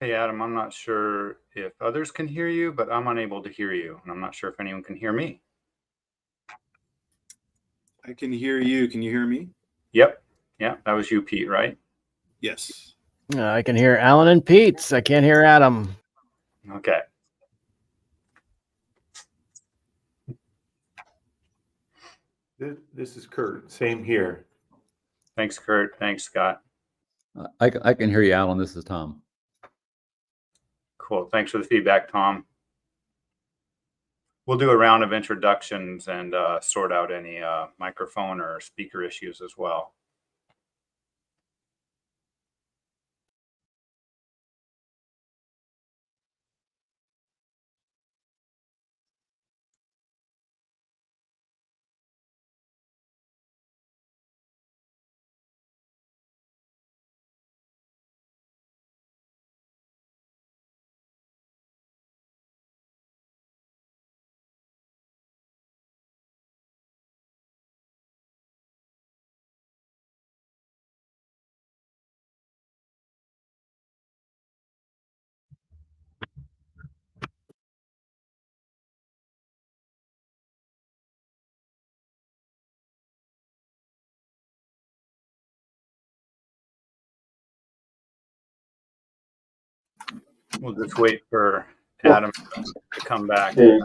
Hey, Adam, I'm not sure if others can hear you, but I'm unable to hear you. And I'm not sure if anyone can hear me. I can hear you. Can you hear me? Yep. Yeah, that was you, Pete, right? Yes. I can hear Alan and Pete. I can't hear Adam. Okay. This is Kurt. Same here. Thanks, Kurt. Thanks, Scott. I can hear you, Alan. This is Tom. Cool. Thanks for the feedback, Tom. We'll do a round of introductions and sort out any microphone or speaker issues as well. We'll just wait for Adam to come back. Hey.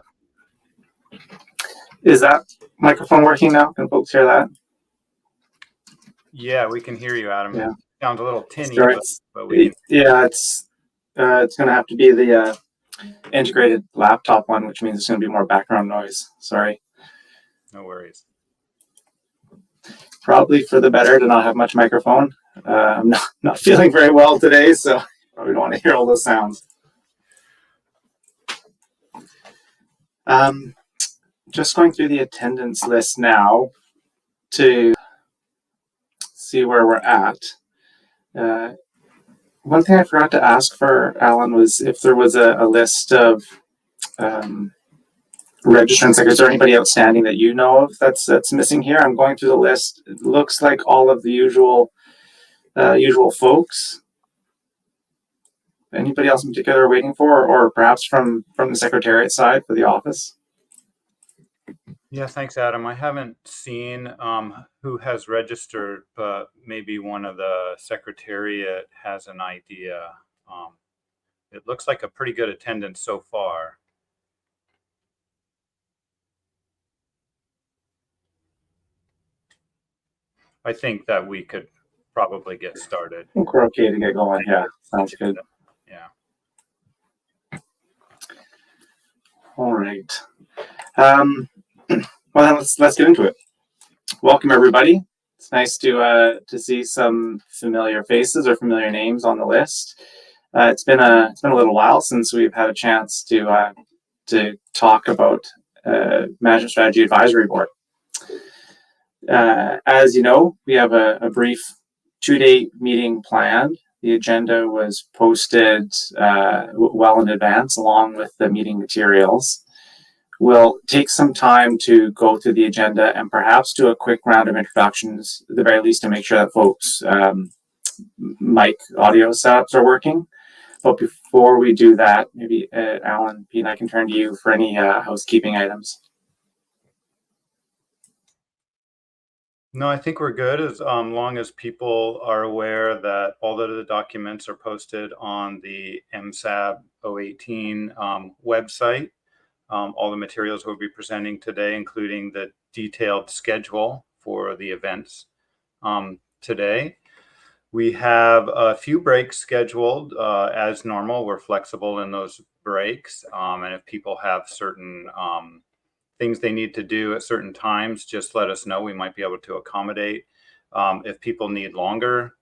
Is that microphone working now? Can folks hear that? Yeah, we can hear you, Adam. Yeah. Sounds a little tinny, Sorry. but we can. Yeah, it's going to have to be the integrated laptop one, which means it's going to be more background noise. Sorry. No worries. Probably for the better to not have much microphone. I'm not feeling very well today, so probably don't want to hear all those sounds. Just going through the attendance list now to see where we're at. One thing I forgot to ask for, Alan, was if there was a list of registrants. Like, is there anybody outstanding that you know of that's missing here? I'm going through the list. It looks like all of the usual folks. Anybody else in particular waiting for, or perhaps from the Secretariat side for the office? Yeah, thanks, Adam. I haven't seen who has registered, but maybe one of the Secretariat has an idea. It looks like a pretty good attendance so far. I think that we could probably get started. I think we're okay to get going. Yeah, sounds good. Yeah. All right. Well, then let's get into it. Welcome, everybody. It's nice to see some familiar faces or familiar names on the list. It's been a little while since we've had a chance to talk about Management Strategy Advisory Board. As you know, we have a brief 2-day meeting planned. The agenda was posted well in advance, along with the meeting materials. We'll take some time to go through the agenda and perhaps do a quick round of introductions, at the very least, to make sure that folks' mic audio setups are working. But before we do that, maybe Alan, Pete, I can turn to you for any housekeeping items. No, I think we're good as long as people are aware that all of the documents are posted on the MSAB018 website. All the materials we'll be presenting today, including the detailed schedule for the events today. We have a few breaks scheduled as normal. We're flexible in those breaks. And if people have certain things they need to do at certain times, just let us know. We might be able to accommodate. If people need longer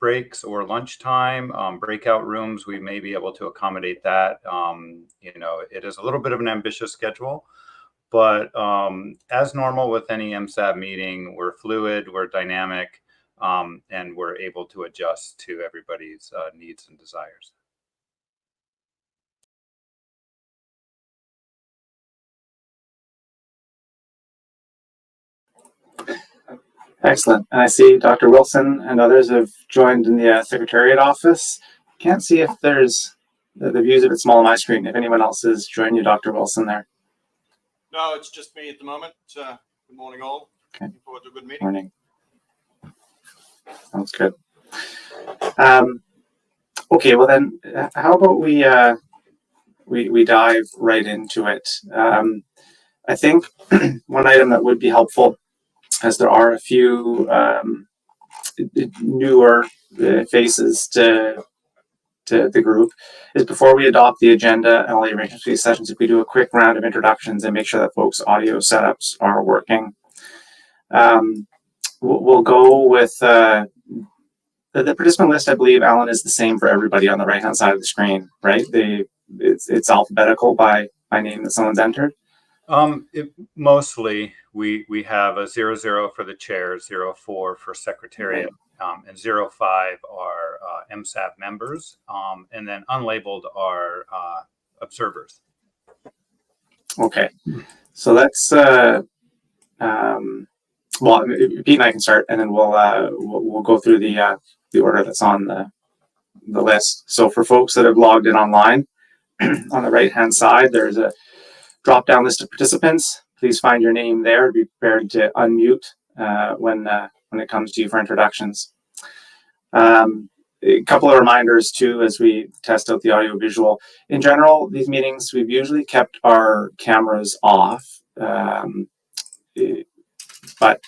breaks or lunchtime, breakout rooms, we may be able to accommodate that. It is a little bit of an ambitious schedule, but as normal with any MSAB meeting, we're fluid, we're dynamic, and we're able to adjust to everybody's needs and desires. Excellent. And I see Dr. Wilson and others have joined in the Secretariat office. Can't see if there's the views a bit small on my screen. If anyone else is joining you, Dr. Wilson, there. No, it's just me at the moment. Good morning, all. Okay. Looking forward to a good meeting. Morning. Sounds good. Okay, well then, how about we dive right into it? I think one item that would be helpful, as there are a few newer faces to the group, is before we adopt the agenda and all the arrangements for these sessions, if we do a quick round of introductions and make sure that folks' audio setups are working. We'll go with the participant list. I believe, Alan, is the same for everybody on the right-hand side of the screen, right? It's alphabetical by name that someone's entered. Mostly we have a 00 for the chair, 04 for secretariat, and 05 are MSAB members, and then unlabeled are observers. Okay, so let's well, Pete and I can start, and then we'll go through the order that's on the list. So for folks that have logged in online, on the right-hand side, there's a drop-down list of participants. Please find your name there. Be prepared to unmute when it comes to you for introductions. A couple of reminders too as we test out the audio visual. In general, these meetings, we've usually kept our cameras off, but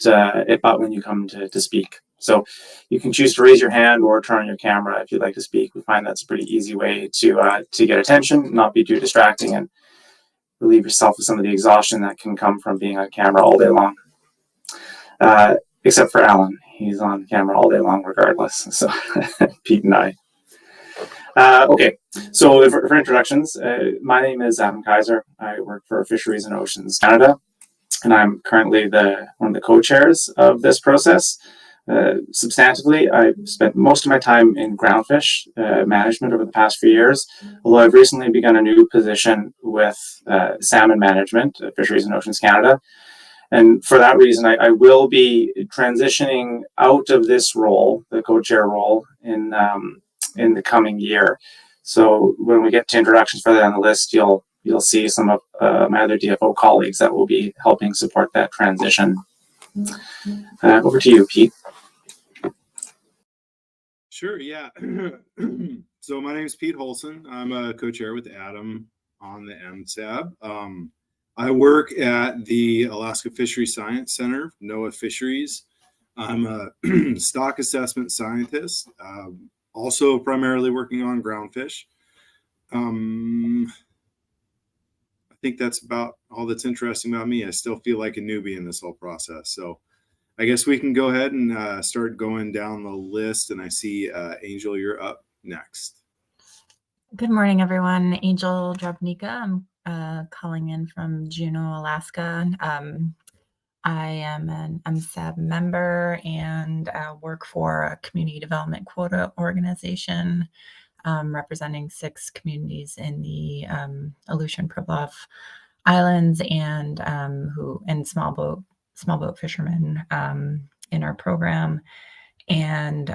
when you come to speak. So you can choose to raise your hand or turn on your camera if you'd like to speak. We find that's a pretty easy way to get attention, not be too distracting, and relieve yourself of some of the exhaustion that can come from being on camera all day long. Except for Alan, he's on camera all day long regardless. So Pete and I. Okay, so for introductions, my name is Adam Keizer. I work for Fisheries and Oceans Canada, and I'm currently one of the co-chairs of this process. Substantively, I've spent most of my time in groundfish management over the past few years, although I've recently begun a new position with salmon management at Fisheries and Oceans Canada. And for that reason, I will be transitioning out of this role, the co-chair role, in the coming year. So when we get to introductions further down the list, you'll see some of my other DFO colleagues that will be helping support that transition. Over to you, Pete. Sure, yeah. So my name is Pete Hulson. I'm a co-chair with Adam on the MSAB. I work at the Alaska Fisheries Science Center, NOAA Fisheries. I'm a stock assessment scientist, also primarily working on groundfish. I think that's about all that's interesting about me. I still feel like a newbie in this whole process. So I guess we can go ahead and start going down the list. And I see Angel, you're up next. Good morning, everyone. Angel Drobnica. I'm calling in from Juneau, Alaska. I am an MSAB member and work for a community development quota organization representing 6 communities in the Aleutian Pribilof Islands and small boat fishermen in our program, and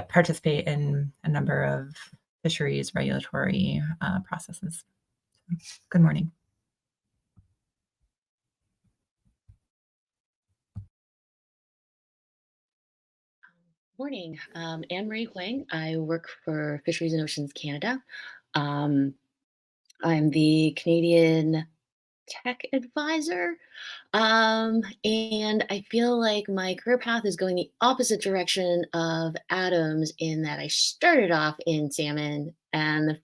participate in a number of fisheries regulatory processes. Good morning. Morning, Anne-Marie Huang. I work for Fisheries and Oceans Canada. I'm the Canadian tech advisor, and I feel like my career path is going the opposite direction of Adam's in that I started off in salmon and the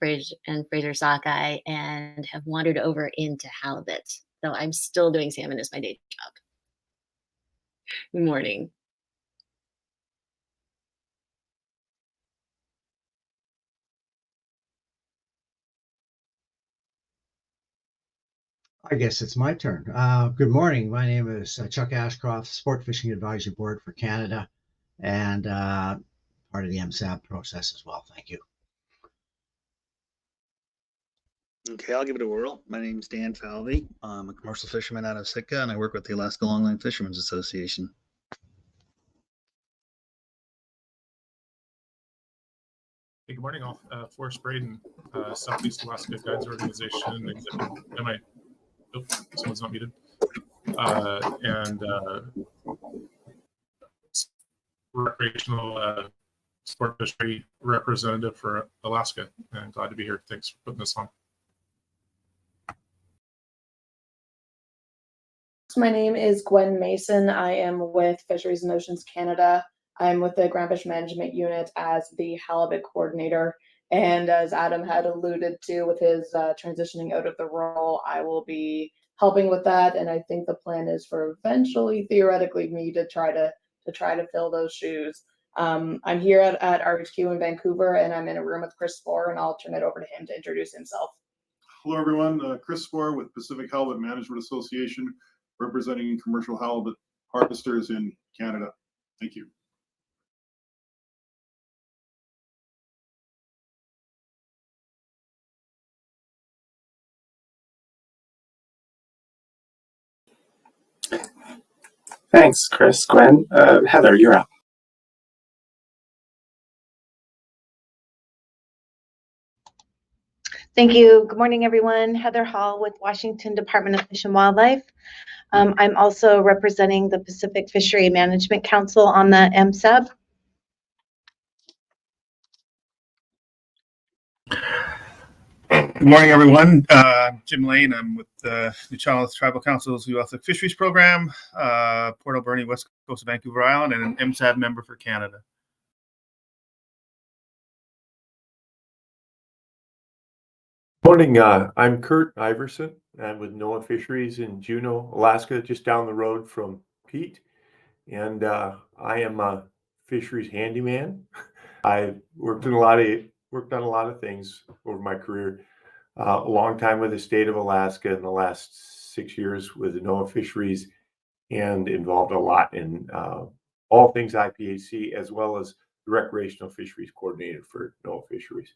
Fraser sockeye and have wandered over into halibut. So I'm still doing salmon as my day job. Good morning. I guess it's my turn. Good morning. My name is Chuck Ashcroft, Sport Fishing Advisory Board for Canada, and part of the MSAB process as well. Thank you. Okay, I'll give it a whirl. My name's Dan Falvey. I'm a commercial fisherman out of Sitka, and I work with the Alaska Longline Fishermen's Association. Hey, good morning, all. Forrest Braden, Southeast Alaska Guides Organization, executive. Someone's not muted. And recreational sport fishery representative for Alaska. And glad to be here. Thanks for putting this on. My name is Gwen Mason. I am with Fisheries and Oceans Canada. I'm with the Groundfish Management Unit as the halibut coordinator. And as Adam had alluded to with his transitioning out of the role, I will be helping with that. And I think the plan is for eventually, theoretically, me to try to fill those shoes. I'm here at RHQ in Vancouver, and I'm in a room with Chris Spohr, and I'll turn it over to him to introduce himself. Hello, everyone. Chris Spohr with Pacific Halibut Management Association, representing commercial halibut harvesters in Canada. Thank you. Thanks, Chris. Gwen, Heather, you're up. Thank you. Good morning, everyone. Heather Hall with Washington Department of Fish and Wildlife. I'm also representing the Pacific Fishery Management Council on the MSAB. Good morning, everyone. I'm Jim Lane. I'm with the Nutchalla Tribal Council's U.S. Fisheries Program, Port Alberni, West Coast of Vancouver Island, and an MSAB member for Canada. Morning, I'm Kurt Iverson. I'm with NOAA Fisheries in Juneau, Alaska, just down the road from Pete. And I am a fisheries handyman. I've worked on a lot of things over my career. A long time with the state of Alaska, in the last 6 years with the NOAA Fisheries, and involved a lot in all things IPHC, as well as the recreational fisheries coordinator for NOAA Fisheries.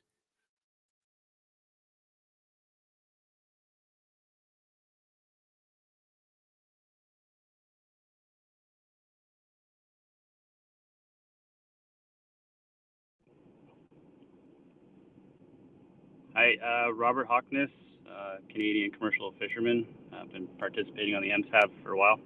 Hi, Robert Hockness, Canadian commercial fisherman. I've been participating on the MSAB for a while.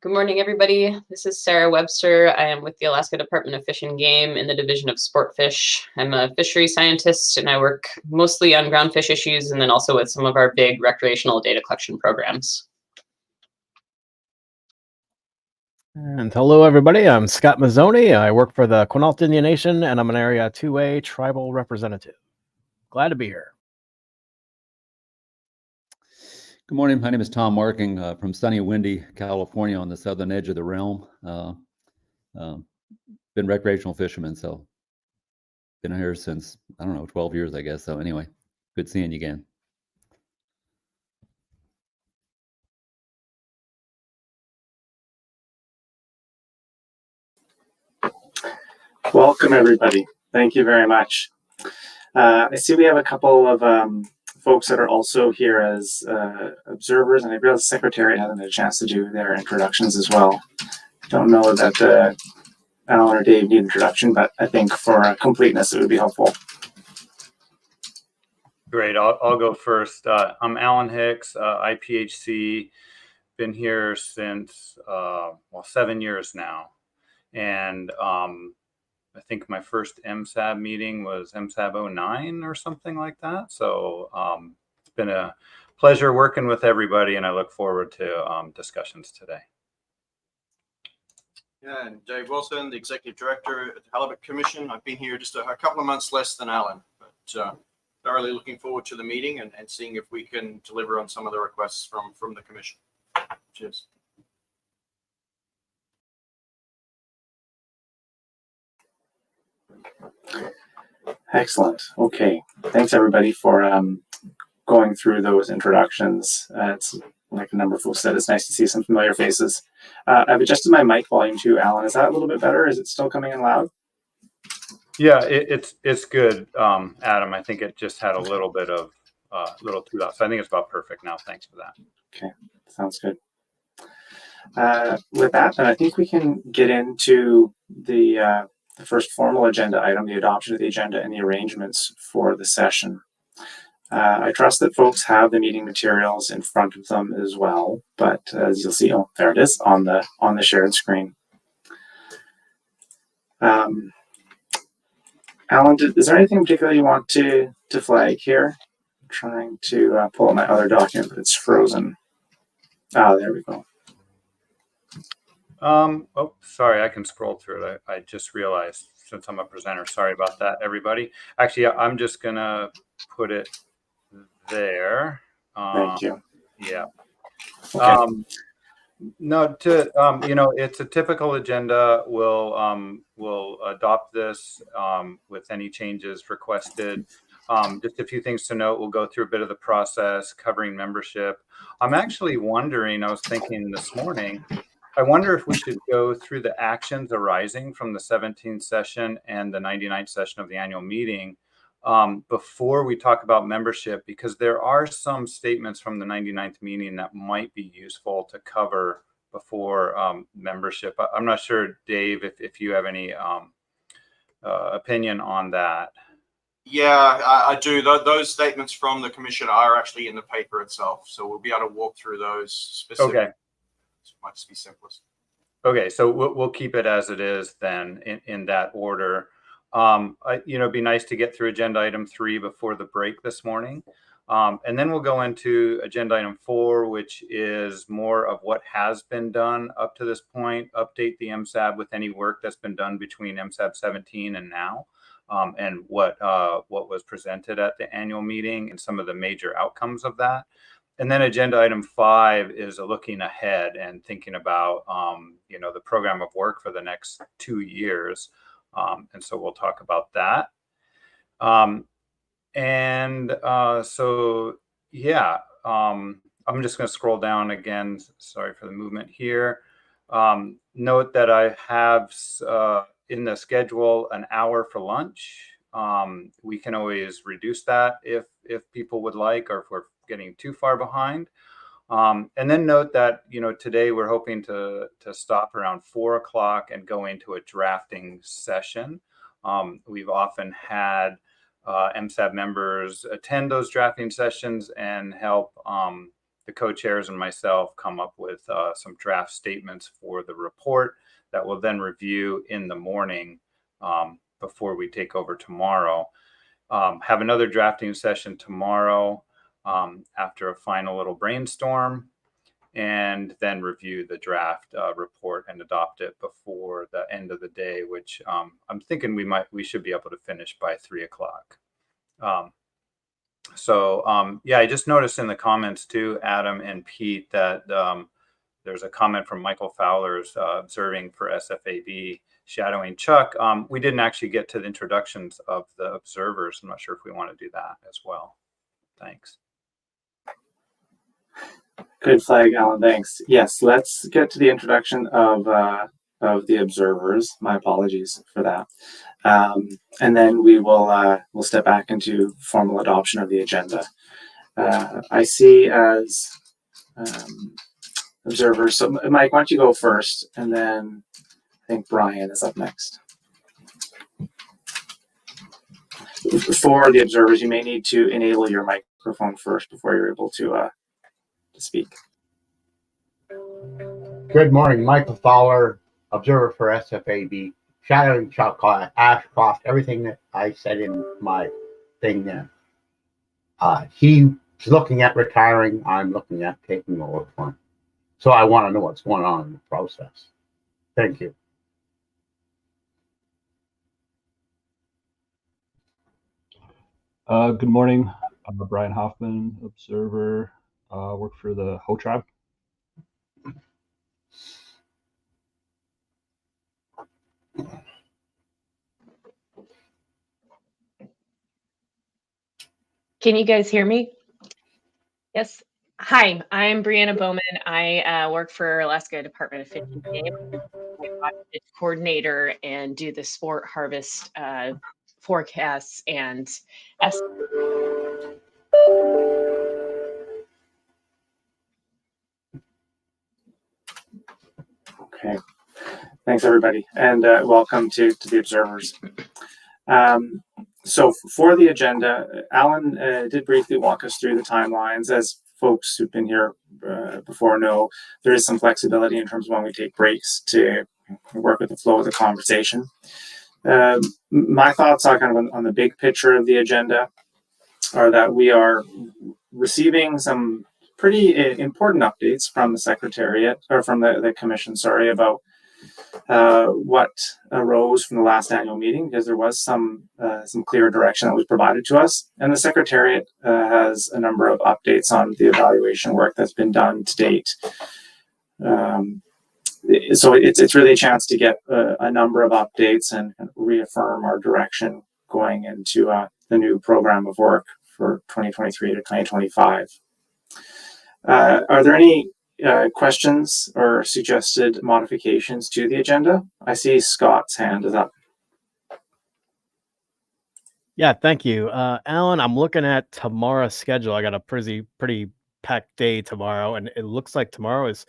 Good morning, everybody. This is Sarah Webster. I am with the Alaska Department of Fish and Game in the Division of Sport Fish. I'm a fishery scientist, and I work mostly on ground fish issues and then also with some of our big recreational data collection programs. And hello, everybody. I'm Scott Mazzoni. I work for the Quinault Indian Nation, and I'm an Area 2A tribal representative. Glad to be here. Good morning. My name is Tom Marking from sunny, windy California on the southern edge of the realm. Been recreational fisherman, so been here since, I don't know, 12 years, I guess. So anyway, good seeing you again. Welcome, everybody. Thank you very much. I see we have a couple of folks that are also here as observers, and I realize the Secretary hasn't had a chance to do their introductions as well. Don't know that Alan or Dave need introduction, but I think for completeness, it would be helpful. Great. I'll go first. I'm Alan Hicks, IPHC. Been here since 7 years now, and I think my first MSAB meeting was MSAB018 or something like that. So it's been a pleasure working with everybody, and I look forward to discussions today. Yeah, and Dave Wilson, the Executive Director at the Halibut Commission. I've been here just a couple of months less than Alan, but thoroughly looking forward to the meeting and seeing if we can deliver on some of the requests from the Commission. Cheers. Excellent. Okay. Thanks, everybody, for going through those introductions. It's like a number of folks said, it's nice to see some familiar faces. I've adjusted my mic volume too, Alan. Is that a little bit better? Is it still coming in loud? Yeah, it's good, Adam. I think it just had a little bit of little too loud. So I think it's about perfect now. Thanks for that. Okay, sounds good. With that, then I think we can get into the first formal agenda item, the adoption of the agenda and the arrangements for the session. I trust that folks have the meeting materials in front of them as well, but as you'll see, oh, there it is on the shared screen. Alan, is there anything particular you want to flag here? I'm trying to pull up my other document, but it's frozen. Ah, there we go. Oh, sorry, I can scroll through it. I just realized since I'm a presenter, sorry about that, everybody. Actually, I'm just gonna put it there. Thank you. Yeah. Okay. No, it's a typical agenda. We'll adopt this with any changes requested. Just a few things to note. We'll go through a bit of the process covering membership. I'm actually wondering, I was thinking this morning, I wonder if we should go through the actions arising from the 17th session and the 99th session of the annual meeting before we talk about membership, because there are some statements from the 99th meeting that might be useful to cover before membership. I'm not sure, Dave, if you have any opinion on that. Yeah, I do. Those statements from the commission are actually in the paper itself, so we'll be able to walk through those specifically. Okay. It might just be simplest. Okay, so we'll keep it as it is then in that order. It'd be nice to get through agenda item 3 before the break this morning. And then we'll go into agenda item 4, which is more of what has been done up to this point, update the MSAB with any work that's been done between MSAB 17 and now, and what was presented at the annual meeting and some of the major outcomes of that. And then agenda item 5 is looking ahead and thinking about, the program of work for the next 2 years. And so we'll talk about that. I'm just going to scroll down again. Sorry for the movement here. Note that I have in the schedule an hour for lunch. We can always reduce that if people would like, or if we're getting too far behind. And then note that, today we're hoping to stop around 4 o'clock and go into a drafting session. We've often had MSAB members attend those drafting sessions and help the co-chairs and myself come up with some draft statements for the report that we'll then review in the morning before we take over tomorrow. Have another drafting session tomorrow after a final little brainstorm, and then review the draft report and adopt it before the end of the day, which I'm thinking we should be able to finish by 3 o'clock. I just noticed in the comments too, Adam and Pete, that there's a comment from Michael Fowler's observing for SFAB shadowing Chuck. We didn't actually get to the introductions of the observers. I'm not sure if we want to do that as well. Thanks. Good flag, Alan. Thanks. Yes, let's get to the introduction of the observers. My apologies for that. And then we will we'll step back into formal adoption of the agenda. I see as observers. So, Mike, why don't you go first, and then I think Brian is up next. For the observers, you may need to enable your microphone first before you're able to speak. Good morning, Michael Fowler, observer for SFAB, shadowing Chuck Ashcroft. Everything that I said in my thing there. He's looking at retiring. I'm looking at taking over for him. So I want to know what's going on in the process. Thank you. Good morning. I'm Brian Hoffman, observer, work for the Ho Tribe. Can you guys hear me? Yes. Hi, I'm Brianna Bowman. I work for Alaska Department of Fish and Game. I'm a coordinator and do the sport harvest forecasts and Okay. Thanks, everybody, and welcome to the observers. So for the agenda, Alan did briefly walk us through the timelines. As folks who've been here before know, there is some flexibility in terms of when we take breaks to work with the flow of the conversation. My thoughts are kind of on the big picture of the agenda are that we are receiving some pretty important updates from the Secretariat, or from the Commission, sorry, about what arose from the last annual meeting, because there was some clear direction that was provided to us. And the Secretariat has a number of updates on the evaluation work that's been done to date. So it's really a chance to get a number of updates and reaffirm our direction going into the new program of work for 2023 to 2025. Are there any questions or suggested modifications to the agenda? I see Scott's hand is up. Yeah, thank you. Alan, I'm looking at tomorrow's schedule. I got a pretty packed day tomorrow, and it looks like tomorrow is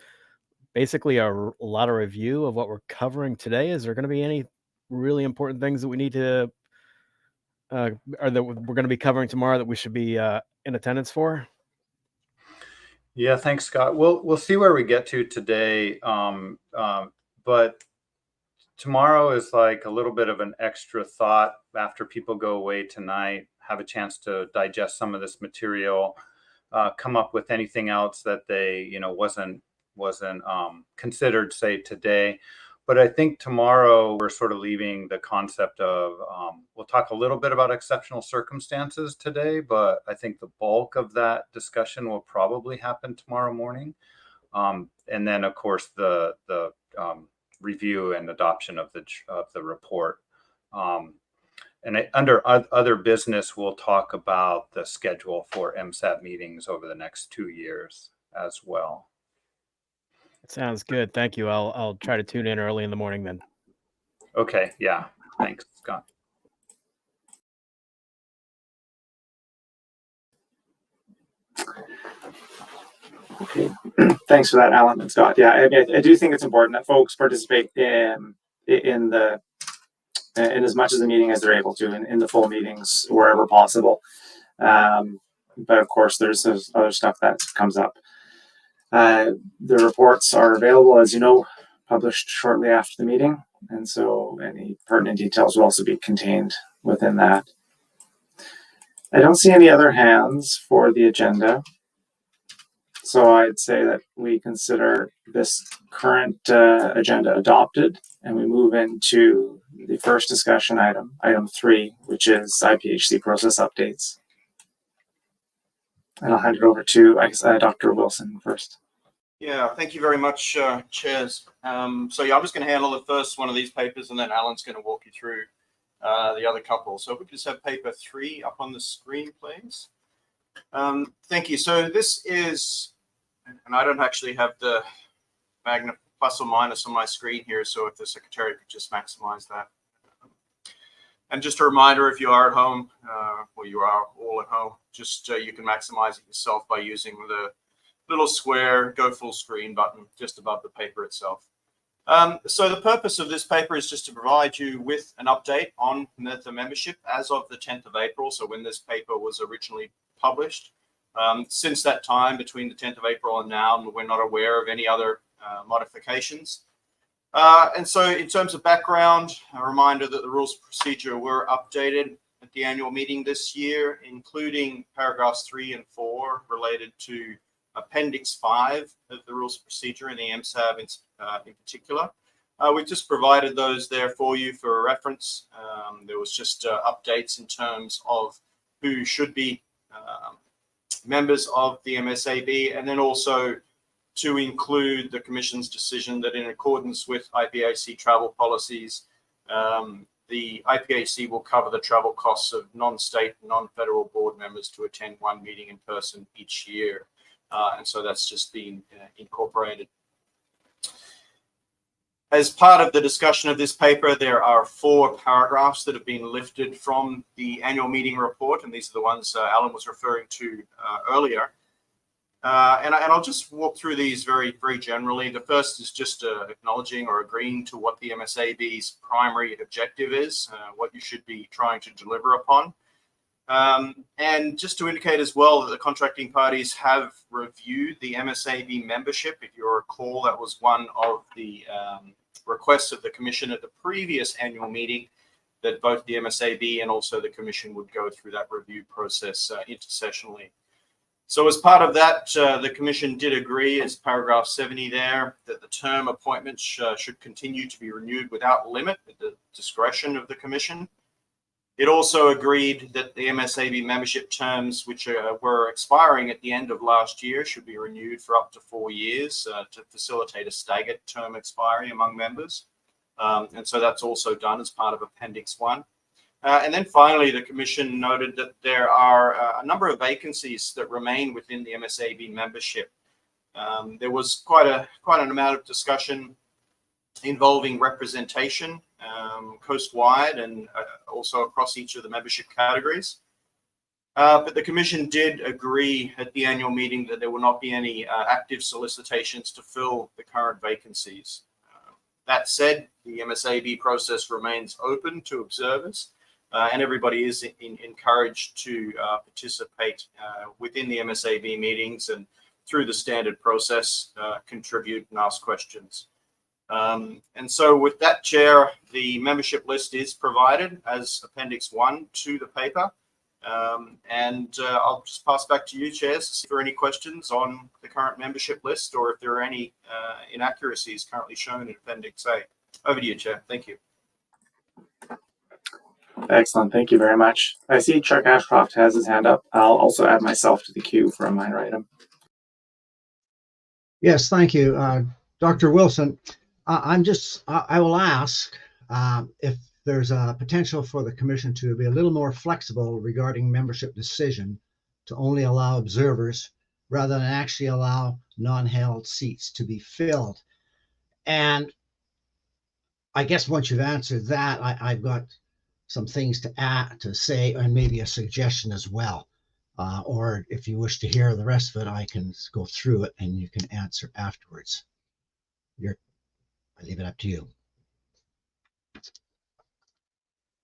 basically a lot of review of what we're covering today. Is there going to be any really important things that we need to, or that we're going to be covering tomorrow that we should be in attendance for? Yeah, thanks, Scott. We'll see where we get to today, but tomorrow is like a little bit of an extra thought after people go away tonight, have a chance to digest some of this material, come up with anything else that they wasn't considered, say, today. But I think tomorrow we're sort of leaving the concept of, we'll talk a little bit about exceptional circumstances today, but I think the bulk of that discussion will probably happen tomorrow morning. And then, of course, the review and adoption of the report. And under other business, we'll talk about the schedule for MSAB meetings over the next 2 years as well. Sounds good. Thank you. I'll try to tune in early in the morning then. Okay. Yeah. Thanks, Scott. Okay. Thanks for that, Alan and Scott. Yeah, I do think it's important that folks participate in as much of the meeting as they're able to in the full meetings wherever possible. But of course, there's other stuff that comes up. The reports are available, as you know, published shortly after the meeting, and so any pertinent details will also be contained within that. I don't see any other hands for the agenda, so I'd say that we consider this current agenda adopted, and we move into the first discussion item, item 3, which is IPHC process updates. And I'll hand it over to, I guess, Dr. Wilson first. Yeah, thank you very much, Chairs. So yeah, I'm just going to handle the first one of these papers, and then Alan's going to walk you through the other couple. So if we could just have paper 3 up on the screen, please. Thank you. So this is, and I don't actually have the plus or minus on my screen here, so if the Secretary could just maximize that. And just a reminder, if you are at home, or you are all at home, just you can maximize it yourself by using the little square go full screen button just above the paper itself. So the purpose of this paper is just to provide you with an update on the membership as of the 10th of April, so when this paper was originally published. Since that time, between the 10th of April and now, we're not aware of any other modifications. And so in terms of background, a reminder that the rules of procedure were updated at the annual meeting this year, including paragraphs 3 and 4 related to Appendix 5 of the rules of procedure in the MSAB in particular. We've just provided those there for you for a reference. There was just updates in terms of who should be members of the MSAB, and then also to include the Commission's decision that in accordance with IPHC travel policies, the IPHC will cover the travel costs of non-state, non-federal board members to attend one meeting in person each year. And so that's just been incorporated. As part of the discussion of this paper, there are 4 paragraphs that have been lifted from the annual meeting report, and these are the ones Alan was referring to earlier. And I'll just walk through these very, very generally. The first is just acknowledging or agreeing to what the MSAB's primary objective is, what you should be trying to deliver upon. And just to indicate as well that the contracting parties have reviewed the MSAB membership. If you recall, that was one of the requests of the Commission at the previous annual meeting, that both the MSAB and also the Commission would go through that review process intersessionally. So as part of that, the Commission did agree, as paragraph 70 there, that the term appointments should continue to be renewed without limit at the discretion of the Commission. It also agreed that the MSAB membership terms, which were expiring at the end of last year, should be renewed for up to 4 years to facilitate a staggered term expiry among members. And so that's also done as part of Appendix 1. And then finally, the Commission noted that there are a number of vacancies that remain within the MSAB membership. There was quite an amount of discussion involving representation coast-wide and also across each of the membership categories. But the Commission did agree at the annual meeting that there will not be any active solicitations to fill the current vacancies. That said, the MSAB process remains open to observers, and everybody is encouraged to participate within the MSAB meetings and through the standard process, contribute and ask questions. And so with that, Chair, the membership list is provided as Appendix 1 to the paper. And I'll just pass back to you, Chair, to see if there are any questions on the current membership list or if there are any inaccuracies currently shown in Appendix A. Over to you, Chair. Thank you. Excellent. Thank you very much. I see Chuck Ashcroft has his hand up. I'll also add myself to the queue for a minor item. Yes, thank you. Dr. Wilson, I will ask if there's a potential for the Commission to be a little more flexible regarding membership decision to only allow observers rather than actually allow non-held seats to be filled. And I guess once you've answered that, I've got some things to say and maybe a suggestion as well. Or if you wish to hear the rest of it, I can go through it and you can answer afterwards. I leave it up to you.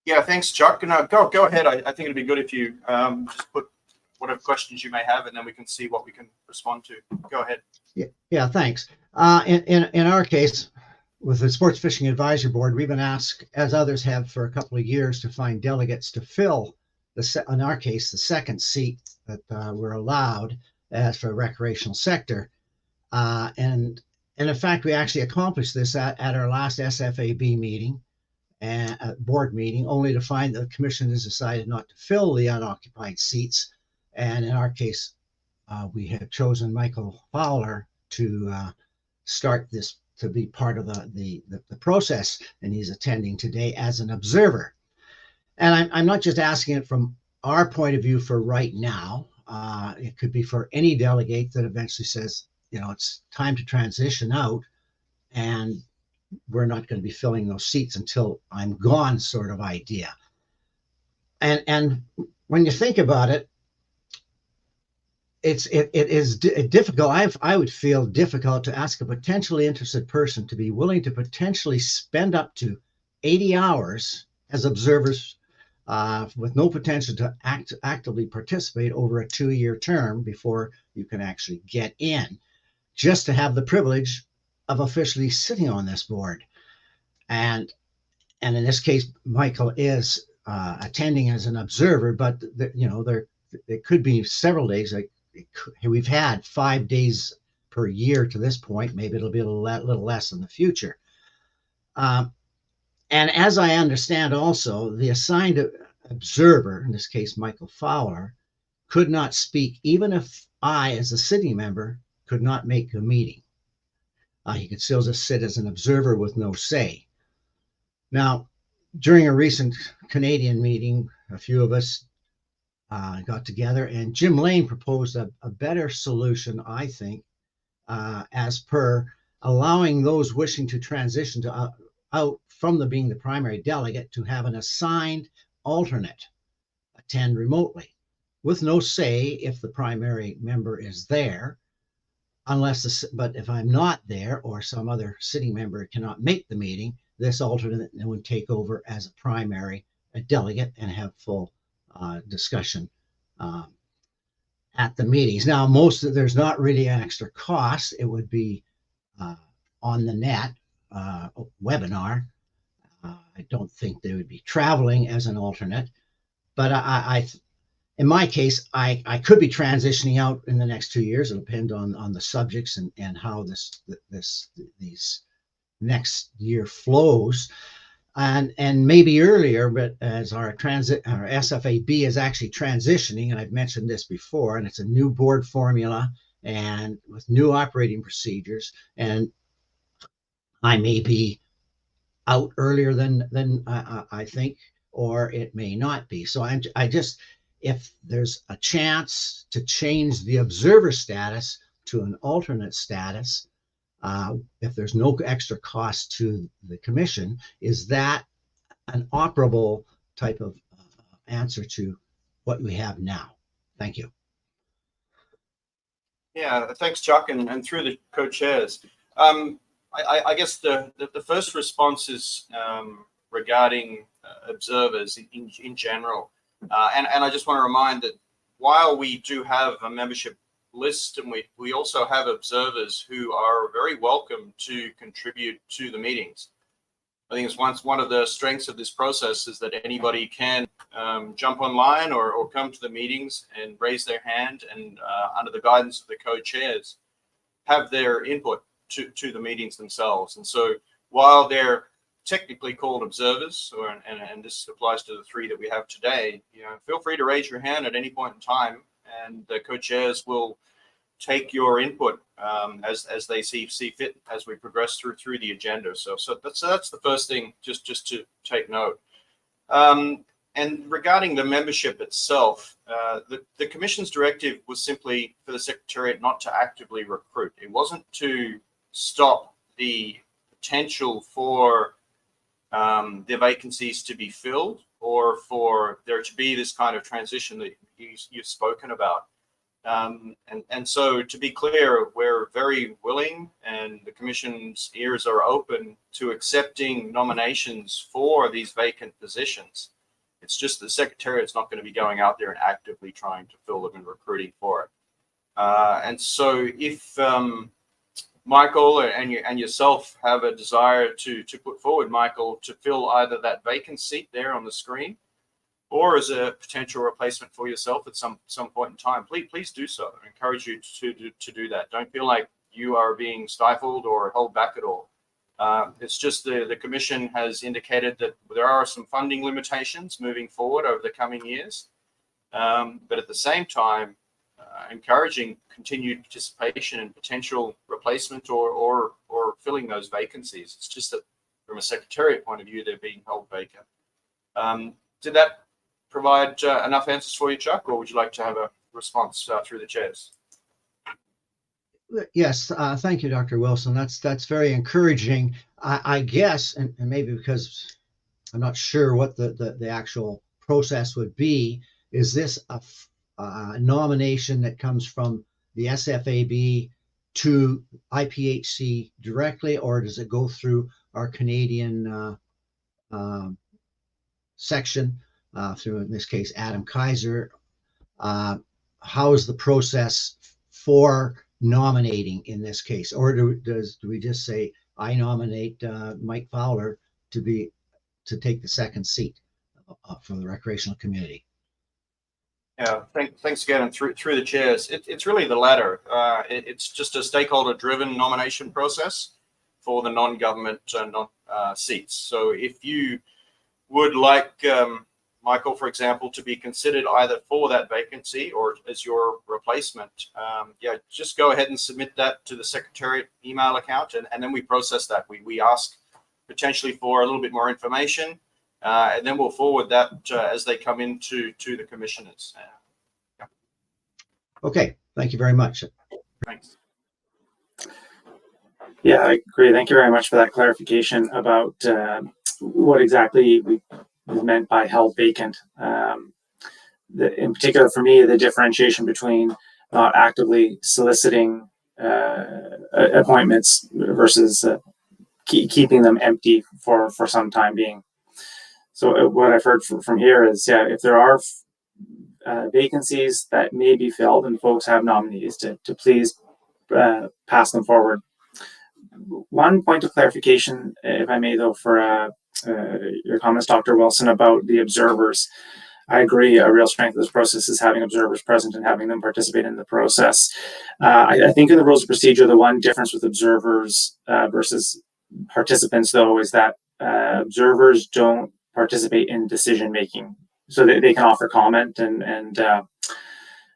Yeah, thanks, Chuck. And go ahead. I think it'd be good if you just put whatever questions you may have, and then we can see what we can respond to. Go ahead. Yeah, thanks. In our case, with the Sports Fishing Advisory Board, we've been asked, as others have for a couple of years, to find delegates to fill, in our case, the second seat that we're allowed as for the recreational sector. And in fact, we actually accomplished this at our last SFAB meeting and board meeting, only to find that the Commission has decided not to fill the unoccupied seats. And in our case, we have chosen Michael Fowler to start this, to be part of the process, and he's attending today as an observer. And I'm not just asking it from our point of view for right now. It could be for any delegate that eventually says, it's time to transition out, and we're not going to be filling those seats until I'm gone, sort of idea. And when you think about it, it is difficult. I would feel difficult to ask a potentially interested person to be willing to potentially spend up to 80 hours as observers with no potential to actively participate over a 2-year term before you can actually get in, just to have the privilege of officially sitting on this board. And in this case, Michael is attending as an observer, but it could be several days. Like we've had 5 days per year to this point. Maybe it'll be a little less in the future. And as I understand also, the assigned observer, in this case, Michael Fowler, could not speak even if I, as a sitting member, could not make a meeting. He could still just sit as an observer with no say. Now, during a recent Canadian meeting, a few of us got together, and Jim Lane proposed a better solution, I think, as per allowing those wishing to transition to out from being the primary delegate to have an assigned alternate attend remotely with no say if the primary member is there, but if I'm not there or some other sitting member cannot make the meeting, this alternate would take over as a primary, a delegate, and have full discussion at the meetings. Now, there's not really an extra cost. It would be on the net webinar. I don't think they would be traveling as an alternate, but in my case, I could be transitioning out in the next 2 years. It'll depend on the subjects and how these next year flows, and maybe earlier. But as our SFAB is actually transitioning, and I've mentioned this before, and it's a new board formula and with new operating procedures, and I may be out earlier than I think, or it may not be. So I just, if there's a chance to change the observer status to an alternate status, if there's no extra cost to the commission, is that an operable type of answer to what we have now? Thank you. Yeah, thanks, Chuck, and through the co-chairs. I guess the first response is regarding observers in general. And I just want to remind that while we do have a membership list, and we also have observers who are very welcome to contribute to the meetings. I think it's one of the strengths of this process is that anybody can jump online or come to the meetings and raise their hand, and under the guidance of the co-chairs, have their input to the meetings themselves. And so while they're technically called observers, and this applies to the 3 that we have today, feel free to raise your hand at any point in time, and the co-chairs will take your input as they see fit as we progress through the agenda. So that's the first thing, just to take note. And regarding the membership itself, the Commission's directive was simply for the Secretariat not to actively recruit. It wasn't to stop the potential for the vacancies to be filled, or for there to be this kind of transition that you've spoken about. And so, to be clear, we're very willing, and the Commission's ears are open to accepting nominations for these vacant positions. It's just the Secretariat's not going to be going out there and actively trying to fill them and recruiting for it. And so if Michael and yourself have a desire to put forward Michael to fill either that vacant seat there on the screen, or as a potential replacement for yourself at some point in time, please do so. I encourage you to do that. Don't feel like you are being stifled or held back at all. It's just the Commission has indicated that there are some funding limitations moving forward over the coming years, but at the same time, encouraging continued participation and potential replacement or filling those vacancies. It's just that from a Secretariat point of view, they're being held vacant. Did that provide enough answers for you, Chuck, or would you like to have a response through the chairs? Yes, thank you, Dr. Wilson. That's very encouraging. I guess, and maybe because I'm not sure what the actual process would be, is this a nomination that comes from the SFAB to IPHC directly, or does it go through our Canadian section, through, in this case, Adam Keizer? How is the process for nominating in this case, or do we just say, I nominate Mike Fowler to take the second seat for the recreational community? Yeah, thanks again, and through the chairs. It's really the latter. It's just a stakeholder-driven nomination process for the non-government seats. So if you would like Michael, for example, to be considered either for that vacancy or as your replacement, just go ahead and submit that to the Secretariat email account, and then we process that. We ask potentially for a little bit more information, and then we'll forward that as they come into the commissioners. Okay, thank you very much. Thanks. Yeah, I agree. Thank you very much for that clarification about what exactly we meant by held vacant. In particular, for me, the differentiation between not actively soliciting appointments versus keeping them empty for some time being. So what I've heard from here is, yeah, if there are vacancies that may be filled and folks have nominees, to please pass them forward. One point of clarification, if I may, though, for your comments, Dr. Wilson, about the observers. I agree. A real strength of this process is having observers present and having them participate in the process. I think in the rules of procedure, the one difference with observers versus participants, though, is that observers don't participate in decision making, so they can offer comment and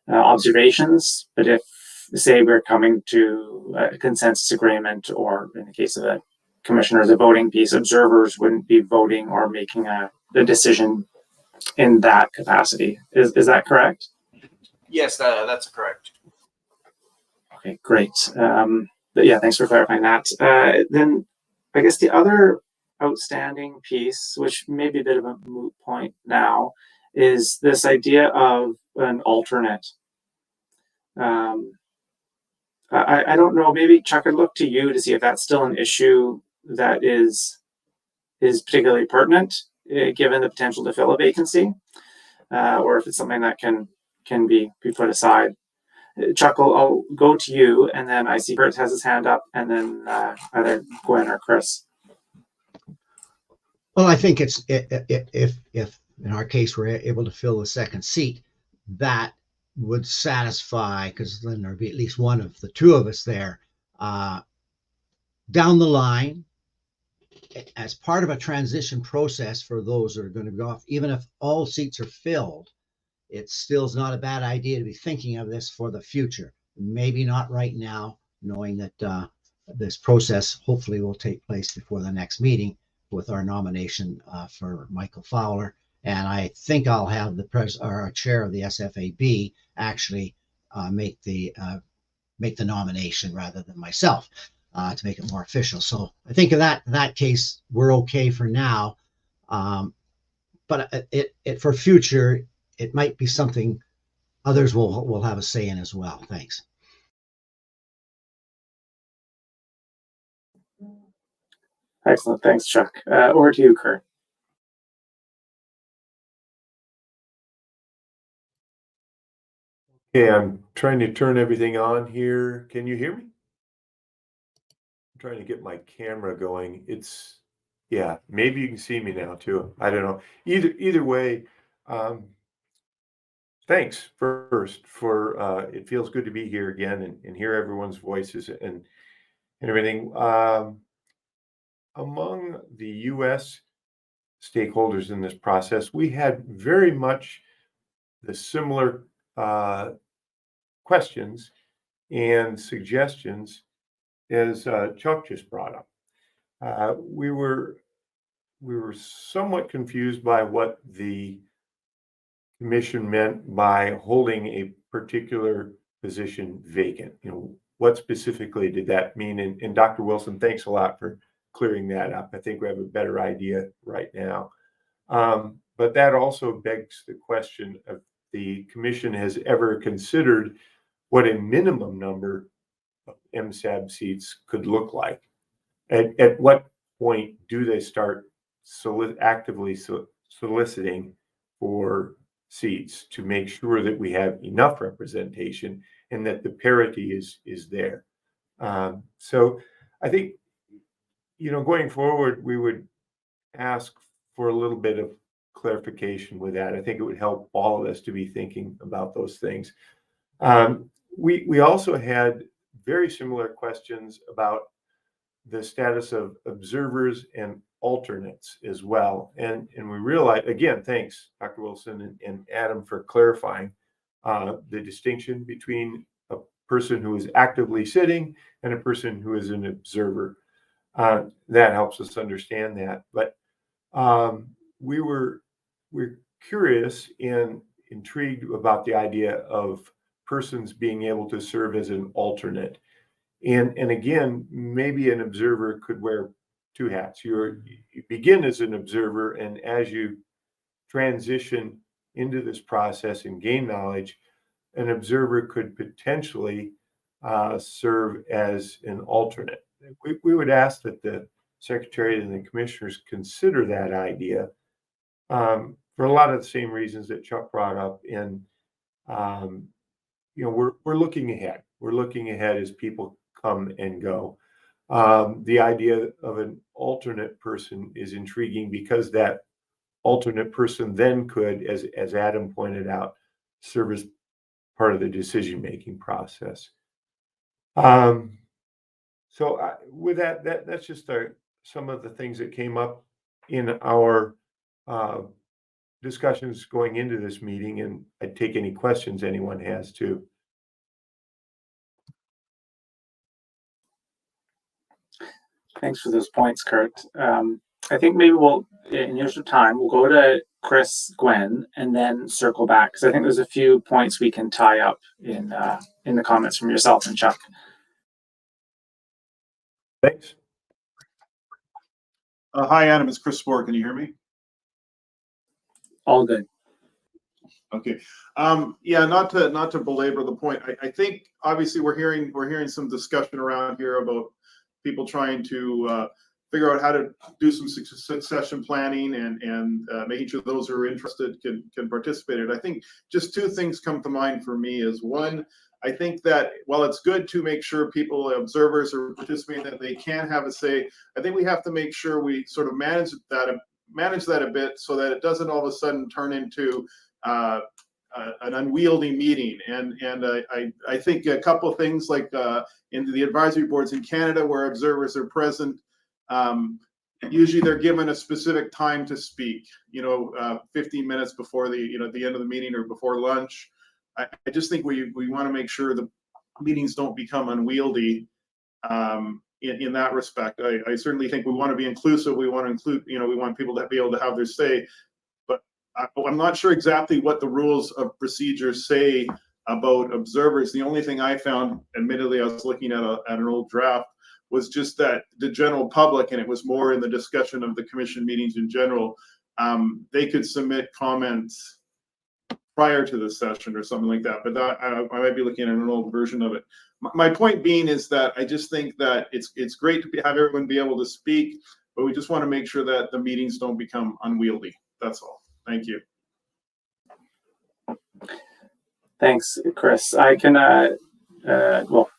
observations. But if, say, we're coming to a consensus agreement, or in the case of a commissioner, the voting piece, observers wouldn't be voting or making a decision in that capacity. Is that correct? Yes, that's correct. Okay, great. But yeah, thanks for clarifying that. Then I guess the other outstanding piece, which may be a bit of a moot point now, is this idea of an alternate. I don't know, maybe Chuck, I'd look to you to see if that's still an issue that is particularly pertinent, given the potential to fill a vacancy, or if it's something that can be put aside. Chuck, I'll go to you, and then I see Bert has his hand up, and then either Gwen or Chris. Well, I think it's if in our case we're able to fill the second seat, that would satisfy, because then there'd be at least one of the two of us there. Down the line, as part of a transition process for those that are going to go off, even if all seats are filled, it still is not a bad idea to be thinking of this for the future. Maybe not right now, knowing that this process hopefully will take place before the next meeting with our nomination for Michael Fowler. And I think I'll have our chair of the SFAB actually make the nomination rather than myself, to make it more official. So I think in that case, we're okay for now. But for future, it might be something others will have a say in as well. Thanks. Excellent. Thanks, Chuck. Over to you, Kurt. Okay, I'm trying to turn everything on here. Can you hear me? I'm trying to get my camera going. Yeah, maybe you can see me now too. I don't know. Either way, thanks first for it feels good to be here again and hear everyone's voices and everything. Among the U.S. stakeholders in this process, we had very much the similar questions and suggestions as Chuck just brought up. We were somewhat confused by what the commission meant by holding a particular position vacant. What specifically did that mean? And Dr. Wilson, thanks a lot for clearing that up. I think we have a better idea right now. But that also begs the question of the commission has ever considered what a minimum number of MSAB seats could look like. At what point do they start actively soliciting for seats to make sure that we have enough representation and that the parity is there? So I think, going forward, we would ask for a little bit of clarification with that. I think it would help all of us to be thinking about those things. We also had very similar questions about the status of observers and alternates as well. And we realized, again, thanks, Dr. Wilson and Adam, for clarifying the distinction between a person who is actively sitting and a person who is an observer. That helps us understand that. But we're curious and intrigued about the idea of persons being able to serve as an alternate. And again, maybe an observer could wear two hats. You begin as an observer, and as you transition into this process and gain knowledge, an observer could potentially serve as an alternate. We would ask that the Secretary and the Commissioners consider that idea for a lot of the same reasons that Chuck brought up. And we're looking ahead. We're looking ahead as people come and go. The idea of an alternate person is intriguing because that alternate person then could, as Adam pointed out, serve as part of the decision-making process. So with that's just some of the things that came up in our discussions going into this meeting, and I'd take any questions anyone has too. Thanks for those points, Kurt. I think maybe we'll, in the interest of time, we'll go to Chris, Gwen, and then circle back, because I think there's a few points we can tie up in the comments from yourself and Chuck. Thanks. Hi, Adam. It's Chris Spohr. Can you hear me? All good. Okay. Yeah, not to belabor the point. I think obviously we're hearing some discussion around here about people trying to figure out how to do some succession planning and making sure those who are interested can participate in it. I think just two things come to mind for me. Is one, I think that while it's good to make sure people, observers, are participating, that they can have a say, I think we have to make sure we sort of manage that a bit so that it doesn't all of a sudden turn into an unwieldy meeting. And I think a couple of things like in the advisory boards in Canada where observers are present, usually they're given a specific time to speak, 15 minutes before the end of the meeting or before lunch. I just think we want to make sure the meetings don't become unwieldy in that respect. I certainly think we want to be inclusive. We want to include, we want people to be able to have their say. But I'm not sure exactly what the rules of procedure say about observers. The only thing I found, admittedly, I was looking at an old draft, was just that the general public, and it was more in the discussion of the commission meetings in general, they could submit comments prior to the session or something like that. But I might be looking at an old version of it. My point being is that I just think that it's great to have everyone be able to speak, but we just want to make sure that the meetings don't become unwieldy. That's all. Thank you. Thanks, Chris. I can, well,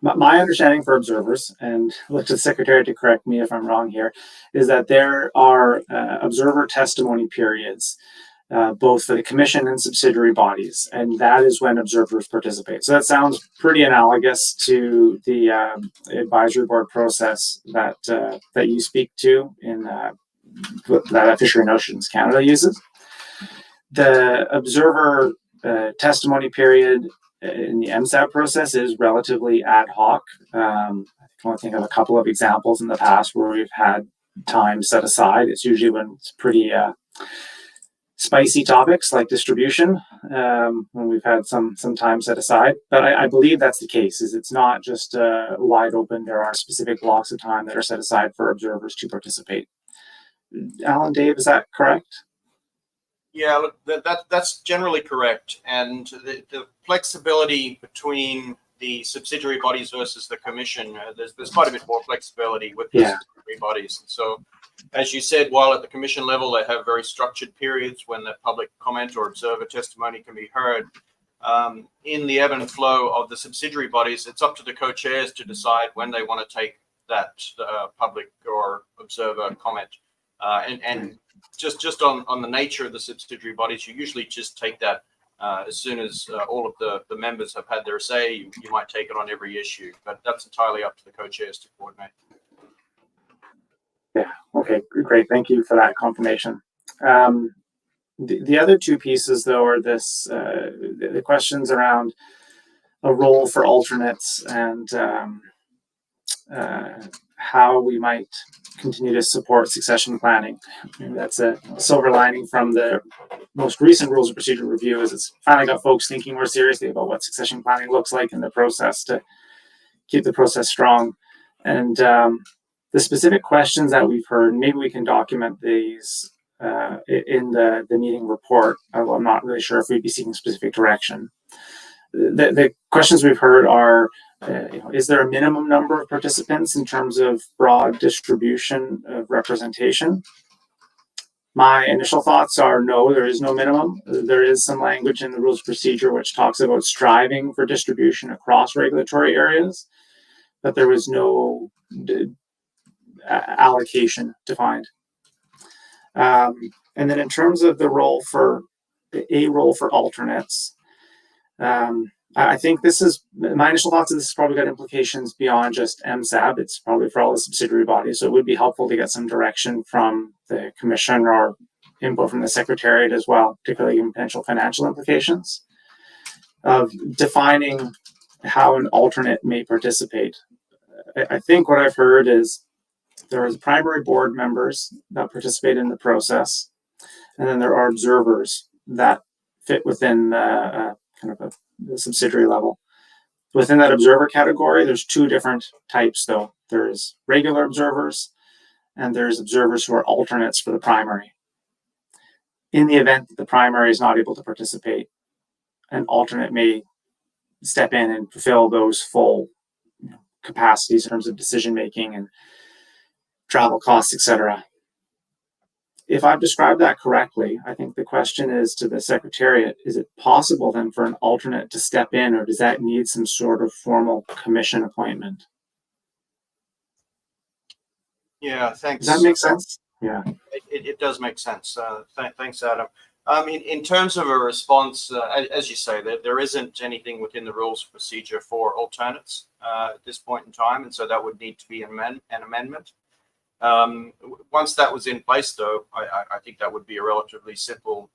my understanding for observers, and look to the Secretary to correct me if I'm wrong here, is that there are observer testimony periods, both for the commission and subsidiary bodies, and that is when observers participate. So that sounds pretty analogous to the advisory board process that you speak to in that Fishery and Oceans Canada uses. The observer testimony period in the MSAB process is relatively ad hoc. I can only think of a couple of examples in the past where we've had time set aside. It's usually when it's pretty spicy topics like distribution, when we've had some time set aside. But I believe that's the case, is it's not just wide open. There are specific blocks of time that are set aside for observers to participate. Alan, Dave, is that correct? Yeah, look, that's generally correct. And the flexibility between the subsidiary bodies versus the commission, there's quite a bit more flexibility with the subsidiary bodies. So, as you said, while at the commission level they have very structured periods when the public comment or observer testimony can be heard, in the ebb and flow of the subsidiary bodies, it's up to the co-chairs to decide when they want to take that public or observer comment. And just on the nature of the subsidiary bodies, you usually just take that as soon as all of the members have had their say. You might take it on every issue, but that's entirely up to the co-chairs to coordinate. Yeah, okay, great. Thank you for that confirmation. The other two pieces, though, are the questions around a role for alternates and how we might continue to support succession planning. Maybe that's a silver lining from the most recent rules of procedure review, is it's finally got folks thinking more seriously about what succession planning looks like in the process to keep the process strong. And the specific questions that we've heard, maybe we can document these in the meeting report. Although I'm not really sure if we'd be seeking specific direction. The questions we've heard are Is there a minimum number of participants in terms of broad distribution of representation? My initial thoughts are no, there is no minimum. There is some language in the rules of procedure which talks about striving for distribution across regulatory areas, but there was no allocation defined. And then in terms of the role for alternates, I think this is, my initial thoughts of this has probably got implications beyond just MSAB. It's probably for all the subsidiary bodies. So it would be helpful to get some direction from the commission or input from the secretariat as well, particularly in potential financial implications of defining how an alternate may participate. I think what I've heard is there is primary board members that participate in the process, and then there are observers that fit within kind of the subsidiary level. Within that observer category, there's two different types though. There's regular observers and there's observers who are alternates for the primary. In the event that the primary is not able to participate, an alternate may step in and fulfill those full capacities in terms of decision making and travel costs, etc. If I've described that correctly, I think the question is to the secretariat, is it possible then for an alternate to step in, or does that need some sort of formal commission appointment? Yeah, thanks. Does that make sense? Yeah. It does make sense. Thanks, Adam. In terms of a response, as you say, there isn't anything within the rules of procedure for alternates at this point in time, and so that would need to be an amendment. Once that was in place, though, I think that would be a relatively simple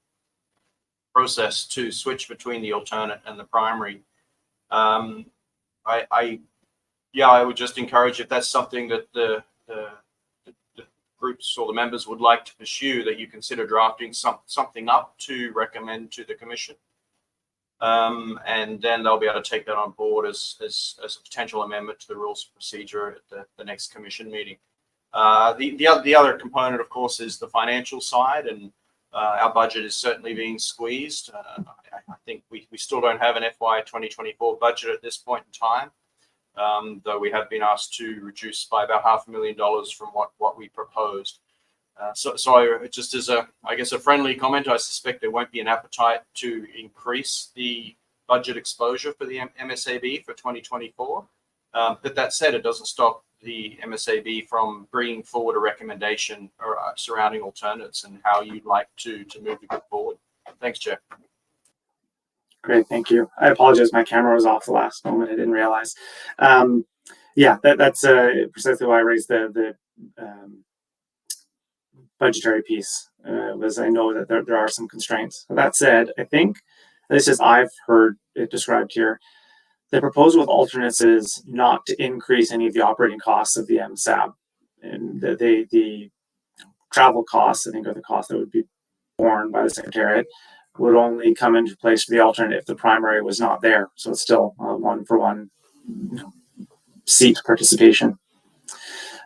process to switch between the alternate and the primary. I would just encourage, if that's something that the groups or the members would like to pursue, that you consider drafting something up to recommend to the commission. And then they'll be able to take that on board as a potential amendment to the rules of procedure at the next commission meeting. The other component, of course, is the financial side, and our budget is certainly being squeezed. I think we still don't have an FY 2024 budget at this point in time, though we have been asked to reduce by about $500,000 from what we proposed. So just as I guess a friendly comment, I suspect there won't be an appetite to increase the budget exposure for the MSAB for 2024. But that said, it doesn't stop the MSAB from bringing forward a recommendation or surrounding alternates and how you'd like to move the group forward. Thanks, Jeff. Great, thank you. I apologize, my camera was off the last moment. I didn't realize. Yeah, that's precisely why I raised the budgetary piece, was I know that there are some constraints. That said, I think, this is I've heard it described here, the proposal with alternates is not to increase any of the operating costs of the MSAB. And the travel costs, I think, are the costs that would be borne by the Secretariat, would only come into place for the alternate if the primary was not there. So it's still one-for-one seat participation.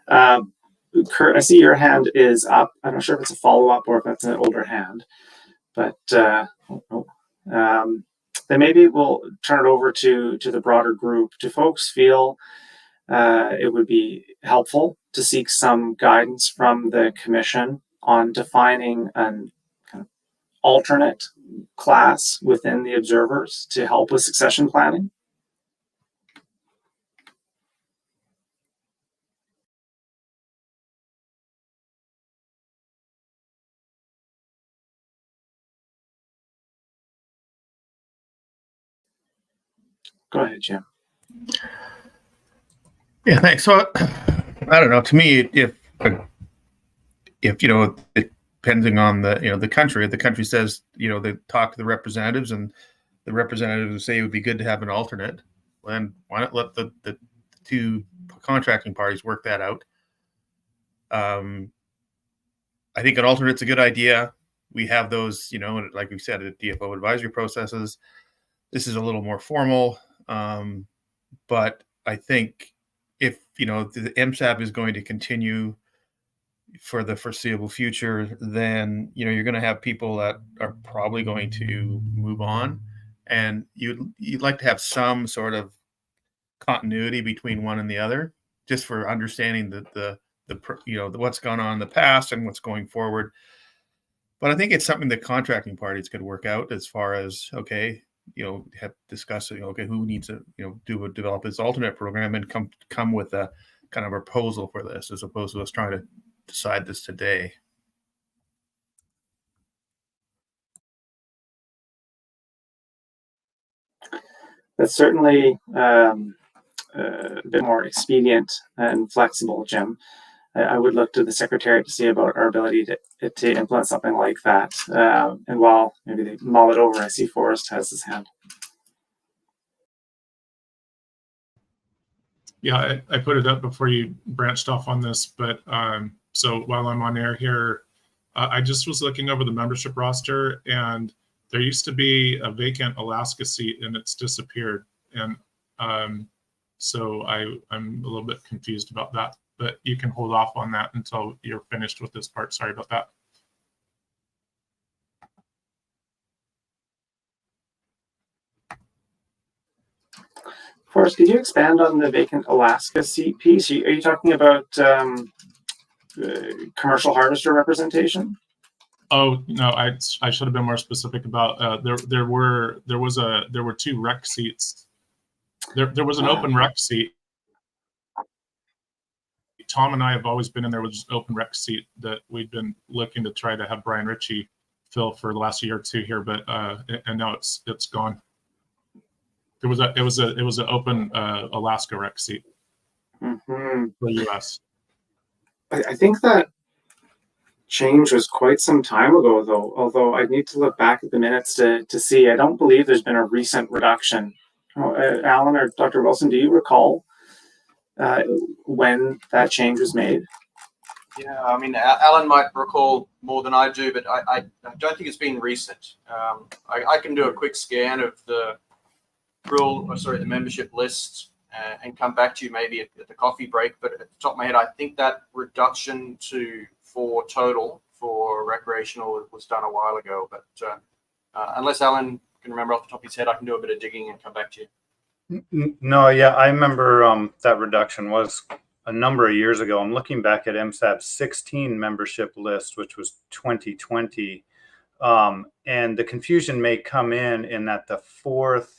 Kurt, I see your hand is up. I'm not sure if it's a follow-up or if that's an older hand, but then maybe we'll turn it over to the broader group. Do folks feel it would be helpful to seek some guidance from the commission on defining an kind of alternate class within the observers to help with succession planning? Go ahead, Jim. Yeah, thanks. So I don't know. To me, if depending on the country, if the country says they talk to the representatives and the representatives say it would be good to have an alternate, then why not let the two contracting parties work that out? I think an alternate's a good idea. We have those, like we said, at DFO advisory processes. This is a little more formal, but I think if the MSAB is going to continue for the foreseeable future, then you're going to have people that are probably going to move on, and you'd like to have some sort of continuity between one and the other, just for understanding the what's gone on in the past and what's going forward. But I think it's something that contracting parties could work out as far as, okay, have discussing, okay, who needs to, develop this alternate program and come with a kind of a proposal for this, as opposed to us trying to decide this today. That's certainly a bit more expedient and flexible, Jim. I would look to the Secretariat to see about our ability to implement something like that. And while maybe they mull it over, I see Forrest has his hand. Yeah, I put it up before you branched off on this, but so while I'm on air here, I just was looking over the membership roster, and there used to be a vacant Alaska seat, and it's disappeared. And so I'm a little bit confused about that, but you can hold off on that until you're finished with this part. Sorry about that. Forrest, could you expand on the vacant Alaska seat piece? Are you talking about commercial harvester representation? Oh no, I should have been more specific about there were two rec seats. There was an open rec seat. Tom and I have always been in there with an open rec seat that we've been looking to try to have Brian Ritchie fill for the last year or two here, but and now it's gone. It was an open Alaska rec seat for the US. I think that change was quite some time ago, though. Although I need to look back at the minutes to see. I don't believe there's been a recent reduction. Alan or Dr. Wilson, do you recall when that change was made? Yeah, I mean, Alan might recall more than I do, but I don't think it's been recent. I can do a quick scan of the the membership list and come back to you maybe at the coffee break. But at the top of my head, I think that reduction for total for recreational was done a while ago. But unless Alan can remember off the top of his head, I can do a bit of digging and come back to you. No, yeah, I remember that reduction was a number of years ago. I'm looking back at MSAB018 membership list, which was 2020. And the confusion may come in that the fourth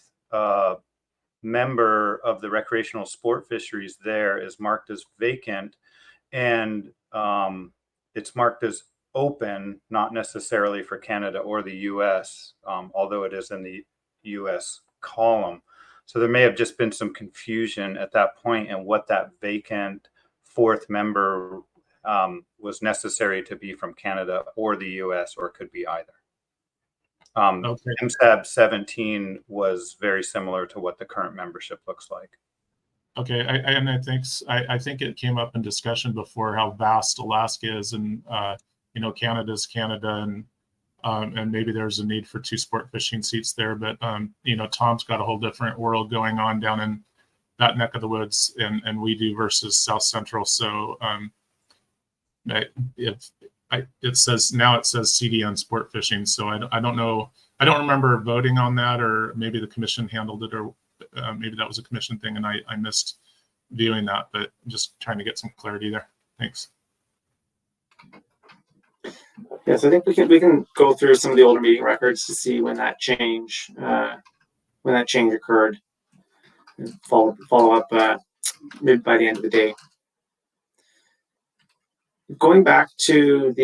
member of the recreational sport fisheries there is marked as vacant, and it's marked as open, not necessarily for Canada or the US, although it is in the US column. So there may have just been some confusion at that point and what that vacant fourth member was necessary to be from Canada or the US, or it could be either. Okay. MSAB017 was very similar to what the current membership looks like. Okay, I think it came up in discussion before how vast Alaska is, and Canada's Canada, and maybe there's a need for two sport fishing seats there, but Tom's got a whole different world going on down in that neck of the woods, and we do versus South Central. So it says CDN sport fishing. So I don't know. I don't remember voting on that, or maybe the commission handled it, or maybe that was a commission thing and I missed viewing that, but just trying to get some clarity there. Thanks. Yes, I think we can go through some of the older meeting records to see when that change occurred, and follow up maybe by the end of the day. Going back to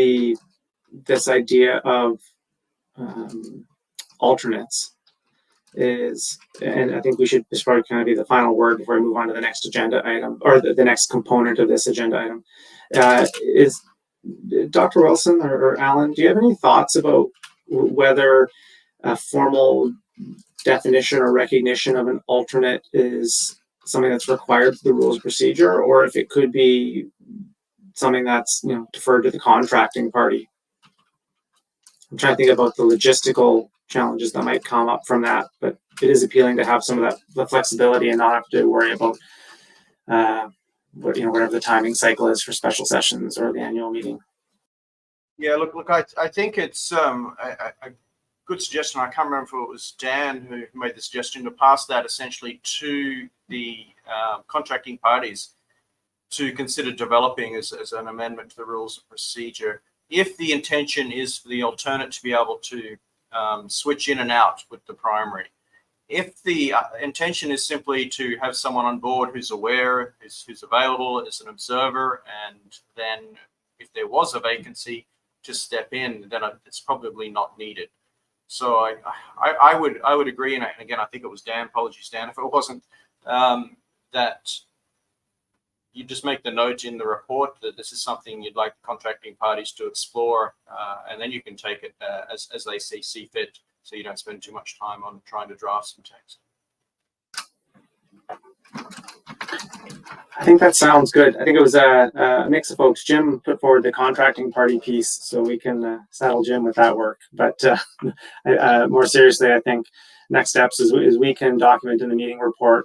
this idea of alternates and I think this probably kind of be the final word before we move on to the next agenda item, or the next component of this agenda item. Is Dr. Wilson or Alan, do you have any thoughts about whether a formal definition or recognition of an alternate is something that's required for the rules of procedure, or if it could be something that's deferred to the contracting party? I'm trying to think about the logistical challenges that might come up from that, but it is appealing to have some of the flexibility and not have to worry about whatever the timing cycle is for special sessions or the annual meeting. Yeah, look, I think it's good suggestion. I can't remember if it was Dan who made the suggestion to pass that essentially to the contracting parties to consider developing as an amendment to the rules of procedure. If the intention is for the alternate to be able to switch in and out with the primary. If the intention is simply to have someone on board who's aware, who's available as an observer, and then if there was a vacancy, just step in, then it's probably not needed. So I would agree, and again, I think it was Dan. Apologies, Dan, if it wasn't. That you just make the note in the report that this is something you'd like the contracting parties to explore, and then you can take it as they see fit, so you don't spend too much time on trying to draft some text. I think that sounds good. I think it was a mix of folks. Jim put forward the contracting party piece, so we can saddle Jim with that work. But more seriously, I think next steps is we can document in the meeting report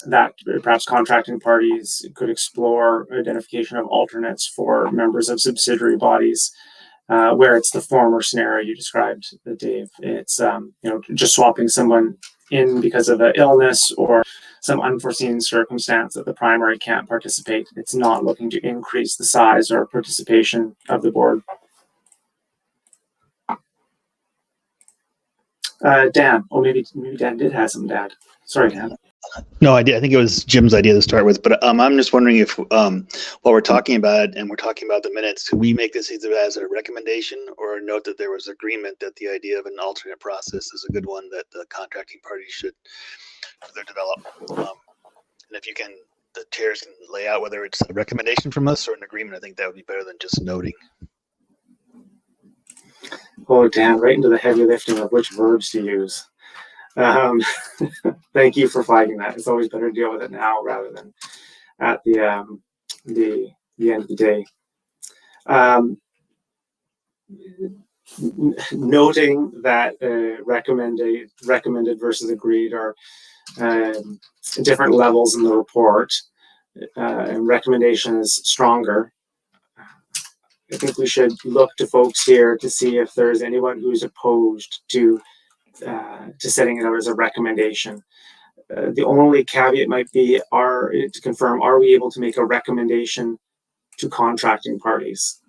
that perhaps contracting parties could explore identification of alternates for members of subsidiary bodies, where it's the former scenario you described, Dave. It's just swapping someone in because of an illness or some unforeseen circumstance that the primary can't participate. It's not looking to increase the size or participation of the board. Dan, maybe Dan did have some dad. Sorry, Dan. No, I did. I think it was Jim's idea to start with, but I'm just wondering if, while we're talking about it and we're talking about the minutes, could we make this either as a recommendation or a note that there was agreement that the idea of an alternate process is a good one that the contracting parties should further develop? And if you can, the chairs can lay out whether it's a recommendation from us or an agreement. I think that would be better than just noting. Oh, Dan, right into the heavy lifting of which verbs to use. Thank you for flagging that. It's always better to deal with it now rather than at the end of the day. Noting that recommended versus agreed are different levels in the report, and recommendation is stronger. I think we should look to folks here to see if there's anyone who's opposed to setting it out as a recommendation. The only caveat might be to confirm, are we able to make a recommendation to contracting parties?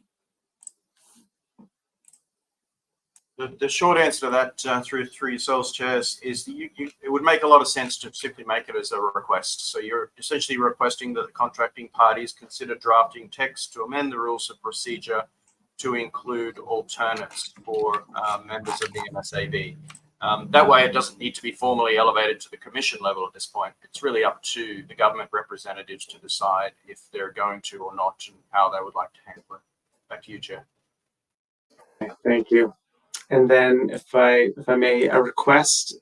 The short answer to that through yourselves, chairs, is it would make a lot of sense to simply make it as a request. So you're essentially requesting that the contracting parties consider drafting text to amend the rules of procedure to include alternates for members of the MSAB. That way, it doesn't need to be formally elevated to the commission level at this point. It's really up to the government representatives to decide if they're going to or not, and how they would like to handle it. Back to you, Chair. Thank you. And then, if I may, a request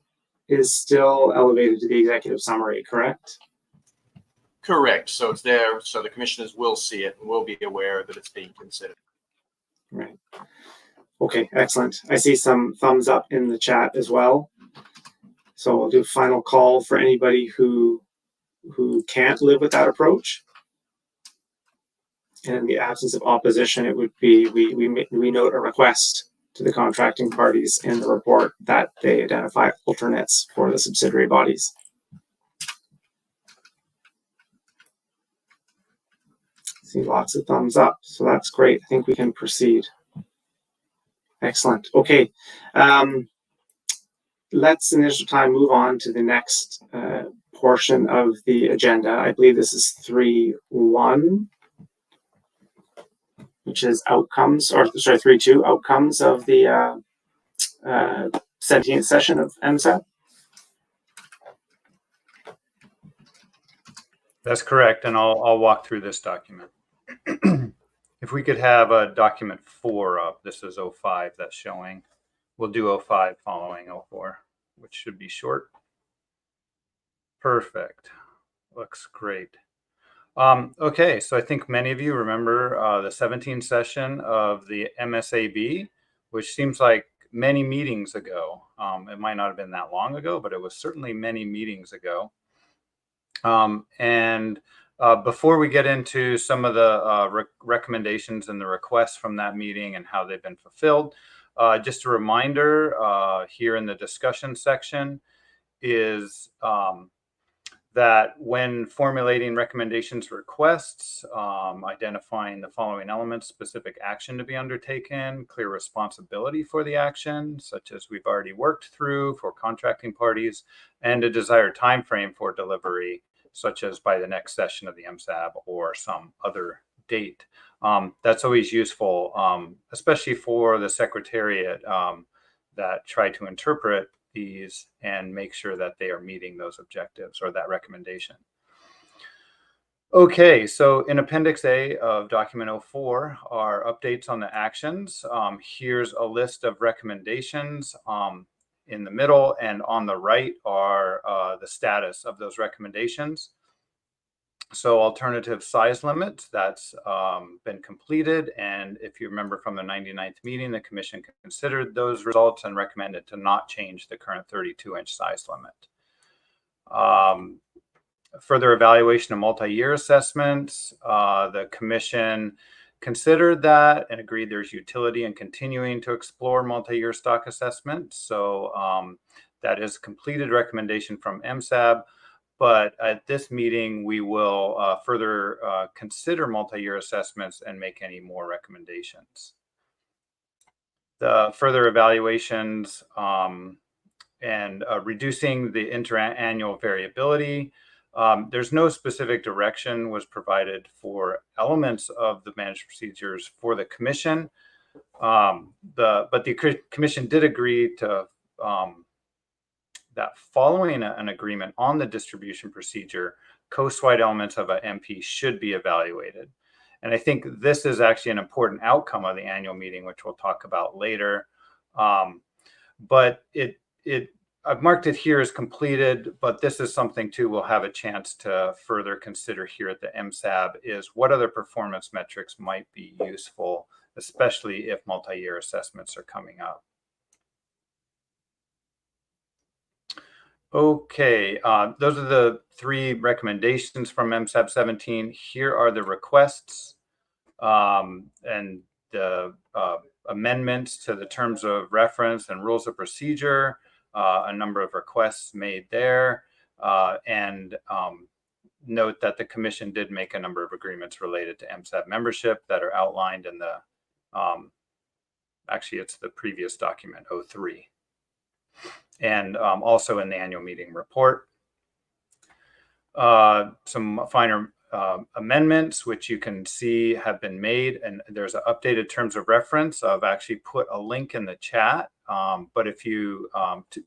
is still elevated to the executive summary, correct? Correct. So it's there, so the commissioners will see it and will be aware that it's being considered. Right. Okay, excellent. I see some thumbs up in the chat as well. So we'll do a final call for anybody who can't live with that approach. And in the absence of opposition, it would be we note a request to the contracting parties in the report that they identify alternates for the subsidiary bodies. See lots of thumbs up, so that's great. I think we can proceed. Excellent. Okay. Let's, in the interest of time, move on to the next portion of the agenda. I believe this is 3.1, which is outcomes, or sorry, 3.2, outcomes of the 17th session of MSAB. That's correct, and I'll walk through this document. If we could have a document 4 up, this is 05 that's showing. We'll do 05 following 04, which should be short. Perfect. Looks great. Okay, so I think many of you remember the 17th session of the MSAB, which seems like many meetings ago. It might not have been that long ago, but it was certainly many meetings ago. Before we get into some of the recommendations and the requests from that meeting and how they've been fulfilled, Just a reminder here in the discussion section is that when formulating recommendations or requests, identifying the following elements: specific action to be undertaken, clear responsibility for the action, such as we've already worked through for contracting parties, and a desired time frame for delivery, such as by the next session of the MSAB or some other date. That's always useful, especially for the Secretariat that try to interpret these and make sure that they are meeting those objectives or that recommendation. Okay, so in Appendix A of Document 04 are updates on the actions. Here's a list of recommendations in the middle, and on the right are the status of those recommendations. So alternative size limit, that's been completed. And if you remember from the 99th meeting, the commission considered those results and recommended to not change the current 32-inch size limit. Further evaluation of multi-year assessments, the commission considered that and agreed there's utility in continuing to explore multi-year stock assessments. So that is a completed recommendation from MSAB. But at this meeting, we will further consider multi-year assessments and make any more recommendations. The further evaluations and reducing the interannual variability. There's no specific direction was provided for elements of the management procedures for the commission. But the commission did agree to that following an agreement on the distribution procedure, coast-wide elements of an MP should be evaluated. And I think this is actually an important outcome of the annual meeting, which we'll talk about later. But I've marked it here as completed, but this is something too we'll have a chance to further consider here at the MSAB, is what other performance metrics might be useful, especially if multi-year assessments are coming up. Okay, those are the three recommendations from MSAB 17. Here are the requests and the amendments to the terms of reference and rules of procedure, a number of requests made there, and note that the commission did make a number of agreements related to MSAB membership that are outlined in the, actually it's the previous document 03. And also in the annual meeting report. Some finer amendments, which you can see have been made, and there's an updated terms of reference. I've actually put a link in the chat, but if you,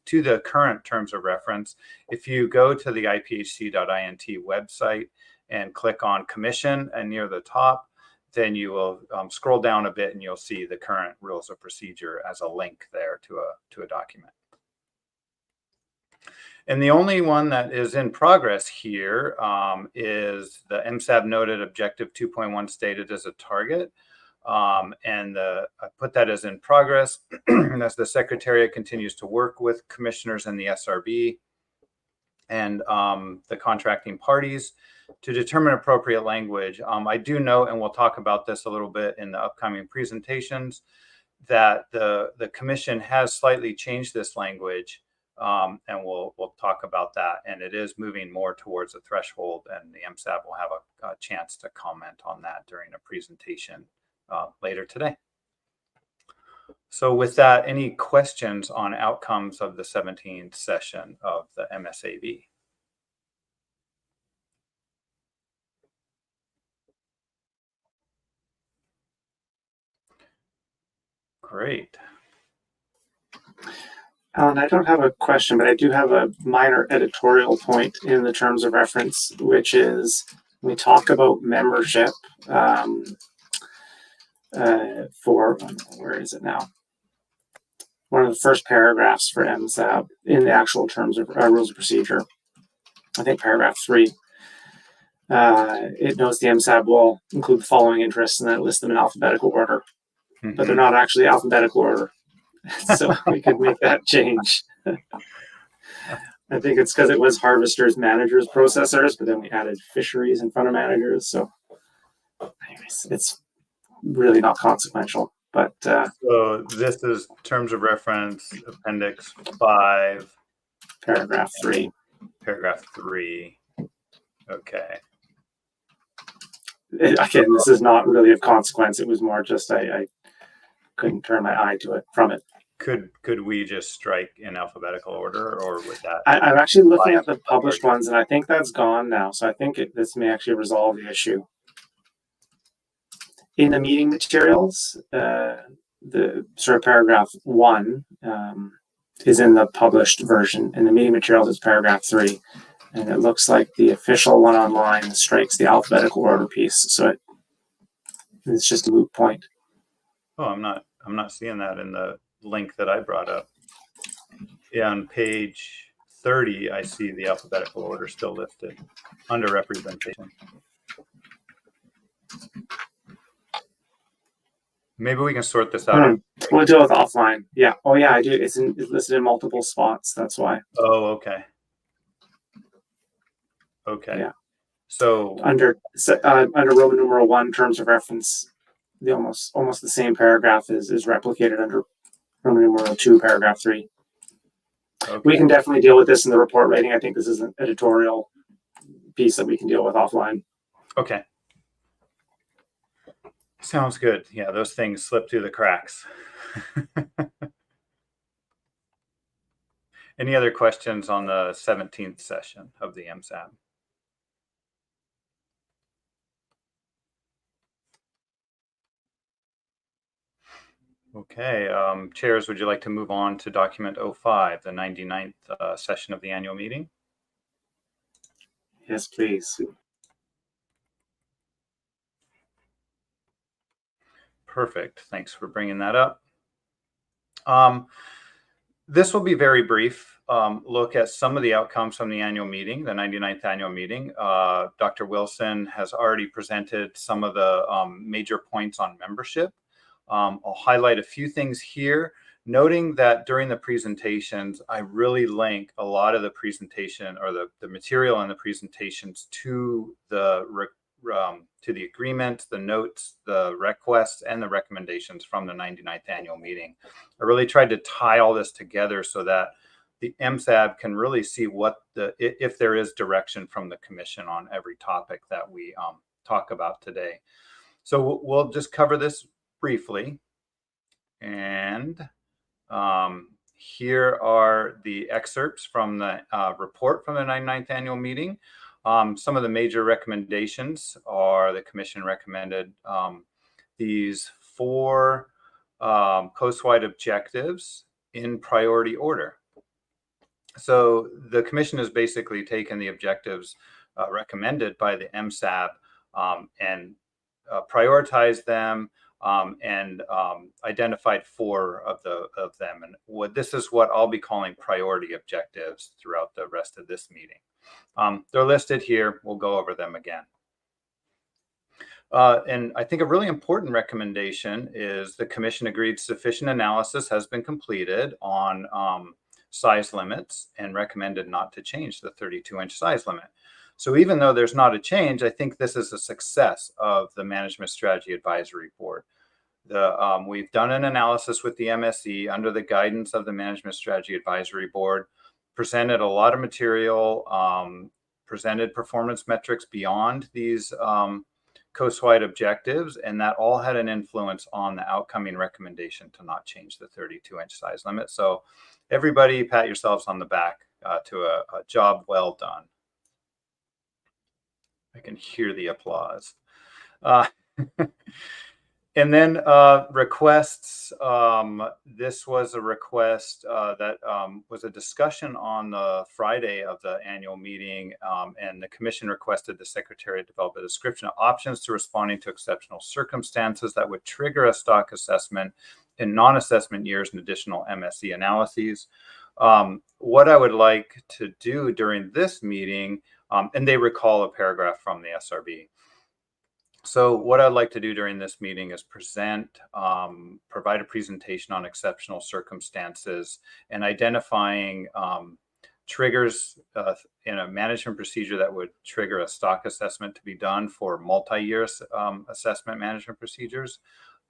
to the current terms of reference, if you go to the IPHC.int website and click on commission and near the top, then you will scroll down a bit and you'll see the current rules of procedure as a link there to a document. And the only one that is in progress here is the MSAB noted objective 2.1 stated as a target. And I put that as in progress as the Secretariat continues to work with commissioners in the SRB and the contracting parties to determine appropriate language. I do note, and we'll talk about this a little bit in the upcoming presentations, that the commission has slightly changed this language. And we'll talk about that, and it is moving more towards a threshold, and the MSAB will have a chance to comment on that during a presentation later today. So with that, any questions on outcomes of the 17th session of the MSAB? Great. Alan, I don't have a question, but I do have a minor editorial point in the terms of reference, which is we talk about membership for, where is it now? One of the first paragraphs for MSAB in the actual terms of rules of procedure. I think paragraph 3. It notes the MSAB will include the following interests, and then it lists them in alphabetical order, but they're not actually alphabetical order. So we could make that change. I think it's because it was harvesters, managers, processors, but then we added fisheries in front of managers. So anyways, it's really not consequential. But so this is terms of reference, Appendix 5, paragraph 3. Paragraph 3. Okay. Again, this is not really of consequence. It was more just I couldn't turn my eye to it from it. Could we just strike in alphabetical order, or would that? I'm actually looking at the published ones, and I think that's gone now. So I think this may actually resolve the issue. In the meeting materials, the sort of paragraph 1 is in the published version. In the meeting materials, it's paragraph 3. And it looks like the official one online strikes the alphabetical order piece. So it's just a moot point. Oh, I'm not seeing that in the link that I brought up. Yeah, on page 30, I see the alphabetical order still listed under representation. Maybe we can sort this out. We'll deal with offline. Yeah. Oh, yeah, I do. It's listed in multiple spots. That's why. Oh, okay. Okay. Yeah. So under Roman numeral 1, terms of reference, the almost the same paragraph is replicated under Roman numeral 2, paragraph 3. Okay. We can definitely deal with this in the report writing. I think this is an editorial piece that we can deal with offline. Okay. Sounds good. Yeah, those things slip through the cracks. Any other questions on the 17th session of the MSAB? Okay, chairs, would you like to move on to document 05, the 99th session of the annual meeting? Yes, please. Perfect. Thanks for bringing that up. This will be very brief. Look at some of the outcomes from the annual meeting, the 99th annual meeting. Dr. Wilson has already presented some of the major points on membership. I'll highlight a few things here, noting that during the presentations, I really link a lot of the presentation or the material in the presentations to the agreement, the notes, the requests, and the recommendations from the 99th annual meeting. I really tried to tie all this together so that the MSAB can really see if there is direction from the commission on every topic that we talk about today. So we'll just cover this briefly. And here are the excerpts from the report from the 99th annual meeting. Some of the major recommendations are the commission recommended these 4 coast-wide objectives in priority order. So the commission has basically taken the objectives recommended by the MSAB and prioritized them and identified 4 of them. And this is what I'll be calling priority objectives throughout the rest of this meeting. They're listed here. We'll go over them again. And I think a really important recommendation is the commission agreed sufficient analysis has been completed on size limits and recommended not to change the 32-inch size limit. So even though there's not a change, I think this is a success of the Management Strategy Advisory Board. We've done an analysis with the MSE under the guidance of the Management Strategy Advisory Board, presented a lot of material, presented performance metrics beyond these coast-wide objectives, and that all had an influence on the outcoming recommendation to not change the 32-inch size limit. So everybody pat yourselves on the back to a job well done. I can hear the applause. And then requests. This was a request that was a discussion on the Friday of the annual meeting, and the commission requested the secretary develop a description of options to responding to exceptional circumstances that would trigger a stock assessment in non-assessment years and additional MSE analyses. What I would like to do during this meeting, and they recall a paragraph from the SRB. So what I'd like to do during this meeting is provide a presentation on exceptional circumstances and identifying triggers in a management procedure that would trigger a stock assessment to be done for multi-year assessment management procedures.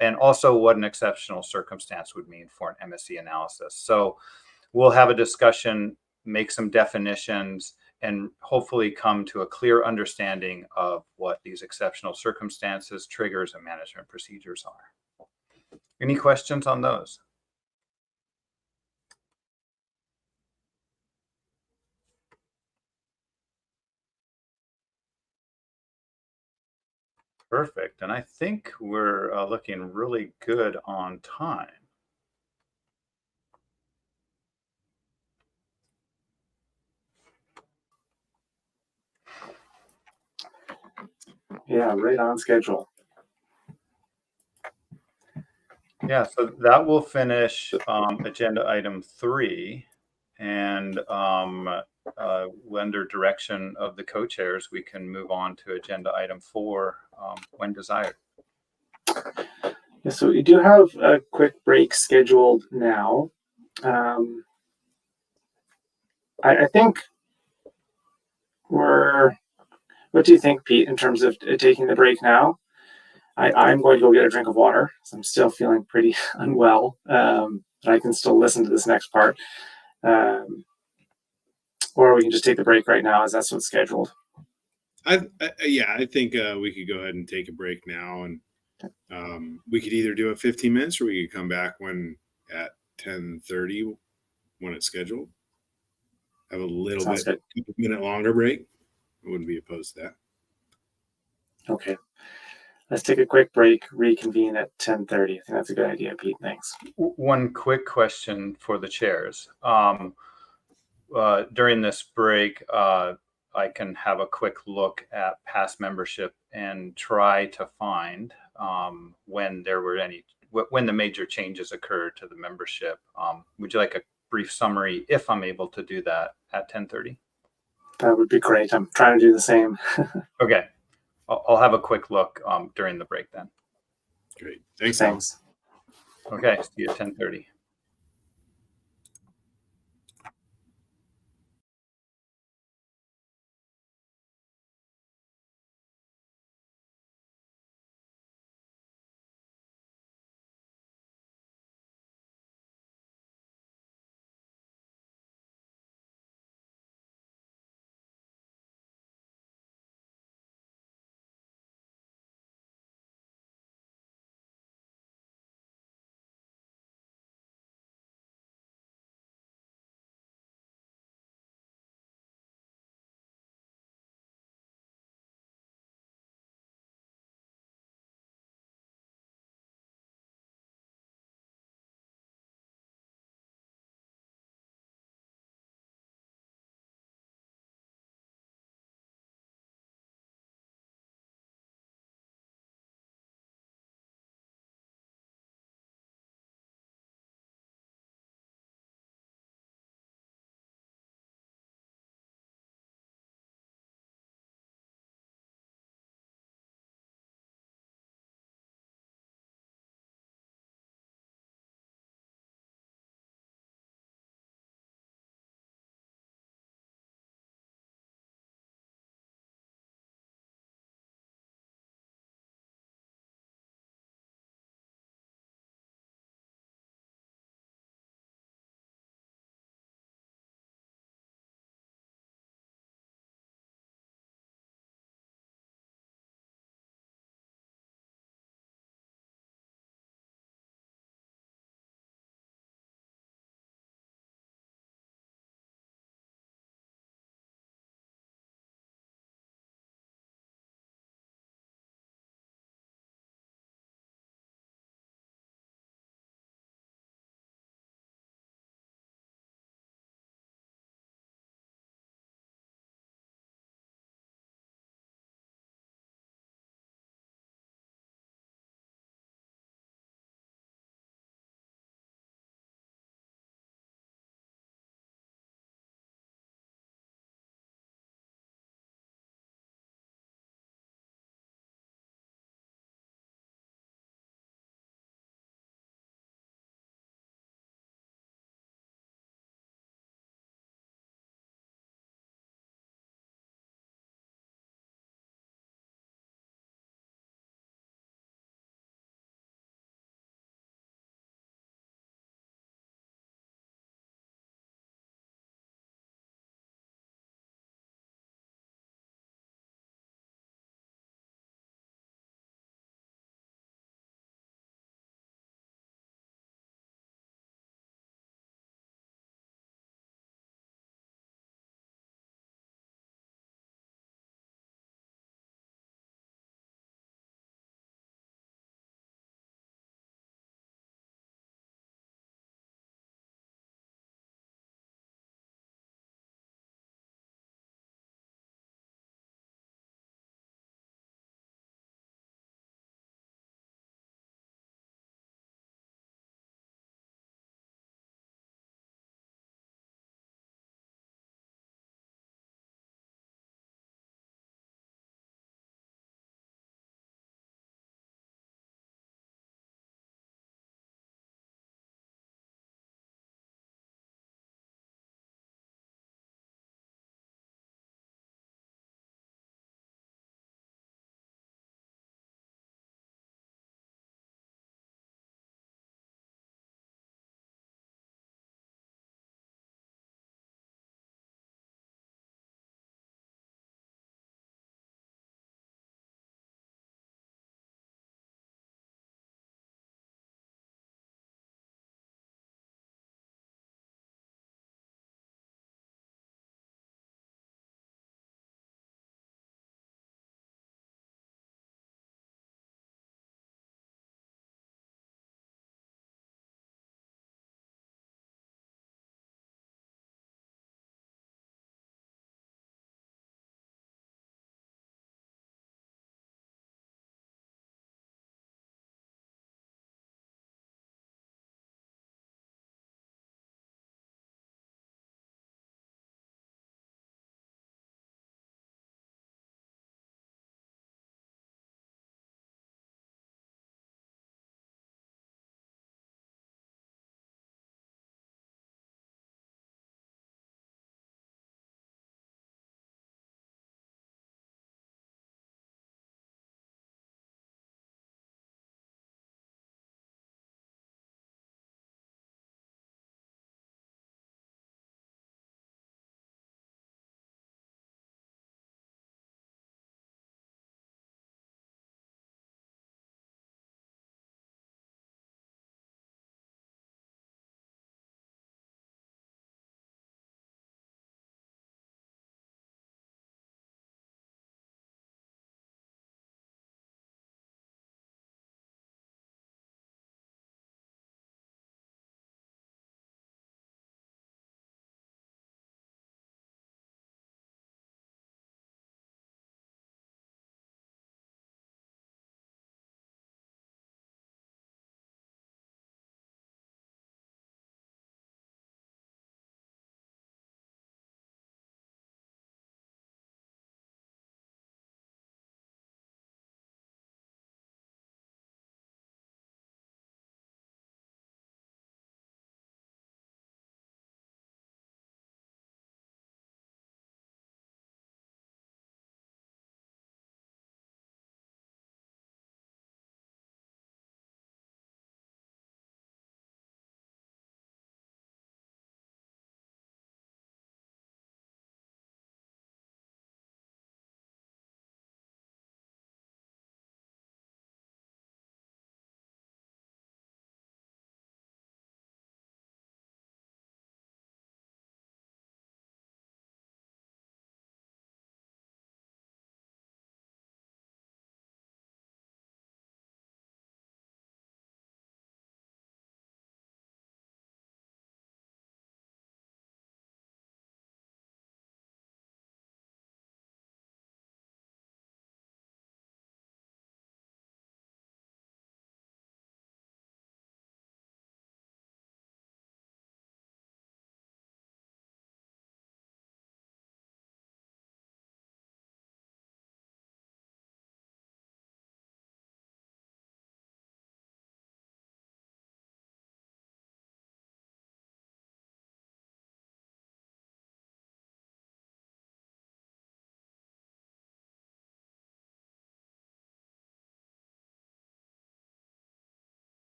and also what an exceptional circumstance would mean for an MSE analysis. So we'll have a discussion, make some definitions, and hopefully come to a clear understanding of what these exceptional circumstances, triggers, and management procedures are. Any questions on those? Perfect. And I think we're looking really good on time. Yeah, right on schedule. Yeah, so that will finish agenda item 3. And under direction of the co-chairs, we can move on to agenda item 4 when desired. Yeah, so we do have a quick break scheduled now. I think what do you think, Pete, in terms of taking the break now? I'm going to go get a drink of water, so I'm still feeling pretty unwell. But I can still listen to this next part. Or we can just take the break right now, as that's what's scheduled. Yeah, I think we could go ahead and take a break now, and we could either do it 15 minutes or we could come back at 10:30 when it's scheduled. Have a little minute longer break. I wouldn't be opposed to that. Okay. Let's take a quick break, reconvene at 10:30. I think that's a good idea, Pete. Thanks. One quick question for the chairs. During this break, I can have a quick look at past membership and try to find when the major changes occurred to the membership. Would you like a brief summary if I'm able to do that at 10:30? That would be great. I'm trying to do the same. Okay. I'll have a quick look during the break then. Great. Thanks. Okay. See you at 10:30.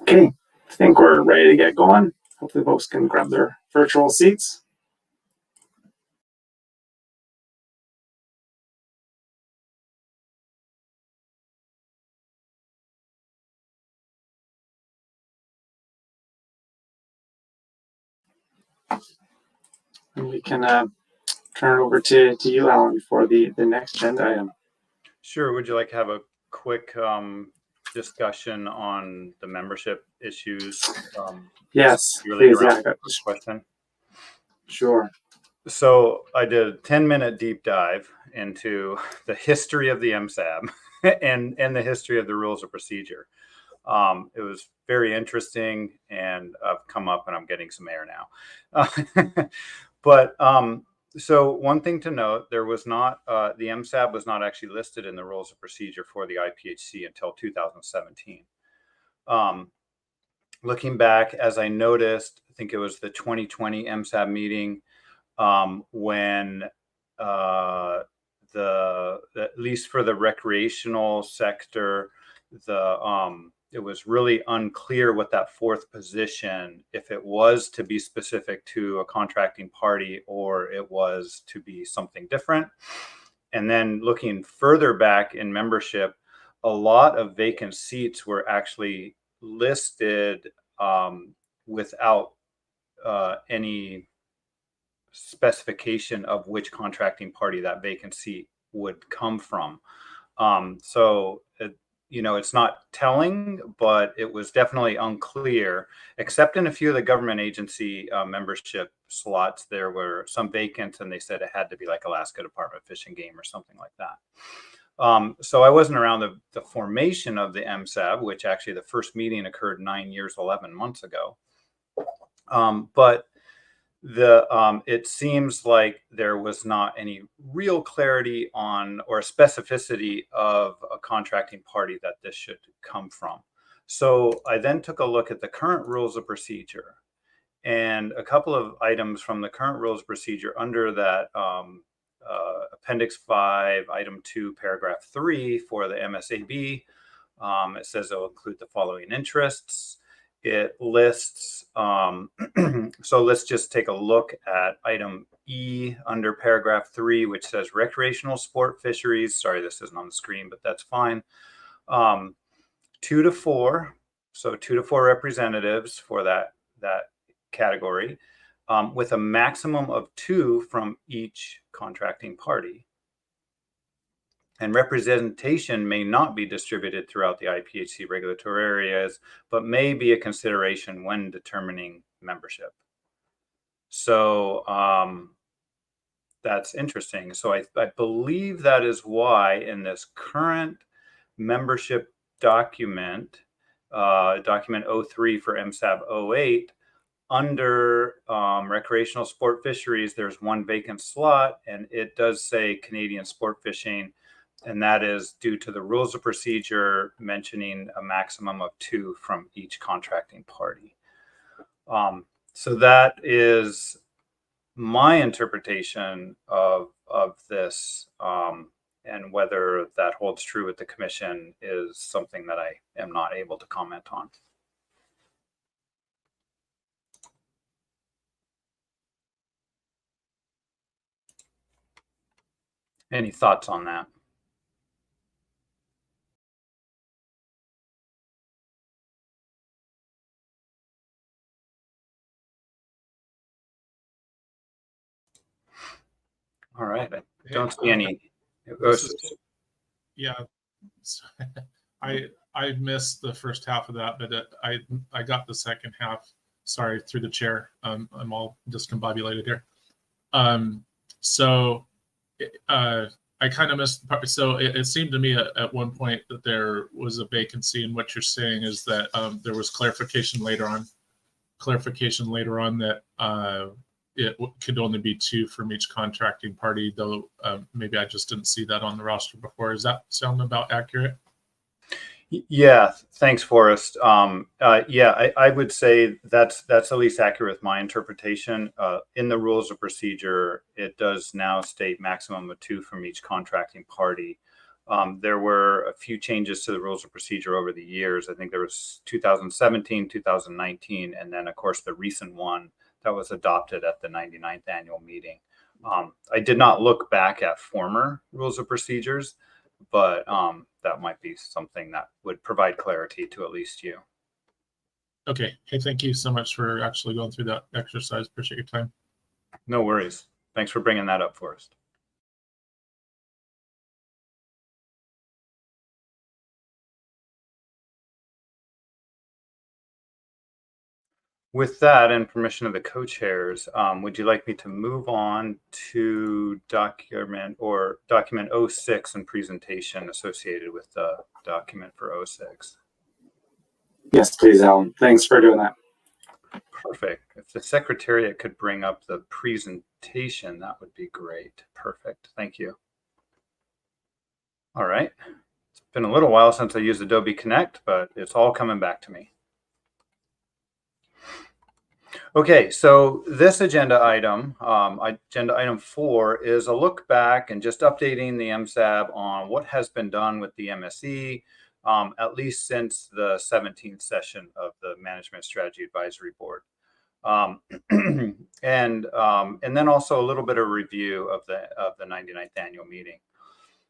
Okay, I think we're ready to get going. Hopefully folks can grab their virtual seats. And we can turn it over to you, Alan, for the next agenda item. Sure. Would you like to have a quick discussion on the membership issues? Yes, really please. around Yeah, this question. Sure. So I did a 10-minute deep dive into the history of the MSAB and the history of the rules of procedure. It was very interesting, and I've come up and I'm getting some air now. But so one thing to note, there was not, the MSAB was not actually listed in the rules of procedure for the IPHC until 2017. Looking back, as I noticed, I think it was the 2020 MSAB meeting, when at least for the recreational sector, it was really unclear what that fourth position, if it was to be specific to a contracting party or it was to be something different. And then looking further back in membership, a lot of vacant seats were actually listed without any specification of which contracting party that vacant seat would come from. So it's not telling, but it was definitely unclear, except in a few of the government agency membership slots. There were some vacant, and they said it had to be like Alaska Department of Fish and Game or something like that. So I wasn't around the formation of the MSAB, which actually the first meeting occurred 9 years, 11 months ago. But it seems like there was not any real clarity on or specificity of a contracting party that this should come from. So I then took a look at the current rules of procedure, and a couple of items from the current rules of procedure under that Appendix 5, Item 2, Paragraph 3 for the MSAB. It says it will include the following interests. It lists, so let's just take a look at item E under paragraph 3, which says recreational sport fisheries. Sorry, this isn't on the screen, but that's fine. 2 to 4, so 2 to 4 representatives for that category, with a maximum of 2 from each contracting party. And representation may not be distributed throughout the IPHC regulatory areas, but may be a consideration when determining membership. So that's interesting. So I believe that is why in this current membership document, document 03 for MSAB018, under recreational sport fisheries, there's 1 vacant slot, and it does say Canadian sport fishing. And that is due to the rules of procedure mentioning a maximum of 2 from each contracting party. So that is my interpretation of this, and whether that holds true with the commission is something that I am not able to comment on. Any thoughts on that? All right. I don't see any. Yeah. I missed the first half of that, but I got the second half. Sorry, through the chair. I'm all discombobulated here. So I kind of missed the part. So it seemed to me at one point that there was a vacancy, and what you're saying is that there was clarification later on that it could only be 2 from each contracting party, though maybe I just didn't see that on the roster before. Does that sound about accurate? Yeah, thanks, Forrest. Yeah, I would say that's at least accurate with my interpretation. In the rules of procedure, it does now state maximum of 2 from each contracting party. There were a few changes to the rules of procedure over the years. I think there was 2017, 2019, and then, of course, the recent one that was adopted at the 99th annual meeting. I did not look back at former rules of procedures, but that might be something that would provide clarity to at least you. Okay. Hey, thank you so much for actually going through that exercise. Appreciate your time. No worries. Thanks for bringing that up for us. With that and permission of the co-chairs, would you like me to move on to document 06 and presentation associated with the document for 06? Yes, please, Alan. Thanks for doing that. Perfect. If the Secretariat could bring up the presentation, that would be great. Perfect. Thank you. All right. It's been a little while since I used Adobe Connect, but it's all coming back to me. Okay, so this agenda item 4, is a look back and just updating the MSAB on what has been done with the MSE, at least since the 17th session of the Management Strategy Advisory Board. And then also a little bit of review of the 99th annual meeting.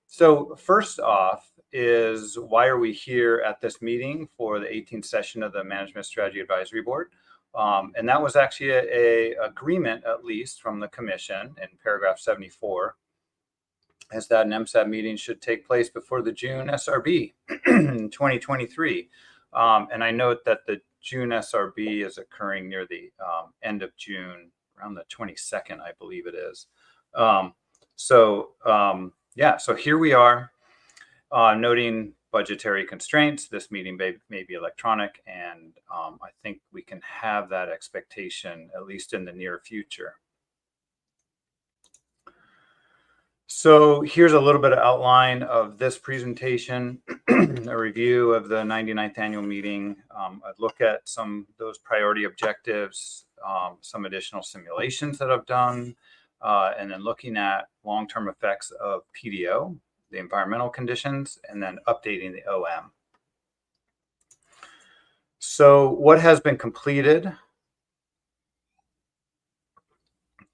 So first off is, why are we here at this meeting for the 18th session of the Management Strategy Advisory Board? And that was actually a agreement, at least from the commission in paragraph 74, is that an MSAB meeting should take place before the June SRB in 2023. And I note that the June SRB is occurring near the end of June, around the 22nd, I believe it is. Yeah, so here we are, noting budgetary constraints. This meeting may be electronic, and I think we can have that expectation at least in the near future. So here's a little bit of outline of this presentation, a review of the 99th annual meeting. I'd look at some of those priority objectives, some additional simulations that I've done, and then looking at long-term effects of PDO, the environmental conditions, and then updating the OM. So what has been completed?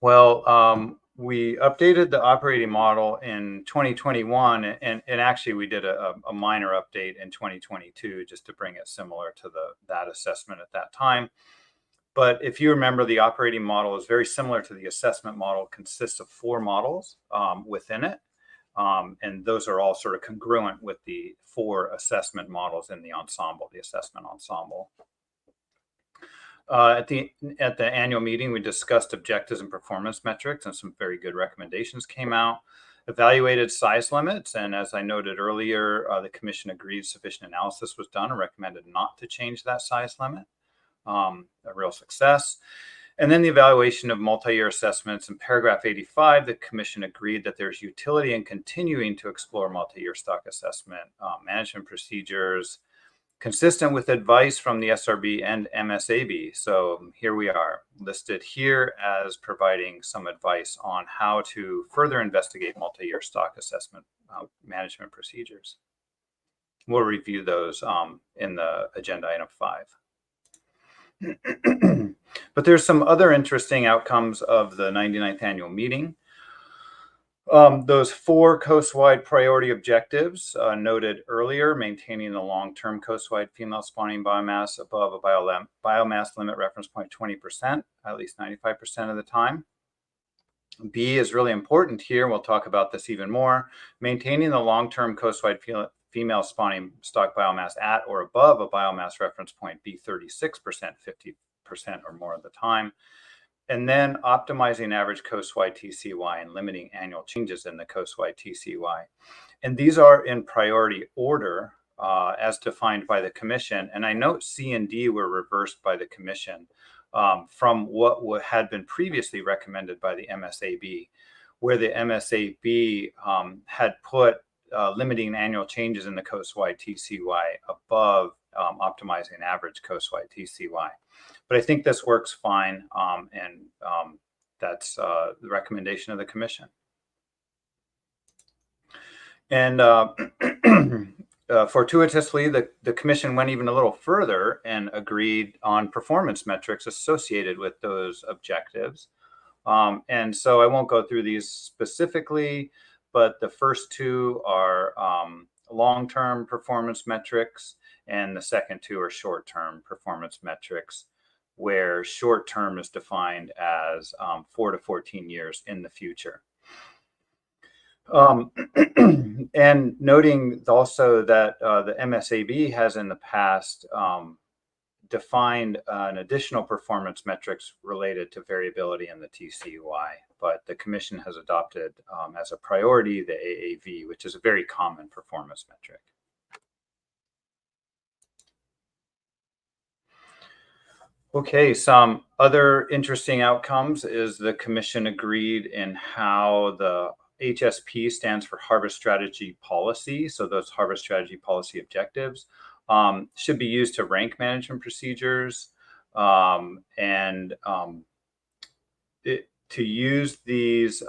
Well, we updated the operating model in 2021, and actually we did a minor update in 2022 just to bring it similar to that assessment at that time. But if you remember, the operating model is very similar to the assessment model. It consists of 4 models within it. And those are all sort of congruent with the 4 assessment models in the ensemble, the assessment ensemble. At the annual meeting, we discussed objectives and performance metrics, and some very good recommendations came out. Evaluated size limits, and as I noted earlier, the commission agreed sufficient analysis was done and recommended not to change that size limit. A real success. And then the evaluation of multi-year assessments. In paragraph 85, the commission agreed that there's utility in continuing to explore multi-year stock assessment management procedures consistent with advice from the SRB and MSAB. So here we are, listed here as providing some advice on how to further investigate multi-year stock assessment management procedures. We'll review those in the agenda item 5. But there's some other interesting outcomes of the 99th annual meeting. Those 4 coast-wide priority objectives noted earlier, maintaining the long-term coast-wide female spawning biomass above a biomass limit reference point 20%, at least 95% of the time. B is really important here. We'll talk about this even more. Maintaining the long-term coast-wide female spawning stock biomass at or above a biomass reference point be 36%, 50% or more of the time. And then optimizing average coast-wide TCY and limiting annual changes in the coast-wide TCY. And these are in priority order as defined by the commission. And I note C and D were reversed by the commission from what had been previously recommended by the MSAB, where the MSAB had put limiting annual changes in the coast-wide TCY above optimizing average coast-wide TCY. But I think this works fine, and that's the recommendation of the commission. And fortuitously, the commission went even a little further and agreed on performance metrics associated with those objectives. And so I won't go through these specifically, but the first two are long-term performance metrics, and the second two are short-term performance metrics, where short-term is defined as 4 to 14 years in the future. And noting also that the MSAB has in the past defined an additional performance metrics related to variability in the TCUI, but the commission has adopted as a priority the AAV, which is a very common performance metric. Okay, some other interesting outcomes is the commission agreed in how the HSP stands for Harvest Strategy Policy. So those Harvest Strategy Policy objectives should be used to rank management procedures and to use these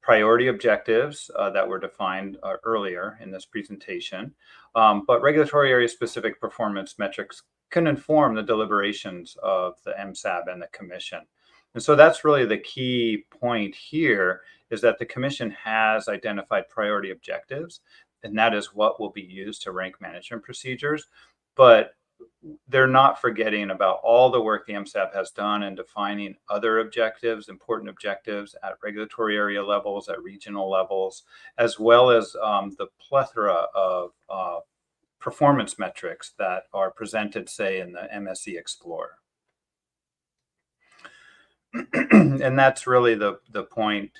priority objectives that were defined earlier in this presentation. But regulatory area specific performance metrics can inform the deliberations of the MSAB and the commission. And so that's really the key point here, is that the commission has identified priority objectives, and that is what will be used to rank management procedures. But they're not forgetting about all the work the MSAB has done in defining other objectives, important objectives at regulatory area levels, at regional levels, as well as the plethora of performance metrics that are presented, say, in the MSE Explorer. And that's really the point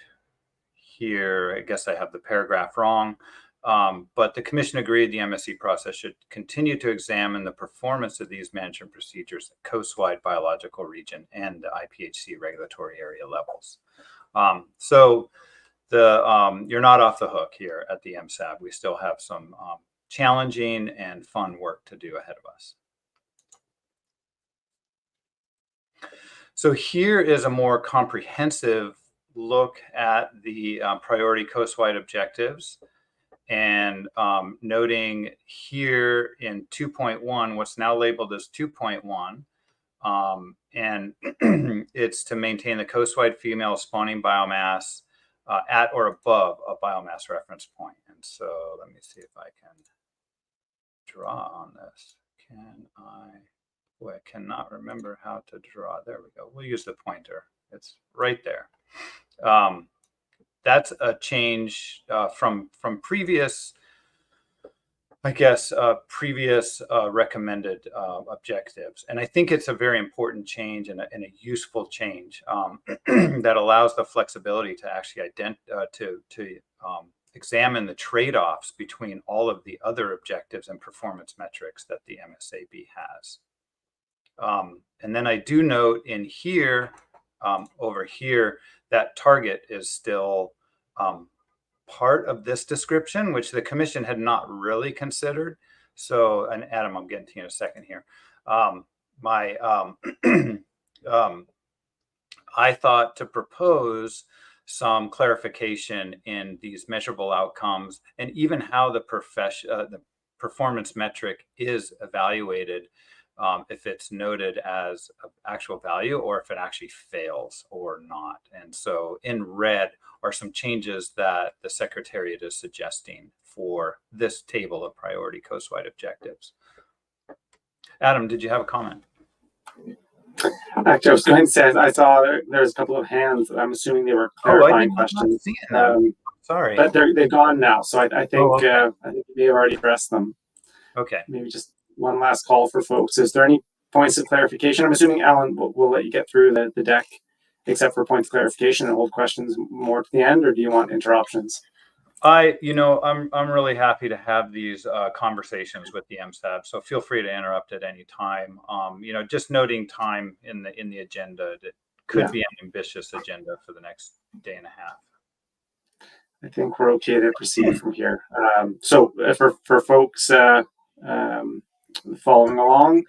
here. I guess I have the paragraph wrong. But the commission agreed the MSE process should continue to examine the performance of these management procedures at coast-wide biological region and the IPHC regulatory area levels. So you're not off the hook here at the MSAB. We still have some challenging and fun work to do ahead of us. So here is a more comprehensive look at the priority coast-wide objectives, and noting here in 2.1, what's now labeled as 2.1, and it's to maintain the coast-wide female spawning biomass at or above a biomass reference point. And so let me see if I can draw on this. I cannot remember how to draw. There we go. We'll use the pointer. It's right there. That's a change from previous, I guess, previous recommended objectives. And I think it's a very important change and a useful change that allows the flexibility to actually examine the trade-offs between all of the other objectives and performance metrics that the MSAB has. And then I do note in here, over here, that target is still part of this description, which the commission had not really considered. So, and Adam, I'll get to you in a second here. I thought to propose some clarification in these measurable outcomes and even how the performance metric is evaluated, if it's noted as an actual value or if it actually fails or not. And so in red are some changes that the Secretariat is suggesting for this table of priority coast-wide objectives. Adam, did you have a comment? Actually, I was going to say, I saw there's a couple of hands. I'm assuming they were clarifying questions. Sorry. But they're gone now. So I think I think you may have already addressed them. Okay. Maybe just one last call for folks. Is there any points of clarification? I'm assuming Alan will let you get through the deck, except for points of clarification, and hold questions more to the end, or do you want interruptions? I'm really happy to have these conversations with the MSAB, so feel free to interrupt at any time. Just noting time in the agenda, that could be an ambitious agenda for the next day and a half. I think we're okay to proceed from here. So for folks following along,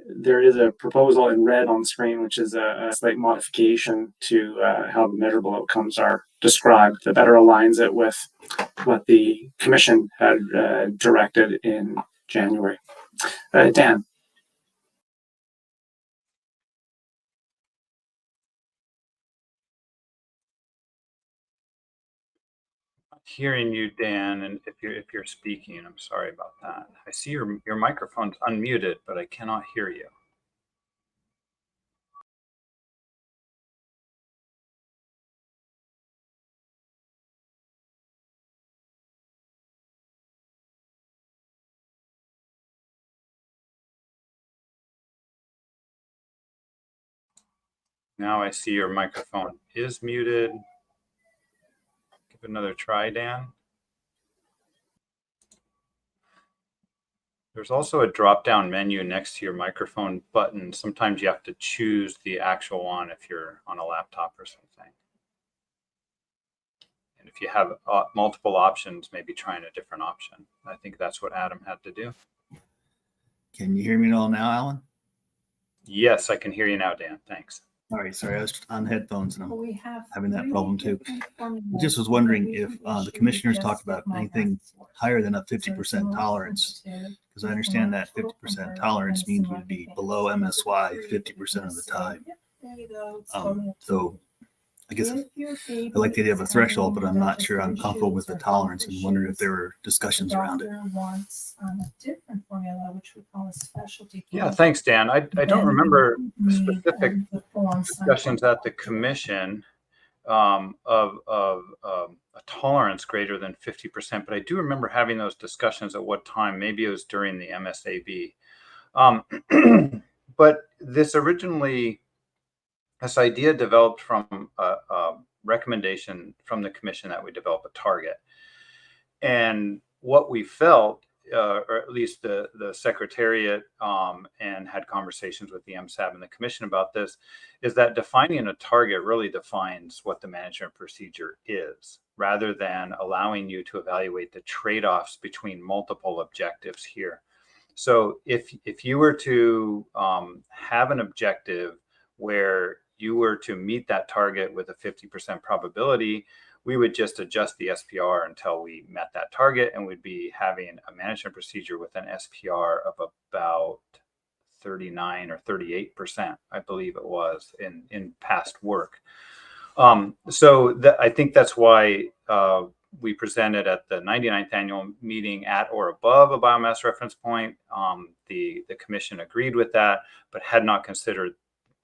there is a proposal in red on screen, which is a slight modification to how the measurable outcomes are described that better aligns it with what the commission had directed in January. Dan. Hearing you, Dan, and if you're speaking, I'm sorry about that. I see your microphone's unmuted, but I cannot hear you. Now I see your microphone is muted. Give it another try, Dan. There's also a drop-down menu next to your microphone button. Sometimes you have to choose the actual one if you're on a laptop or something. And if you have multiple options, maybe trying a different option. I think that's what Adam had to do. Can you hear me all now, Alan? Yes, I can hear you now, Dan. Thanks. All right, sorry, I was on headphones and I'm having that problem too. I just was wondering if the commissioners talked about anything higher than a 50% tolerance, because I understand that 50% tolerance means we'd be below MSY 50% of the time. So I guess I like the idea of a threshold, but I'm not sure I'm comfortable with the tolerance and wonder if there were discussions around it. Yeah, thanks, Dan. I don't remember specific discussions at the commission of a tolerance greater than 50%, but I do remember having those discussions at what time. Maybe it was during the MSAB. But this idea developed from a recommendation from the commission that we develop a target. And what we felt, or at least the secretariat and had conversations with the MSAB and the commission about this, is that defining a target really defines what the management procedure is, rather than allowing you to evaluate the trade-offs between multiple objectives here. So if you were to have an objective where you were to meet that target with a 50% probability, we would just adjust the SPR until we met that target, and we'd be having a management procedure with an SPR of about 39 or 38%, I believe it was in past work. So I think that's why we presented at the 99th annual meeting at or above a biomass reference point. The commission agreed with that, but had not considered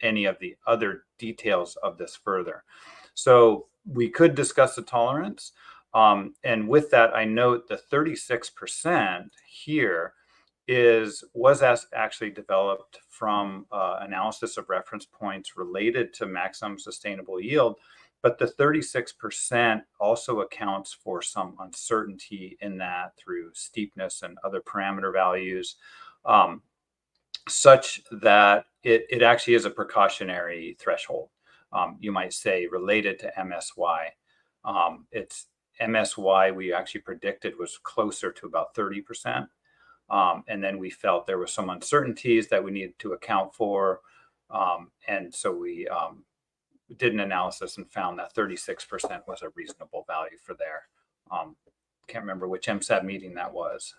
any of the other details of this further. So we could discuss the tolerance. And with that, I note the 36% here was actually developed from analysis of reference points related to maximum sustainable yield. But the 36% also accounts for some uncertainty in that through steepness and other parameter values, such that it actually is a precautionary threshold. You might say related to MSY. It's MSY we actually predicted was closer to about 30%. And then we felt there were some uncertainties that we needed to account for. And so we did an analysis and found that 36% was a reasonable value for there. Can't remember which MSAB meeting that was.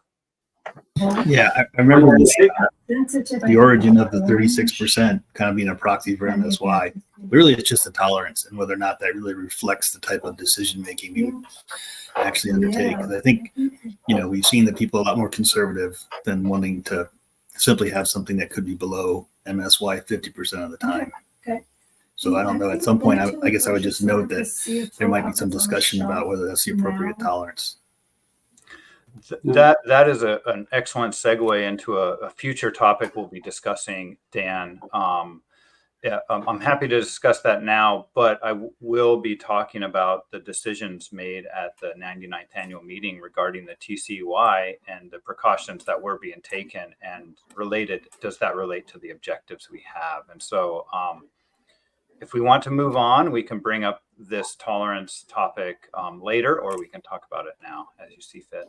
Yeah, I remember the origin of the 36% kind of being a proxy for MSY. Really, it's just a tolerance, and whether or not that really reflects the type of decision making we would actually undertake. Because I think, we've seen that people are a lot more conservative than wanting to simply have something that could be below MSY 50% of the time. So I don't know. At some point, I guess I would just note that there might be some discussion about whether that's the appropriate tolerance. That is an excellent segue into a future topic we'll be discussing, Dan. I'm happy to discuss that now, but I will be talking about the decisions made at the 99th annual meeting regarding the TCUI and the precautions that were being taken, and does that relate to the objectives we have? And so if we want to move on, we can bring up this tolerance topic later, or we can talk about it now as you see fit.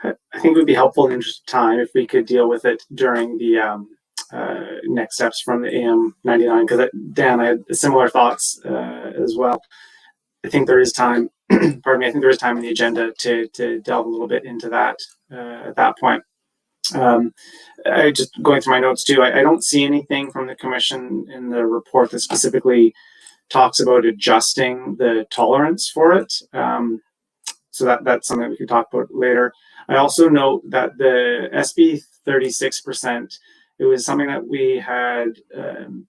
I think it would be helpful in the interest of time if we could deal with it during the next steps from the AM99, because Dan, I had similar thoughts as well. I think there is time, pardon me, I think there is time in the agenda to delve a little bit into that at that point. I just going through my notes too, I don't see anything from the commission in the report that specifically talks about adjusting the tolerance for it. So that's something we can talk about later. I also note that the SB 36%, it was something that we had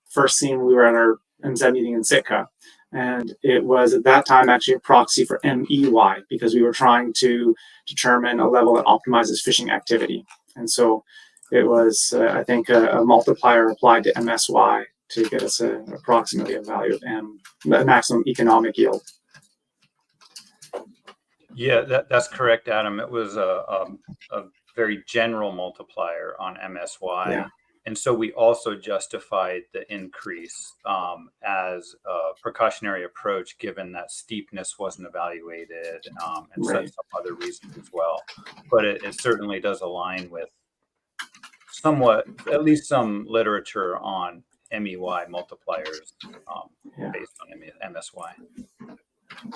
first seen when we were at our MSAB meeting in Sitka. And it was at that time actually a proxy for MEY, because we were trying to determine a level that optimizes fishing activity. And so it was, I think, a multiplier applied to MSY to get us approximately a value of maximum economic yield. Yeah, that's correct, Adam. It was a very general multiplier on MSY. Yeah. And so we also justified the increase as a precautionary approach, given that steepness wasn't evaluated and Right. some other reasons as well. But it certainly does align with somewhat, at least some literature on MEY multipliers based on MSY.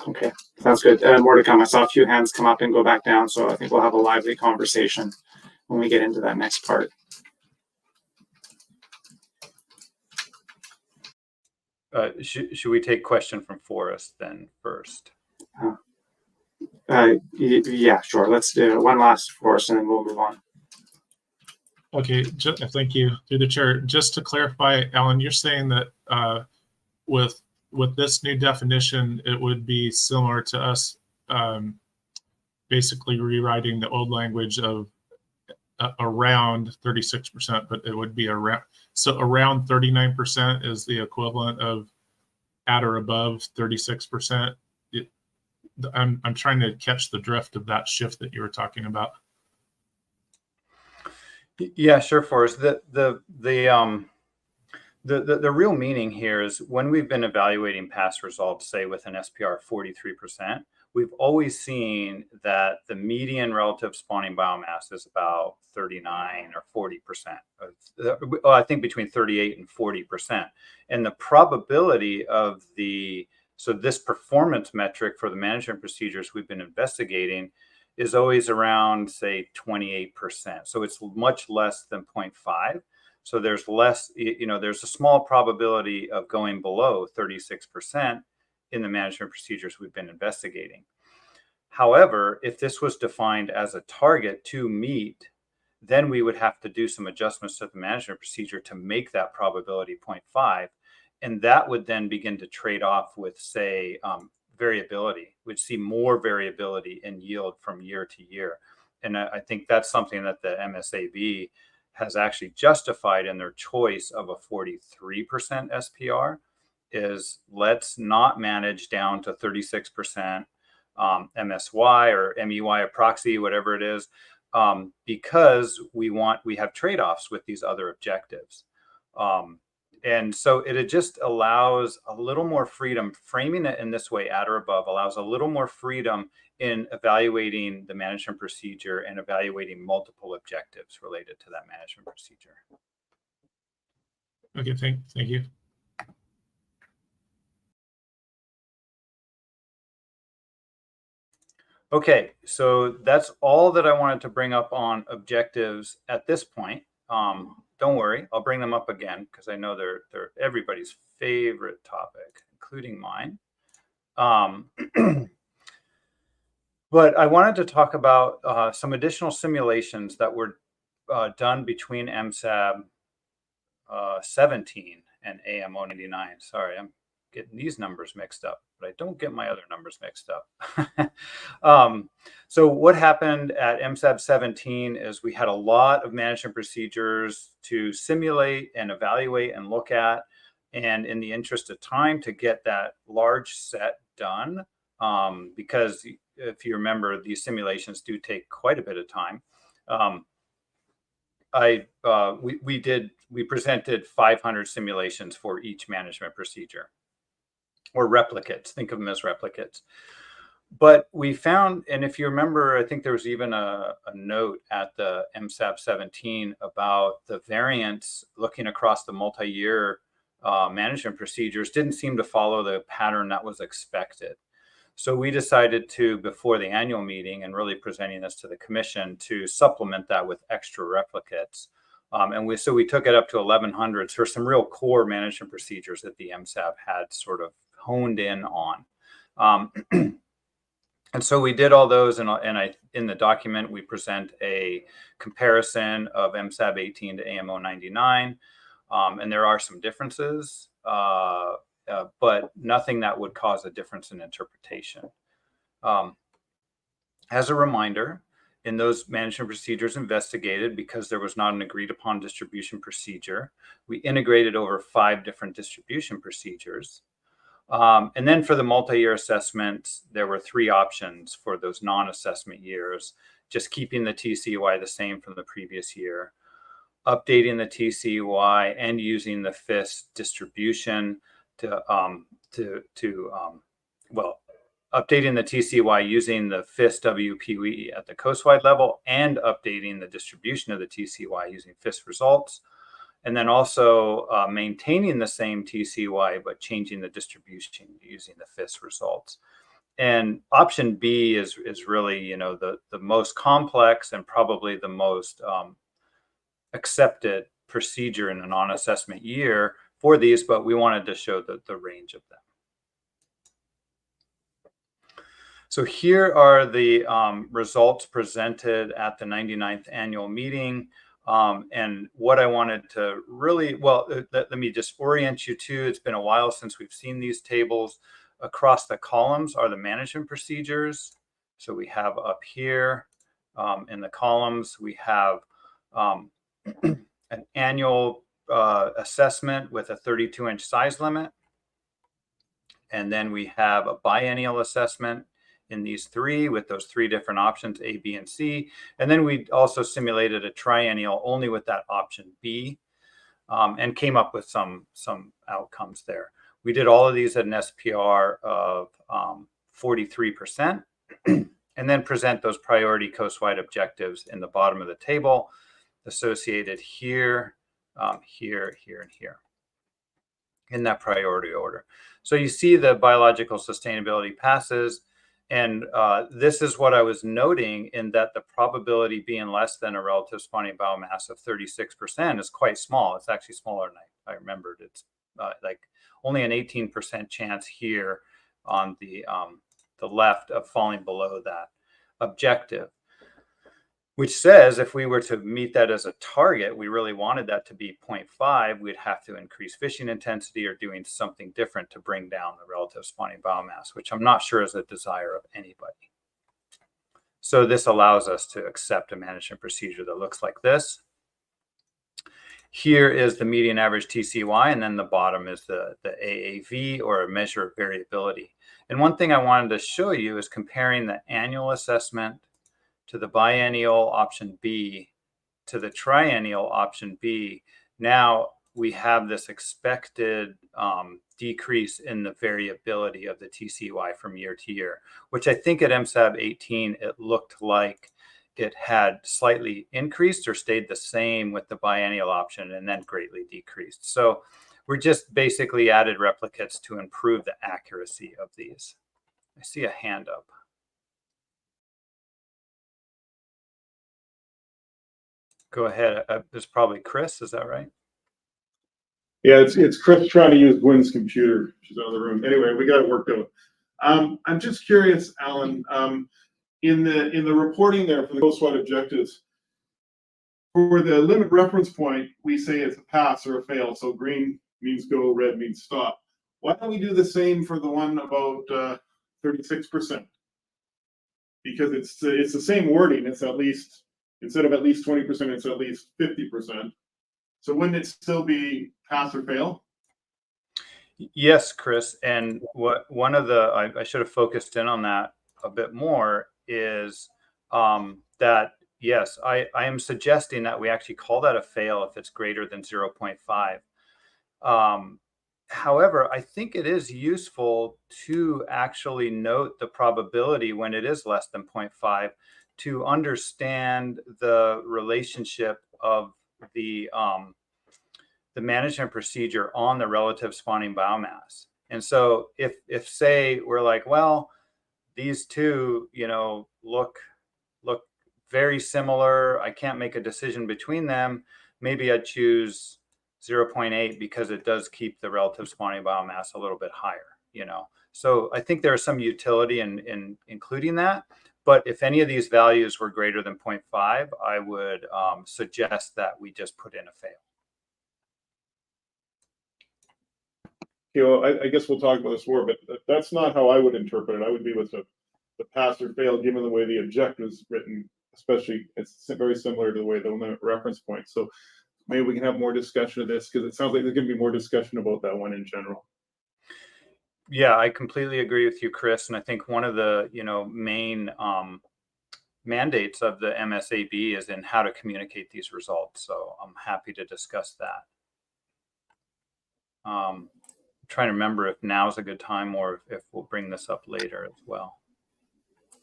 Okay, sounds good. More to come. I saw a few hands come up and go back down, so I think we'll have a lively conversation when we get into that next part. Should we take question from Forrest then first? Yeah, sure. Let's do one last Forrest and then we'll move on. Okay, thank you. Through the chair, just to clarify, Alan, you're saying that with this new definition, it would be similar to us basically rewriting the old language of around 36%, but it would be around, so around 39% is the equivalent of at or above 36%. I'm trying to catch the drift of that shift that you were talking about. Yeah, sure, Forrest. The real meaning here is when we've been evaluating past results, say with an SPR 43%, we've always seen that the median relative spawning biomass is about 39 or 40%. I think between 38 and 40%. And the probability of this performance metric for the management procedures we've been investigating is always around, say, 28%. So it's much less than 0.5. So there's less, there's a small probability of going below 36% in the management procedures we've been investigating. However, if this was defined as a target to meet, then we would have to do some adjustments to the management procedure to make that probability 0.5. And that would then begin to trade off with, say, variability. We'd see more variability in yield from year to year. And I think that's something that the MSAB has actually justified in their choice of a 43% SPR, is let's not manage down to 36% MSY or MEY or proxy, whatever it is, because we have trade-offs with these other objectives. And so it just allows a little more freedom. Framing it in this way, at or above, allows a little more freedom in evaluating the management procedure and evaluating multiple objectives related to that management procedure. Okay, thank you. Okay, so that's all that I wanted to bring up on objectives at this point. Don't worry, I'll bring them up again because I know they're everybody's favorite topic, including mine. But I wanted to talk about some additional simulations that were done between MSAB 17 and AM099. Sorry, I'm getting these numbers mixed up, but I don't get my other numbers mixed up. So what happened at MSAB 17 is we had a lot of management procedures to simulate and evaluate and look at. And in the interest of time to get that large set done, because if you remember, these simulations do take quite a bit of time. We presented 500 simulations for each management procedure, or replicates. Think of them as replicates. But we found, and if you remember, I think there was even a note at the MSAB017 about the variance looking across the multi-year management procedures didn't seem to follow the pattern that was expected. So we decided to, before the annual meeting and really presenting this to the commission, to supplement that with extra replicates. So we took it up to 1,100 for some real core management procedures that the MSAB had sort of honed in on. And so we did all those, and in the document we present a comparison of MSAB018 to AMO99, and there are some differences, but nothing that would cause a difference in interpretation. As a reminder, in those management procedures investigated, because there was not an agreed upon distribution procedure, we integrated over 5 different distribution procedures. And then for the multi-year assessment, there were 3 options for those non-assessment years, just keeping the TCY the same from the previous year, updating the TCY, and using the FIS distribution updating the TCY using the FIS WPE at the coastwide level, and updating the distribution of the TCY using FIS results. And then also maintaining the same TCY, but changing the distribution using the FIS results. And option B is really, the most complex and probably the most accepted procedure in a non-assessment year for these, but we wanted to show the range of them. So here are the results presented at the 99th annual meeting. And what I wanted to really, let me just orient you to, it's been a while since we've seen these tables. Across the columns are the management procedures. So we have up here in the columns, we have an annual assessment with a 32-inch size limit. And then we have a biennial assessment in these 3 with those 3 different options, A, B, and C. And then we also simulated a triennial only with that option B, and came up with some outcomes there. We did all of these at an SPR of 43%, and then present those priority coastwide objectives in the bottom of the table, associated here, here, here, and here, in that priority order. So you see the biological sustainability passes. And this is what I was noting, in that the probability being less than a relative spawning biomass of 36% is quite small. It's actually smaller than I remembered. It's like only an 18% chance here on the left of falling below that objective, which says if we were to meet that as a target, we really wanted that to be 0.5, we'd have to increase fishing intensity or doing something different to bring down the relative spawning biomass, which I'm not sure is a desire of anybody. So this allows us to accept a management procedure that looks like this. Here is the median average TCY, and then the bottom is the AAV, or a measure of variability. And one thing I wanted to show you is comparing the annual assessment to the biennial option B to the triennial option B. Now we have this expected decrease in the variability of the TCY from year to year, which I think at MSAB018, it looked like it had slightly increased or stayed the same with the biennial option, and then greatly decreased. So we're just basically added replicates to improve the accuracy of these. I see a hand up. Go ahead. It's probably Chris. Is that right? Yeah, it's Chris trying to use Gwen's computer. She's out of the room. Anyway, we got it worked out. I'm just curious, Alan, in the reporting there for the coastwide objectives, for the limit reference point, we say it's a pass or a fail. So green means go, red means stop. Why don't we do the same for the one about 36%? Because it's the same wording. It's at least, instead of at least 20%, it's at least 50%. So wouldn't it still be pass or fail? Yes, Chris. And one of the, I should have focused in on that a bit more, is that, yes, I am suggesting that we actually call that a fail if it's greater than 0.5. However, I think it is useful to actually note the probability when it is less than 0.5 to understand the relationship of the management procedure on the relative spawning biomass. And so if say we're like, well, these two, look very similar, I can't make a decision between them, maybe I'd choose 0.8 because it does keep the relative spawning biomass a little bit higher, So I think there is some utility in including that. But if any of these values were greater than 0.5, I would suggest that we just put in a fail. I guess we'll talk about this more, but that's not how I would interpret it. I would be with the pass or fail, given the way the objective is written, especially it's very similar to the way the limit reference point. So maybe we can have more discussion of this because it sounds like there's going to be more discussion about that one in general. Yeah, I completely agree with you, Chris. And I think one of the, main mandates of the MSAB is in how to communicate these results. So I'm happy to discuss that. I'm trying to remember if now is a good time or if we'll bring this up later as well.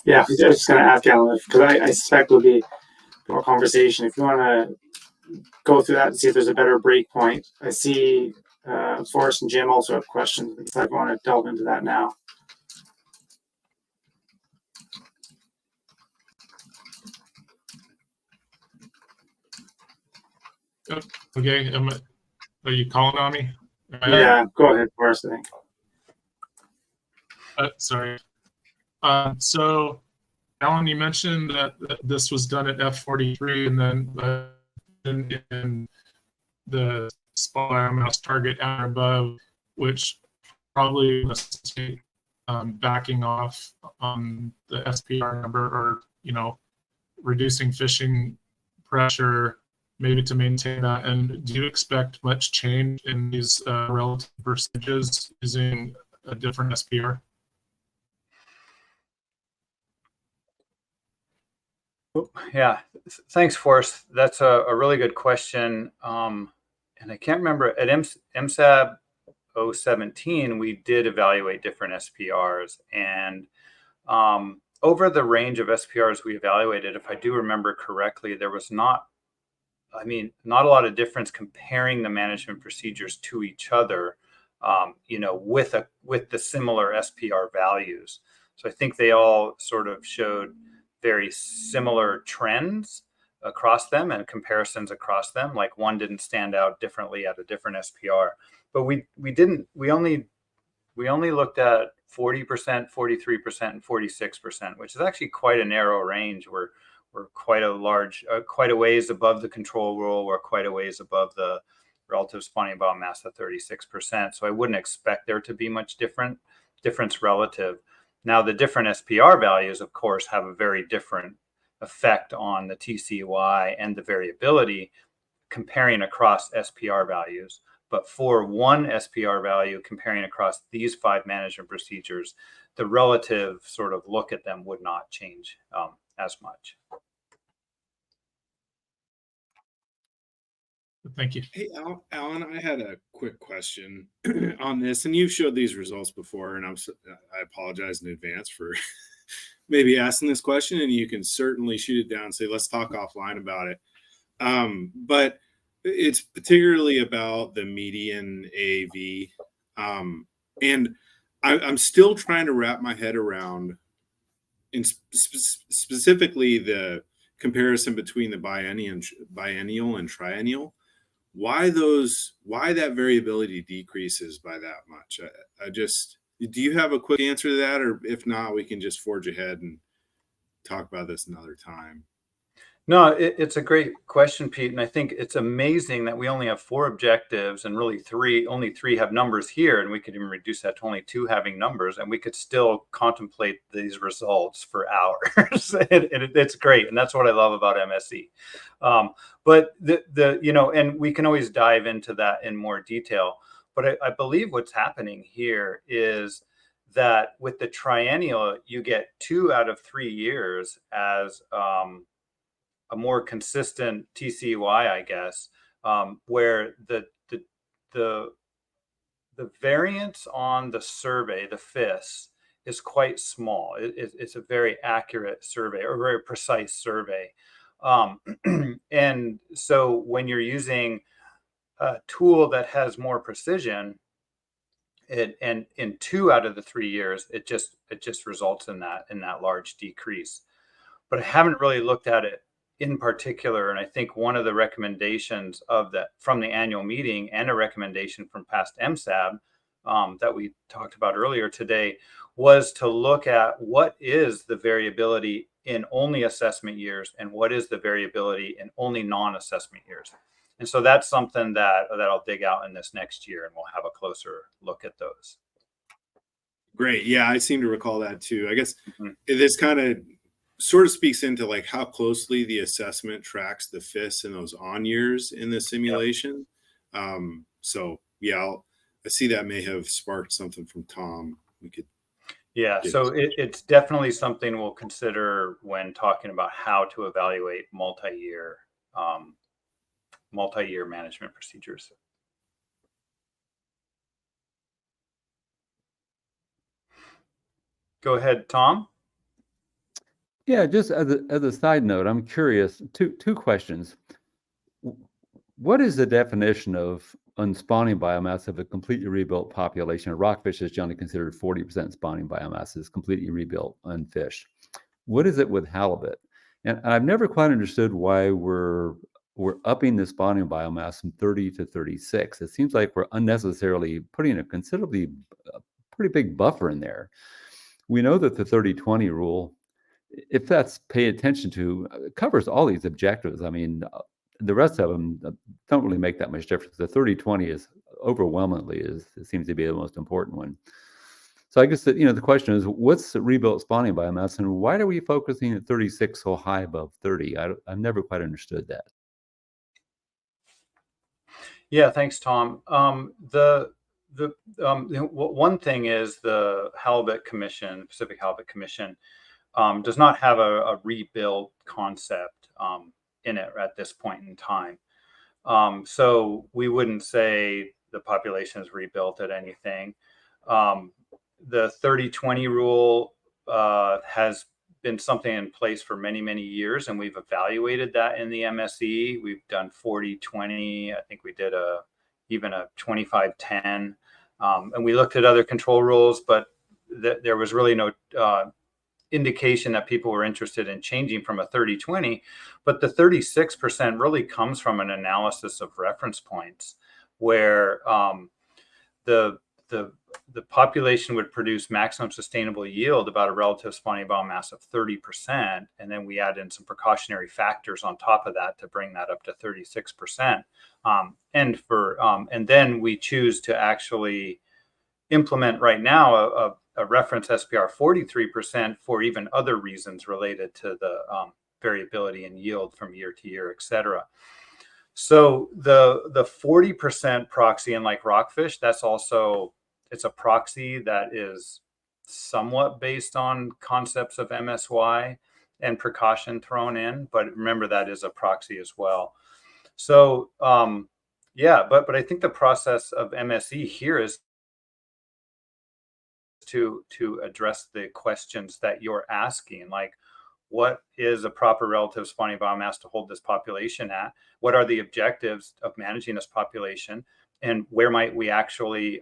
Yeah, I was just going to ask Alan, because I suspect there'll be more conversation. If you want to go through that and see if there's a better break point. I see Forrest and Jim also have questions. If I want to delve into that now. Okay, are you calling on me? Yeah, go ahead, Forrest, I think. Sorry. So, Alan, you mentioned that this was done at F43 and then in the spot biomass target and above, which probably necessitates backing off on the SPR number or, reducing fishing pressure maybe to maintain that. And do you expect much change in these relative percentages using a different SPR? Yeah, thanks, Forrest. That's a really good question. And I can't remember, at MSAB017, we did evaluate different SPRs. And over the range of SPRs we evaluated, if I do remember correctly, there was not a lot of difference comparing the management procedures to each other, with the similar SPR values. So I think they all sort of showed very similar trends across them and comparisons across them. Like one didn't stand out differently at a different SPR, but we only looked at 40%, 43%, and 46%, which is actually quite a narrow range. We're quite a ways above the control rule. We're quite a ways above the relative spawning biomass at 36%. So I wouldn't expect there to be much difference relative. Now, the different SPR values, of course, have a very different effect on the TCY and the variability comparing across SPR values. But for one SPR value comparing across these 5 management procedures, the relative sort of look at them would not change as much. Thank you. Hey, Alan, I had a quick question on this, and you've showed these results before, and I apologize in advance for maybe asking this question, and you can certainly shoot it down and say, let's talk offline about it. But it's particularly about the median AAV. And I'm still trying to wrap my head around, specifically the comparison between the biennial and triennial. Why that variability decreases by that much? Do you have a quick answer to that? Or if not, we can just forge ahead and talk about this another time. No, it's a great question, Pete. And I think it's amazing that we only have 4 objectives and really only three have numbers here. And we could even reduce that to only 2 having numbers. And we could still contemplate these results for hours. It's great. And that's what I love about MSE. But and we can always dive into that in more detail. But I believe what's happening here is that with the triennial, you get 2 out of 3 years as a more consistent TCY, I guess, where the variance on the survey, the FIS, is quite small. It's a very accurate survey, or very precise survey. And so when you're using a tool that has more precision, and in 2 out of the 3 years, it just results in that large decrease. But I haven't really looked at it in particular, and I think one of the recommendations from the annual meeting, and a recommendation from past MSAB that we talked about earlier today, was to look at what is the variability in only assessment years and what is the variability in only non-assessment years. And so that's something that I'll dig out in this next year, and we'll have a closer look at those. Great. Yeah, I seem to recall that too. I guess this kind of sort of speaks into like how closely the assessment tracks the FIS in those on years in the simulation. So yeah, I see that may have sparked something from Tom. We could. Yeah, so it's definitely something we'll consider when talking about how to evaluate multi-year management procedures. Go ahead, Tom. Yeah, just as a side note, I'm curious. Two questions. What is the definition of unspawning biomass of a completely rebuilt population? A rockfish is generally considered 40% spawning biomass is completely rebuilt on fish. What is it with halibut? And I've never quite understood why we're upping the spawning biomass from 30 to 36. It seems like we're unnecessarily putting a pretty big buffer in there. We know that the 30-20 rule, if that's paid attention to, covers all these objectives. I mean, the rest of them don't really make that much difference. The 30-20 is overwhelmingly it seems to be the most important one. So I guess that, the question is, what's the rebuilt spawning biomass, and why are we focusing at 36 so high above 30? I've never quite understood that. Yeah, thanks, Tom. One thing is the Halibut Commission, Pacific Halibut Commission, does not have a rebuild concept in it at this point in time. So we wouldn't say the population is rebuilt at anything. The 30-20 rule has been something in place for many, many years, and we've evaluated that in the MSE. We've done 40-20. I think we did even a 25-10. And we looked at other control rules, but there was really no indication that people were interested in changing from a 30-20. But the 36% really comes from an analysis of reference points, where the population would produce maximum sustainable yield about a relative spawning biomass of 30%, and then we add in some precautionary factors on top of that to bring that up to 36%. And then we choose to actually implement right now a reference SPR 43% for even other reasons related to the variability in yield from year to year, et cetera. So the 40% proxy, and like rockfish, it's a proxy that is somewhat based on concepts of MSY and precaution thrown in, but remember that is a proxy as well. So yeah, but I think the process of MSE here is to address the questions that you're asking, like, what is a proper relative spawning biomass to hold this population at? What are the objectives of managing this population? And where might we actually,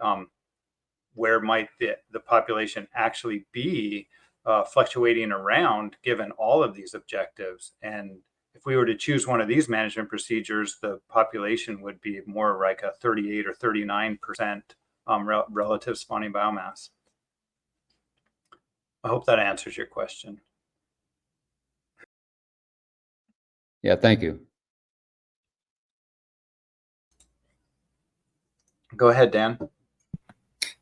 where might the population actually be fluctuating around given all of these objectives? And if we were to choose one of these management procedures, the population would be more like a 38 or 39% relative spawning biomass. I hope that answers your question. Yeah, thank you. Go ahead, Dan.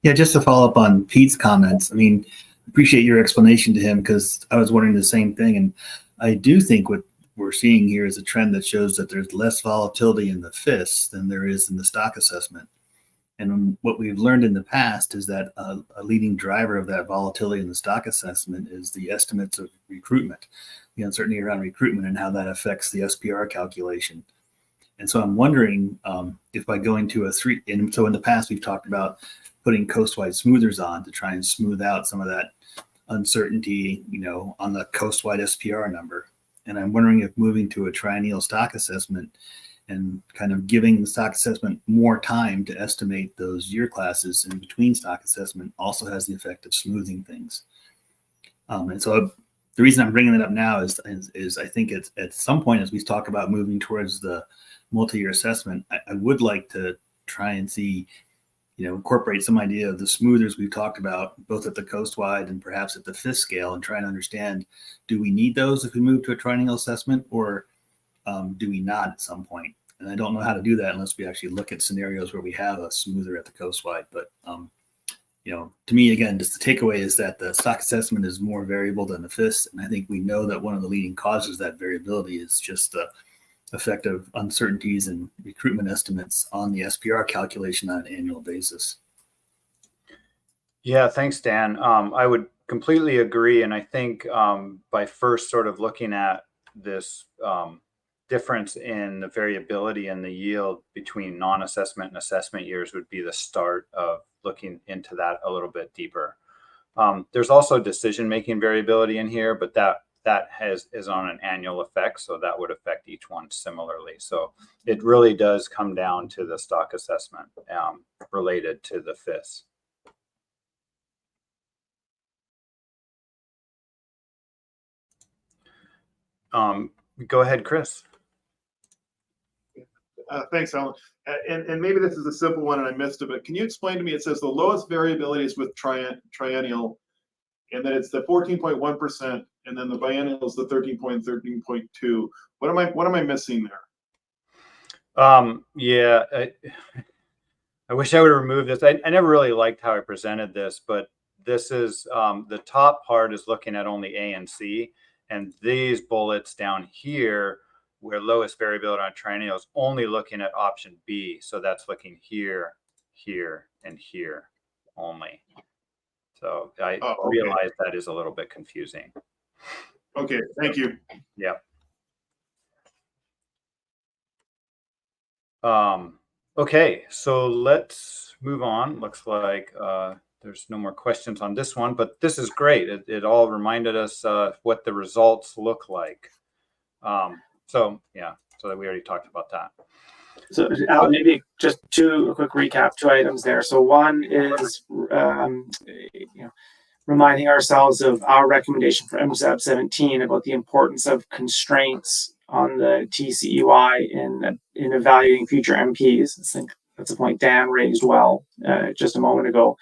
Yeah, just to follow up on Pete's comments. I mean, appreciate your explanation to him, because I was wondering the same thing. And I do think what we're seeing here is a trend that shows that there's less volatility in the FIS than there is in the stock assessment. And what we've learned in the past is that a leading driver of that volatility in the stock assessment is the estimates of recruitment, the uncertainty around recruitment and how that affects the SPR calculation. And so I'm wondering if by going to a 3, and so in the past we've talked about putting coastwide smoothers on to try and smooth out some of that uncertainty, on the coastwide SPR number. And I'm wondering if moving to a triennial stock assessment and kind of giving the stock assessment more time to estimate those year classes in between stock assessment also has the effect of smoothing things. And so the reason I'm bringing that up now is I think it's at some point as we talk about moving towards the multi-year assessment, I would like to try and see, incorporate some idea of the smoothers we've talked about, both at the coastwide and perhaps at the fifth scale, and try and understand, do we need those if we move to a triennial assessment, or do we not at some point? And I don't know how to do that unless we actually look at scenarios where we have a smoother at the coastwide. But, to me, again, just the takeaway is that the stock assessment is more variable than the FIS. And I think we know that one of the leading causes of that variability is just the effect of uncertainties and recruitment estimates on the SPR calculation on an annual basis. Yeah, thanks, Dan. I would completely agree. And I think by first sort of looking at this difference in the variability and the yield between non-assessment and assessment years would be the start of looking into that a little bit deeper. There's also decision-making variability in here, but that is on an annual effect, so that would affect each one similarly. So it really does come down to the stock assessment related to the FIS. Go ahead, Chris. Thanks, Alan. And maybe this is a simple one and I missed it, but can you explain to me, it says the lowest variability is with triennial, and then it's the 14.1%, and then the biennial is the 13.2. What am I missing there? Yeah, I wish I would have removed this. I never really liked how I presented this, but this is the top part is looking at only A and C, and these bullets down here where lowest variability on triennial is only looking at option B. So that's looking here, here, and here only. So I realize that is a little bit confusing. Okay, thank you. Yeah. Okay, so let's move on. Looks like there's no more questions on this one, but this is great. It all reminded us what the results look like. So yeah, so that we already talked about that. So Alan, maybe just a quick recap, 2 items there. So one is reminding ourselves of our recommendation for MSAB018 about the importance of constraints on the TCEY in evaluating future MPs. I think that's a point Dan raised well just a moment ago.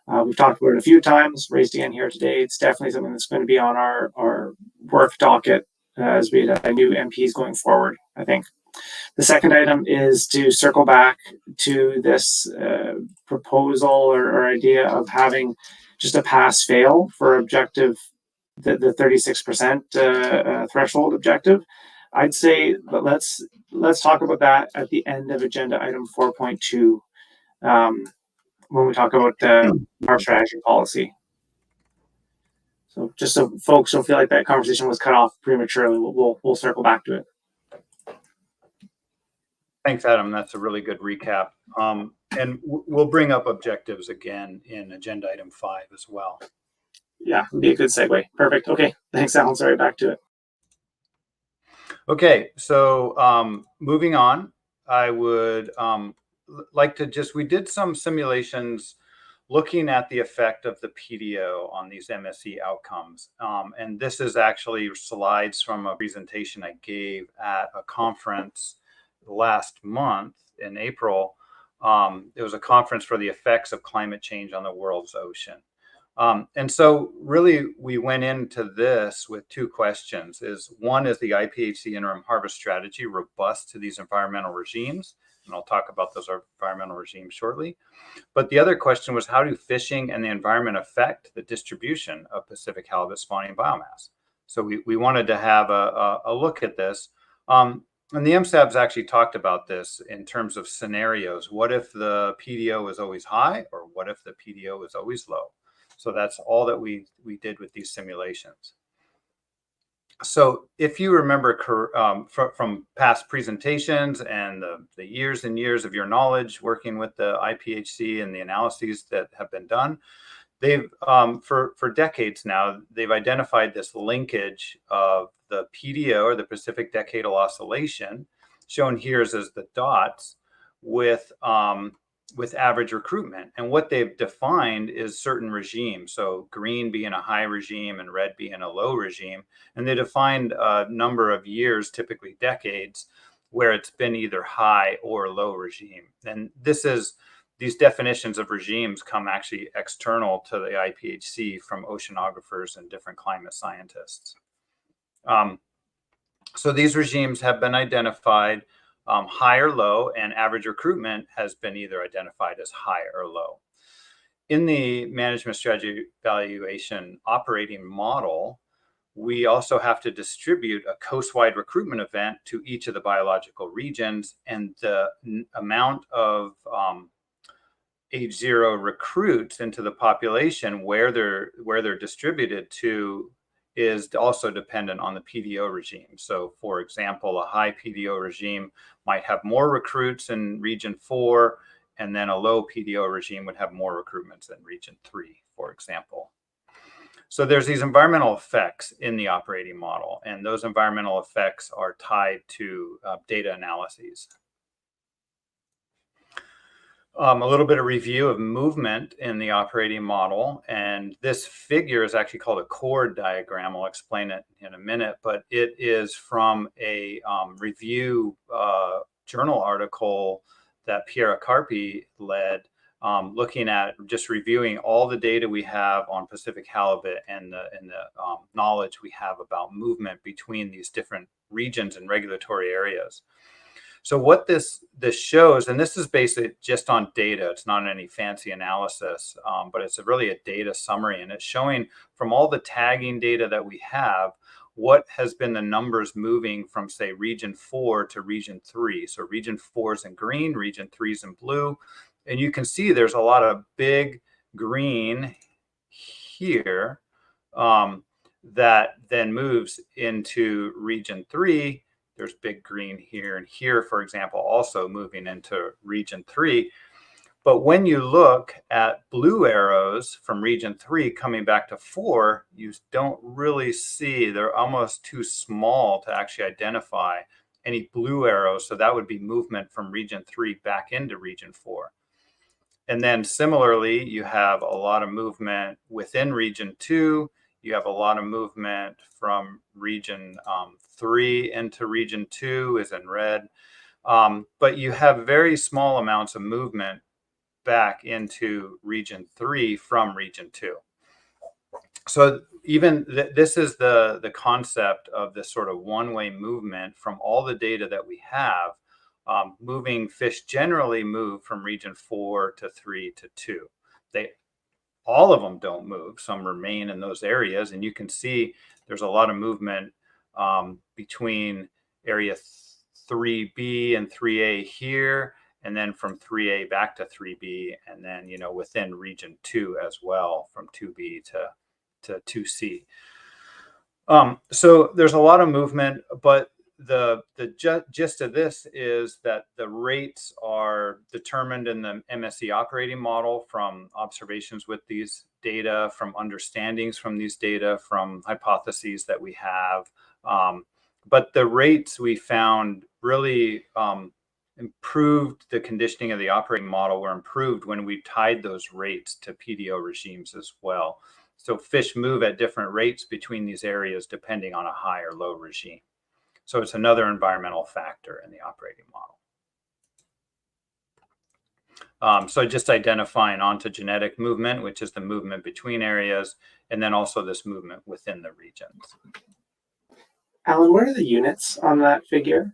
We've talked about it a few times, raised again here today. It's definitely something that's going to be on our work docket as we have new MPs going forward, I think. The second item is to circle back to this proposal or idea of having just a pass-fail for objective, the 36% threshold objective. I'd say that let's talk about that at the end of agenda item 4.2 when we talk about our strategy policy. So just so folks don't feel like that conversation was cut off prematurely, we'll circle back to it. Thanks, Adam. That's a really good recap. And we'll bring up objectives again in agenda item 5 as well. Yeah, would be a good segue. Perfect. Okay. Thanks, Alan. Sorry, back to it. Okay, so moving on, I would like to we did some simulations looking at the effect of the PDO on these MSE outcomes. And this is actually slides from a presentation I gave at a conference last month in April. It was a conference for the effects of climate change on the world's ocean. And so really we went into this with 2 questions. One is the IPHC interim harvest strategy robust to these environmental regimes? And I'll talk about those environmental regimes shortly. But the other question was, how do fishing and the environment affect the distribution of Pacific halibut spawning biomass? So we wanted to have a look at this. And the MSABs actually talked about this in terms of scenarios. What if the PDO is always high, or what if the PDO is always low? So that's all that we did with these simulations. So if you remember from past presentations and the years and years of your knowledge working with the IPHC and the analyses that have been done, they've for decades now, they've identified this linkage of the PDO, or the Pacific Decadal Oscillation, shown here as the dots, with average recruitment. And what they've defined is certain regimes. So green being a high regime and red being a low regime. And they defined a number of years, typically decades, where it's been either high or low regime. And these definitions of regimes come actually external to the IPHC from oceanographers and different climate scientists. So these regimes have been identified high or low, and average recruitment has been either identified as high or low. In the management strategy evaluation operating model, we also have to distribute a coast-wide recruitment event to each of the biological regions, and the amount of age 0 recruits into the population where they're distributed to is also dependent on the PDO regime. So for example, a high PDO regime might have more recruits in region 4, and then a low PDO regime would have more recruitments in region 3, for example. So there's these environmental effects in the operating model, and those environmental effects are tied to data analyses. A little bit of review of movement in the operating model, and this figure is actually called a chord diagram. I'll explain it in a minute, but it is from a review journal article that Piera Carpi led, looking at just reviewing all the data we have on Pacific halibut and the knowledge we have about movement between these different regions and regulatory areas. So what this shows, and this is basically just on data, it's not any fancy analysis, but it's really a data summary, and it's showing from all the tagging data that we have, what has been the numbers moving from, say, region 4 to region 3. So region 4 is in green, region 3 is in blue, and you can see there's a lot of big green here that then moves into region 3. There's big green here and here, for example, also moving into region 3. But when you look at blue arrows from region 3 coming back to 4, you don't really see, they're almost too small to actually identify any blue arrows. So that would be movement from region 3 back into region 4. And then similarly, you have a lot of movement within region 2. You have a lot of movement from region 3 into region 2 is in red. But you have very small amounts of movement back into region 3 from region 2. So even this is the concept of this sort of one-way movement from all the data that we have. Moving fish generally move from region 4 to 3 to 2. All of them don't move. Some remain in those areas, and you can see there's a lot of movement between area 3B and 3A here, and then from 3A back to 3B, and then within region 2 as well, from 2B to 2C. So there's a lot of movement, but the gist of this is that the rates are determined in the MSE operating model from observations with these data, from understandings from these data, from hypotheses that we have. But the rates we found really improved the conditioning of the operating model, were improved when we tied those rates to PDO regimes as well. So fish move at different rates between these areas depending on a high or low regime. So it's another environmental factor in the operating model. So just identifying ontogenetic movement, which is the movement between areas, and then also this movement within the regions. Alan, what are the units on that figure?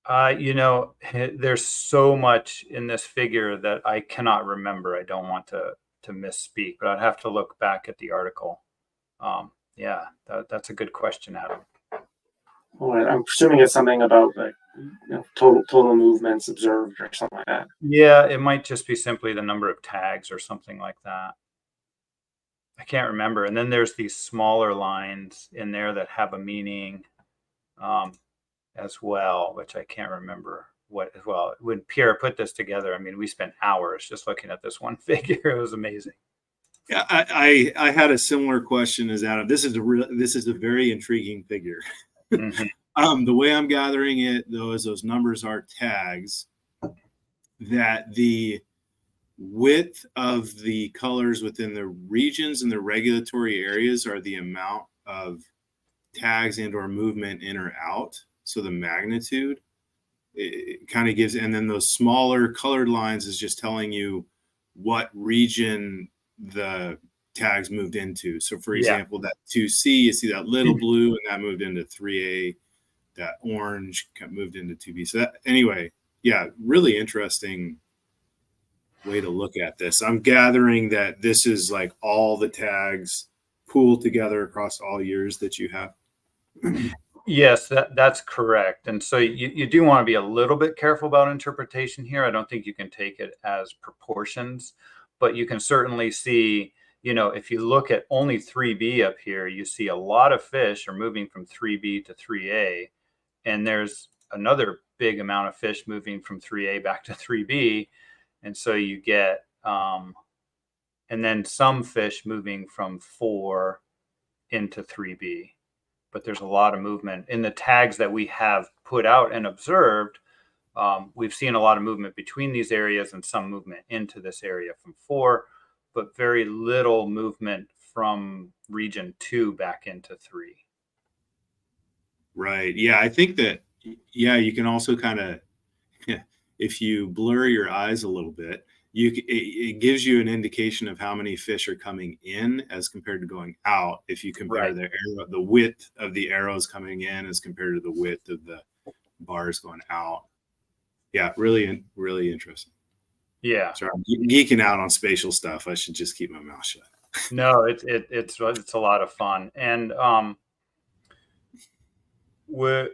There's so much in this figure that I cannot remember. I don't want to misspeak, but I'd have to look back at the article. Yeah, that's a good question, Adam. Well, I'm assuming it's something about like total movements observed or something like that. Yeah, it might just be simply the number of tags or something like that. I can't remember. And then there's these smaller lines in there that have a meaning as well, which I can't remember what as well. When Pierre put this together, I mean, we spent hours just looking at this one figure. It was amazing. Yeah, I had a similar question as Adam. This is a very intriguing figure. Mm-hmm. The way I'm gathering it, though, is those numbers are tags, that the width of the colors within the regions and the regulatory areas are the amount of tags and or movement in or out. So the magnitude, it kind of gives, and then those smaller colored lines is just telling you what region the tags moved into. So for example, that 2C, you see that little blue, and that moved into 3A. That orange moved into 2B. So that, anyway, yeah, really interesting way to look at this. I'm gathering that this is like all the tags pooled together across all years that you have. Yes, that's correct. And so you do want to be a little bit careful about interpretation here. I don't think you can take it as proportions, but you can certainly see, you know, if you look at only 3B up here, you see a lot of fish are moving from 3B to 3A. And there's another big amount of fish moving from 3A back to 3B. And so you get, and then some fish moving from 4 into 3B. But there's a lot of movement in the tags that we have put out and observed. We've seen a lot of movement between these areas and some movement into this area from 4, but very little movement from region 2 back into 3. Right. Yeah, I think that, yeah, you can also kind of, if you blur your eyes a little bit, it gives you an indication of how many fish are coming in as compared to going out. If you compare the width of the arrows coming in as compared to the width of the bars going out. Yeah, really, really interesting. Yeah. Sorry, I'm geeking out on spatial stuff. I should just keep my mouth shut. No, it's a lot of fun. And we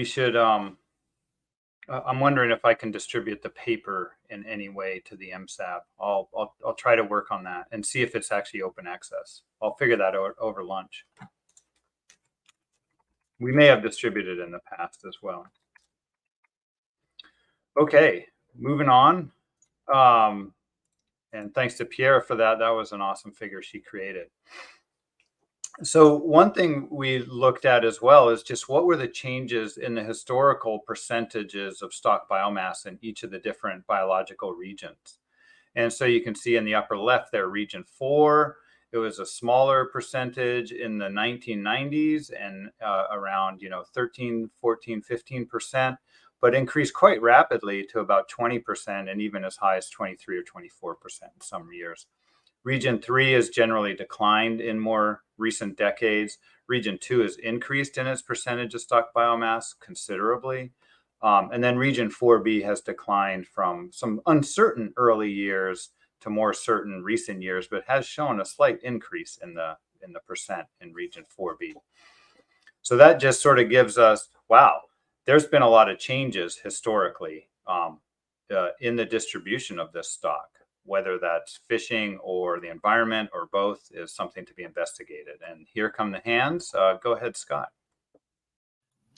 should I'm wondering if I can distribute the paper in any way to the MSAB. I'll try to work on that and see if it's actually open access. I'll figure that out over lunch. We may have distributed in the past as well. Okay, moving on. And thanks to Pierre for that. That was an awesome figure she created. So one thing we looked at as well is just what were the changes in the historical percentages of stock biomass in each of the different biological regions. And so you can see in the upper left there, region 4, it was a smaller percentage in the 1990s and around 13, 14, 15%, but increased quite rapidly to about 20% and even as high as 23 or 24% in some years. Region 3 has generally declined in more recent decades. Region 2 has increased in its percentage of stock biomass considerably. And then region 4B has declined from some uncertain early years to more certain recent years, but has shown a slight increase in the percent in region 4B. So that just sort of gives us, wow, there's been a lot of changes historically in the distribution of this stock. Whether that's fishing or the environment or both is something to be investigated. And here come the hands. Go ahead, Scott.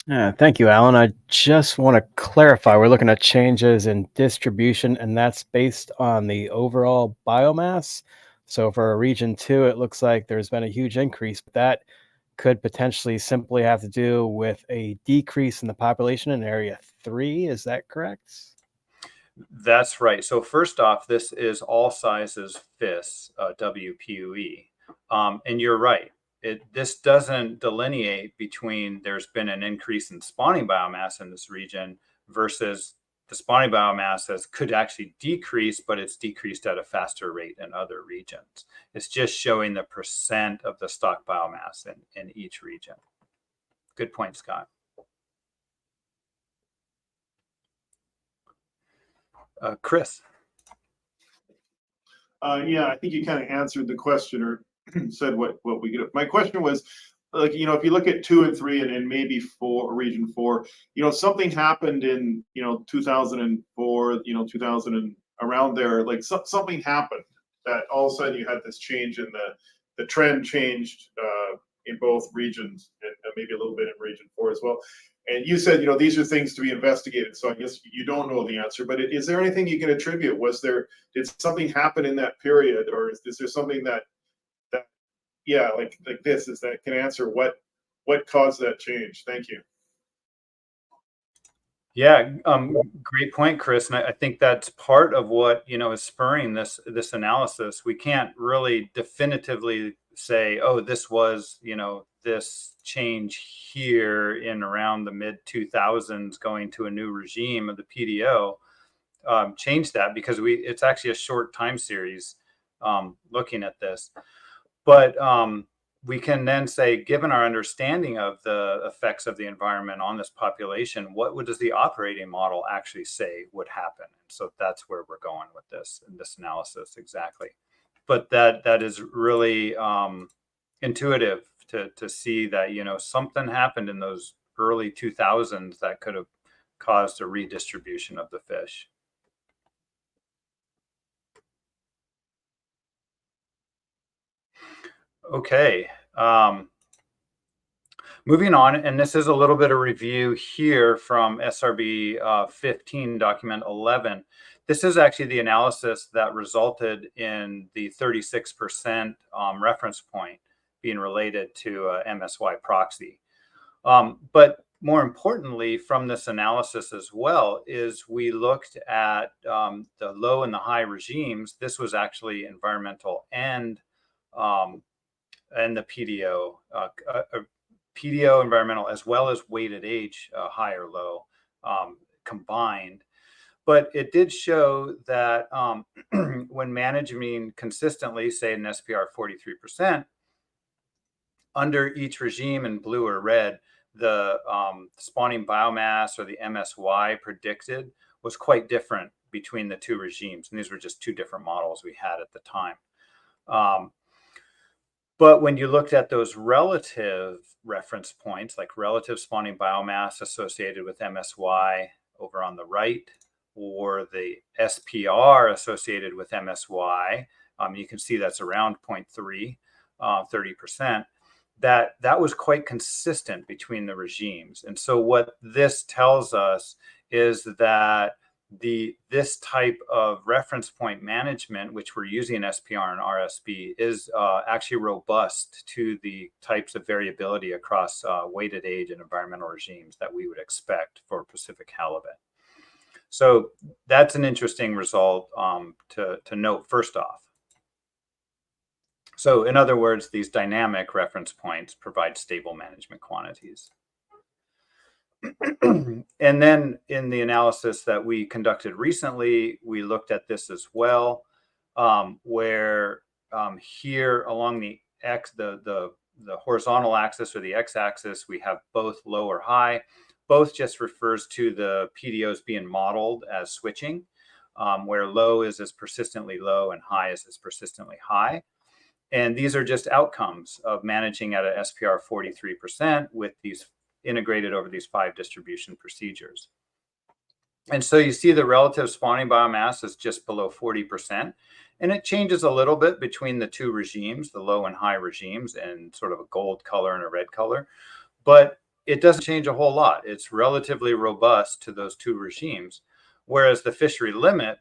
Thank you, Alan. I just want to clarify, we're looking at changes in distribution, and that's based on the overall biomass. So for region 2, it looks like there's been a huge increase, but that could potentially simply have to do with a decrease in the population in area 3. Is that correct? That's right. So first off, this is all sizes FIS, WPUE. And you're right. This doesn't delineate between there's been an increase in spawning biomass in this region versus the spawning biomass could actually decrease, but it's decreased at a faster rate in other regions. It's just showing the percent of the stock biomass in each region. Good point, Scott. Chris. Yeah, I think you kind of answered the question or said what we get. My question was, like, if you look at 2 and 3 and maybe 4, region 4, something happened in 2004, 2000 and around there, like something happened, that all of a sudden you had this change in the trend changed in both regions, and maybe a little bit in region 4 as well. And you said, these are things to be investigated. So I guess you don't know the answer, but is there anything you can attribute? Did something happen in that period, or is there something that like this is that can answer what caused that change? Thank you. Yeah, great point, Chris. And I think that's part of what, is spurring this analysis. We can't really definitively say, oh, this was, this change here in around the mid 2000s going to a new regime of the PDO changed that, because it's actually a short time series looking at this. But we can then say, given our understanding of the effects of the environment on this population, what does the operating model actually say would happen? So that's where we're going with this analysis exactly. But that is really intuitive to see that, something happened in those early 2000s that could have caused a redistribution of the fish. Okay. Moving on, and this is a little bit of review here from SRB 15, document 11. This is actually the analysis that resulted in the 36% reference point being related to MSY proxy. But more importantly, from this analysis as well, is we looked at the low and the high regimes. This was actually environmental and the PDO, PDO environmental, as well as weighted age, high or low combined. But it did show that when managing consistently, say an SPR 43%, under each regime in blue or red, the spawning biomass, or the MSY predicted, was quite different between the two regimes. And these were just two different models we had at the time. But when you looked at those relative reference points, like relative spawning biomass associated with MSY over on the right, or the SPR associated with MSY, you can see that's around 0.3, 30%. That was quite consistent between the regimes. And so what this tells us is that this type of reference point management, which we're using in SPR and RSB, is actually robust to the types of variability across weighted age and environmental regimes that we would expect for Pacific halibut. So that's an interesting result to note first off. So in other words, these dynamic reference points provide stable management quantities. And then in the analysis that we conducted recently, we looked at this as well, where here along the horizontal axis, or the x-axis, we have both low or high. Both just refers to the PDOs being modeled as switching, where low is as persistently low and high is as persistently high. And these are just outcomes of managing at an SPR 43% with these integrated over these 5 distribution procedures. And so you see the relative spawning biomass is just below 40%. And it changes a little bit between the two regimes, the low and high regimes, and sort of a gold color and a red color. But it doesn't change a whole lot. It's relatively robust to those two regimes. Whereas the fishery limit,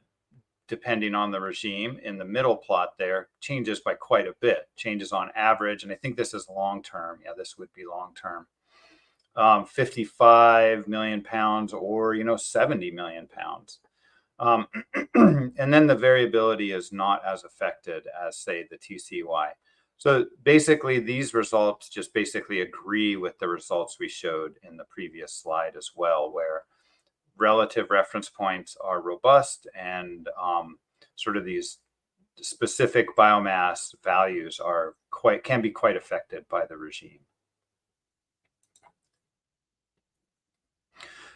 depending on the regime in the middle plot there, changes by quite a bit, changes on average. And I think this is long-term. Yeah, this would be long-term. 55 million pounds or, 70 million pounds. And then the variability is not as affected as, say, the TCY. So basically, these results just basically agree with the results we showed in the previous slide as well, where relative reference points are robust and sort of these specific biomass values can be quite affected by the regime.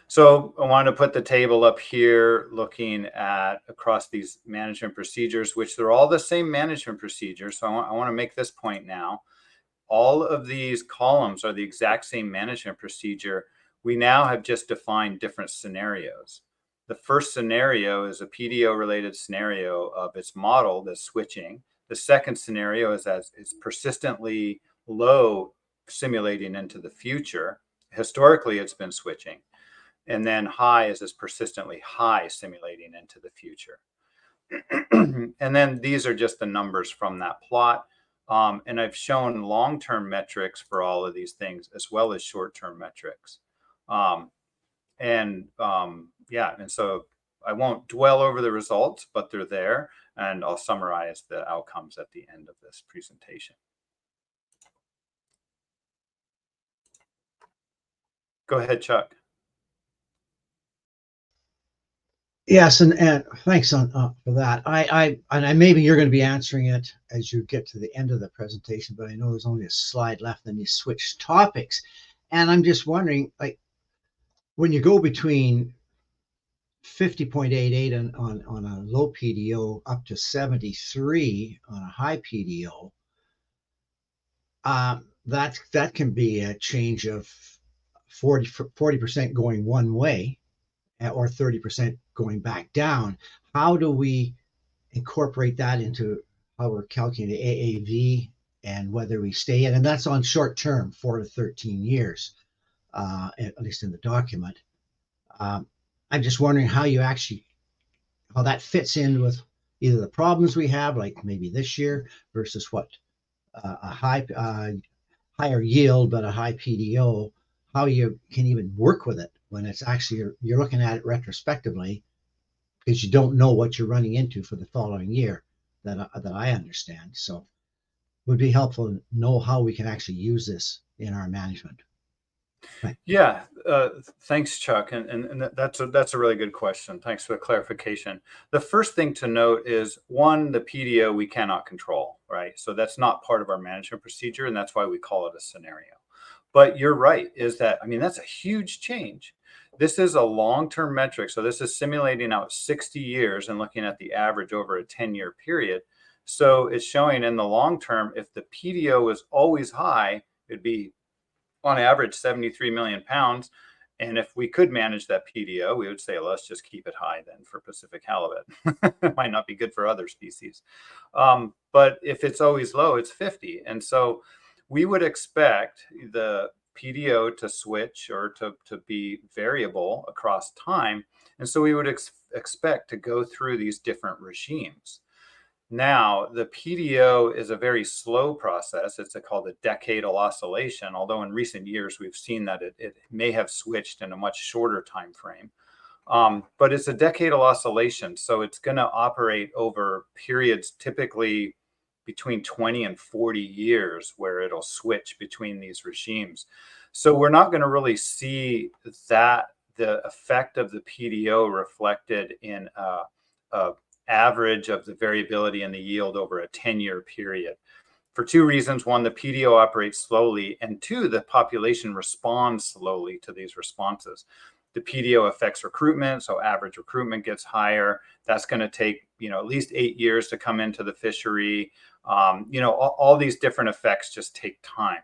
So I wanted to put the table up here looking at across these management procedures, which they're all the same management procedures. So I want to make this point now. All of these columns are the exact same management procedure. We now have just defined different scenarios. The first scenario is a PDO related scenario of its model that's switching. The second scenario is persistently low simulating into the future. Historically, it's been switching. And then high is this persistently high simulating into the future. And then these are just the numbers from that plot. And I've shown long-term metrics for all of these things, as well as short-term metrics. Yeah, and so I won't dwell over the results, but they're there, and I'll summarize the outcomes at the end of this presentation. Go ahead, Chuck. Yes, and thanks for that. I maybe you're going to be answering it as you get to the end of the presentation, but I know there's only a slide left, and you switch topics, and I'm just wondering, like, when you go between 50.88 on a low PDO up to 73 on a high PDO, that can be a change of 40% going one way, or 30% going back down. How do we incorporate that into how we're calculating AAV and whether we stay in? And that's on short term, 4 to 13 years, at least in the document. I'm just wondering how that fits in with either the problems we have, like maybe this year, versus what a higher yield but a high PDO, how you can even work with it when it's actually you're looking at it retrospectively, because you don't know what you're running into for the following year, that I understand. So it would be helpful to know how we can actually use this in our management. Yeah, thanks, Chuck. And that's a really good question. Thanks for the clarification. The first thing to note is, one, the PDO we cannot control, right? So that's not part of our management procedure, and that's why we call it a scenario. But you're right, that's a huge change. This is a long-term metric. So this is simulating out 60 years and looking at the average over a 10-year period. So it's showing in the long term, if the PDO is always high, it'd be on average 73 million pounds. And if we could manage that PDO, we would say, let's just keep it high then for Pacific halibut. It might not be good for other species. But if it's always low, it's 50. And so we would expect the PDO to switch or to be variable across time. And so we would expect to go through these different regimes. Now, the PDO is a very slow process. It's called a decadal oscillation, although in recent years we've seen that it may have switched in a much shorter time frame. But it's a decadal oscillation, so it's going to operate over periods typically between 20 and 40 years where it'll switch between these regimes. So we're not going to really see the effect of the PDO reflected in a average of the variability in the yield over a 10-year period, for two reasons. One, the PDO operates slowly, and two, the population responds slowly to these responses. The PDO affects recruitment, so average recruitment gets higher. That's going to take at least 8 years to come into the fishery. All these different effects just take time.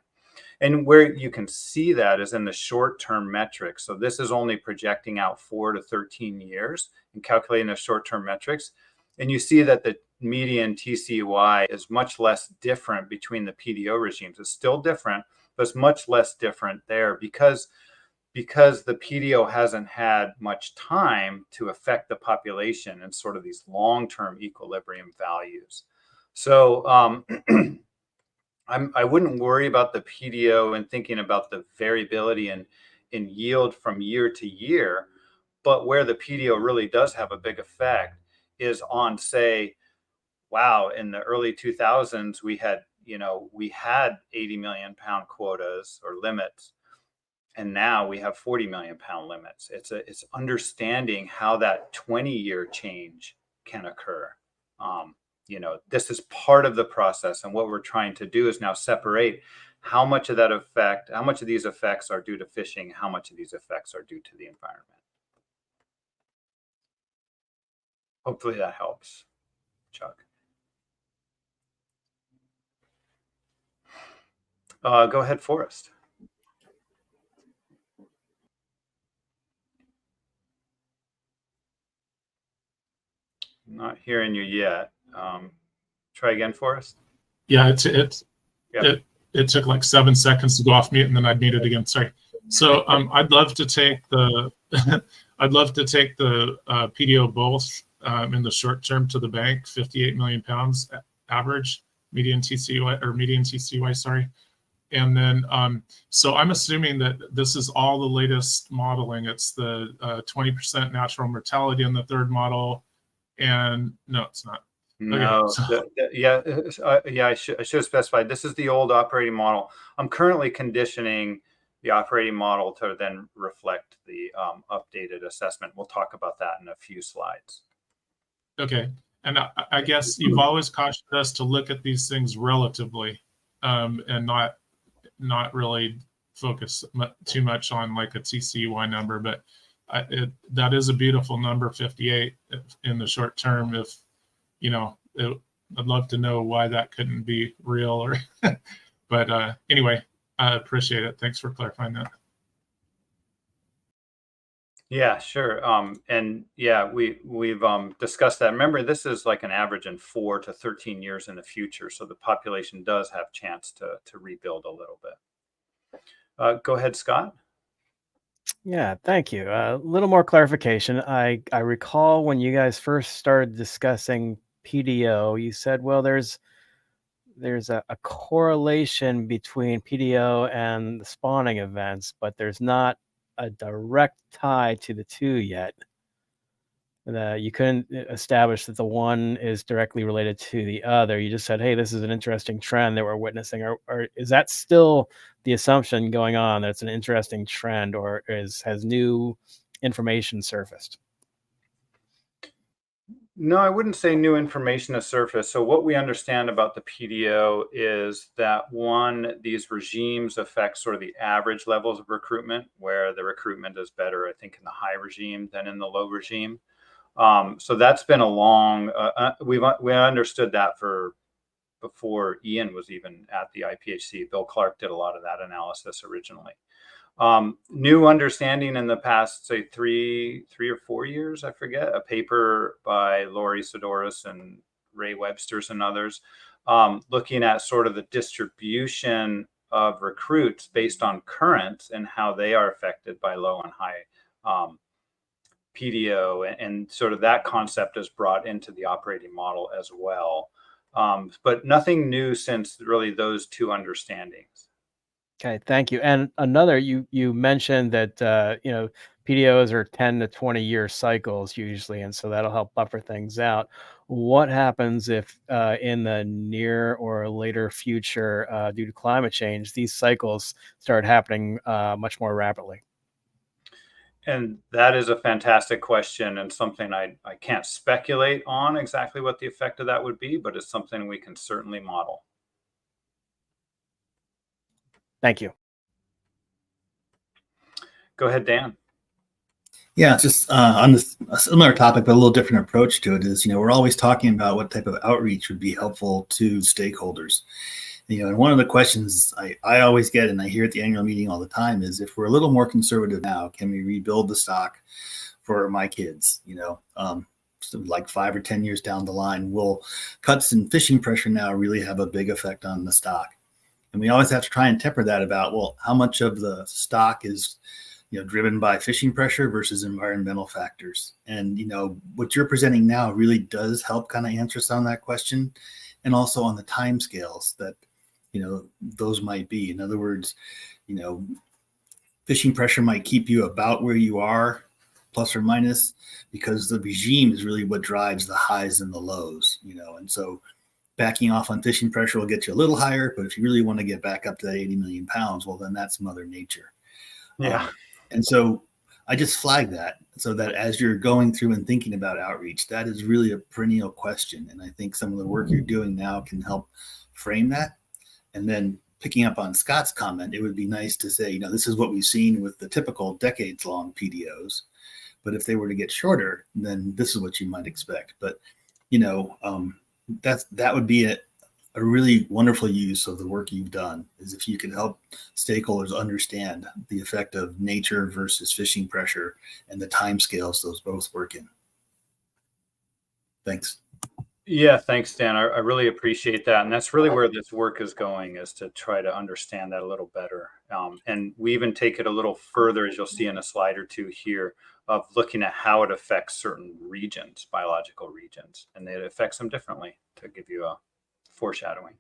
And where you can see that is in the short-term metrics. So this is only projecting out 4 to 13 years and calculating the short-term metrics. And you see that the median TCY is much less different between the PDO regimes. It's still different, but it's much less different there because the PDO hasn't had much time to affect the population and sort of these long-term equilibrium values. So I wouldn't worry about the PDO and thinking about the variability in yield from year to year. But where the PDO really does have a big effect is on, say, wow, in the early 2000s, we had 80 million pound quotas or limits. And now we have 40 million pound limits. It's understanding how that 20-year change can occur. This is part of the process. And what we're trying to do is now separate how much of these effects are due to fishing, how much of these effects are due to the environment. Hopefully that helps, Chuck. Go ahead, Forrest. Not hearing you yet. Try again for us. Yeah, Yeah. it took like 7 seconds to go off mute, and then I'd mute it again. Sorry. So I'd love to take the I'd love to take the PDO both in the short term to the bank, 58 million pounds average median TCY, sorry. And then so I'm assuming that this is all the latest modeling. It's the 20% natural mortality in the third model, and no, it's not. No, I should have specified. This is the old operating model. I'm currently conditioning the operating model to then reflect the updated assessment. We'll talk about that in a few slides. Okay, and I guess you've always cautioned us to look at these things relatively, and not really focus too much on like a TCY number, but that is a beautiful number, 58 in the short term. If you know, I'd love to know why that couldn't be real, or but anyway, I appreciate it. Thanks for clarifying that. Yeah, sure. And yeah, we've discussed that. Remember, this is like an average in 4 to 13 years in the future, so the population does have chance to rebuild a little bit. Go ahead, Scott. Yeah, thank you. A little more clarification. I recall when you guys first started discussing PDO, you said, well, there's a correlation between PDO and the spawning events, but there's not a direct tie to the two yet. You couldn't establish that the one is directly related to the other. You just said, hey, this is an interesting trend that we're witnessing. Or is that still the assumption going on, that it's an interesting trend, or has new information surfaced? No, I wouldn't say new information has surfaced. So what we understand about the PDO is that these regimes affect sort of the average levels of recruitment, where the recruitment is better, I think, in the high regime than in the low regime. So that's been a long, we understood that before Ian was even at the IPHC. Bill Clark did a lot of that analysis originally. New understanding in the past, say 3 or 4 years, I forget, a paper by Laurie Sidoris and Ray Websters and others, looking at sort of the distribution of recruits based on currents and how they are affected by low and high PDO, and sort of that concept is brought into the operating model as well. But nothing new since really those two understandings. Okay, thank you. And another, you mentioned that PDOs are 10 to 20 year cycles usually, and so that'll help buffer things out. What happens if in the near or later future, due to climate change, these cycles start happening much more rapidly? And that is a fantastic question, and something I can't speculate on exactly what the effect of that would be, but it's something we can certainly model. Thank you. Go ahead, Dan. Yeah, just on this a similar topic, but a little different approach to it is, we're always talking about what type of outreach would be helpful to stakeholders. And one of the questions I always get, and I hear at the annual meeting all the time, is if we're a little more conservative now, can we rebuild the stock for my kids? So like 5 or 10 years down the line, will cuts in fishing pressure now really have a big effect on the stock? And we always have to try and temper that about, well, how much of the stock is driven by fishing pressure versus environmental factors. And, what you're presenting now really does help kind of answer some of that question, and also on the timescales that, those might be. In other words, fishing pressure might keep you about where you are, plus or minus, because the regime is really what drives the highs and the lows, and so backing off on fishing pressure will get you a little higher, but if you really want to get back up to that 80 million pounds, well, then that's Mother Nature. Yeah. And so I just flag that so that as you're going through and thinking about outreach, that is really a perennial question. And I think some of the work you're doing now can help frame that. And then picking up on Scott's comment, it would be nice to say, this is what we've seen with the typical decades-long PDOs. But if they were to get shorter, then this is what you might expect. But, that would be a really wonderful use of the work you've done, is if you can help stakeholders understand the effect of nature versus fishing pressure and the timescales those both work in. Thanks. Yeah, thanks, Dan. I really appreciate that. And that's really where this work is going, is to try to understand that a little better. And we even take it a little further, as you'll see in a slide or two here, of looking at how it affects certain regions, biological regions, and it affects them differently, to give you a foreshadowing.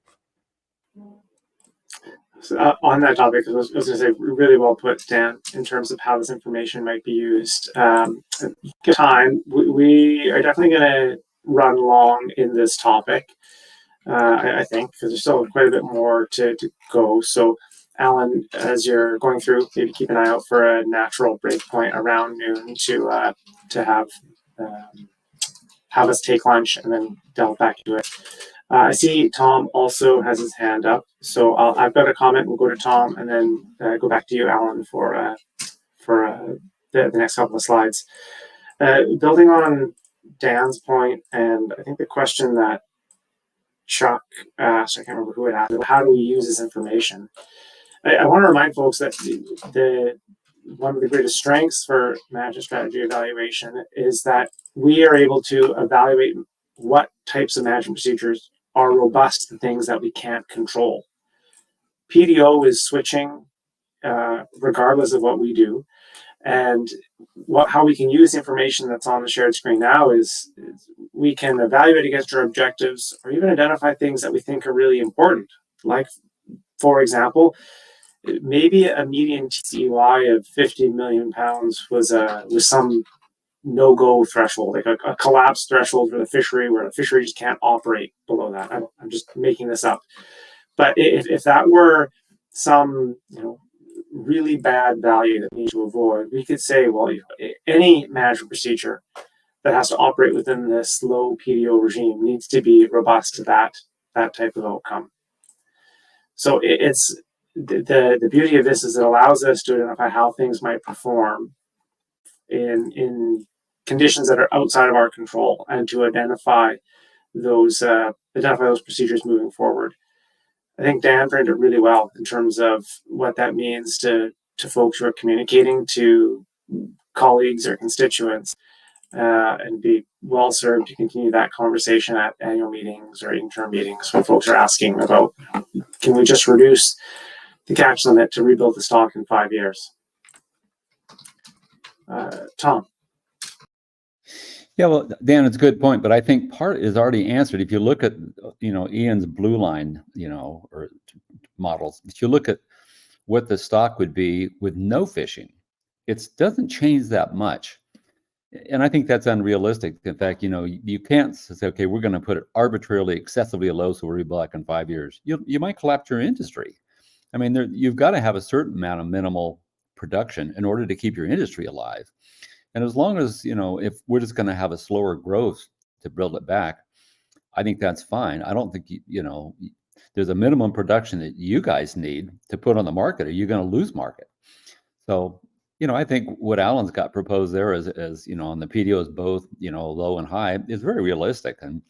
So, on that topic, I was going to say, really well put, Dan, in terms of how this information might be used. Time, we are definitely going to run long in this topic, I think, because there's still quite a bit more to go. So, Alan, as you're going through, maybe keep an eye out for a natural break point around noon to have us take lunch and then delve back into it. I see Tom also has his hand up, so I've got a comment. We'll go to Tom and then go back to you, Alan, for the next couple of slides. Building on Dan's point, and I think the question that Chuck asked, I can't remember who it asked, how do we use this information? I want to remind folks that one of the greatest strengths for management strategy evaluation is that we are able to evaluate what types of management procedures are robust to things that we can't control. PDO is switching regardless of what we do. And how we can use the information that's on the shared screen now is we can evaluate against our objectives, or even identify things that we think are really important. Like, for example, maybe a median TCY of 50 million pounds was some no-go threshold, like a collapse threshold for the fishery, where the fishery just can't operate below that. I'm just making this up. But if that were some really bad value that we need to avoid, we could say, well, any management procedure that has to operate within this low PDO regime needs to be robust to that type of outcome. So it's the beauty of this is it allows us to identify how things might perform in conditions that are outside of our control, and to identify those procedures moving forward. I think Dan framed it really well in terms of what that means to folks who are communicating to colleagues or constituents, and be well served to continue that conversation at annual meetings or interim meetings when folks are asking about, can we just reduce the catch limit to rebuild the stock in 5 years? Tom. Yeah, well, Dan, it's a good point, but I think part is already answered. If you look at, Ian's blue line, or models, if you look at what the stock would be with no fishing, it doesn't change that much. And I think that's unrealistic. In fact, you can't say, okay, we're going to put it arbitrarily excessively low, so we'll be back in 5 years. You might collapse your industry. I mean, you've got to have a certain amount of minimal production in order to keep your industry alive. And as long as, if we're just going to have a slower growth to build it back, I think that's fine. I don't think, there's a minimum production that you guys need to put on the market, or you're going to lose market. So, I think what Alan's got proposed there as on the PDOs, both, low and high, is very realistic. And,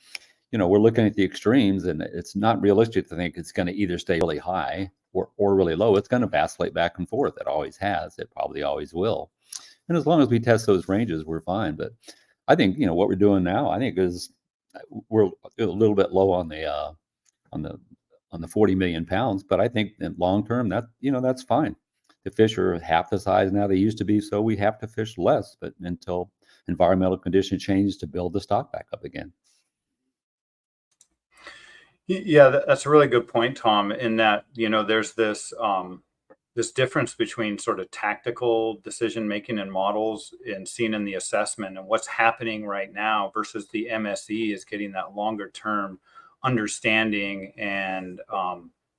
we're looking at the extremes, and it's not realistic to think it's going to either stay really high or really low. It's going to vacillate back and forth. It always has. It probably always will. And as long as we test those ranges, we're fine. But I think, what we're doing now, I think we're a little bit low on the 40 million pounds, but I think in long term that's fine. The fish are half the size now they used to be, so we have to fish less, but until environmental conditions change to build the stock back up again. Yeah, that's a really good point, Tom, in that, there's this difference between sort of tactical decision making and models and seen in the assessment, and what's happening right now versus the MSE is getting that longer term understanding and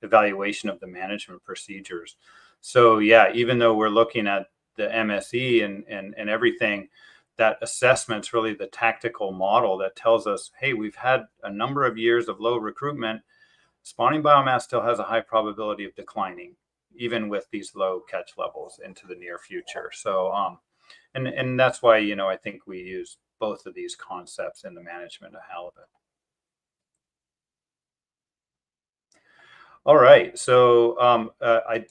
evaluation of the management procedures. So yeah, even though we're looking at the MSE and everything, that assessment's really the tactical model that tells us, hey, we've had a number of years of low recruitment. Spawning biomass still has a high probability of declining, even with these low catch levels into the near future. So, and that's why, I think we use both of these concepts in the management of halibut. All right. So I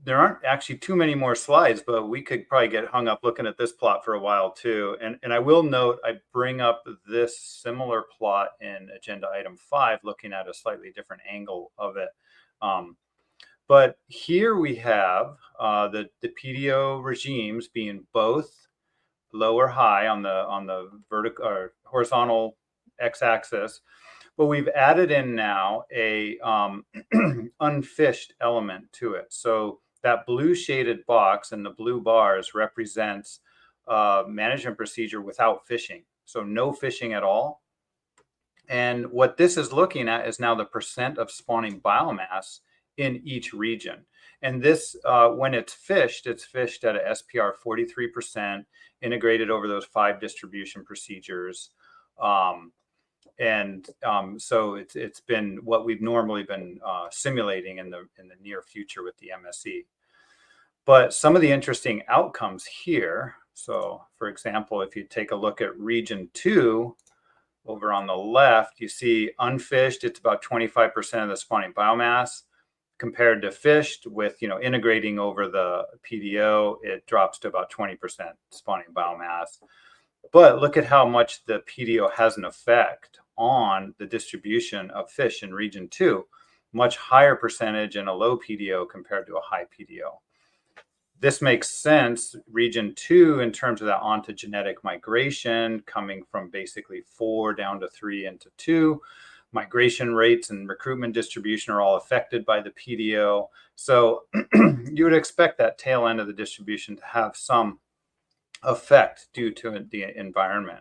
there aren't actually too many more slides, but we could probably get hung up looking at this plot for a while too. And I will note, I bring up this similar plot in agenda item 5, looking at a slightly different angle of it. But here we have the PDO regimes being both low or high on the vertical or horizontal x-axis. But we've added in now a unfished element to it. So that blue shaded box and the blue bars represents management procedure without fishing. So no fishing at all. And what this is looking at is now the percent of spawning biomass in each region. And this, when it's fished at a SPR 43%, integrated over those 5 distribution procedures. So it's been what we've normally been simulating in the near future with the MSE. But some of the interesting outcomes here. So for example, if you take a look at region 2 over on the left, you see unfished, it's about 25% of the spawning biomass, compared to fished with, integrating over the PDO, it drops to about 20% spawning biomass. But look at how much the PDO has an effect on the distribution of fish in region 2, much higher percentage in a low PDO compared to a high PDO. This makes sense, region 2, in terms of that ontogenetic migration coming from basically 4 down to 3 into 2. Migration rates and recruitment distribution are all affected by the PDO. So you would expect that tail end of the distribution to have some effect due to the environment.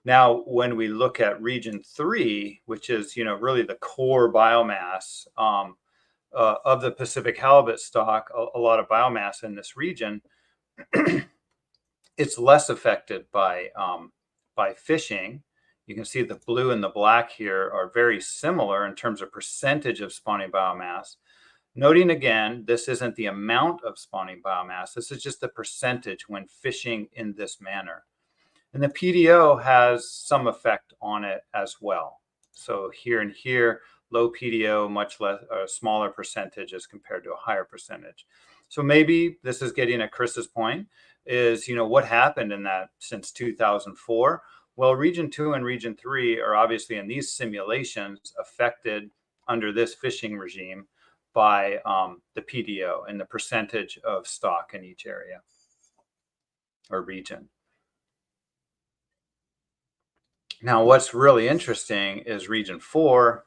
Now, when we look at region 3, which is, really the core biomass of the Pacific halibut stock, a lot of biomass in this region, it's less affected by fishing. You can see the blue and the black here are very similar in terms of percentage of spawning biomass. Noting again, this isn't the amount of spawning biomass. This is just the percentage when fishing in this manner. And the PDO has some effect on it as well. So here and here, low PDO, much less, or smaller percentage as compared to a higher percentage. So maybe this is getting at Chris's point is, what happened in that since 2004? Well, region 2 and region 3 are obviously in these simulations affected under this fishing regime by the PDO and the percentage of stock in each area or region. Now, what's really interesting is region 4,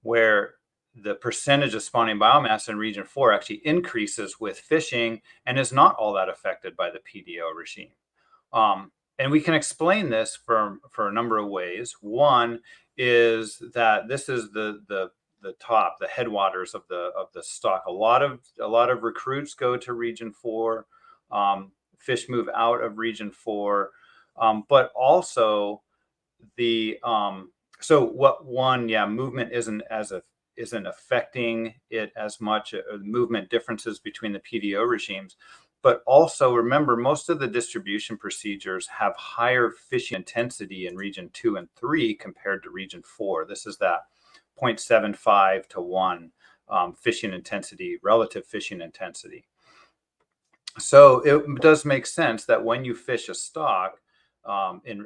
where the percentage of spawning biomass in region 4 actually increases with fishing and is not all that affected by the PDO regime. And we can explain this for a number of ways. One is that this is the top, the headwaters of the stock. A lot of recruits go to region 4. Fish move out of region 4, but also movement isn't affecting it as much. Movement differences between the PDO regimes. But also remember, most of the distribution procedures have higher fishing intensity in region 2 and 3 compared to region 4. This is that 0.75 to 1 fishing intensity, relative fishing intensity. So it does make sense that when you fish a stock in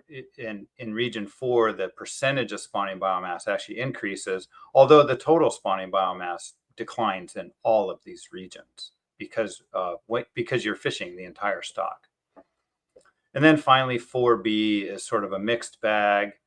region 4, the percentage of spawning biomass actually increases, although the total spawning biomass declines in all of these regions. Because you're fishing the entire stock. And then finally, 4B is sort of a mixed bag.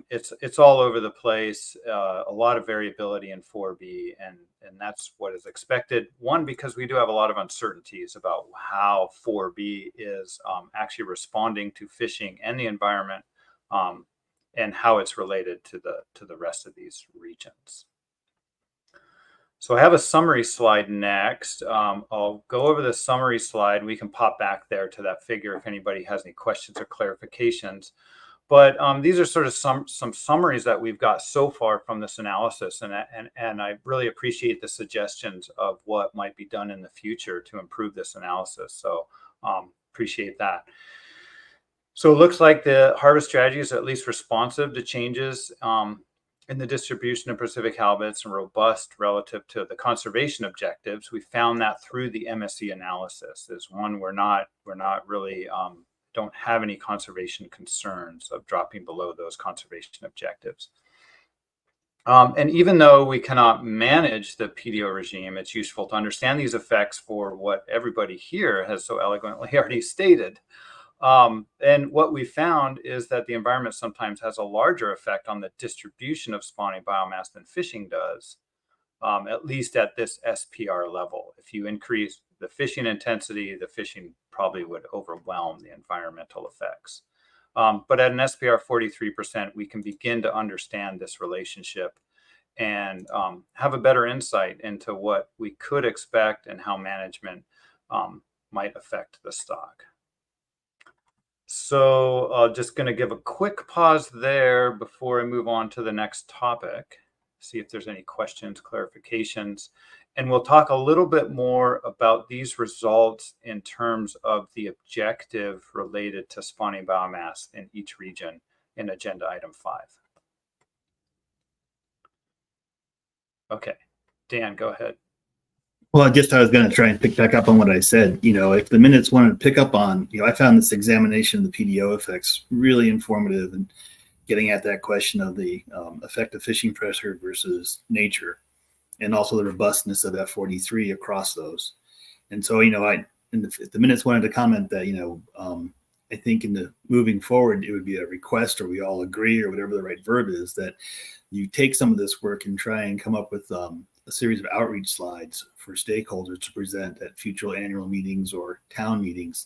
It's all over the place, a lot of variability in 4B, and that's what is expected. One, because we do have a lot of uncertainties about how 4B is actually responding to fishing and the environment, and how it's related to the rest of these regions. So I have a summary slide next. I'll go over the summary slide. We can pop back there to that figure if anybody has any questions or clarifications. But these are sort of some summaries that we've got so far from this analysis. And I really appreciate the suggestions of what might be done in the future to improve this analysis. So appreciate that. So it looks like the harvest strategy is at least responsive to changes in the distribution of Pacific halibuts and robust relative to the conservation objectives. We found that through the MSE analysis is one, we're not really, don't have any conservation concerns of dropping below those conservation objectives. And even though we cannot manage the PDO regime, it's useful to understand these effects for what everybody here has so eloquently already stated. And what we found is that the environment sometimes has a larger effect on the distribution of spawning biomass than fishing does, at least at this SPR level. If you increase the fishing intensity, the fishing probably would overwhelm the environmental effects. But at an SPR 43%, we can begin to understand this relationship and have a better insight into what we could expect and how management might affect the stock. So just going to give a quick pause there before I move on to the next topic, see if there's any questions, clarifications, and we'll talk a little bit more about these results in terms of the objective related to spawning biomass in each region in agenda item 5. Okay, Dan, go ahead. Well, I was going to try and pick back up on what I said. You know, if the minutes wanted to pick up on, you know, I found this examination of the PDO effects really informative and getting at that question of the effect of fishing pressure versus nature, and also the robustness of F43 across those. And so, you know, if the minutes wanted to comment that, you know, I think in the moving forward, it would be a request, or we all agree, or whatever the right verb is, that you take some of this work and try and come up with a series of outreach slides for stakeholders to present at future annual meetings or town meetings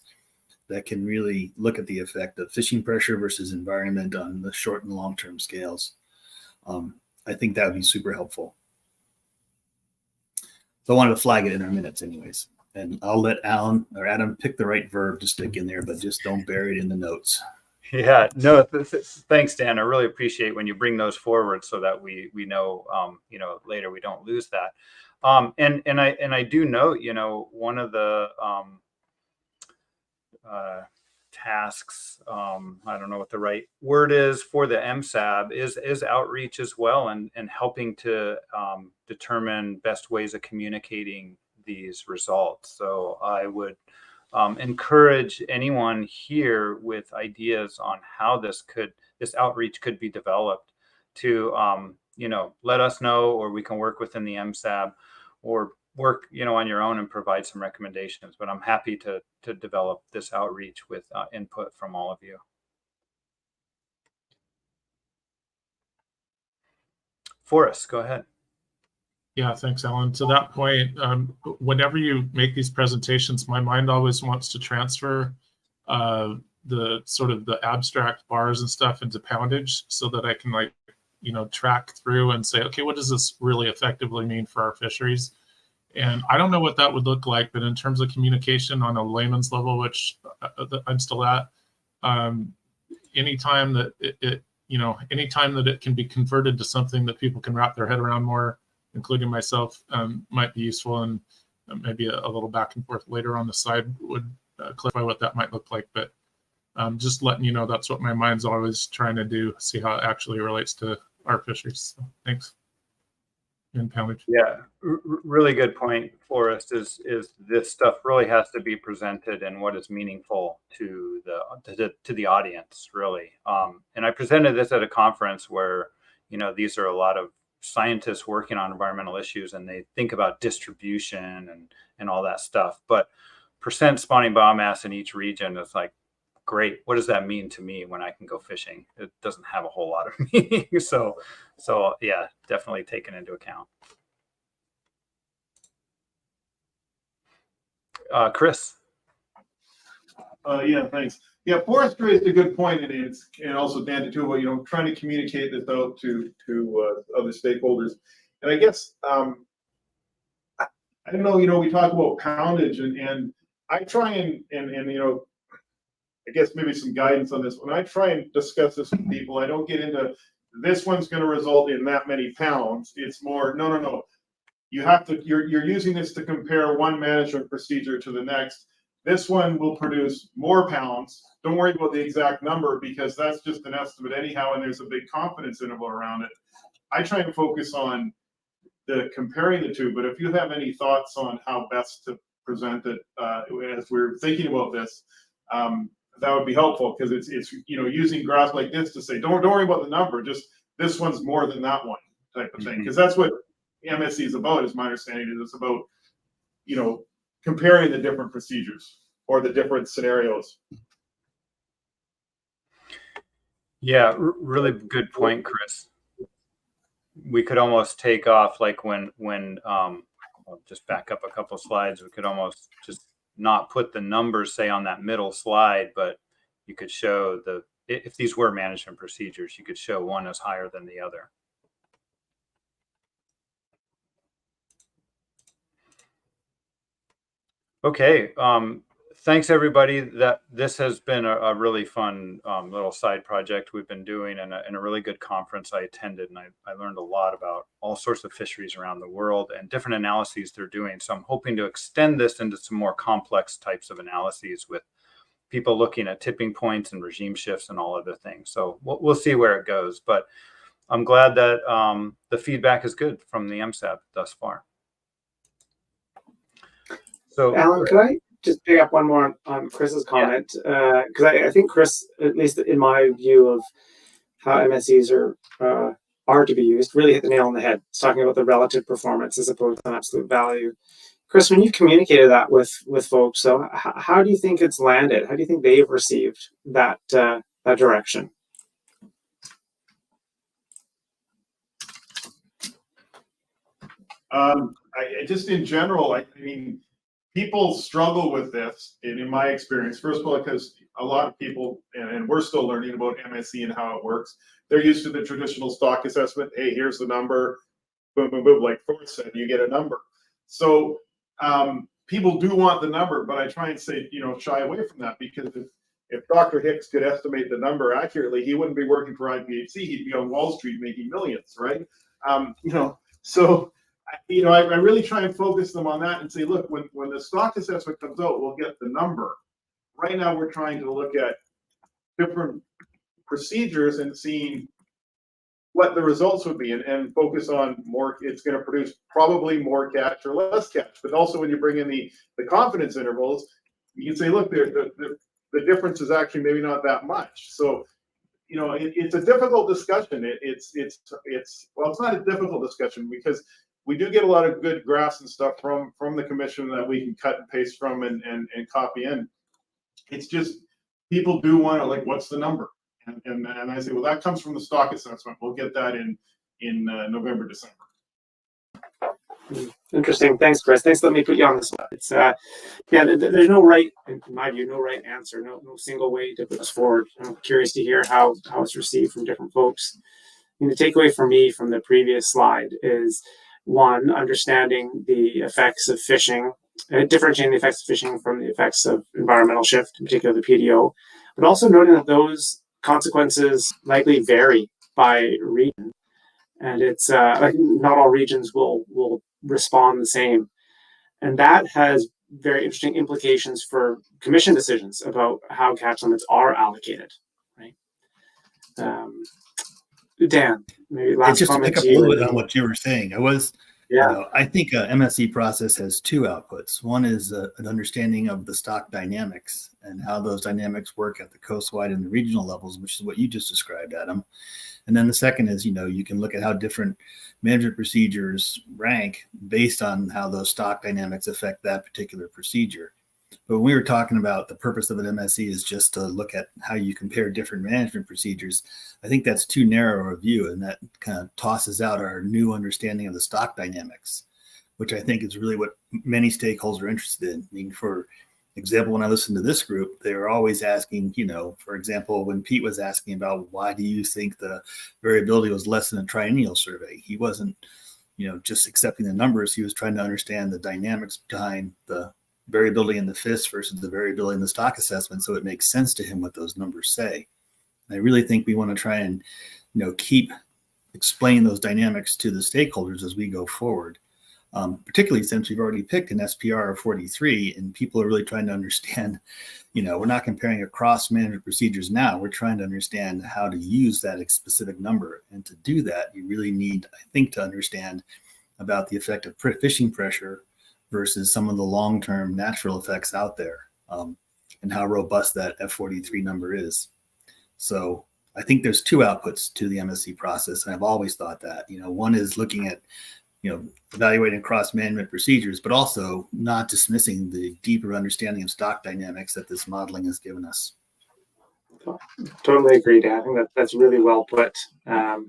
that can really look at the effect of fishing pressure versus environment on the short and long-term scales. I think that would be super helpful. So I wanted to flag it in our minutes anyways. And I'll let Alan or Adam pick the right verb to stick in there, but just don't bury it in the notes. Yeah, no, thanks, Dan. I really appreciate when you bring those forward so that we know, you know, later we don't lose that. And I do note, you know, one of the tasks, I don't know what the right word is for the MSAB, is outreach as well, and helping to determine best ways of communicating these results. So I would encourage anyone here with ideas on how this outreach could be developed to, you know, let us know, or we can work within the MSAB, or work, you know, on your own and provide some recommendations. But I'm happy to develop this outreach with input from all of you. Forrest, go ahead. Yeah, thanks, Alan. To that point, whenever you make these presentations, my mind always wants to transfer the sort of the abstract bars and stuff into poundage, so that I can, like, you know, track through and say, okay, what does this really effectively mean for our fisheries? And I don't know what that would look like, but in terms of communication on a layman's level, which I'm still at, anytime that anytime that it can be converted to something that people can wrap their head around more, including myself, might be useful. And maybe a little back and forth later on the side would clarify what that might look like. But just letting you know, that's what my mind's always trying to do, see how it actually relates to our fisheries. So, thanks. And poundage. Yeah, really good point, Forrest, is this stuff really has to be presented in what is meaningful to the audience, really. And I presented this at a conference where, you know, these are a lot of scientists working on environmental issues, and they think about distribution and all that stuff. But percent spawning biomass in each region is like, great. What does that mean to me when I can go fishing? It doesn't have a whole lot of meaning. So yeah, definitely taken into account. Chris. Yeah, thanks. Yeah, Forrest raised a good point, and also Dan too, about, you know, trying to communicate this out to other stakeholders. And I guess I don't know, you know, we talk about poundage, and I try and you know, I guess maybe some guidance on this. When I try and discuss this with people, I don't get into this one's going to result in that many pounds. It's more, no. You have to, you're using this to compare one management procedure to the next. This one will produce more pounds. Don't worry about the exact number, because that's just an estimate anyhow, and there's a big confidence interval around it. I try and focus on the comparing the two, but if you have any thoughts on how best to present it as we're thinking about this, that would be helpful, because it's using graphs like this to say, don't worry about the number, just this one's more than that one type of thing, because that's what MSC is about, is my understanding is it's about comparing the different procedures or the different scenarios. Yeah, really good point, Chris. We could almost take off, like when I'll just back up a couple slides. We could almost just not put the numbers, say, on that middle slide, but you could show if these were management procedures, you could show one is higher than the other. Okay, thanks everybody. This has been a really fun little side project we've been doing, and a really good conference I attended, and I learned a lot about all sorts of fisheries around the world and different analyses they're doing. So I'm hoping to extend this into some more complex types of analyses with people looking at tipping points and regime shifts and all other things. So we'll see where it goes, but I'm glad that the feedback is good from the MSAB thus far. So, Alan, could I just pick up one more on Chris's comment? Because I think Chris, at least in my view of how MSCs are to be used, really hit the nail on the head. It's talking about the relative performance as opposed to absolute value. Chris, when you've communicated that with folks, so how do you think it's landed? How do you think they've received that direction? Just in general, I mean, people struggle with this, and in my experience, first of all, because a lot of people, and we're still learning about MSC and how it works, they're used to the traditional stock assessment. Hey, here's the number, boom, boom, boom, like Ford said, you get a number. So people do want the number, but I try and say, shy away from that, because if Dr. Hicks could estimate the number accurately, he wouldn't be working for IPHC. He'd be on Wall Street making millions, right? So I really try and focus them on that and say, look, when the stock assessment comes out, we'll get the number. Right now, we're trying to look at different procedures and seeing what the results would be, and focus on more. It's going to produce probably more catch or less catch. But also, when you bring in the confidence intervals, you can say, look, the difference is actually maybe not that much. So, it's a difficult discussion. It's not a difficult discussion, because we do get a lot of good graphs and stuff from the commission that we can cut and paste from and copy in. It's just people do want to, like, what's the number? And I say, well, that comes from the stock assessment. We'll get that in November, December. Interesting. Thanks, Chris. Thanks for letting me put you on the spot. It's there's no right, in my view, no right answer, no single way to put this forward. I'm curious to hear how it's received from different folks. And the takeaway for me from the previous slide is, one, understanding the effects of fishing, differentiating the effects of fishing from the effects of environmental shift, in particular the PDO, but also noting that those consequences likely vary by region, and it's like not all regions will respond the same, and that has very interesting implications for commission decisions about how catch limits are allocated. Right, Dan, maybe last just to comment pick up to a you. little bit on what you were saying. I think a MSC process has two outputs. One is an understanding of the stock dynamics and how those dynamics work at the coastwide and the regional levels, which is what you just described, Adam. And then the second is, you can look at how different management procedures rank based on how those stock dynamics affect that particular procedure. But when we were talking about the purpose of an MSC is just to look at how you compare different management procedures, I think that's too narrow a view, and that kind of tosses out our new understanding of the stock dynamics, which I think is really what many stakeholders are interested in. I mean, for example, when I listened to this group, they were always asking, for example, when Pete was asking about why do you think the variability was less than a triennial survey, he wasn't, just accepting the numbers. He was trying to understand the dynamics behind the variability in the FIS versus the variability in the stock assessment, so it makes sense to him what those numbers say. And I really think we want to try and keep explaining those dynamics to the stakeholders as we go forward. particularly since we've already picked an SPR of 43 and people are really trying to understand, we're not comparing across management procedures now. We're trying to understand how to use that specific number. And to do that, you really need, I think, to understand about the effect of fishing pressure versus some of the long-term natural effects out there, and how robust that F43 number is. So I think there's two outputs to the MSC process, and I've always thought that. One is looking at, evaluating cross management procedures, but also not dismissing the deeper understanding of stock dynamics that this modeling has given us. Totally agree, Dan. I think that's really well put. I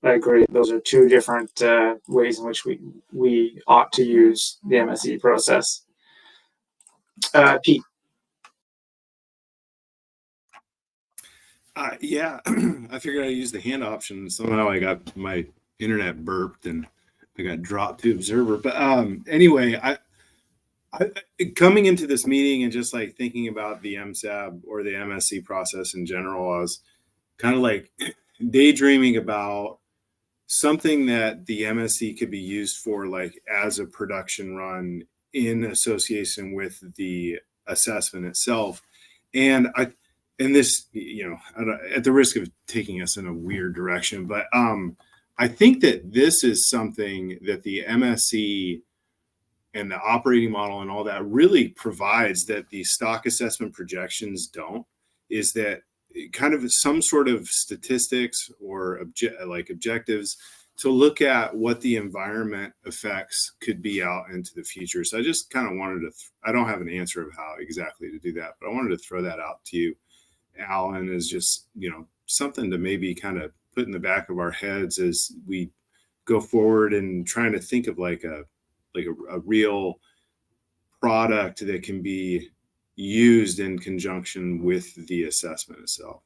agree. Those are two different ways in which we ought to use the MSE process. Pete. Yeah, I figured I'd use the hand option. Somehow I got my internet burped and I got dropped to observer. But anyway, I coming into this meeting and just like thinking about the MSAB or the MSC process in general, I was kind of like daydreaming about something that the MSC could be used for, like as a production run in association with the assessment itself. And this, at the risk of taking us in a weird direction, but I think that this is something that the MSC and the operating model and all that really provides that the stock assessment projections don't, is that kind of some sort of statistics or objectives to look at what the environment effects could be out into the future. So I just kind of wanted to, I don't have an answer of how exactly to do that, but I wanted to throw that out to you, Alan, is just, something to maybe kind of put in the back of our heads as we go forward and trying to think of like a real product that can be used in conjunction with the assessment itself.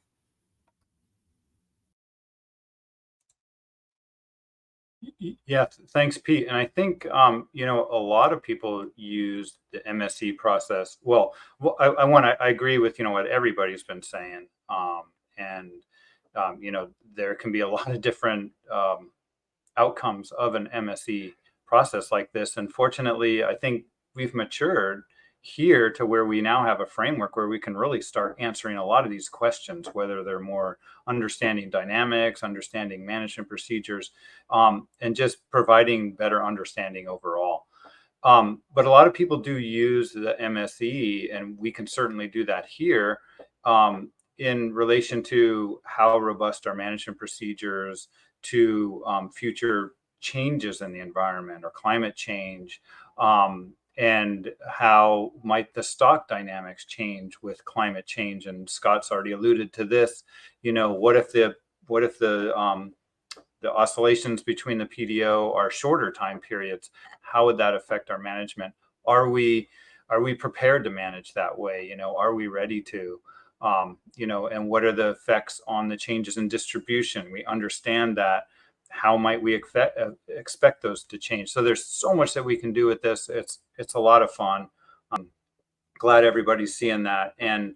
Yeah, thanks, Pete. And I think, a lot of people use the MSC process. Well, I agree with, what everybody's been saying. There can be a lot of different outcomes of an MSC process like this. And fortunately, I think we've matured here to where we now have a framework where we can really start answering a lot of these questions, whether they're more understanding dynamics, understanding management procedures, and just providing better understanding overall. But a lot of people do use the MSE, and we can certainly do that here in relation to how robust our management procedures to future changes in the environment or climate change, and how might the stock dynamics change with climate change. And Scott's already alluded to this. What if the oscillations between the PDO are shorter time periods? How would that affect our management? Are we prepared to manage that way? Are we ready to? And what are the effects on the changes in distribution? We understand that. How might we expect those to change? So there's so much that we can do with this. It's a lot of fun. I'm glad everybody's seeing that. And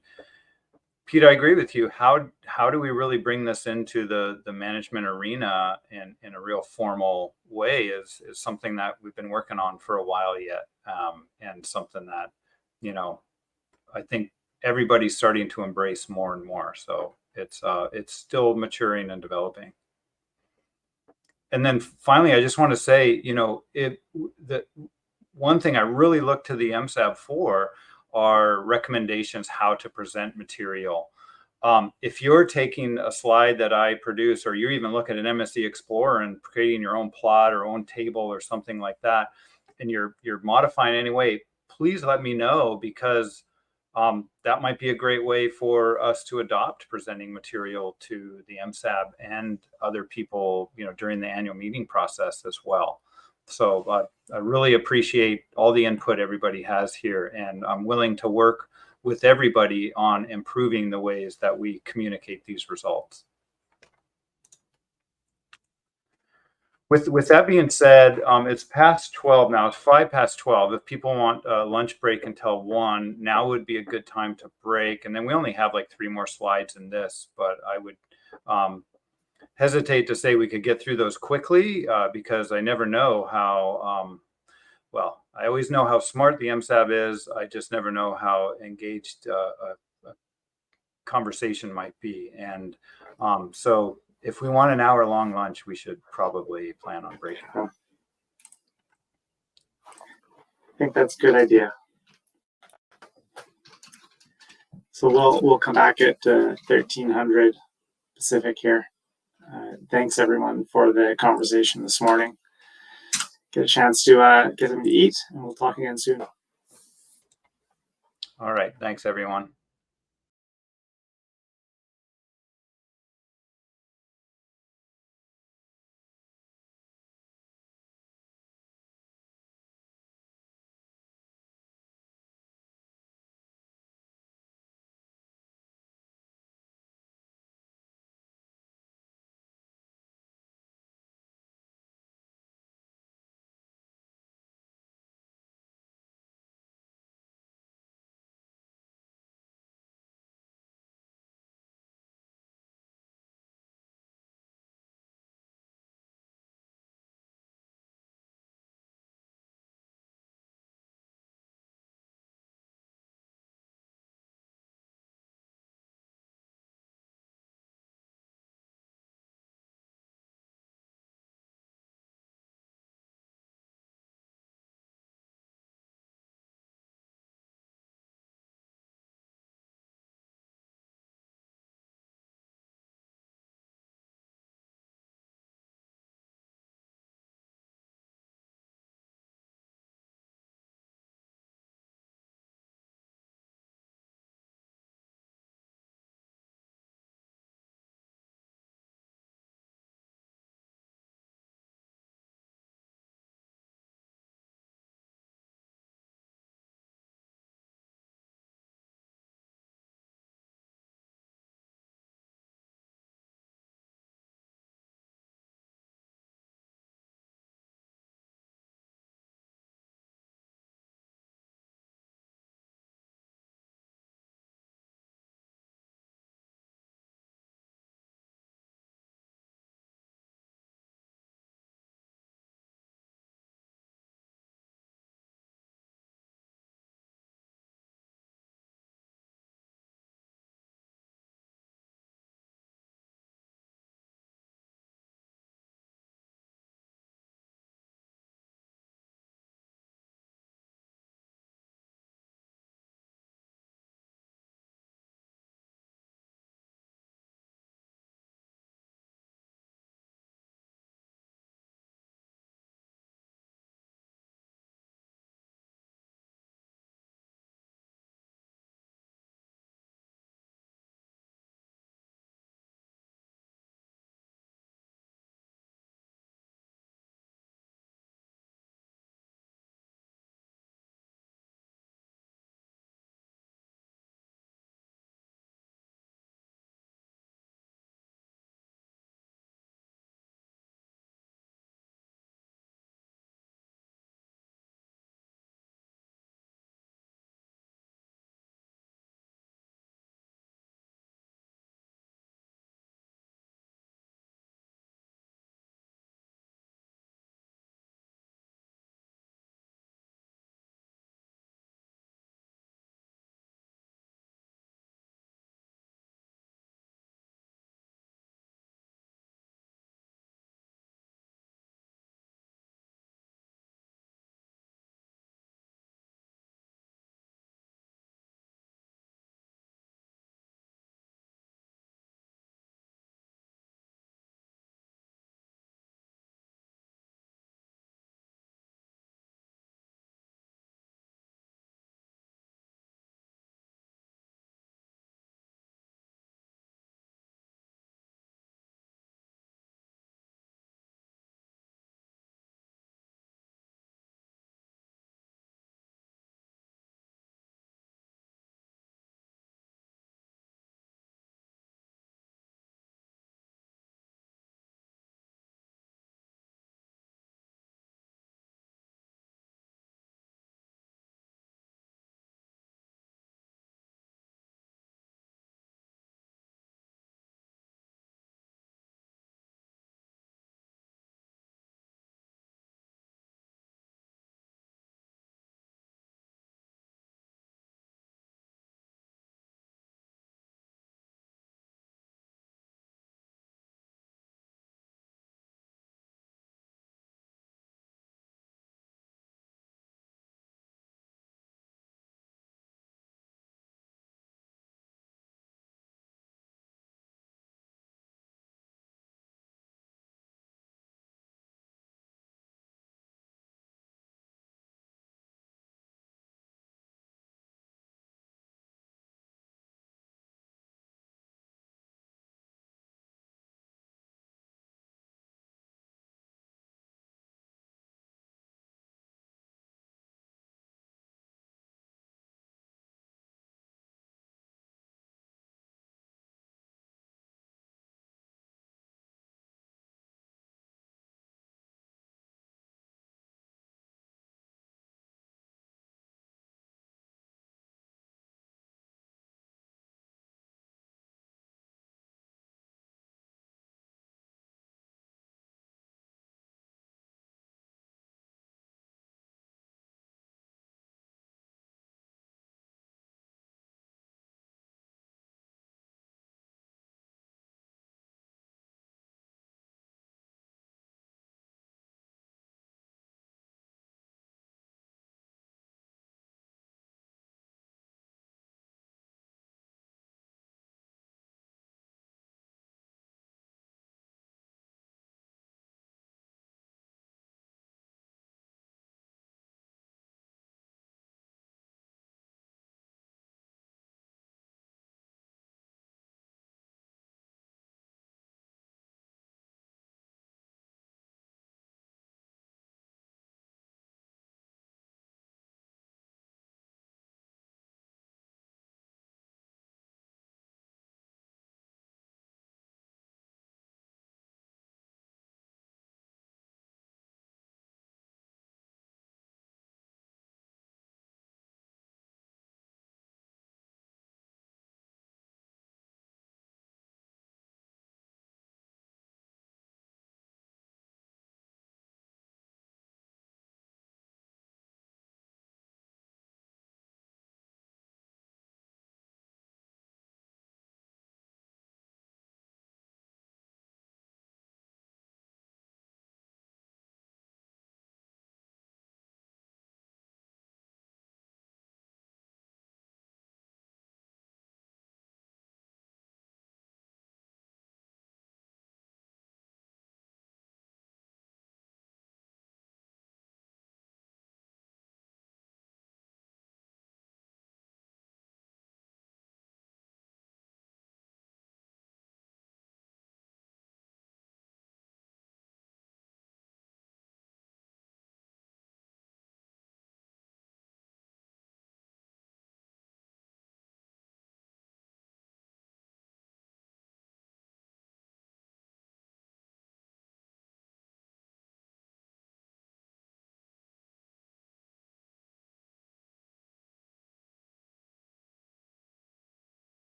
Pete, I agree with you. How do we really bring this into the management arena in a real formal way is something that we've been working on for a while yet, and something that, I think everybody's starting to embrace more and more. So it's still maturing and developing. And then finally, I just want to say, the one thing I really look to the MSAB for are recommendations how to present material. If you're taking a slide that I produce, or you even look at an MSC Explorer and creating your own plot or own table or something like that, and you're modifying anyway, please let me know, because that might be a great way for us to adopt presenting material to the MSAB and other people, during the annual meeting process as well. So I really appreciate all the input everybody has here, and I'm willing to work with everybody on improving the ways that we communicate these results. With that being said, it's past 12 now. It's 5 past 12. If people want a lunch break until 1, now would be a good time to break. And then we only have like 3 more slides in this, but I would hesitate to say we could get through those quickly, because I never know how well, I always know how smart the MSAB is. I just never know how engaged a conversation might be. And so if we want an hour-long lunch, we should probably plan on breaking. I think that's a good idea. So we'll come back at 1300 Pacific here. Thanks everyone for the conversation this morning. Get a chance to get them to eat, and we'll talk again soon. All right. Thanks, everyone.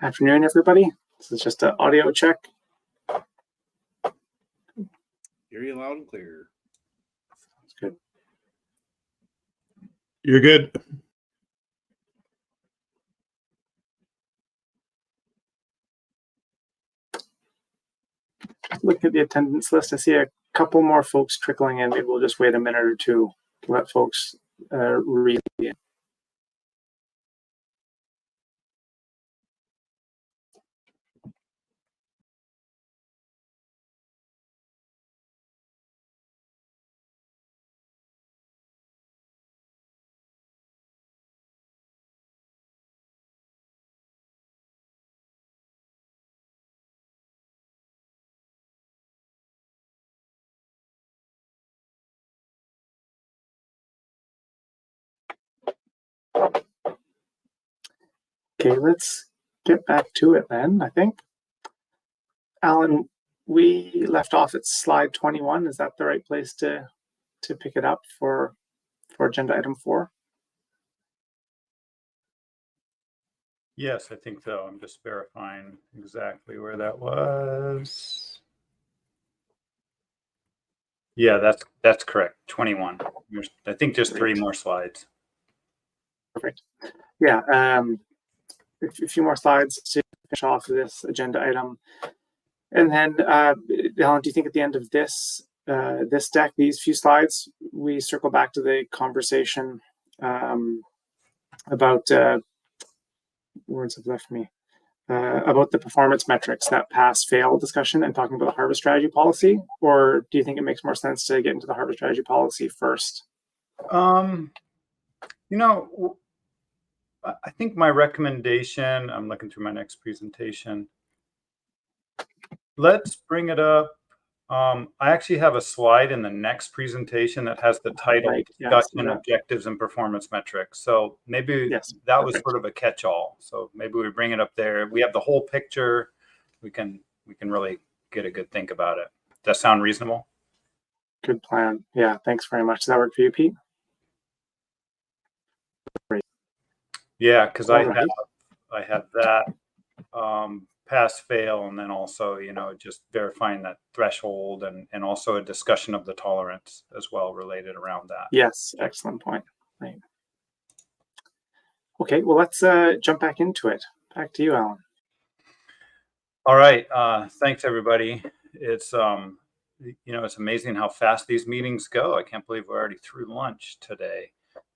Afternoon, everybody. This is just an audio check. Hear you loud and clear. That's good. You're good. Look at the attendance list. I see a couple more folks trickling in. Maybe we'll just wait a minute or two to let folks read it. Okay, let's get back to it then, I think. Alan, we left off at slide 21. Is that the right place to pick it up for agenda item 4? Yes, I think so. I'm just verifying exactly where that was. Yeah, that's correct. 21. I think just 3 more slides. Perfect. Yeah, a few more slides to finish off this agenda item. And then, Alan, do you think at the end of this this deck, these few slides, we circle back to the conversation about words have left me about the performance metrics, that pass-fail discussion, and talking about the harvest strategy policy? Or do you think it makes more sense to get into the harvest strategy policy first? You know, I think my recommendation, I'm looking through my next presentation. Let's bring it up. I actually have a slide in the next presentation that has the title Discussion Objectives and Performance Metrics. So maybe that was sort of a catch-all. So maybe we bring it up there. We have the whole picture. We can really get a good think about it. Does that sound reasonable? Good plan. Yeah, thanks very much. Does that work for you, Pete? Great. Yeah, because I have that pass fail, and then also, you know, just verifying that threshold, and also a discussion of the tolerance as well related around that. Yes, excellent point. Right. Okay, well, let's jump back into it. Back to you, Alan. All right. Thanks, everybody. It's you know, it's amazing how fast these meetings go. I can't believe we're already through lunch today,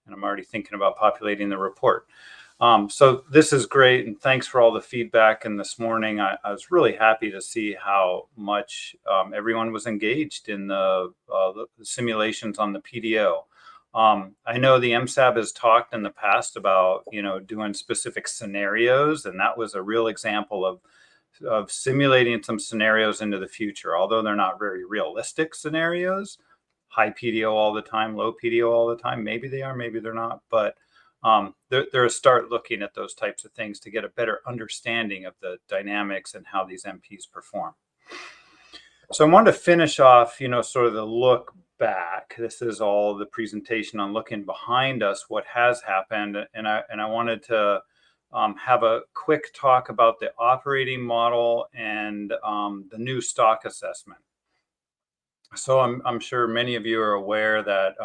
and I'm already thinking about populating the report. So this is great, and thanks for all the feedback. And this morning, I was really happy to see how much everyone was engaged in the simulations on the PDO. I know the MSAB has talked in the past about, you know, doing specific scenarios, and that was a real example of simulating some scenarios into the future, although they're not very realistic scenarios. High PDO all the time, low PDO all the time. Maybe they are, maybe they're not, but they're a start looking at those types of things to get a better understanding of the dynamics and how these MPs perform. So I wanted to finish off, you know, sort of the look back. This is all the presentation on looking behind us, what has happened, and I wanted to have a quick talk about the operating model and the new stock assessment. So I'm sure many of you are aware that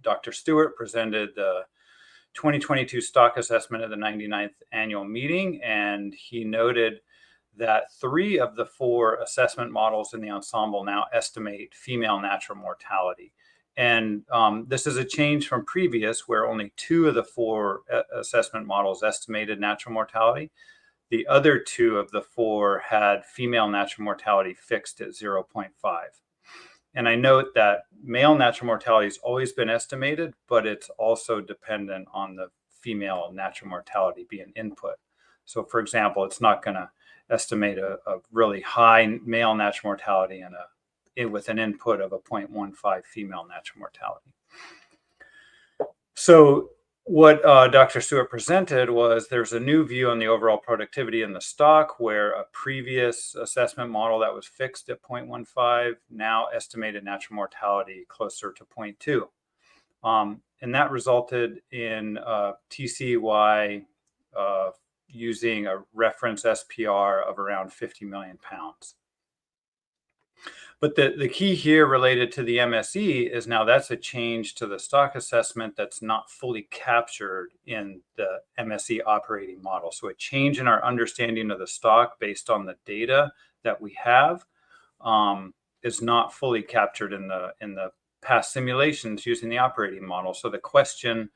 Dr. Stewart presented the 2022 stock assessment at the 99th annual meeting, and he noted that 3 of the 4 assessment models in the ensemble now estimate female natural mortality. And this is a change from previous, where only 2 of the 4 assessment models estimated natural mortality. The other 2 of the 4 had female natural mortality fixed at 0.5. And I note that male natural mortality has always been estimated, but it's also dependent on the female natural mortality being input. So for example, it's not going to estimate a really high male natural mortality with an input of a 0.15 female natural mortality. So what Dr. Stewart presented was there's a new view on the overall productivity in the stock, where a previous assessment model that was fixed at 0.15 now estimated natural mortality closer to 0.2. And that resulted in TCY using a reference SPR of around 50 million pounds. But the key here related to the MSE is now that's a change to the stock assessment that's not fully captured in the MSE operating model. So a change in our understanding of the stock based on the data that we have is not fully captured in the past simulations using the operating model. So the question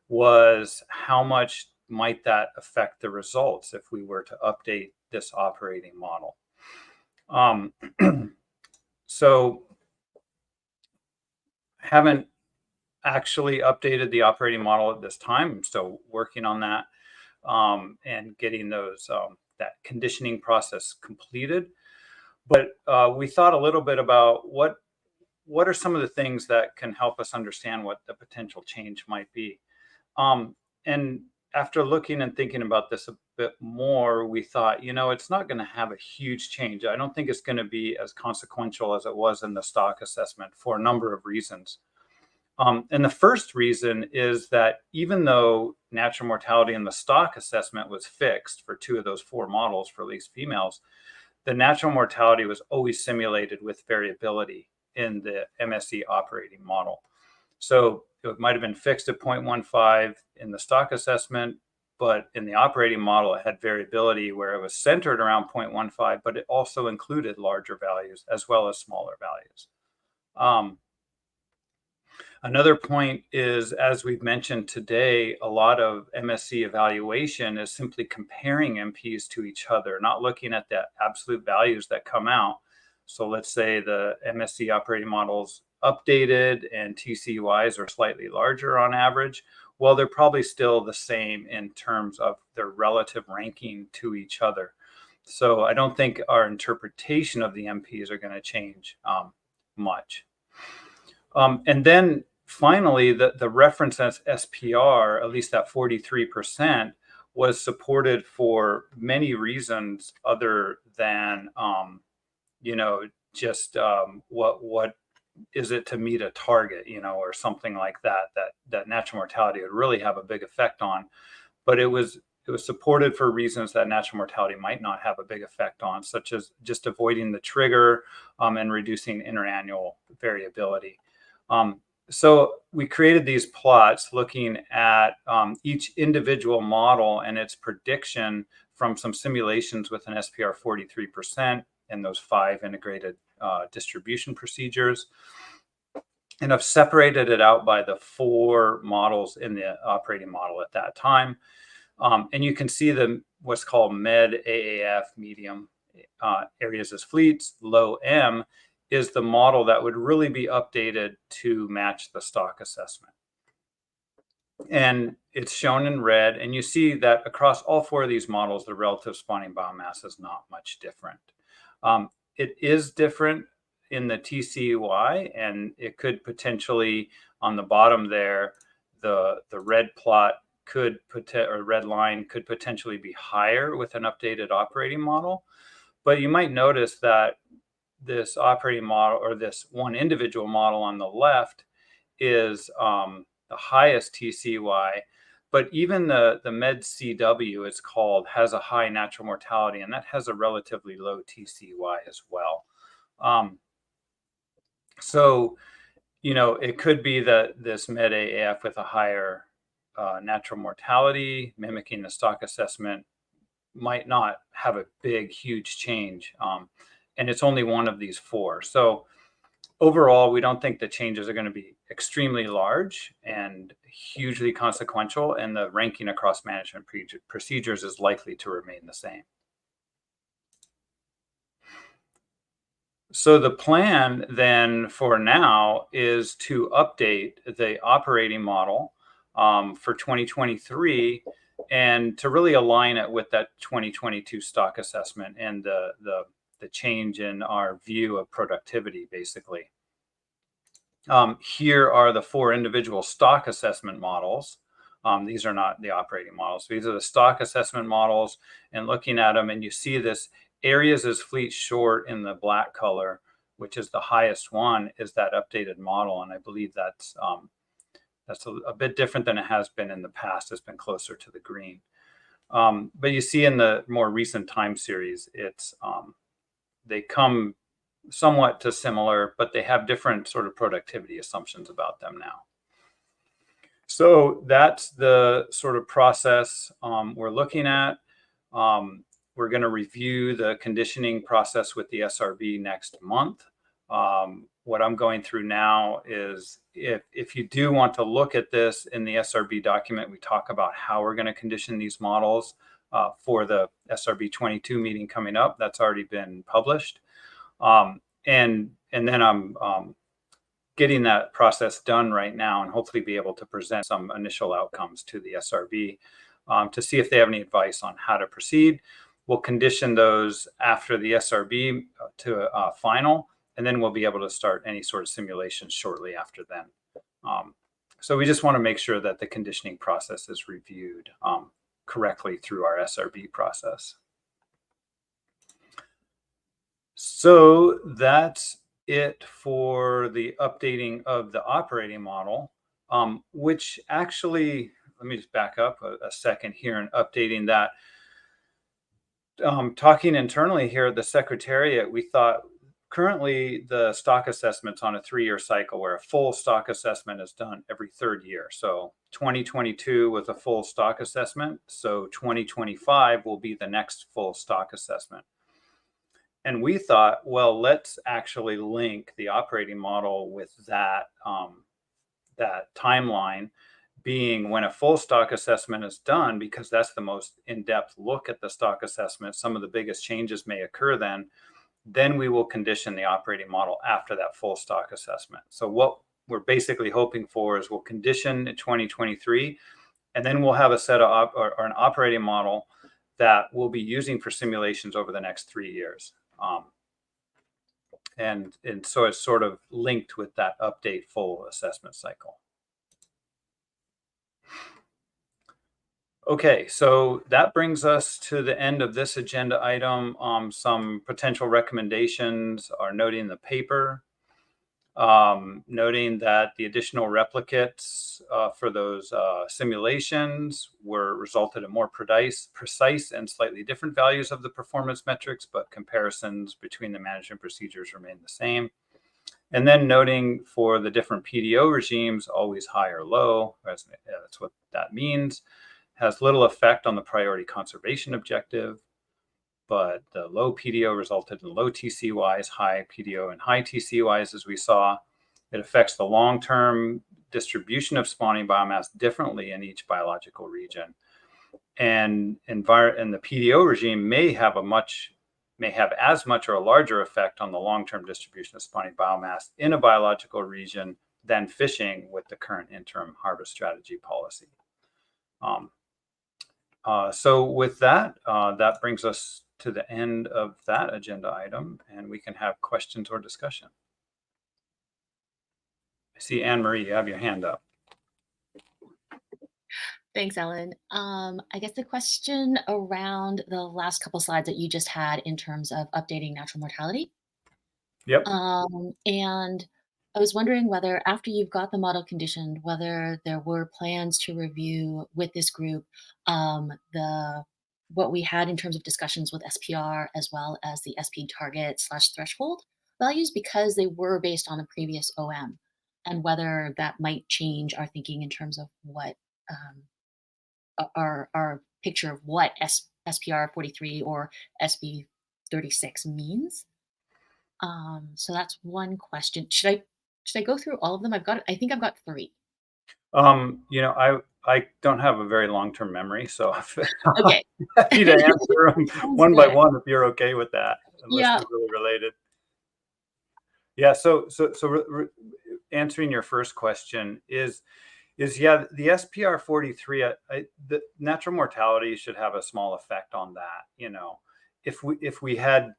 was, how much might that affect the results if we were to update this operating model? So haven't actually updated the operating model at this time. I'm still working on that and getting those that conditioning process completed. But we thought a little bit about what are some of the things that can help us understand what the potential change might be. And after looking and thinking about this a bit more, we thought, it's not going to have a huge change. I don't think it's going to be as consequential as it was in the stock assessment for a number of reasons. And the first reason is that even though natural mortality in the stock assessment was fixed for 2 of those 4 models for least females, the natural mortality was always simulated with variability in the MSE operating model. So it might have been fixed at 0.15 in the stock assessment, but in the operating model, it had variability where it was centered around 0.15, but it also included larger values as well as smaller values. Another point is, as we've mentioned today, a lot of MSE evaluation is simply comparing MPs to each other, not looking at the absolute values that come out. So let's say the MSE operating model's updated and TCUIs are slightly larger on average. Well, they're probably still the same in terms of their relative ranking to each other. So I don't think our interpretation of the MPs are going to change much. And then finally, the reference as SPR, at least that 43%, was supported for many reasons other than, just what is it to meet a target, or something like that natural mortality would really have a big effect on. But it was supported for reasons that natural mortality might not have a big effect on, such as just avoiding the trigger and reducing interannual variability. So we created these plots looking at each individual model and its prediction from some simulations with an SPR 43% and those 5 integrated distribution procedures. And I've separated it out by the 4 models in the operating model at that time. And you can see what's called med AAF, medium areas as fleets, low M is the model that would really be updated to match the stock assessment. And it's shown in red, and you see that across all 4 of these models, the relative spawning biomass is not much different. It is different in the TCUI, and it could potentially, on the bottom there, the red plot could or red line could potentially be higher with an updated operating model. But you might notice that this operating model, or this one individual model on the left, is the highest TCUI, but even the med CW, it's called, has a high natural mortality, and that has a relatively low TCUI as well. So, it could be that this med AAF with a higher natural mortality, mimicking the stock assessment, might not have a big, huge change. And it's only one of these 4. So overall, we don't think the changes are going to be extremely large and hugely consequential, and the ranking across management procedures is likely to remain the same. So the plan then for now is to update the operating model for 2023 and to really align it with that 2022 stock assessment and the change in our view of productivity, basically. Here are the 4 individual stock assessment models. These are not the operating models. These are the stock assessment models, and looking at them, and you see this areas as fleet short in the black color, which is the highest one, is that updated model. And I believe that's a bit different than it has been in the past. It's been closer to the green. But you see in the more recent time series, it's they come somewhat to similar, but they have different sort of productivity assumptions about them now. So that's the sort of process we're looking at. We're going to review the conditioning process with the SRB next month. What I'm going through now is if you do want to look at this in the SRB document, we talk about how we're going to condition these models for the SRB 22 meeting coming up. That's already been published. And then I'm getting that process done right now and hopefully be able to present some initial outcomes to the SRB to see if they have any advice on how to proceed. We'll condition those after the SRB to final, and then we'll be able to start any sort of simulations shortly after then. So we just want to make sure that the conditioning process is reviewed correctly through our SRB process. So that's it for the updating of the operating model, which actually, let me just back up a second here and updating that. Talking internally here at the Secretariat, we thought currently the stock assessment's on a 3-year cycle where a full stock assessment is done every 3rd year. So 2022 was a full stock assessment. So 2025 will be the next full stock assessment. And we thought, well, let's actually link the operating model with that, that timeline, being when a full stock assessment is done, because that's the most in-depth look at the stock assessment. Some of the biggest changes may occur then we will condition the operating model after that full stock assessment. So what we're basically hoping for is we'll condition in 2023, and then we'll have a set of or an operating model that we'll be using for simulations over the next 3 years. And so it's sort of linked with that update full assessment cycle. Okay, so that brings us to the end of this agenda item. Some potential recommendations are noted in the paper, noting that the additional replicates for those simulations resulted in more precise and slightly different values of the performance metrics, but comparisons between the management procedures remain the same. And then noting for the different PDO regimes, always high or low, that's what that means, has little effect on the priority conservation objective, but the low PDO resulted in low TCYs, high PDO and high TCYs, as we saw. It affects the long-term distribution of spawning biomass differently in each biological region. And the PDO regime may have as much or a larger effect on the long-term distribution of spawning biomass in a biological region than fishing with the current interim harvest strategy policy. So with that, that brings us to the end of that agenda item, and we can have questions or discussion. I see Anne Marie, you have your hand up. Thanks, Ellen. I guess the question around the last couple slides that you just had in terms of updating natural mortality. Yep. And I was wondering whether after you've got the model conditioned, whether there were plans to review with this group what we had in terms of discussions with SPR as well as the SP target/threshold values, because they were based on a previous OM, and whether that might change our thinking in terms of what our picture of what SPR 43 or SB 36 means. So that's one question. Should I go through all of them? I think I've got 3. You know, I don't have a very long-term memory, so okay. I'm happy to answer them one by one if you're okay with that, unless they're really related. Yeah. So answering your first question is yeah, the SPR 43, the natural mortality should have a small effect on that. You know, if we had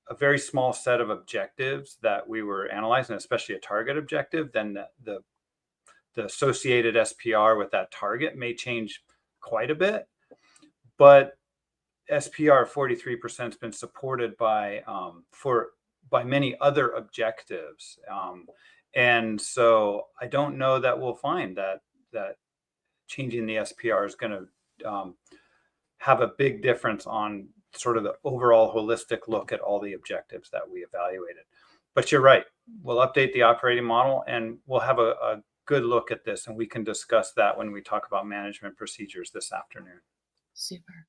a very small set of objectives that we were analyzing, especially a target objective, then the associated SPR with that target may change quite a bit. But SPR 43% has been supported by many other objectives. And so I don't know that we'll find that changing the SPR is going to have a big difference on sort of the overall holistic look at all the objectives that we evaluated. But you're right. We'll update the operating model and we'll have a good look at this, and we can discuss that when we talk about management procedures this afternoon. Super.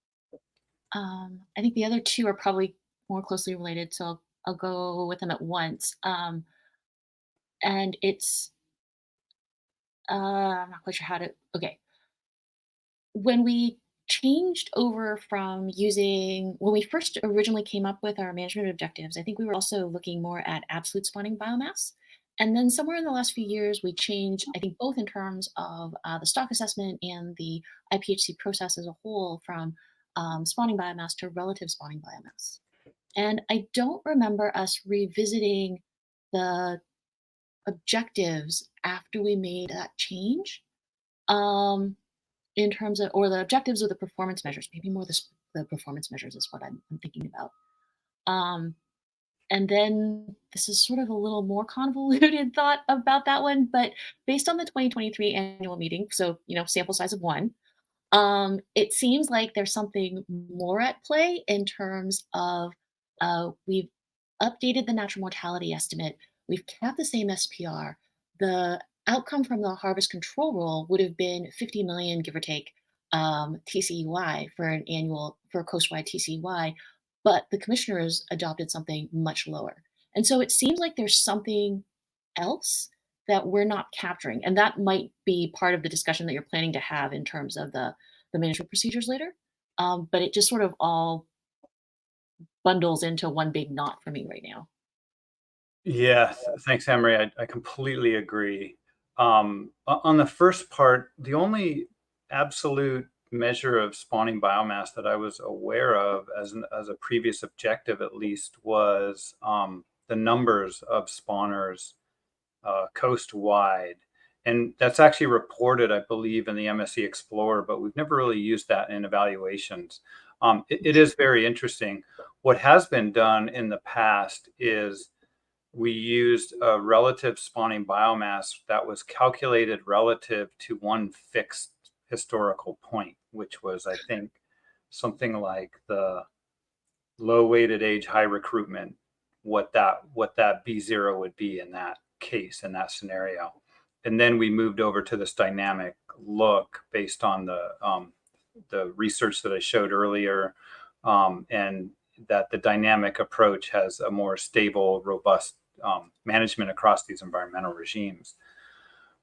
I think the other two are probably more closely related, so I'll go with them at once. And it's, I'm not quite sure how to, okay. When we changed over from using, when we first originally came up with our management objectives, I think we were also looking more at absolute spawning biomass. And then somewhere in the last few years, we changed, I think both in terms of the stock assessment and the IPHC process as a whole, from spawning biomass to relative spawning biomass. And I don't remember us revisiting the objectives after we made that change. In terms of, or the objectives or the performance measures, maybe more the performance measures is what I'm thinking about. And then this is sort of a little more convoluted thought about that one, but based on the 2023 annual meeting, so, sample size of 1, it seems like there's something more at play in terms of we've updated the natural mortality estimate, we've kept the same SPR, the outcome from the harvest control roll would have been 50 million, give or take, TCEY for a coast-wide TCEY, but the commissioners adopted something much lower. And so it seems like there's something else that we're not capturing. And that might be part of the discussion that you're planning to have in terms of the management procedures later. But it just sort of all bundles into one big knot for me right now. Yeah, thanks, Emery. I completely agree. On the first part, the only absolute measure of spawning biomass that I was aware of as a previous objective, at least, was the numbers of spawners coast-wide. And that's actually reported, I believe, in the MSC Explorer, but we've never really used that in evaluations. It is very interesting. What has been done in the past is we used a relative spawning biomass that was calculated relative to one fixed historical point, which was, I think, something like the low weighted age, high recruitment, what that B0 would be in that case, in that scenario. And then we moved over to this dynamic look based on the research that I showed earlier, and that the dynamic approach has a more stable, robust management across these environmental regimes.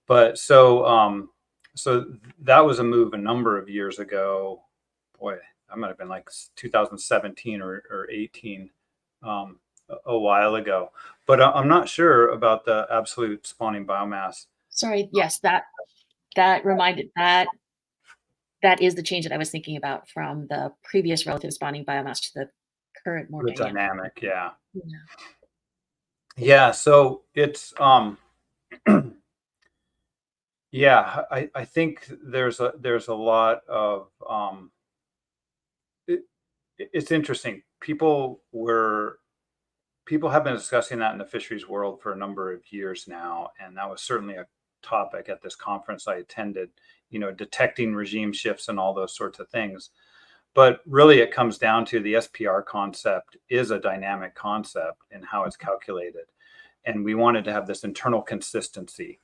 But so that was a move a number of years ago. Boy, that might have been like 2017 or 18, a while ago. But I'm not sure about the absolute spawning biomass. Sorry, yes, that reminded that is the change that I was thinking about from the previous relative spawning biomass to the current more dynamic. Yeah. Yeah. Yeah, so it's yeah, I think there's a lot of it's interesting. People have been discussing that in the fisheries world for a number of years now, and that was certainly a topic at this conference I attended, detecting regime shifts and all those sorts of things. But really it comes down to the SPR concept is a dynamic concept in how it's calculated. And we wanted to have this internal consistency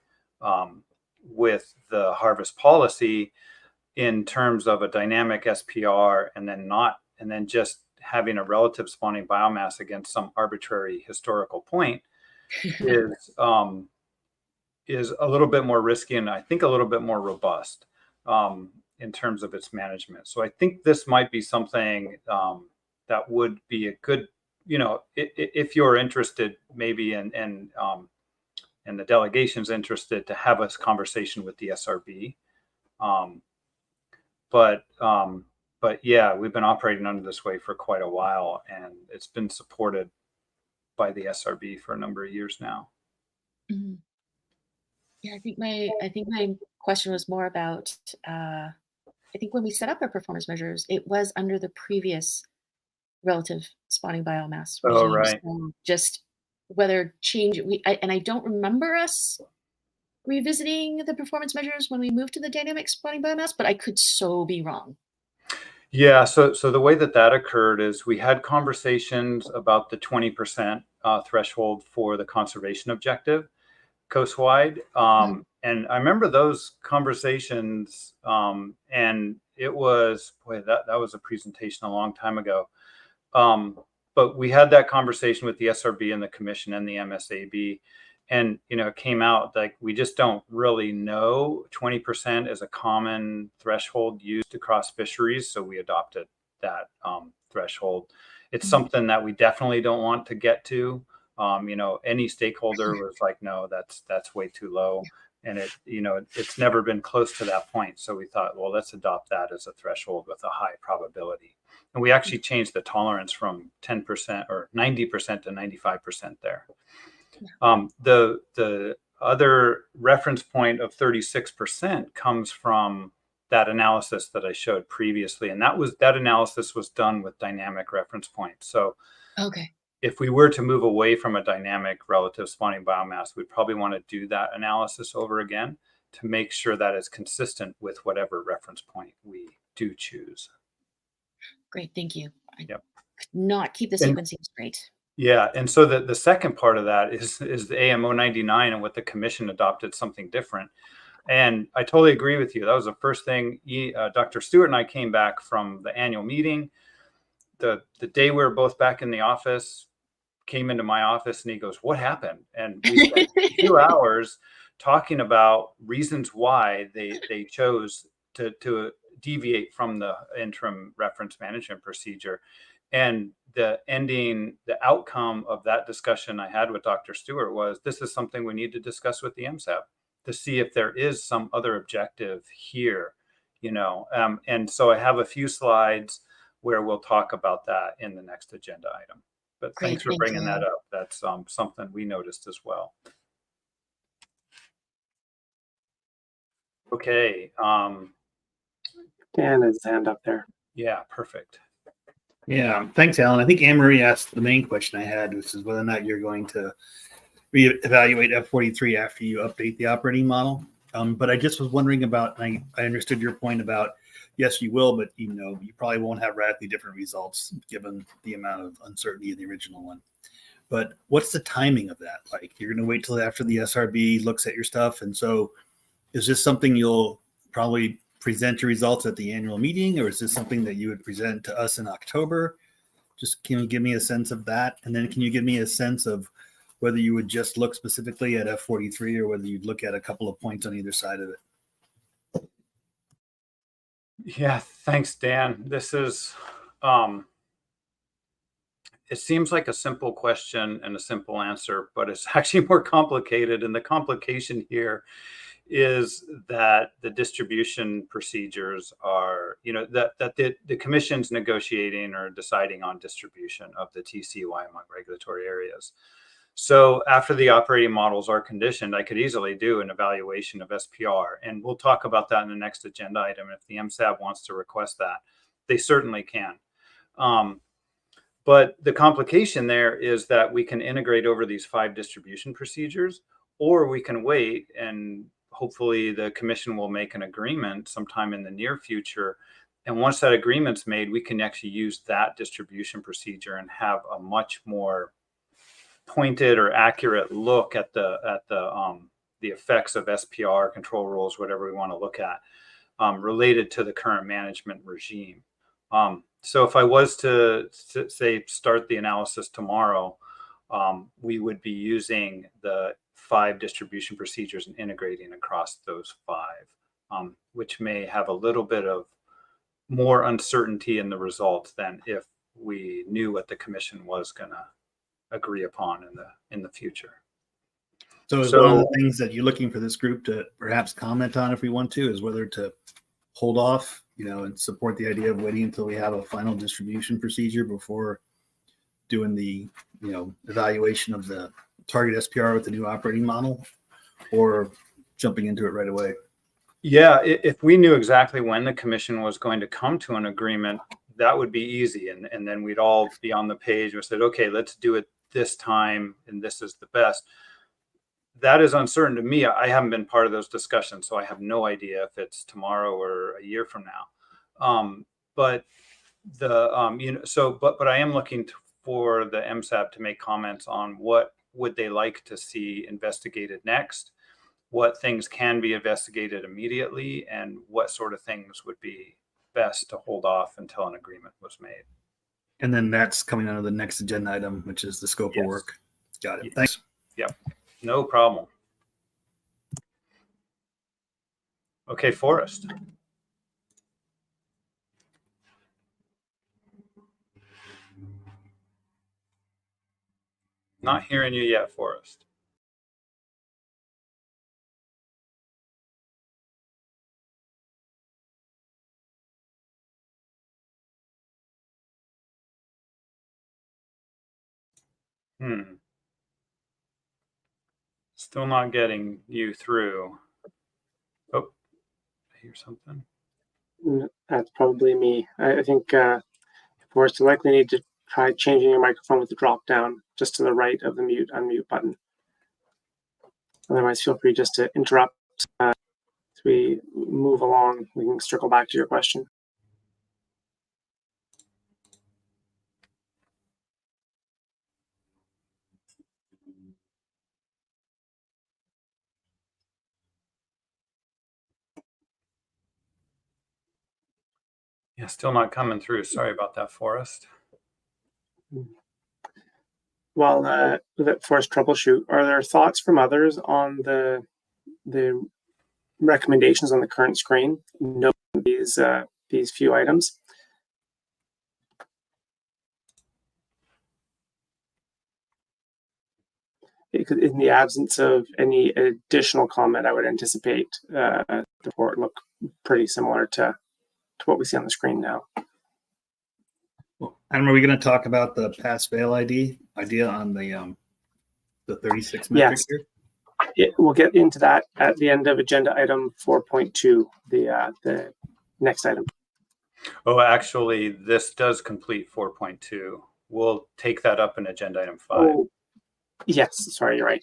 with the harvest policy in terms of a dynamic SPR, and then just having a relative spawning biomass against some arbitrary historical point is a little bit more risky, and I think a little bit more robust in terms of its management. So I think this might be something that would be a good, if you're interested, maybe and the delegation's interested, to have a conversation with the SRB. But yeah, we've been operating under this way for quite a while, and it's been supported by the SRB for a number of years now. Mm-hmm. Yeah, I think my question was more about, I think when we set up our performance measures, it was under the previous relative spawning biomass regime. Oh, right. So just whether change, I don't remember us revisiting the performance measures when we moved to the dynamic spawning biomass, but I could so be wrong. Yeah, so the way that occurred is we had conversations about the 20% threshold for the conservation objective coastwide. And I remember those conversations, and it was, boy, that was a presentation a long time ago. But we had that conversation with the SRB and the commission and the MSAB. And, it came out like we just don't really know 20% is a common threshold used across fisheries. So we adopted that threshold. It's something that we definitely don't want to get to. Any stakeholder was like, no, that's way too low. And it's never been close to that point. So we thought, well, let's adopt that as a threshold with a high probability. And we actually changed the tolerance from 10% or 90% to 95% there. The other reference point of 36% comes from that analysis that I showed previously. And that analysis was done with dynamic reference points. So Okay. if we were to move away from a dynamic relative spawning biomass, we'd probably want to do that analysis over again to make sure that it's consistent with whatever reference point we do choose. Great. Thank you. I Yep. could not keep the And- sequencing straight. Yeah, and so the second part of that is the AMO99 and what the commission adopted something different. And I totally agree with you. That was the first thing Dr. Stewart and I came back from the annual meeting. The day we were both back in the office, came into my office and he goes, "What happened?" And we spent 2 hours talking about reasons why they chose to deviate from the interim reference management procedure. And the outcome of that discussion I had with Dr. Stewart was, this is something we need to discuss with the MSAB to see if there is some other objective here, and so I have a few slides where we'll talk about that in the next agenda item. But Great, thanks for thank bringing you. that up. That's something we noticed as well. Okay. Dan has his hand up there. Yeah, perfect. Yeah, thanks, Alan. I think Anne Marie asked the main question I had, which is whether or not you're going to reevaluate F43 after you update the operating model. But I just was wondering about, I understood your point about, yes, you will, but you probably won't have radically different results given the amount of uncertainty in the original one. But what's the timing of that? Like, you're going to wait till after the SRB looks at your stuff. And so is this something you'll probably present your results at the annual meeting, or is this something that you would present to us in October? Just can you give me a sense of that? And then can you give me a sense of whether you would just look specifically at F43 or whether you'd look at a couple of points on either side of it? Yeah, thanks, Dan. This is, it seems like a simple question and a simple answer, but it's actually more complicated. And the complication here is that the distribution procedures are, that the commission's negotiating or deciding on distribution of the TCY among regulatory areas. So after the operating models are conditioned, I could easily do an evaluation of SPR. And we'll talk about that in the next agenda item. If the MSAB wants to request that, they certainly can. But the complication there is that we can integrate over these 5 distribution procedures, or we can wait and hopefully the commission will make an agreement sometime in the near future. And once that agreement's made, we can actually use that distribution procedure and have a much more pointed or accurate look at the effects of SPR, control rules, whatever we want to look at, related to the current management regime. So if I was to say start the analysis tomorrow, we would be using the 5 distribution procedures and integrating across those 5, which may have a little bit of more uncertainty in the results than if we knew what the commission was going to agree upon in the future. So is one of the things that you're looking for this group to perhaps comment on, if we want to, is whether to hold off, and support the idea of waiting until we have a final distribution procedure before doing the, evaluation of the target SPR with the new operating model, or jumping into it right away? Yeah, if we knew exactly when the commission was going to come to an agreement, that would be easy. And then we'd all be on the page and said, okay, let's do it this time. And this is the best. That is uncertain to me. I haven't been part of those discussions, so I have no idea if it's tomorrow or a year from now. But but I am looking for the MSAB to make comments on what would they like to see investigated next, what things can be investigated immediately, and what sort of things would be best to hold off until an agreement was made. And then that's coming out of the next agenda item, which is the scope of work. Got it. Thanks. Yep, no problem. Okay, Forrest. Not hearing you yet, Forrest. Still not getting you through. Oh, I hear something. That's probably me. I think Forrest, you likely need to try changing your microphone with the drop down just to the right of the mute unmute button. Otherwise, feel free just to interrupt as we move along. We can circle back to your question. Yeah, still not coming through. Sorry about that, Forrest. While Forrest troubleshoot, are there thoughts from others on the recommendations on the current screen? Note these few items. In the absence of any additional comment, I would anticipate the report look pretty similar to what we see on the screen now. Well, and are we going to talk about the pass-fail idea on the 36 metrics here? We'll get into that at the end of agenda item 4.2, the next item. Oh, actually, this does complete 4.2. We'll take that up in agenda item 5. Oh, yes, sorry, you're right.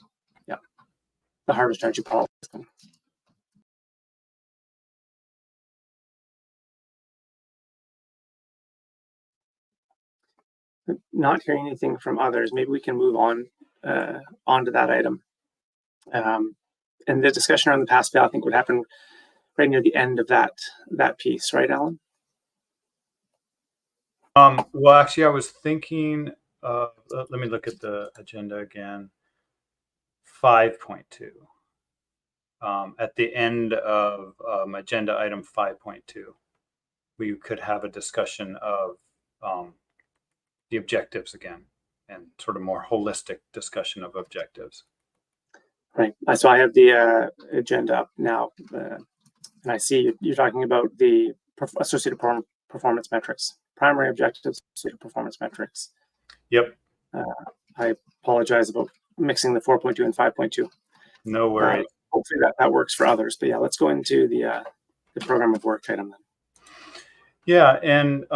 Yeah, the harvest strategy policy. Not hearing anything from others, maybe we can move on onto that item. And the discussion around the pass fail, I think, would happen right near the end of that piece, right, Alan? Well, actually, I was thinking, let me look at the agenda again. 5.2. At the end of agenda item 5.2, we could have a discussion of the objectives again, and sort of more holistic discussion of objectives. Right. So I have the agenda up now, and I see you're talking about the associated performance metrics, primary objectives, associated performance metrics. Yep. I apologize about mixing the 4.2 and 5.2. No worries. Hopefully that works for others. But yeah, let's go into the program of work item then. Yeah, and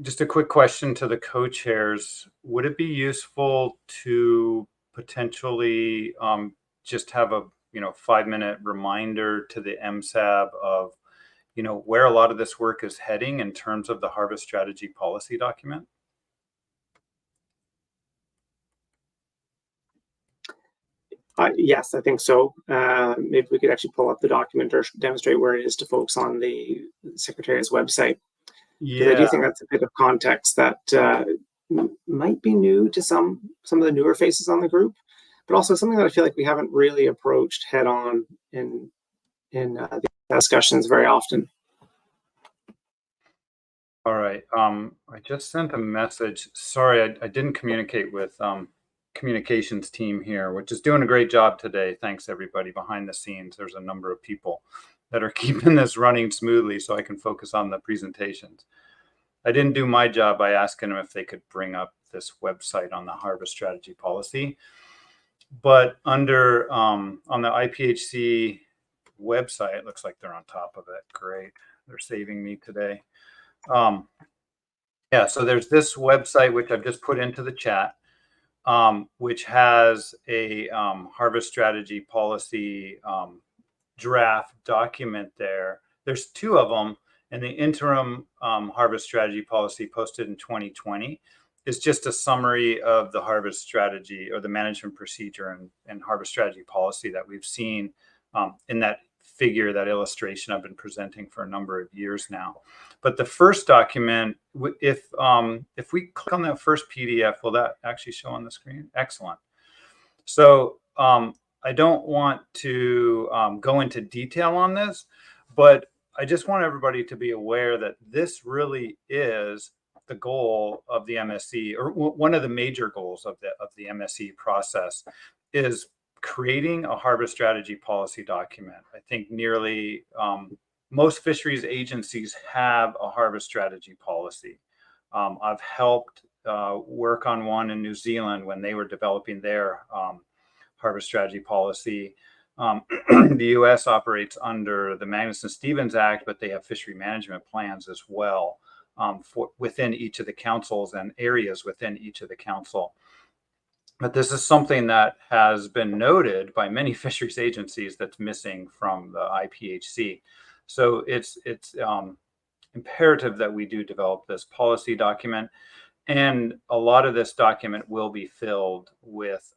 just a quick question to the co-chairs. Would it be useful to potentially just have a 5-minute reminder to the MSAB of where a lot of this work is heading in terms of the harvest strategy policy document? Yes, I think so. Maybe we could actually pull up the document or demonstrate where it is to folks on the Secretariat's website. Yeah. I do think that's a bit of context that might be new to some of the newer faces on the group, but also something that I feel like we haven't really approached head on in the discussions very often. All right. I just sent a message. Sorry, I didn't communicate with communications team here, which is doing a great job today. Thanks everybody behind the scenes. There's a number of people that are keeping this running smoothly so I can focus on the presentations. I didn't do my job by asking them if they could bring up this website on the harvest strategy policy, but under on the IPHC website, it looks like they're on top of it. Great. They're saving me today. Yeah, so there's this website, which I've just put into the chat, which has a harvest strategy policy draft document there. There's 2 of them, And the interim harvest strategy policy posted in 2020 is just a summary of the harvest strategy or the management procedure and harvest strategy policy that we've seen in that figure, that illustration I've been presenting for a number of years now. But the first document, if we click on that first PDF, will that actually show on the screen? Excellent. So I don't want to go into detail on this, but I just want everybody to be aware that this really is the goal of the MSC, or one of the major goals of the MSC process, is creating a harvest strategy policy document. I think nearly most fisheries agencies have a harvest strategy policy. I've helped work on one in New Zealand when they were developing their harvest strategy policy. The U.S. operates under the Magnuson-Stevens Act, but they have fishery management plans as well within each of the councils and areas within each of the council. But this is something that has been noted by many fisheries agencies that's missing from the IPHC. So it's imperative that we do develop this policy document. And a lot of this document will be filled with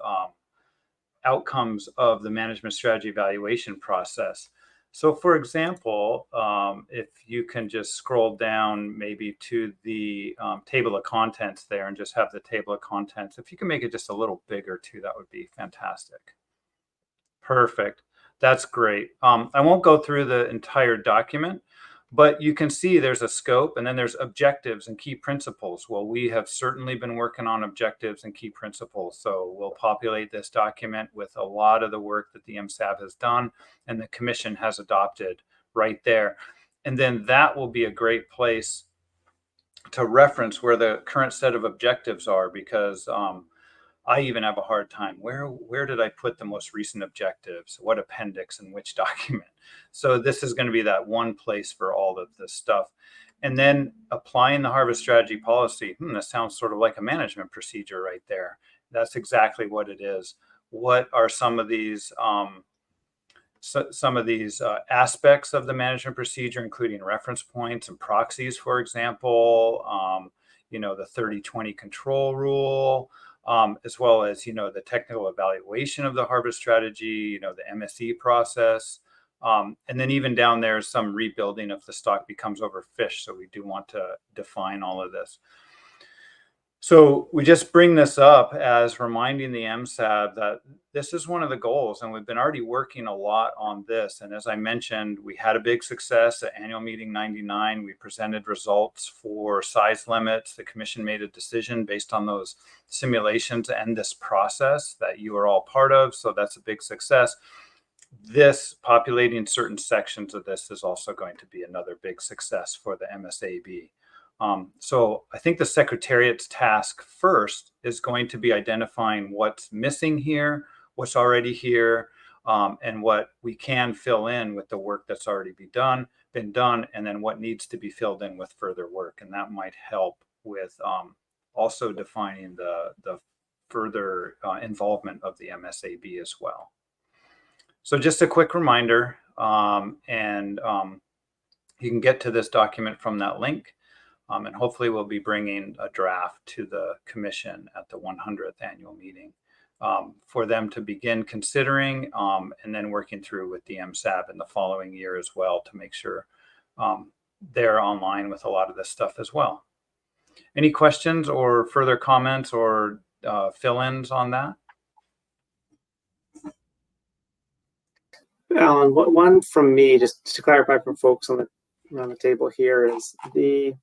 outcomes of the management strategy evaluation process. So for example, if you can just scroll down maybe to the table of contents there and just have the table of contents. If you can make it just a little bigger too, that would be fantastic. Perfect. That's great. I won't go through the entire document, but you can see there's a scope and then there's objectives and key principles. Well, we have certainly been working on objectives and key principles. So we'll populate this document with a lot of the work that the MSAB has done and the commission has adopted right there. And then that will be a great place to reference where the current set of objectives are, because I even have a hard time. Where did I put the most recent objectives? What appendix and which document? So this is going to be that one place for all of this stuff. And then applying the harvest strategy policy. That sounds sort of like a management procedure right there. That's exactly what it is. What are some of these aspects of the management procedure, including reference points and proxies, for example, the 30-20 control rule, as well as, the technical evaluation of the harvest strategy, the MSE process. And then even down there is some rebuilding if the stock becomes overfished. So we do want to define all of this. So we just bring this up as reminding the MSAB that this is one of the goals, and we've been already working a lot on this. And as I mentioned, we had a big success at annual meeting 99. We presented results for size limits. The commission made a decision based on those simulations and this process that you are all part of. So that's a big success. This populating certain sections of this is also going to be another big success for the MSAB. So I think the Secretariat's task first is going to be identifying what's missing here, what's already here, and what we can fill in with the work that's already been done, and then what needs to be filled in with further work. And that might help with also defining the further involvement of the MSAB as well. So just a quick reminder, and you can get to this document from that link. And hopefully we'll be bringing a draft to the commission at the 100th annual meeting for them to begin considering and then working through with the MSAB in the following year as well to make sure they're online with a lot of this stuff as well. Any questions or further comments or fill-ins on that? Alan, one from me, just to clarify for folks around the table here, is the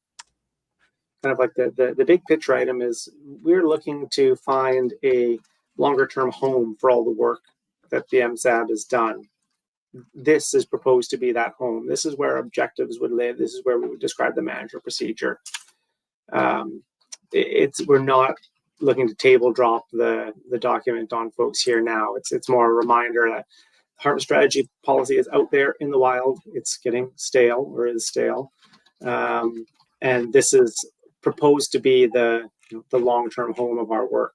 kind of like the big picture item is we're looking to find a longer term home for all the work that the MSAB has done. This is proposed to be that home. This is where objectives would live. This is where we would describe the management procedure. We're not looking to table drop the document on folks here now. It's more a reminder that harvest strategy policy is out there in the wild. It's getting stale or is stale. And this is proposed to be the long-term home of our work.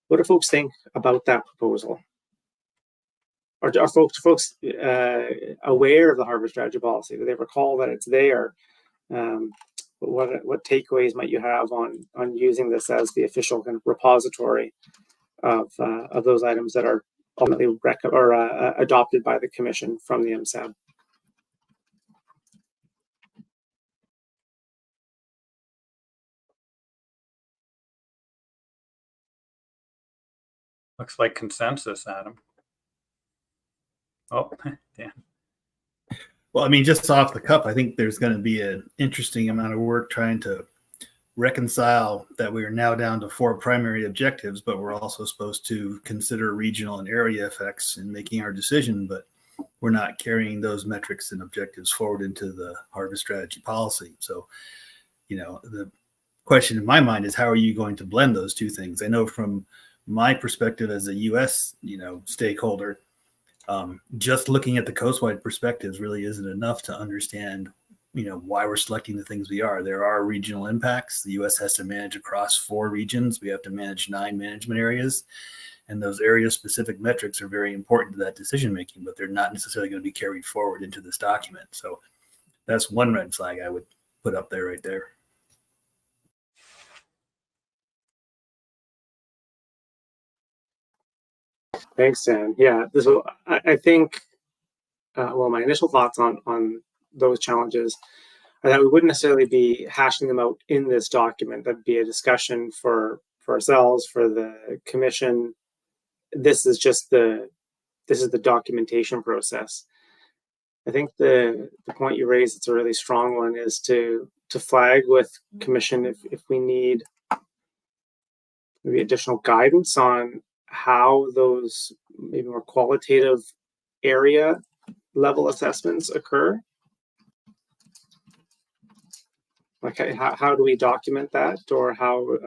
What do folks think about that proposal? are folks aware of the harbor strategy policy? Do they recall that it's there? What takeaways might you have on using this as the official kind of repository of those items that are ultimately adopted by the commission from the MSAB? Looks like consensus, Adam. Oh, Dan. Well, I mean, just off the cuff, I think there's going to be an interesting amount of work trying to reconcile that we are now down to 4 primary objectives, but we're also supposed to consider regional and area effects in making our decision, but we're not carrying those metrics and objectives forward into the harvest strategy policy. So, you know, the question in my mind is, how are you going to blend those two things? I know from my perspective as a U.S., stakeholder, just looking at the coastwide perspectives really isn't enough to understand, why we're selecting the things we are. There are regional impacts. The U.S. has to manage across 4 regions. We have to manage 9 management areas. And those area-specific metrics are very important to that decision-making, but they're not necessarily going to be carried forward into this document. So that's one red flag I would put up there right there. Thanks, Dan. Yeah, I think, my initial thoughts on those challenges are that we wouldn't necessarily be hashing them out in this document. That'd be a discussion for ourselves, for the commission. This is the documentation process. I think the point you raised, it's a really strong one, is to flag with commission if we need maybe additional guidance on how those maybe more qualitative area level assessments occur. Like how do we document that, or how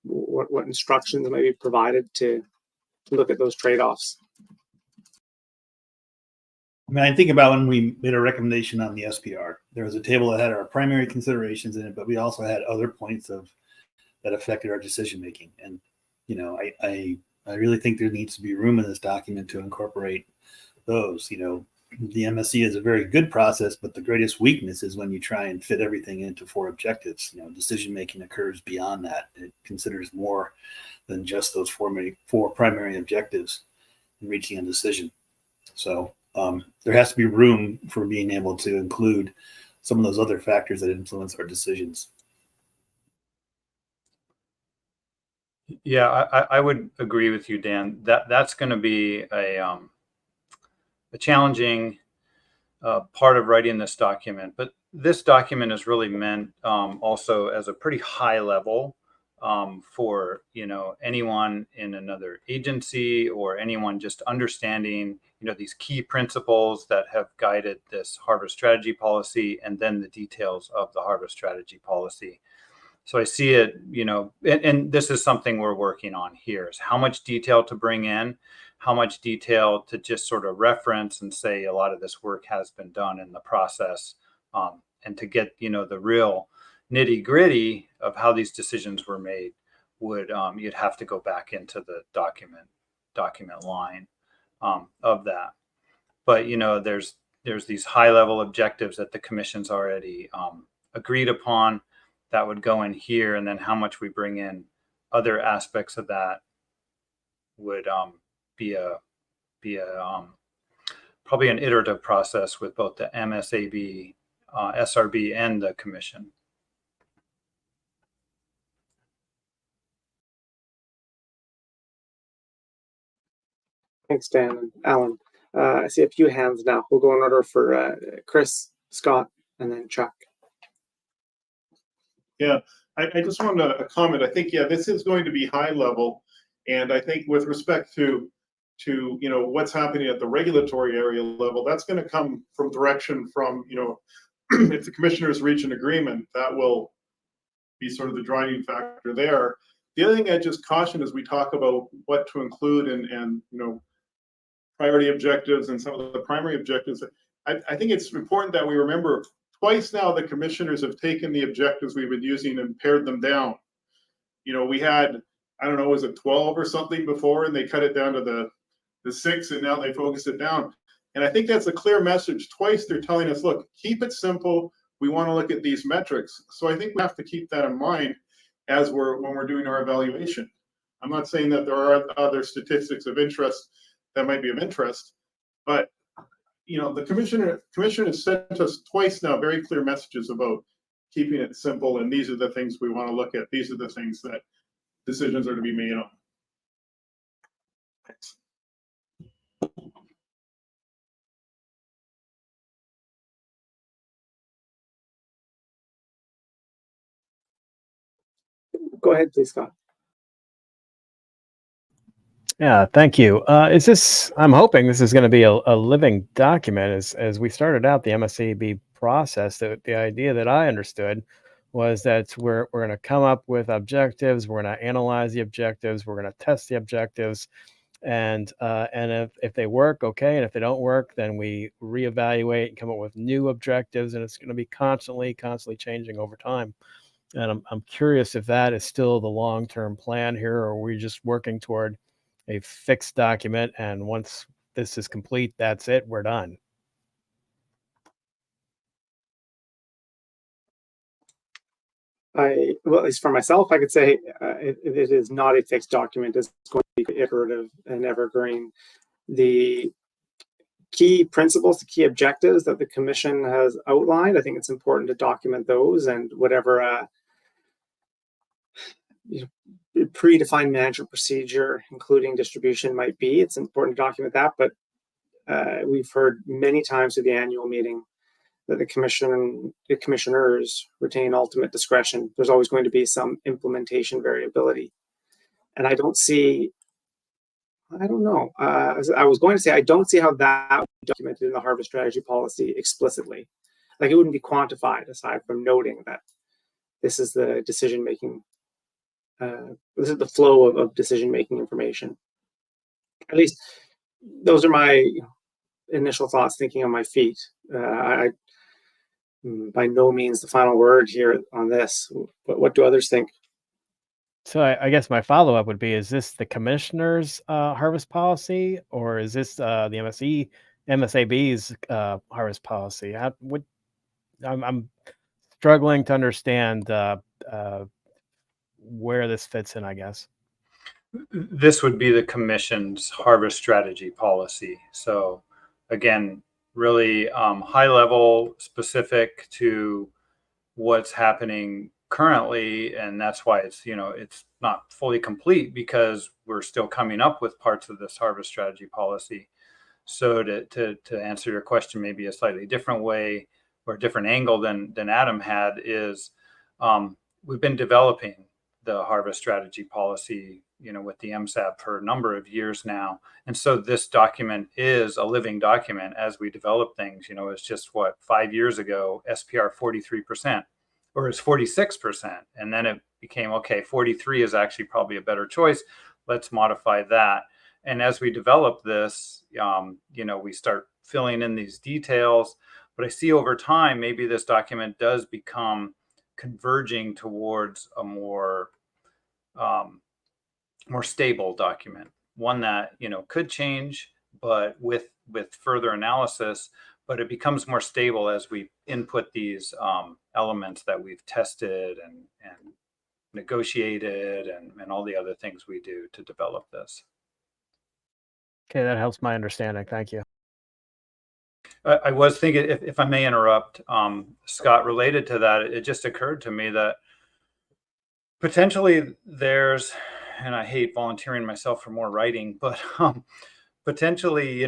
what instructions might be provided to look at those trade-offs? I mean, I think about when we made a recommendation on the SPR, there was a table that had our primary considerations in it, but we also had other points that affected our decision-making. And, I really think there needs to be room in this document to incorporate those. The MSC is a very good process, but the greatest weakness is when you try and fit everything into 4 objectives. Decision-making occurs beyond that. It considers more than just those 4 primary objectives in reaching a decision. So there has to be room for being able to include some of those other factors that influence our decisions. Yeah, I would agree with you, Dan. That's going to be a challenging part of writing this document. But this document is really meant also as a pretty high level for anyone in another agency or anyone just understanding these key principles that have guided this harvest strategy policy, and then the details of the harvest strategy policy. So I see it, and this is something we're working on here, is how much detail to bring in, how much detail to just sort of reference and say a lot of this work has been done in the process, and to get, the real nitty gritty of how these decisions were made would, you'd have to go back into the document line of that. But, there's these high level objectives that the commission's already agreed upon that would go in here, and then how much we bring in other aspects of that would be probably an iterative process with both the MSAB, SRB, and the commission. Thanks, Dan and Alan. I see a few hands now. We'll go in order for Chris, Scott, and then Chuck. Yeah, I just wanted to comment. I think, this is going to be high level. And I think with respect to what's happening at the regulatory area level, that's going to come from direction from, if the commissioners reach an agreement, that will be sort of the driving factor there. The other thing I just caution as we talk about what to include and priority objectives and some of the primary objectives, I think it's important that we remember twice now the commissioners have taken the objectives we've been using and pared them down. We had, I don't know, was it 12 or something before, and they cut it down to the the 6, and now they focus it down. And I think that's a clear message. Twice they're telling us, look, keep it simple. We want to look at these metrics. So I think we have to keep that in mind as when we're doing our evaluation. I'm not saying that there are other statistics of interest that might be of interest, but the commissioner has sent us twice now very clear messages about keeping it simple, and these are the things we want to look at. These are the things that decisions are to be made on. Thanks. Go ahead, please, Scott. Yeah, thank you. I'm hoping this is going to be a living document. As we started out the MSAB process, the idea that I understood was that we're going to come up with objectives, we're going to analyze the objectives, we're going to test the objectives, and if they work, okay, and if they don't work, then we reevaluate and come up with new objectives, and it's going to be constantly changing over time. And I'm curious if that is still the long-term plan here, or are we just working toward a fixed document, and once this is complete, that's it, we're done. Well, at least for myself, I could say it is not a fixed document. It's going to be iterative and evergreen. The key principles, the key objectives that the commission has outlined, I think it's important to document those, and whatever predefined management procedure, including distribution, might be. It's important to document that, but we've heard many times through the annual meeting that the commissioners retain ultimate discretion. There's always going to be some implementation variability. And I don't know. I was going to say, I don't see how that would be documented in the harvest strategy policy explicitly. Like, it wouldn't be quantified aside from noting that this is the decision-making, this is the flow of decision-making information. At least those are my initial thoughts thinking on my feet. I by no means the final word here on this, but what do others think? So I guess my follow-up would be, is this the commissioner's harvest policy, or is this the MSAB's harvest policy? I'm struggling to understand where this fits in, I guess. This would be the commission's harvest strategy policy. So again, really high level, specific to what's happening currently, and that's why it's not fully complete, because we're still coming up with parts of this harvest strategy policy. So to answer your question maybe a slightly different way or a different angle than Adam had is, we've been developing the harvest strategy policy with the MSAB for a number of years now. And so this document is a living document as we develop things. It's just 5 years ago, SPR 43%, or it's 46%. And then it became, okay, 43 is actually probably a better choice. Let's modify that. And as we develop this, we start filling in these details. But I see over time, maybe this document does become converging towards a more stable document, one that could change, but with further analysis, but it becomes more stable as we input these elements that we've tested and negotiated and all the other things we do to develop this. Okay, that helps my understanding. Thank you. I was thinking, if I may interrupt, Scott, related to that, it just occurred to me that potentially there's, and I hate volunteering myself for more writing, but potentially,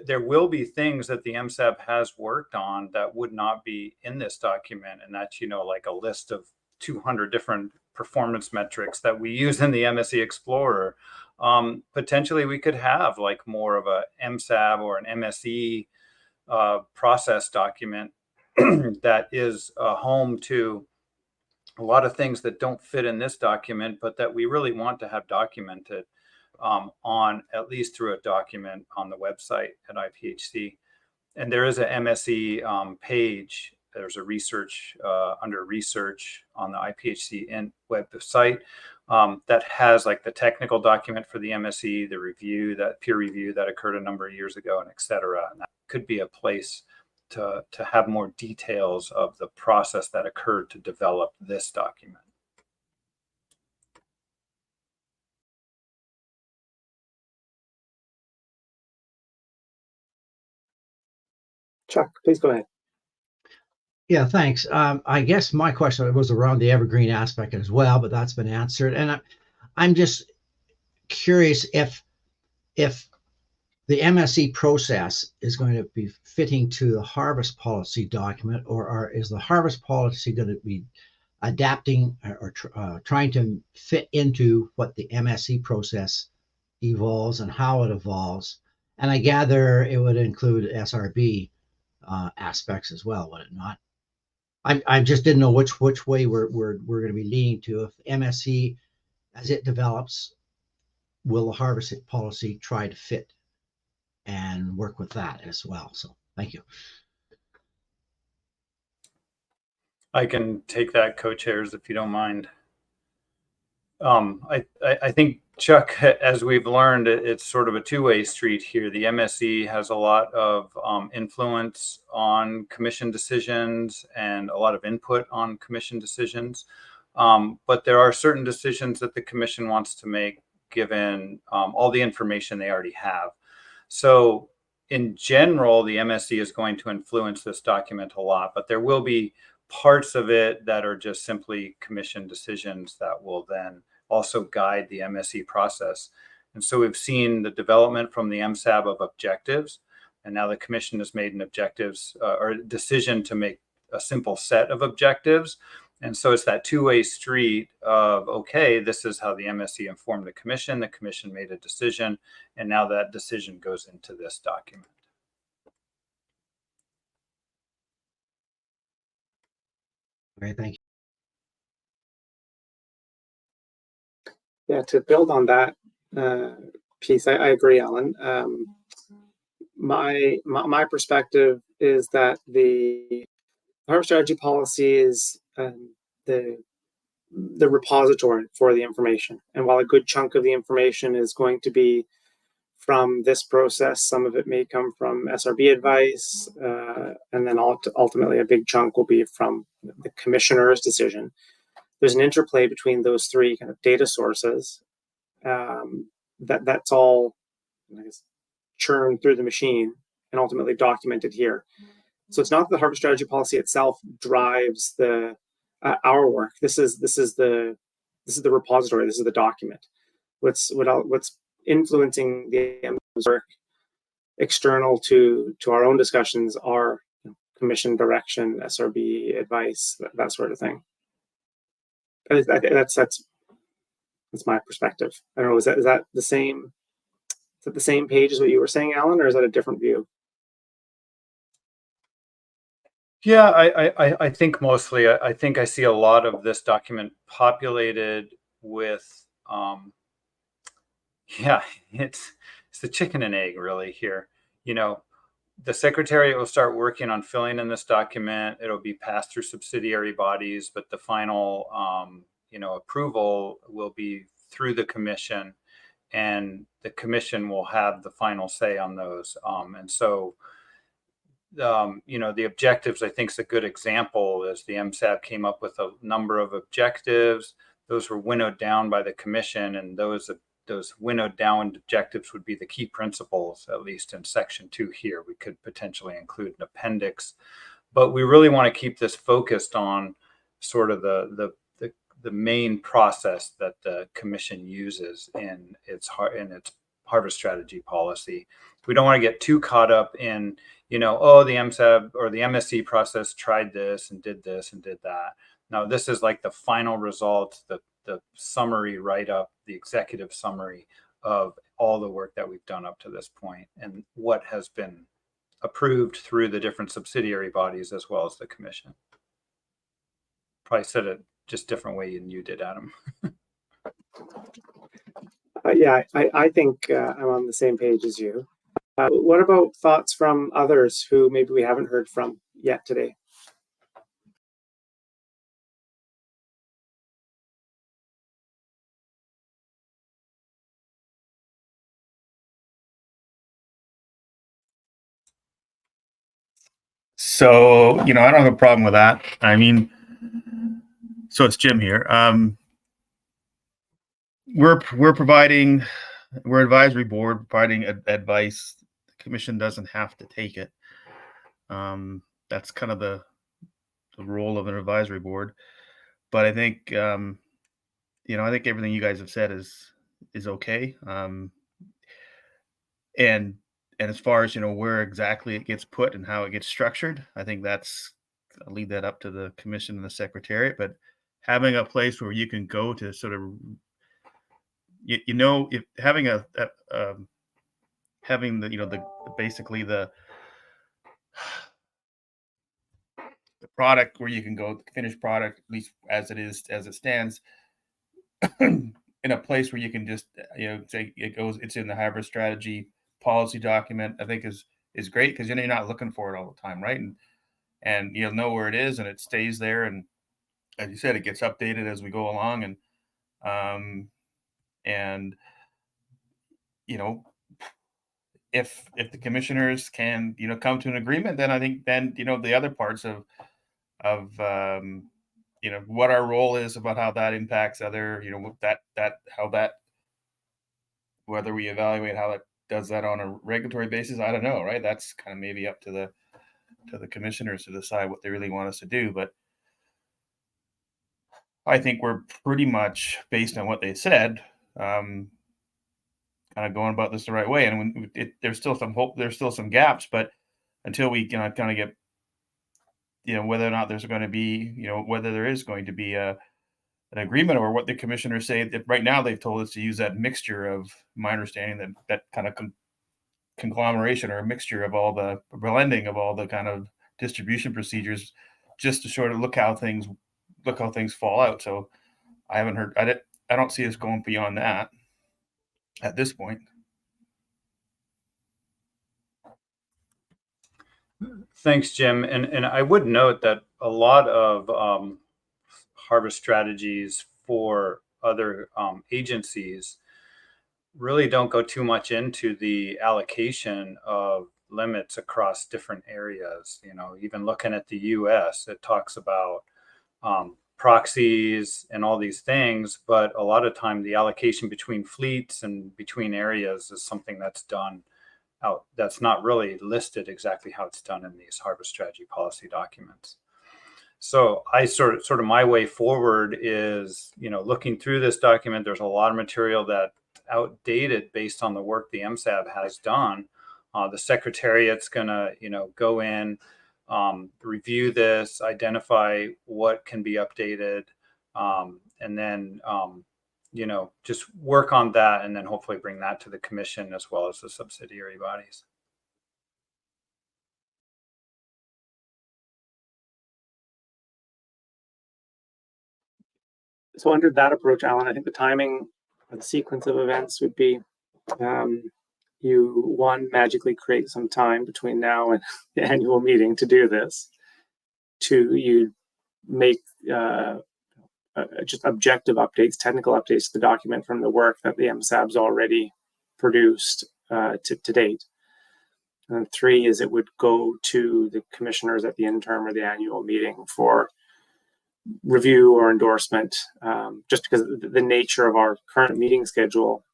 there will be things that the MSAB has worked on that would not be in this document. And that's, like a list of 200 different performance metrics that we use in the MSE Explorer. Potentially we could have like more of a MSAB or an MSE process document that is home to a lot of things that don't fit in this document, but that we really want to have documented on at least through a document on the website at IPHC. And there is a MSE page. There's a research under research on the IPHC website that has like the technical document for the MSE, the review, that peer review that occurred a number of years ago, and et cetera. And that could be a place to have more details of the process that occurred to develop this document. Chuck, please go ahead. Yeah, thanks. I guess my question was around the evergreen aspect as well, but that's been answered. And I'm just curious if the MSE process is going to be fitting to the harvest policy document, or is the harvest policy going to be adapting or trying to fit into what the MSE process evolves and how it evolves? And I gather it would include SRB aspects as well, would it not? I just didn't know which way we're going to be leaning to. If MSE, as it develops, will the harvest policy try to fit and work with that as well? So thank you. I can take that, co-chairs, if you don't mind. I think, Chuck, as we've learned, it's sort of a two-way street here. The MSE has a lot of influence on commission decisions and a lot of input on commission decisions. But there are certain decisions that the commission wants to make given all the information they already have. So in general, the MSE is going to influence this document a lot, but there will be parts of it that are just simply commission decisions that will then also guide the MSE process. And so we've seen the development from the MSAB of objectives, and now the commission has made an objectives or a decision to make a simple set of objectives. And so it's that two-way street of, okay, this is how the MSE informed the commission made a decision, and now that decision goes into this document. Great, thank you. Yeah, to build on that piece, I agree, Alan. My perspective is that the harvest strategy policy is the repository for the information. And while a good chunk of the information is going to be from this process, some of it may come from SRB advice, and then ultimately a big chunk will be from the commissioner's decision. There's an interplay between those three kind of data sources that's all, I guess, churned through the machine and ultimately documented here. So it's not that the harvest strategy policy itself drives the our work. This is the repository. This is the document. What's influencing the work external to our own discussions are commission direction, SRB advice, that sort of thing. That's my perspective. I don't know. Is that the same? Is that the same page as what you were saying, Alan, or is that a different view? Yeah, I think mostly. I think I see a lot of this document populated with, yeah, it's the chicken and egg really here. You know, the Secretariat will start working on filling in this document. It'll be passed through subsidiary bodies, but the final, approval will be through the commission, and the commission will have the final say on those. And so, the objectives, I think, is a good example. As the MSAB came up with a number of objectives, those were winnowed down by the commission, and those winnowed down objectives would be the key principles, at least in section 2 here. We could potentially include an appendix, but we really want to keep this focused on sort of the main process that the commission uses in its harvest strategy policy. We don't want to get too caught up in, the MSAB or the MSE process tried this and did that. Now, this is like the final result, the summary write-up, the executive summary of all the work that we've done up to this point and what has been approved through the different subsidiary bodies as well as the commission. Probably said it just different way than you did, Adam. Yeah, I think I'm on the same page as you. What about thoughts from others who maybe we haven't heard from yet today? So, you know, I don't have a problem with that. I mean, so it's Jim here. We're advisory board providing advice. The commission doesn't have to take it. That's kind of the role of an advisory board. But I think, you know, I think everything you guys have said is okay. And as far as, you know, where exactly it gets put and how it gets structured, I think I'll leave that up to the commission and the secretariat. But having a place where you can go to sort of, you know, if having having the, you know, the basically the product where you can go, the finished product, at least as it stands, in a place where you can just, you know, say it's in the hybrid strategy policy document, I think is great, because, you know, you're not looking for it all the time, right? And you'll know where it is, and it stays there, and as you said, it gets updated as we go along, and you know, if the commissioners can, you know, come to an agreement, then I think you know, the other parts of you know, what our role is, about how that impacts other, you know, whether we evaluate how it does that on a regulatory basis, I don't know, right? That's kind of maybe up to the commissioners to decide what they really want us to do. But I think we're pretty much, based on what they said, kind of going about this the right way. And there's still some hope, there's still some gaps, but until we kind of get, you know, whether or not there's going to be, you know, whether there is going to be an agreement, or what the commissioners say, that right now they've told us to use that mixture of, my understanding, that kind of conglomeration, or a mixture of all the blending of all the kind of distribution procedures, just to sort of look how things fall out. So I haven't heard, I don't see us going beyond that at this point. Thanks, Jim. And I would note that a lot of harvest strategies for other agencies really don't go too much into the allocation of limits across different areas. You know, even looking at the US, it talks about proxies and all these things, but a lot of time the allocation between fleets and between areas is something that's done out, that's not really listed exactly how it's done in these harvest strategy policy documents. So I sort of my way forward is, you know, looking through this document, there's a lot of material that's outdated based on the work the MSAB has done. The secretariat's gonna, you know, go in, review this, identify what can be updated, and then, you know, just work on that, and then hopefully bring that to the commission as well as the subsidiary bodies. So under that approach, Alan, I think the timing or the sequence of events would be, you magically create some time between now and the annual meeting to do this. Two, you make just objective updates, technical updates to the document from the work that the MSAB's already produced to date. And three is it would go to the commissioners at the interim or the annual meeting for review or endorsement, just because the nature of our current meeting schedule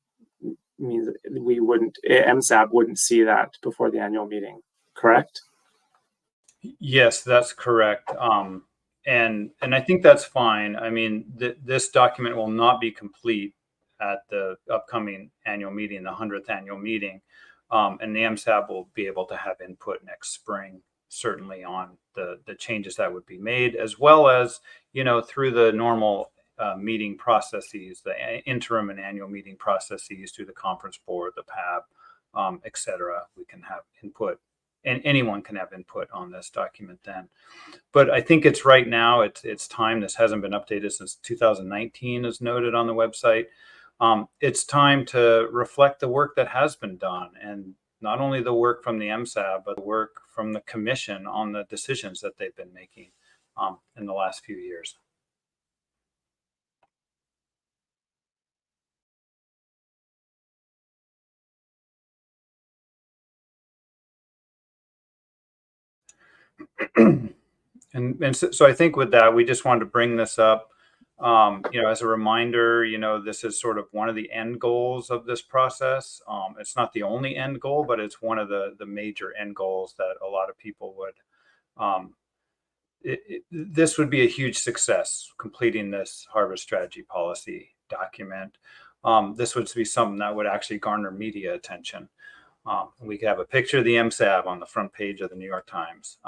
means MSAB wouldn't see that before the annual meeting, correct? Yes, that's correct. And I think that's fine. I mean, this document will not be complete at the upcoming annual meeting, the 100th annual meeting. And the MSAB will be able to have input next spring, certainly on the changes that would be made, as well as, you know, through the normal meeting processes, the interim and annual meeting processes through the conference board, the PAB, et cetera. We can have input, and anyone can have input on this document then. But I think it's right now, it's time. This hasn't been updated since 2019, as noted on the website. It's time to reflect the work that has been done, and not only the work from the MSAB, but the work from the commission on the decisions that they've been making in the last few years. And so I think with that, we just wanted to bring this up, as a reminder. This is sort of one of the end goals of this process. It's not the only end goal, but it's one of the major end goals that a lot of people would. This would be a huge success, completing this harvest strategy policy document. This would be something that would actually garner media attention. We could have a picture of the MSAB on the front page of the New York Times.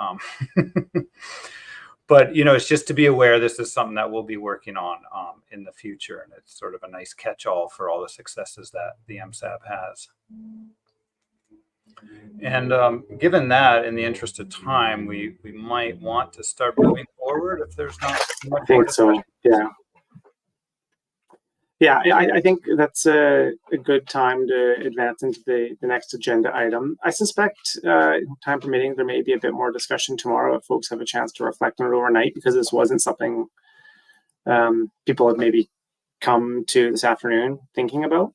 But, it's just to be aware this is something that we'll be working on in the future. And it's sort of a nice catch-all for all the successes that the MSAB has. And given that, in the interest of time, we might want to start moving forward if there's not much. I think so. Yeah. Yeah, I think that's a good time to advance into the next agenda item. I suspect, time permitting, there may be a bit more discussion tomorrow if folks have a chance to reflect on it overnight, because this wasn't something people had maybe come to this afternoon thinking about.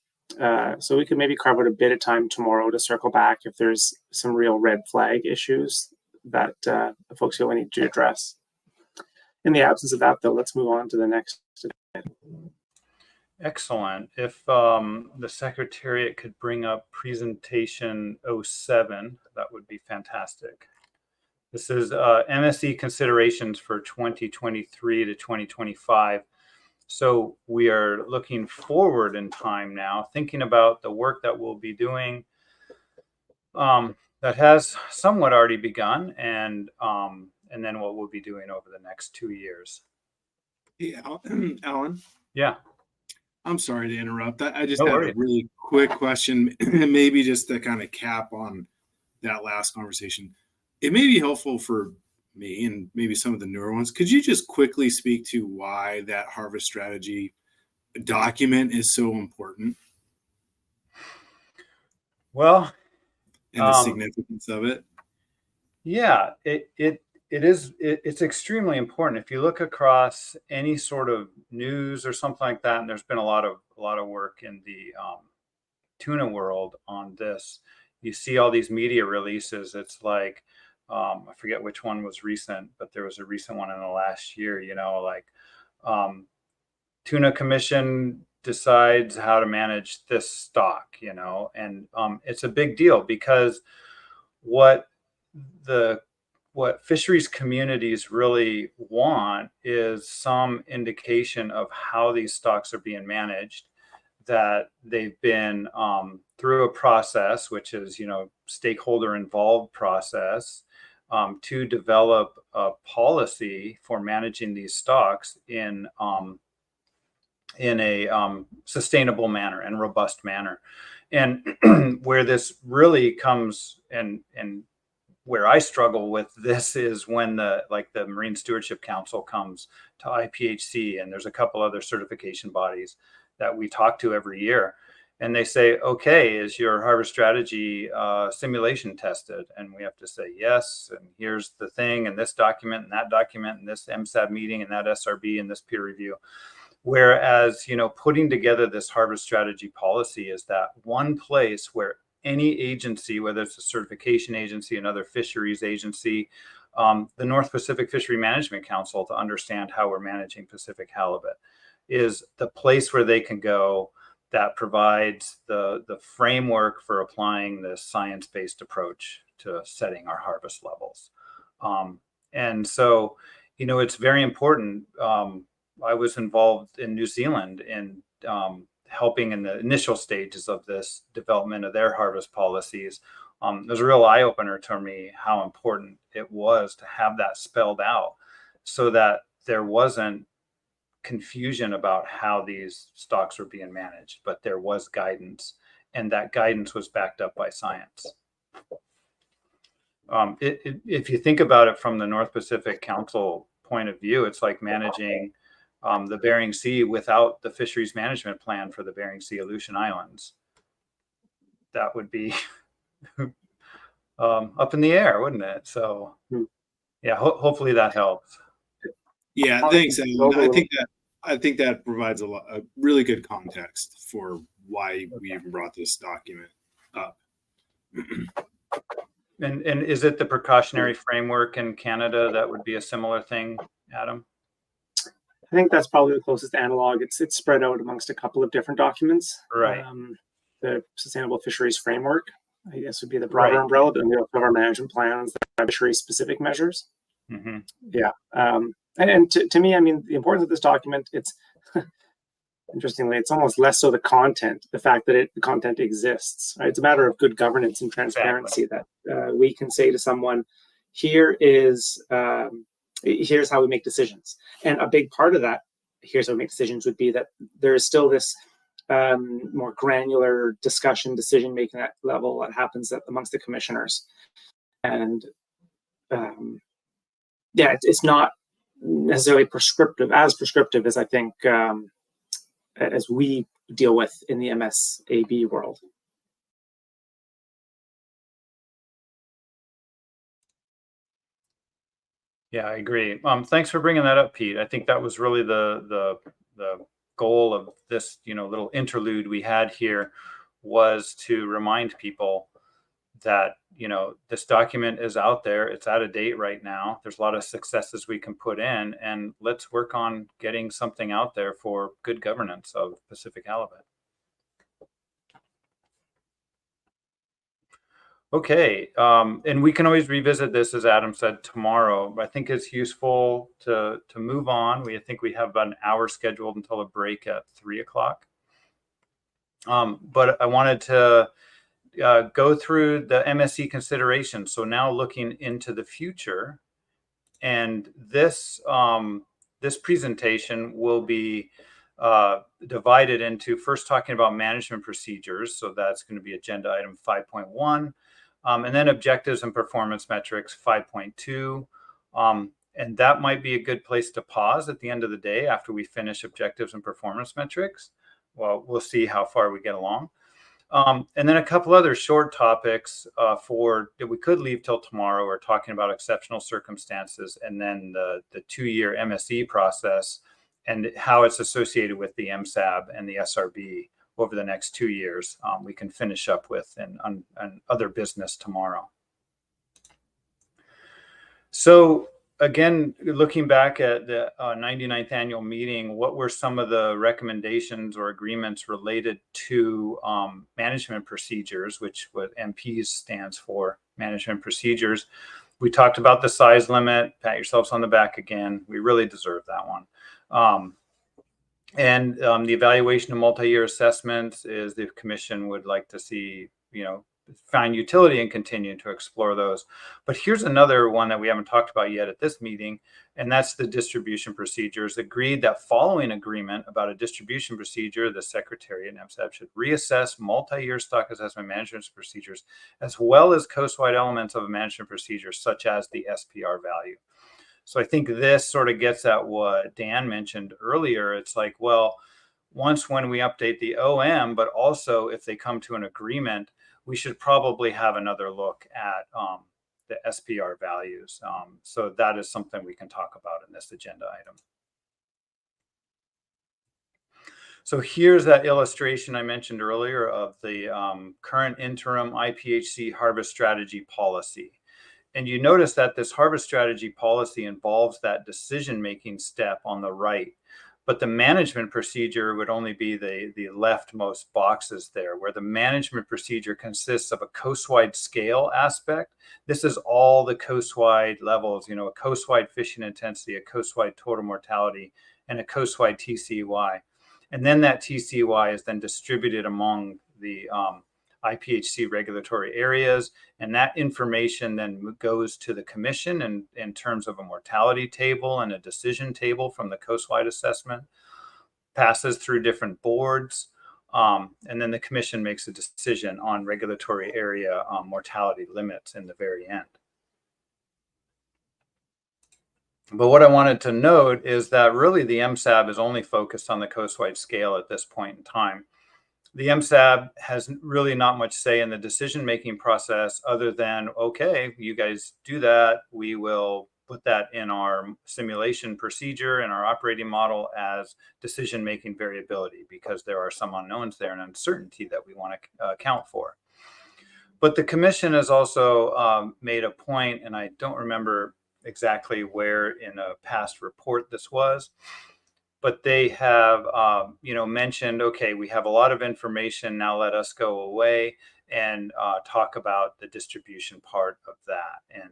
So we could maybe carve out a bit of time tomorrow to circle back if there's some real red flag issues that folks feel we need to address. In the absence of that, though, let's move on to the next. Excellent. If the Secretariat could bring up presentation 07, that would be fantastic. This is MSE considerations for 2023 to 2025. So we are looking forward in time now, thinking about the work that we'll be doing that has somewhat already begun, and then what we'll be doing over the next 2 years. Hey, Alan. Yeah. I'm sorry to interrupt. I just No have worries. a really quick question, maybe just to kind of cap on that last conversation. It may be helpful for me and maybe some of the newer ones. Could you just quickly speak to why that harvest strategy document is so important? Well, and the significance of it? Yeah, it's extremely important. If you look across any sort of news or something like that, and there's been a lot of work in the tuna world on this, you see all these media releases. It's like, I forget which one was recent, but there was a recent one in the last year, like Tuna Commission decides how to manage this stock, and it's a big deal because what fisheries communities really want is some indication of how these stocks are being managed, that they've been through a process, which is, stakeholder involved process, to develop a policy for managing these stocks in a sustainable manner and robust manner. And where this really comes and where I struggle with this is when the Marine Stewardship Council comes to IPHC, and there's a couple other certification bodies that we talk to every year, and they say, okay, is your harvest strategy simulation tested? And we have to say yes, and here's the thing, and this document and that document and this MSAB meeting and that SRB and this peer review. Whereas, putting together this harvest strategy policy is that one place where any agency, whether it's a certification agency, another fisheries agency, the North Pacific Fishery Management Council, to understand how we're managing Pacific halibut, is the place where they can go that provides the framework for applying this science-based approach to setting our harvest levels. And so, it's very important. I was involved in New Zealand in helping in the initial stages of this development of their harvest policies. It was a real eye-opener to me how important it was to have that spelled out so that there wasn't confusion about how these stocks were being managed, but there was guidance, and that guidance was backed up by science. If you think about it from the North Pacific Council point of view, it's like managing the Bering Sea without the fisheries management plan for the Bering Sea Aleutian Islands. That would be up in the air, wouldn't it? So, yeah, hopefully that helps. Yeah, thanks, Alan. I think that provides a really good context for why we even brought this document up. And is it the precautionary framework in Canada that would be a similar thing, Adam? I think that's probably the closest analog. It's spread out amongst a couple of different documents. Right. The Sustainable Fisheries Framework, I guess, would be the broader Right. umbrella, but we also have our management plans, the fishery-specific measures. Mm-hmm. Yeah. And to me, I mean, the importance of this document, it's interestingly, it's almost less so the content, the fact that the content exists. Right? It's a matter of good governance and transparency that we can say to someone, here's how we make decisions. And a big part of that, here's how we make decisions, would be that there is still this more granular discussion, decision-making at level that happens amongst the commissioners. And yeah, it's not necessarily prescriptive as I think as we deal with in the MSAB world. Yeah, I agree. Thanks for bringing that up, Pete. I think that was really the goal of this, little interlude we had here, was to remind people that, this document is out there. It's out of date right now. There's a lot of successes we can put in, and let's work on getting something out there for good governance of Pacific halibut. Okay, and we can always revisit this, as Adam said, tomorrow. I think it's useful to move on. I think we have about an hour scheduled until a break at 3 o'clock. But I wanted to go through the MSC considerations. So now looking into the future, and this this presentation will be divided into, first talking about management procedures. So that's going to be agenda item 5.1. And then objectives and performance metrics 5.2. And that might be a good place to pause at the end of the day after we finish objectives and performance metrics. Well, we'll see how far we get along. And then a couple other short topics that we could leave till tomorrow. We're talking about exceptional circumstances, and then the 2-year MSE process and how it's associated with the MSAB and the SRB over the next 2 years. We can finish up with and other business tomorrow. So again, looking back at the 99th annual meeting, what were some of the recommendations or agreements related to management procedures, which what MPs stands for, management procedures? We talked about the size limit. Pat yourselves on the back again. We really deserve that one. And the evaluation of multi-year assessments is the commission would like to see, find utility and continue to explore those. But here's another one that we haven't talked about yet at this meeting, and that's the distribution procedures. Agreed that following agreement about a distribution procedure, the Secretary and MSAB should reassess multi-year stock assessment management procedures, as well as coast-wide elements of a management procedure, such as the SPR value. So I think this sort of gets at what Dan mentioned earlier. It's like, well, when we update the OM, but also if they come to an agreement, we should probably have another look at the SPR values. So that is something we can talk about in this agenda item. So here's that illustration I mentioned earlier of the current interim IPHC harvest strategy policy. And you notice that this harvest strategy policy involves that decision-making step on the right, but the management procedure would only be the leftmost boxes there, where the management procedure consists of a coastwide scale aspect. This is all the coastwide levels, a coastwide fishing intensity, a coastwide total mortality, and a coastwide TCY. And then that TCY is then distributed among the IPHC regulatory areas, and that information then goes to the commission in terms of a mortality table and a decision table from the coastwide assessment, passes through different boards, and then the commission makes a decision on regulatory area mortality limits in the very end. But what I wanted to note is that really the MSAB is only focused on the coastwide scale at this point in time. The MSAB has really not much say in the decision-making process other than, okay, you guys do that. We will put that in our simulation procedure and our operating model as decision-making variability, because there are some unknowns there and uncertainty that we want to account for. But the commission has also made a point, and I don't remember exactly where in a past report this was, but they have, mentioned, okay, we have a lot of information. Now let us go away and talk about the distribution part of that. And,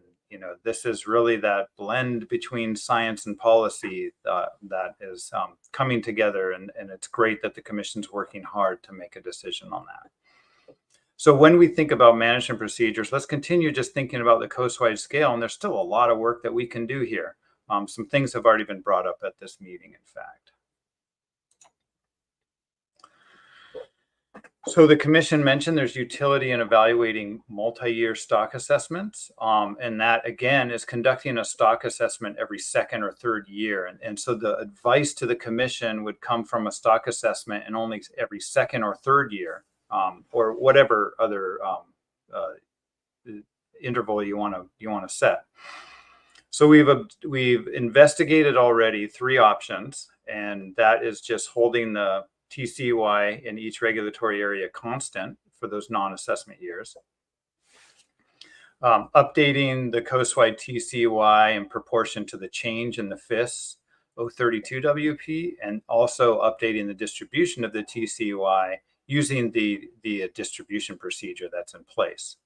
this is really that blend between science and policy that is coming together. And it's great that the commission's working hard to make a decision on that. So when we think about management procedures, let's continue just thinking about the coastwide scale. And there's still a lot of work that we can do here. Some things have already been brought up at this meeting, in fact. So the commission mentioned there's utility in evaluating multi-year stock assessments. And that, again, is conducting a stock assessment every second or third year. And so the advice to the commission would come from a stock assessment and only every second or third year, or whatever other interval you want to set. So we've investigated already 3 options, and that is just holding the TCY in each regulatory area constant for those non-assessment years, updating the coastwide TCY in proportion to the change in the FIS 032 WP, and also updating the distribution of the TCY using the distribution procedure that's in place.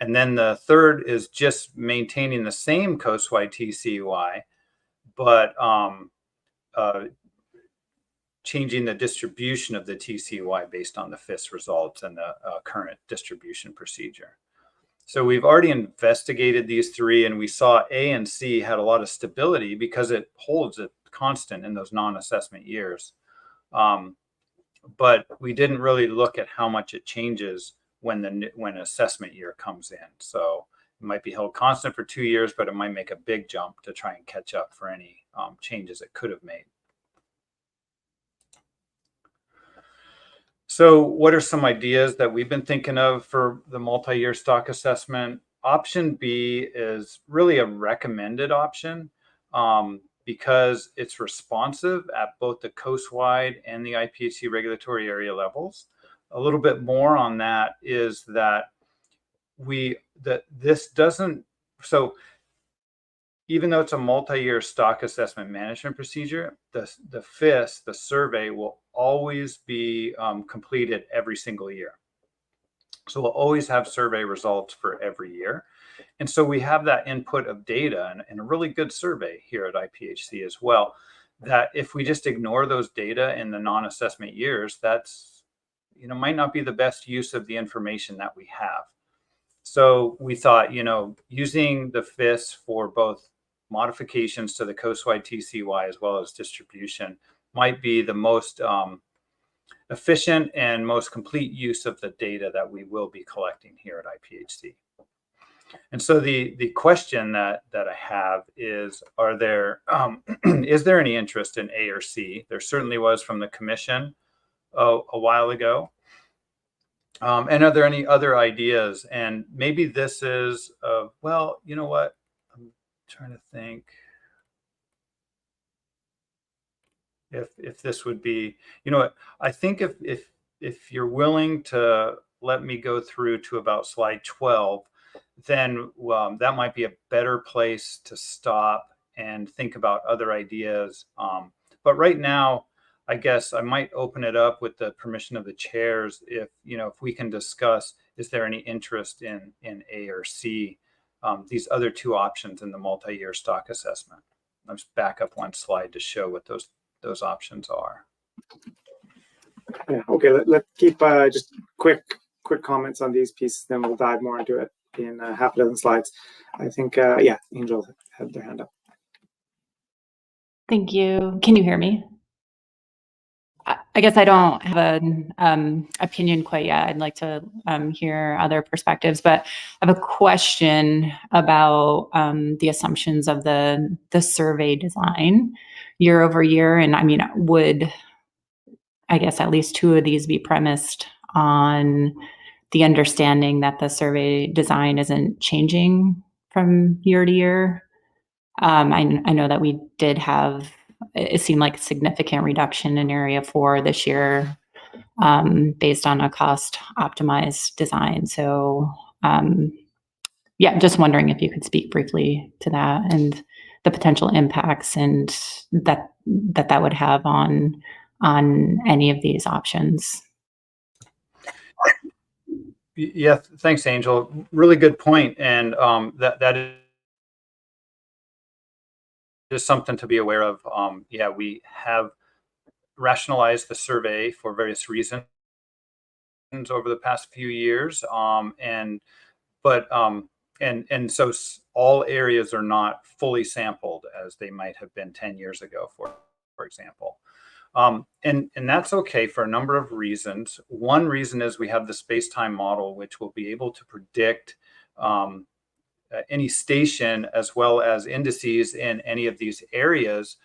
And then the third is just maintaining the same coastwide TCY, but changing the distribution of the TCY based on the FIS results and the current distribution procedure. So we've already investigated these 3, and we saw A and C had a lot of stability because it holds it constant in those non-assessment years. But we didn't really look at how much it changes when assessment year comes in. So it might be held constant for 2 years, but it might make a big jump to try and catch up for any changes it could have made. So what are some ideas that we've been thinking of for the multi-year stock assessment? Option B is really a recommended option because it's responsive at both the coastwide and the IPHC regulatory area levels. A little bit more on that is that even though it's a multi-year stock assessment management procedure, the FIS, the survey, will always be completed every single year. So we'll always have survey results for every year. And so we have that input of data and a really good survey here at IPHC as well, that if we just ignore those data in the non-assessment years, that's, might not be the best use of the information that we have. So we thought, using the FIS for both modifications to the coastwide TCY as well as distribution might be the most efficient and most complete use of the data that we will be collecting here at IPHC. And so the question that I have is, is there any interest in A or C? There certainly was from the commission a while ago. And are there any other ideas? And maybe this is, well, you know what? I'm trying to think if this would be, I think if you're willing to let me go through to about slide 12, then that might be a better place to stop and think about other ideas. But right now, I guess I might open it up with the permission of the chairs if we can discuss, is there any interest in A or C, these other 2 options in the multi-year stock assessment. Let's back up 1 slide to show what those options are. Yeah, okay, let's keep just quick comments on these pieces, then we'll dive more into it in half a dozen slides. I think, yeah, Angel had their hand up. Thank you. Can you hear me? I guess I don't have an opinion quite yet. I'd like to hear other perspectives, but I have a question about the assumptions of the survey design year over year. And I mean, would, I guess, at least 2 of these be premised on the understanding that the survey design isn't changing from year to year? I know that we did have, it seemed like a significant reduction in area 4 this year. based on a cost optimized design. So yeah, just wondering if you could speak briefly to that and the potential impacts and that would have on any of these options. Yeah, thanks, Angel. Really good point, and that is something to be aware of. Yeah, we have rationalized the survey for various reasons over the past few years, and so all areas are not fully sampled as they might have been 10 years ago, for example. And that's okay for a number of reasons. One reason is we have the space-time model, which will be able to predict any station as well as indices in any of these areas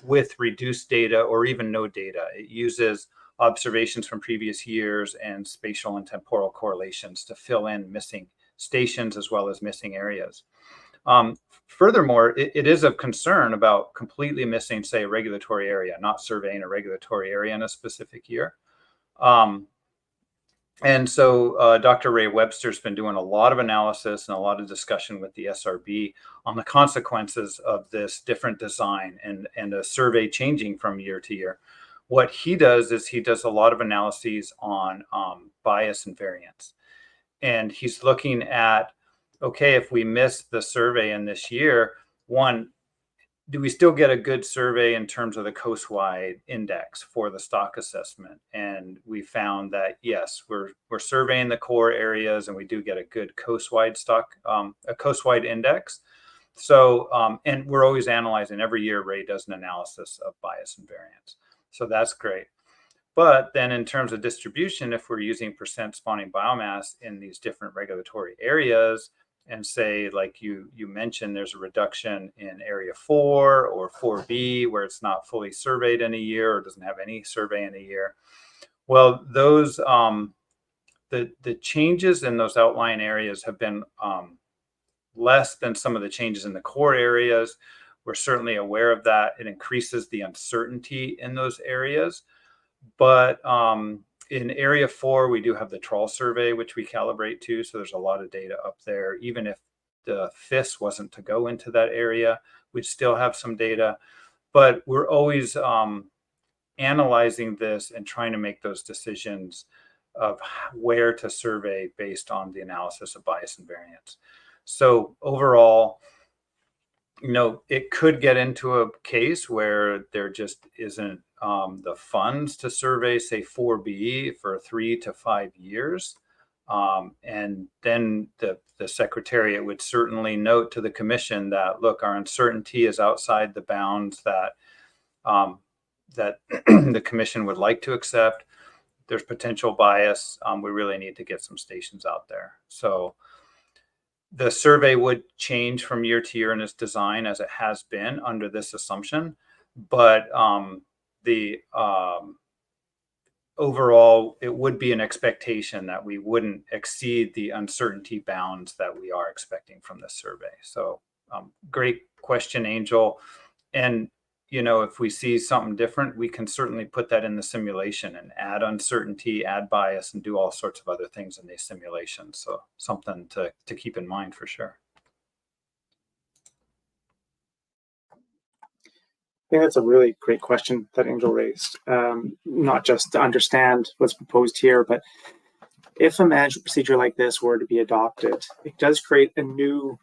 with reduced data or even no data. It uses observations from previous years and spatial and temporal correlations to fill in missing stations as well as missing areas. Furthermore, it is of concern about completely missing, say, a regulatory area, not surveying a regulatory area in a specific year. And so Dr. Ray Webster's been doing a lot of analysis and a lot of discussion with the SRB on the consequences of this different design and a survey changing from year to year. What he does is he does a lot of analyses on bias and variance. And he's looking at, okay, if we miss the survey in this year, one, do we still get a good survey in terms of the coastwide index for the stock assessment? And we found that, yes, we're surveying the core areas and we do get a good coastwide stock, a coastwide index. So, and we're always analyzing. Every year, Ray does an analysis of bias and variance. So that's great. But then in terms of distribution, if we're using percent spawning biomass in these different regulatory areas, and say, like you mentioned, there's a reduction in area 4 or 4B where it's not fully surveyed in a year or doesn't have any survey in a year. Well, those the changes in those outlying areas have been less than some of the changes in the core areas. We're certainly aware of that. It increases the uncertainty in those areas. But in area 4, we do have the trawl survey, which we calibrate to. So there's a lot of data up there. Even if the FIS wasn't to go into that area, we'd still have some data. But we're always analyzing this and trying to make those decisions of where to survey based on the analysis of bias and variance. So overall, you know, it could get into a case where there just isn't the funds to survey, say, 4B for 3 to 5 years. And then the Secretariat would certainly note to the Commission that, look, our uncertainty is outside the bounds that that the Commission would like to accept. There's potential bias. We really need to get some stations out there. So the survey would change from year to year in its design as it has been under this assumption, but overall, it would be an expectation that we wouldn't exceed the uncertainty bounds that we are expecting from this survey. So great question, Angel. And, you know, if we see something different, we can certainly put that in the simulation and add uncertainty, add bias, and do all sorts of other things in these simulations. So something to keep in mind for sure. I think that's a really great question that Angel raised. Not just to understand what's proposed here, but if a management procedure like this were to be adopted, it does create a new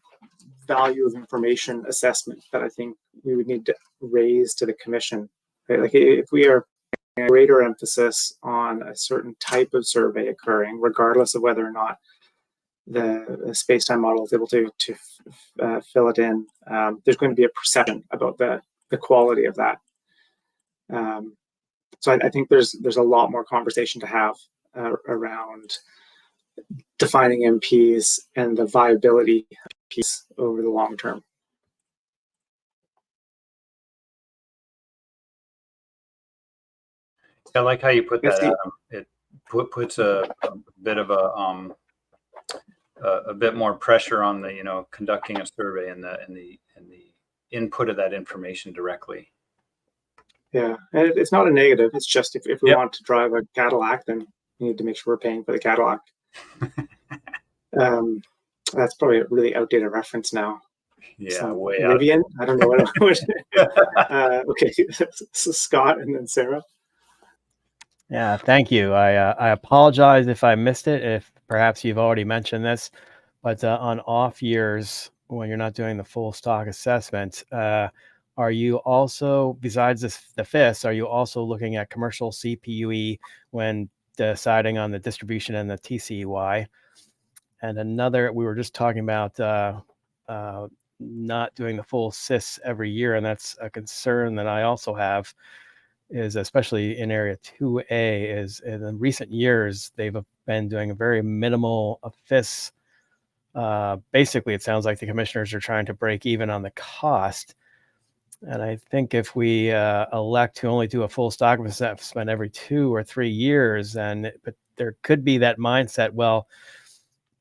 value of information assessment that I think we would need to raise to the Commission. Right? Like if we are putting a greater emphasis on a certain type of survey occurring, regardless of whether or not the space-time model is able to fill it in, there's going to be a perception about the quality of that. So I think there's a lot more conversation to have around defining MPs and the viability of MPs over the long term. I like how you put that, Adam. It puts a bit of a bit more pressure on the, you know, conducting a survey and the input of that information directly. Yeah, and it's not a negative. It's just if we Yep. want to drive a Cadillac, then we need to make sure we're paying for the Cadillac. That's probably a really outdated reference now. Yeah, way out. Rivian? I don't know what. Okay, so Scott and then Sarah. Yeah, thank you. I apologize if I missed it, if perhaps you've already mentioned this, but on off years, when you're not doing the full stock assessment, are you also, besides the FIS, are you also looking at commercial CPUE when deciding on the distribution and the TCUI? And another, we were just talking about not doing the full CIS every year, and that's a concern that I also have, is especially in area 2A, is in the recent years, they've been doing a very minimal FIS. Basically, it sounds like the commissioners are trying to break even on the cost. And I think if we elect to only do a full stock assessment every 2 or 3 years, but there could be that mindset, well,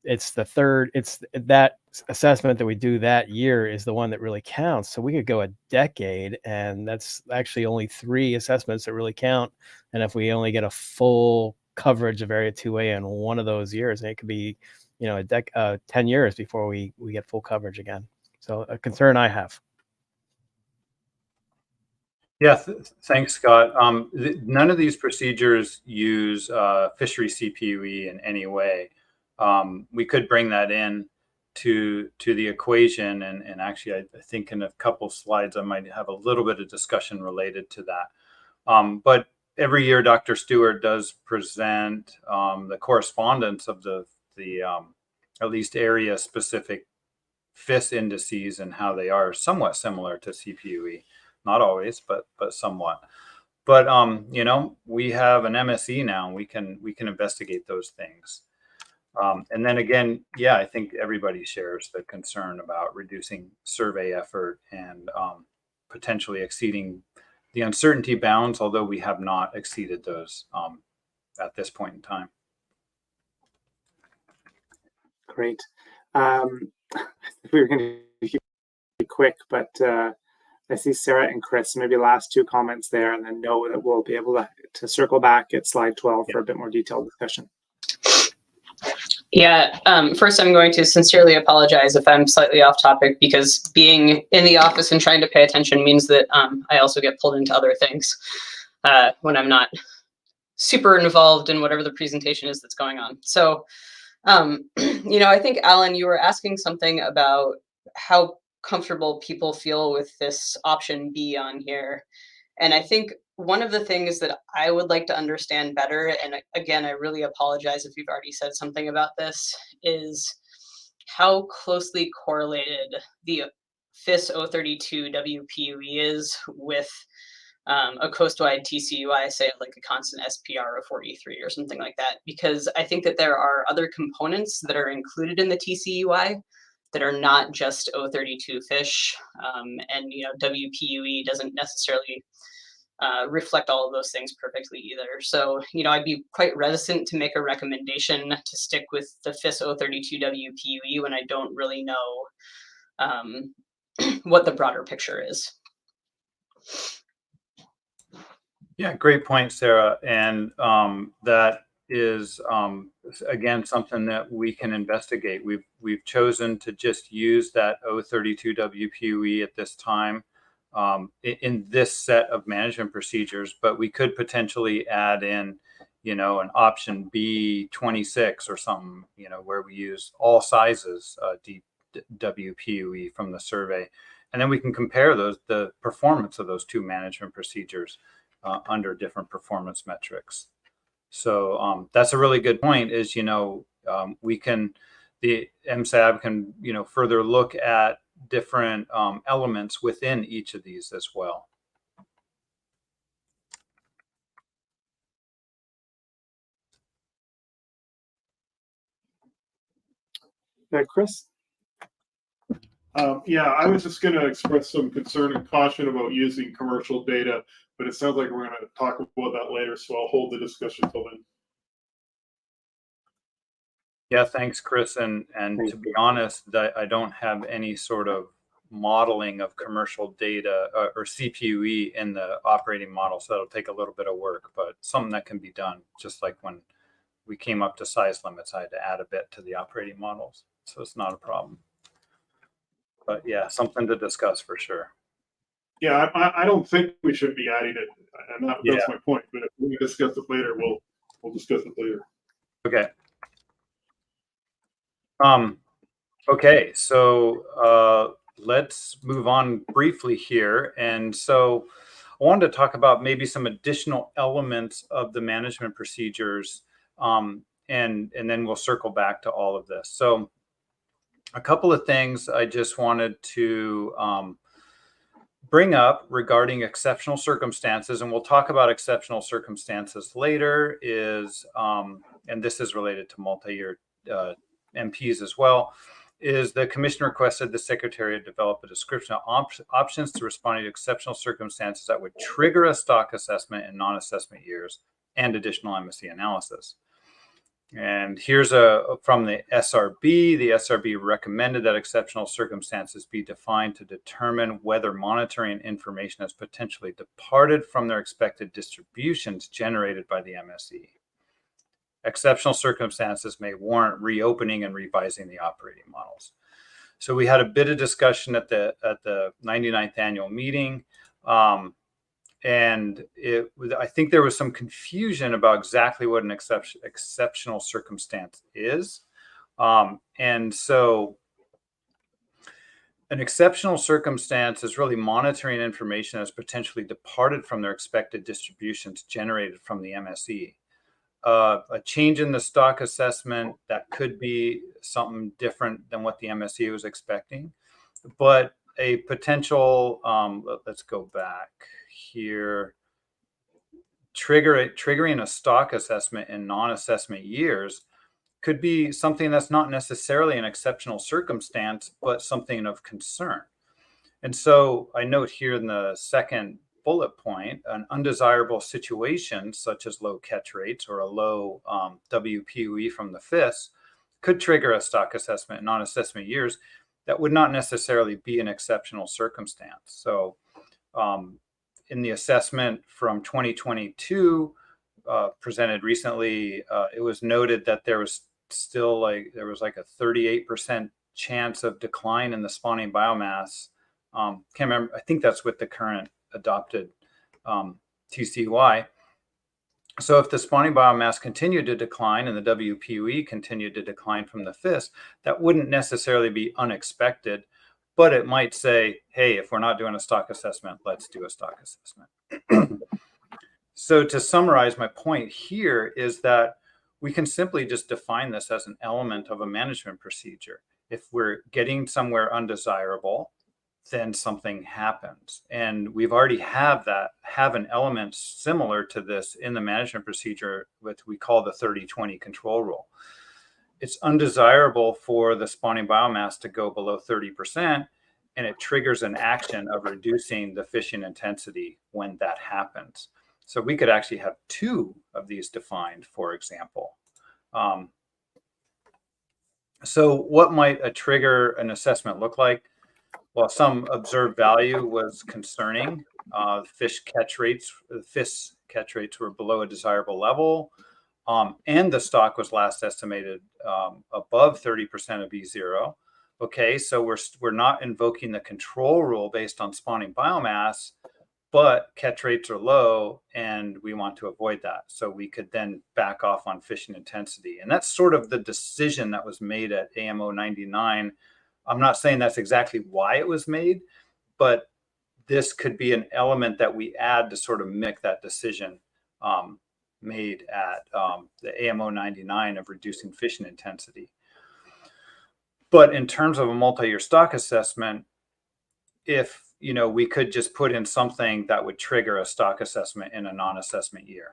it's that assessment that we do that year is the one that really counts. So we could go a decade, and that's actually only 3 assessments that really count. And if we only get a full coverage of area 2A in one of those years, and it could be, 10 years before we get full coverage again. So a concern I have. Yeah, thanks, Scott. None of these procedures use fishery CPUE in any way. We could bring that in to the equation, and actually, I think in a couple slides I might have a little bit of discussion related to that. But every year, Dr. Stewart does present the correspondence of the at least area-specific FIS indices and how they are somewhat similar to CPUE. Not always, but somewhat. But we have an MSE now. We can investigate those things. And then again, yeah, I think everybody shares the concern about reducing survey effort and potentially exceeding the uncertainty bounds, although we have not exceeded those at this point in time. Great. We were going to keep it quick, but I see Sarah and Chris. Maybe last 2 comments there, and then know that we'll be able to circle back at slide 12 for a bit more detailed discussion. Yeah, first I'm going to sincerely apologize if I'm slightly off topic, because being in the office and trying to pay attention means that I also get pulled into other things when I'm not super involved in whatever the presentation is that's going on. So, I think, Alan, you were asking something about how comfortable people feel with this option B on here. And I think one of the things that I would like to understand better, and again, I really apologize if you've already said something about this, is how closely correlated the FIS 032 WPUE is with a coast-wide TCUI, say like a constant SPR of 43 or something like that. Because I think that there are other components that are included in the TCUI that are not just 032 fish, and WPUE doesn't necessarily reflect all of those things perfectly either. So, I'd be quite reticent to make a recommendation to stick with the FIS 032 WPUE when I don't really know what the broader picture is. Yeah, great point, Sarah. And that is, again, something that we can investigate. We've chosen to just use that 032 WPUE at this time in this set of management procedures, but we could potentially add in, an option B26 or something, where we use all sizes WPUE from the survey. And then we can compare the performance of those 2 management procedures under different performance metrics. So that's a really good point, is, the MSAB can, further look at different elements within each of these as well. Chris? Yeah, I was just going to express some concern and caution about using commercial data, but it sounds like we're going to talk about that later, so I'll hold the discussion till then. Yeah, thanks, Chris. And to be honest, I don't have any sort of modeling of commercial data or CPUE in the operating model. So that'll take a little bit of work, but something that can be done, just like when we came up to size limits, I had to add a bit to the operating models. So it's not a problem. But yeah, something to discuss for sure. Yeah, I don't think we should be adding it, and that's my point. But if we discuss it later, we'll discuss it later. Okay. Okay, so let's move on briefly here. And so I wanted to talk about maybe some additional elements of the management procedures, and then we'll circle back to all of this. So a couple of things I just wanted to bring up regarding exceptional circumstances, and we'll talk about exceptional circumstances later, is, and this is related to multi-year MPs as well, is the commission requested the secretary develop a description of options to responding to exceptional circumstances that would trigger a stock assessment in non-assessment years and additional MSC analysis. And here's from the SRB. The SRB recommended that exceptional circumstances be defined to determine whether monitoring information has potentially departed from their expected distributions generated by the MSE. Exceptional circumstances may warrant reopening and revising the operating models. So we had a bit of discussion at the 99th annual meeting. And I think there was some confusion about exactly what an exceptional circumstance is. And so an exceptional circumstance is really monitoring information that's potentially departed from their expected distributions generated from the MSE. A change in the stock assessment that could be something different than what the MSE was expecting, but a potential, let's go back here, triggering a stock assessment in non-assessment years could be something that's not necessarily an exceptional circumstance, but something of concern. And so I note here in the second bullet point, an undesirable situation such as low catch rates or a low WPUE from the FIS could trigger a stock assessment in non-assessment years that would not necessarily be an exceptional circumstance. So in the assessment from 2022 presented recently, it was noted that there was still like a 38% chance of decline in the spawning biomass. Can't remember, I think that's with the current adopted TCY. So if the spawning biomass continued to decline and the WPUE continued to decline from the FIS, that wouldn't necessarily be unexpected, but it might say, hey, if we're not doing a stock assessment, let's do a stock assessment. So to summarize, my point here is that we can simply just define this as an element of a management procedure. If we're getting somewhere undesirable, then something happens. And we've already have an element similar to this in the management procedure, which we call the 30-20 control rule. It's undesirable for the spawning biomass to go below 30%, and it triggers an action of reducing the fishing intensity when that happens. So we could actually have two of these defined, for example. So what might a trigger an assessment look like? Well, some observed value was concerning. Fish catch rates were below a desirable level, and the stock was last estimated above 30% of E0. Okay, so we're not invoking the control rule based on spawning biomass, but catch rates are low, and we want to avoid that. So we could then back off on fishing intensity, and that's sort of the decision that was made at AMO99. I'm not saying that's exactly why it was made, but this could be an element that we add to sort of make that decision made at the AMO99 of reducing fishing intensity. But in terms of a multi-year stock assessment, if we could just put in something that would trigger a stock assessment in a non-assessment year.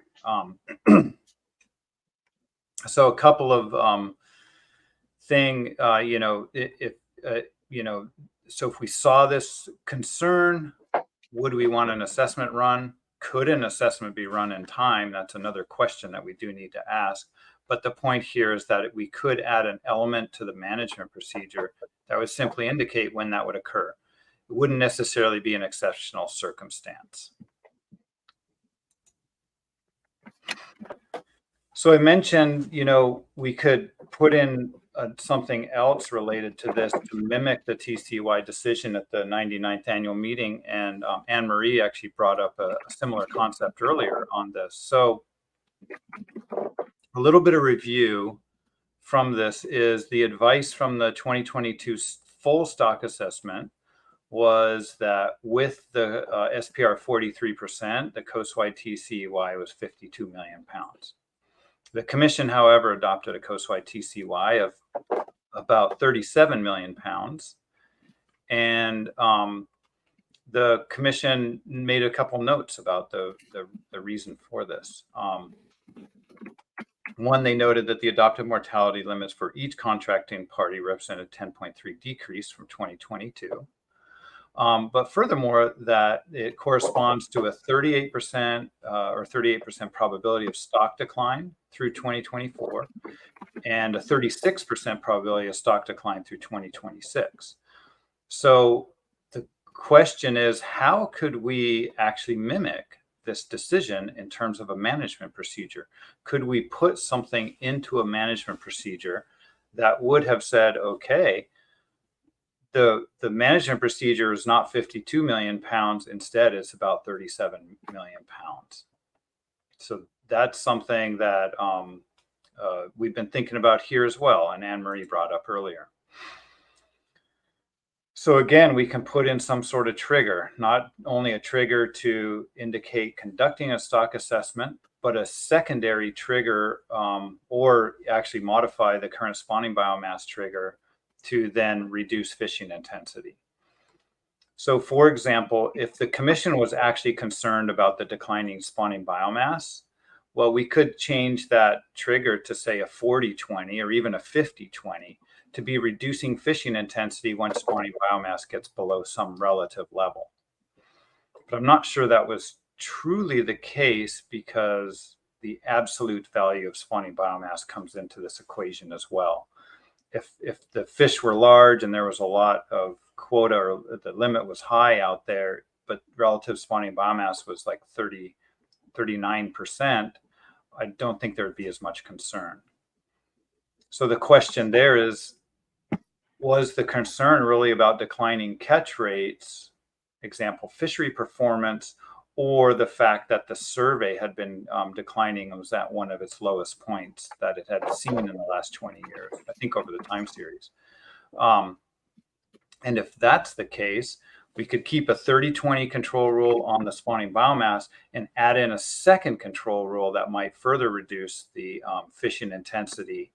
So a couple of thing, so if we saw this concern, would we want an assessment run? Could an assessment be run in time? That's another question that we do need to ask. But the point here is that we could add an element to the management procedure that would simply indicate when that would occur. it wouldn't necessarily be an exceptional circumstance. So I mentioned, we could put in something else related to this to mimic the TCY decision at the 99th annual meeting. And Anne-Marie actually brought up a similar concept earlier on this. So a little bit of review from this is the advice from the 2022 full stock assessment was that with the SPR 43%, the coast-wide TCY was 52 million pounds. The commission, however, adopted a coast-wide TCY of about 37 million pounds. And the commission made a couple notes about the reason for this. One, they noted that the adopted mortality limits for each contracting party represented 10.3 decrease from 2022. But furthermore, that it corresponds to a 38% or 38% probability of stock decline through 2024 and a 36% probability of stock decline through 2026. So the question is, how could we actually mimic this decision in terms of a management procedure? Could we put something into a management procedure that would have said, okay, the management procedure is not 52 million pounds. Instead, it's about 37 million pounds. So that's something that we've been thinking about here as well, and Anne-Marie brought up earlier. So again, we can put in some sort of trigger, not only a trigger to indicate conducting a stock assessment, but a secondary trigger or actually modify the current spawning biomass trigger to then reduce fishing intensity. So for example, if the commission was actually concerned about the declining spawning biomass, well, we could change that trigger to say a 40-20 or even a 50-20 to be reducing fishing intensity when spawning biomass gets below some relative level. But I'm not sure that was truly the case because the absolute value of spawning biomass comes into this equation as well. If the fish were large and there was a lot of quota or the limit was high out there, but relative spawning biomass was like 39%, I don't think there would be as much concern. So the question there is, was the concern really about declining catch rates, example, fishery performance, or the fact that the survey had been declining and was at one of its lowest points that it had seen in the last 20 years, I think over the time series. And if that's the case, we could keep a 30-20 control rule on the spawning biomass and add in a second control rule that might further reduce the fishing intensity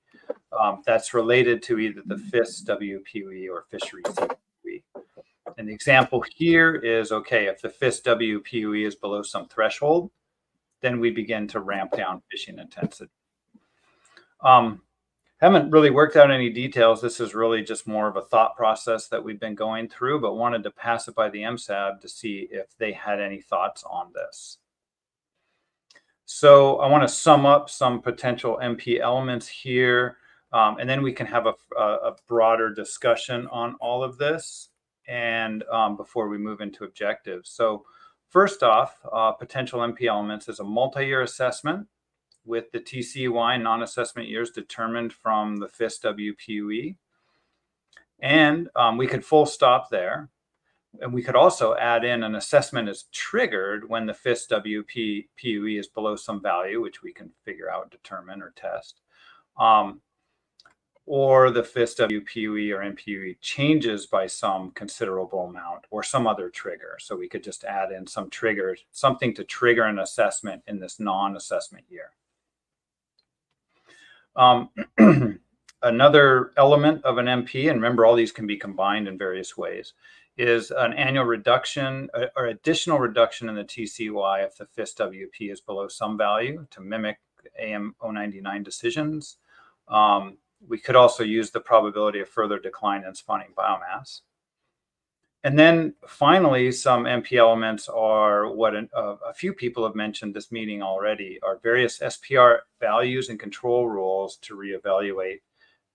that's related to either the FIS WPE or fisheries WPE. And the example here is, okay, if the FIS WPE is below some threshold, then we begin to ramp down fishing intensity. Haven't really worked out any details. This is really just more of a thought process that we've been going through, but wanted to pass it by the MSAB to see if they had any thoughts on this. So I want to sum up some potential MP elements here, and then we can have a broader discussion on all of this and before we move into objectives. So first off, potential MP elements is a multi-year assessment with the TCY non-assessment years determined from the FIS WPUE. And we could full stop there. And we could also add in an assessment is triggered when the FIS WPUE is below some value, which we can figure out, determine, or test. Or the FIS WPUE or NPUE changes by some considerable amount or some other trigger. So we could just add in some trigger, something to trigger an assessment in this non-assessment year. Another element of an MP, and remember all these can be combined in various ways, is an annual reduction or additional reduction in the TCY if the FIS WP is below some value to mimic AM099 decisions. We could also use the probability of further decline in spawning biomass. And then finally, some MP elements are what a few people have mentioned this meeting already, are various SPR values and control rules to reevaluate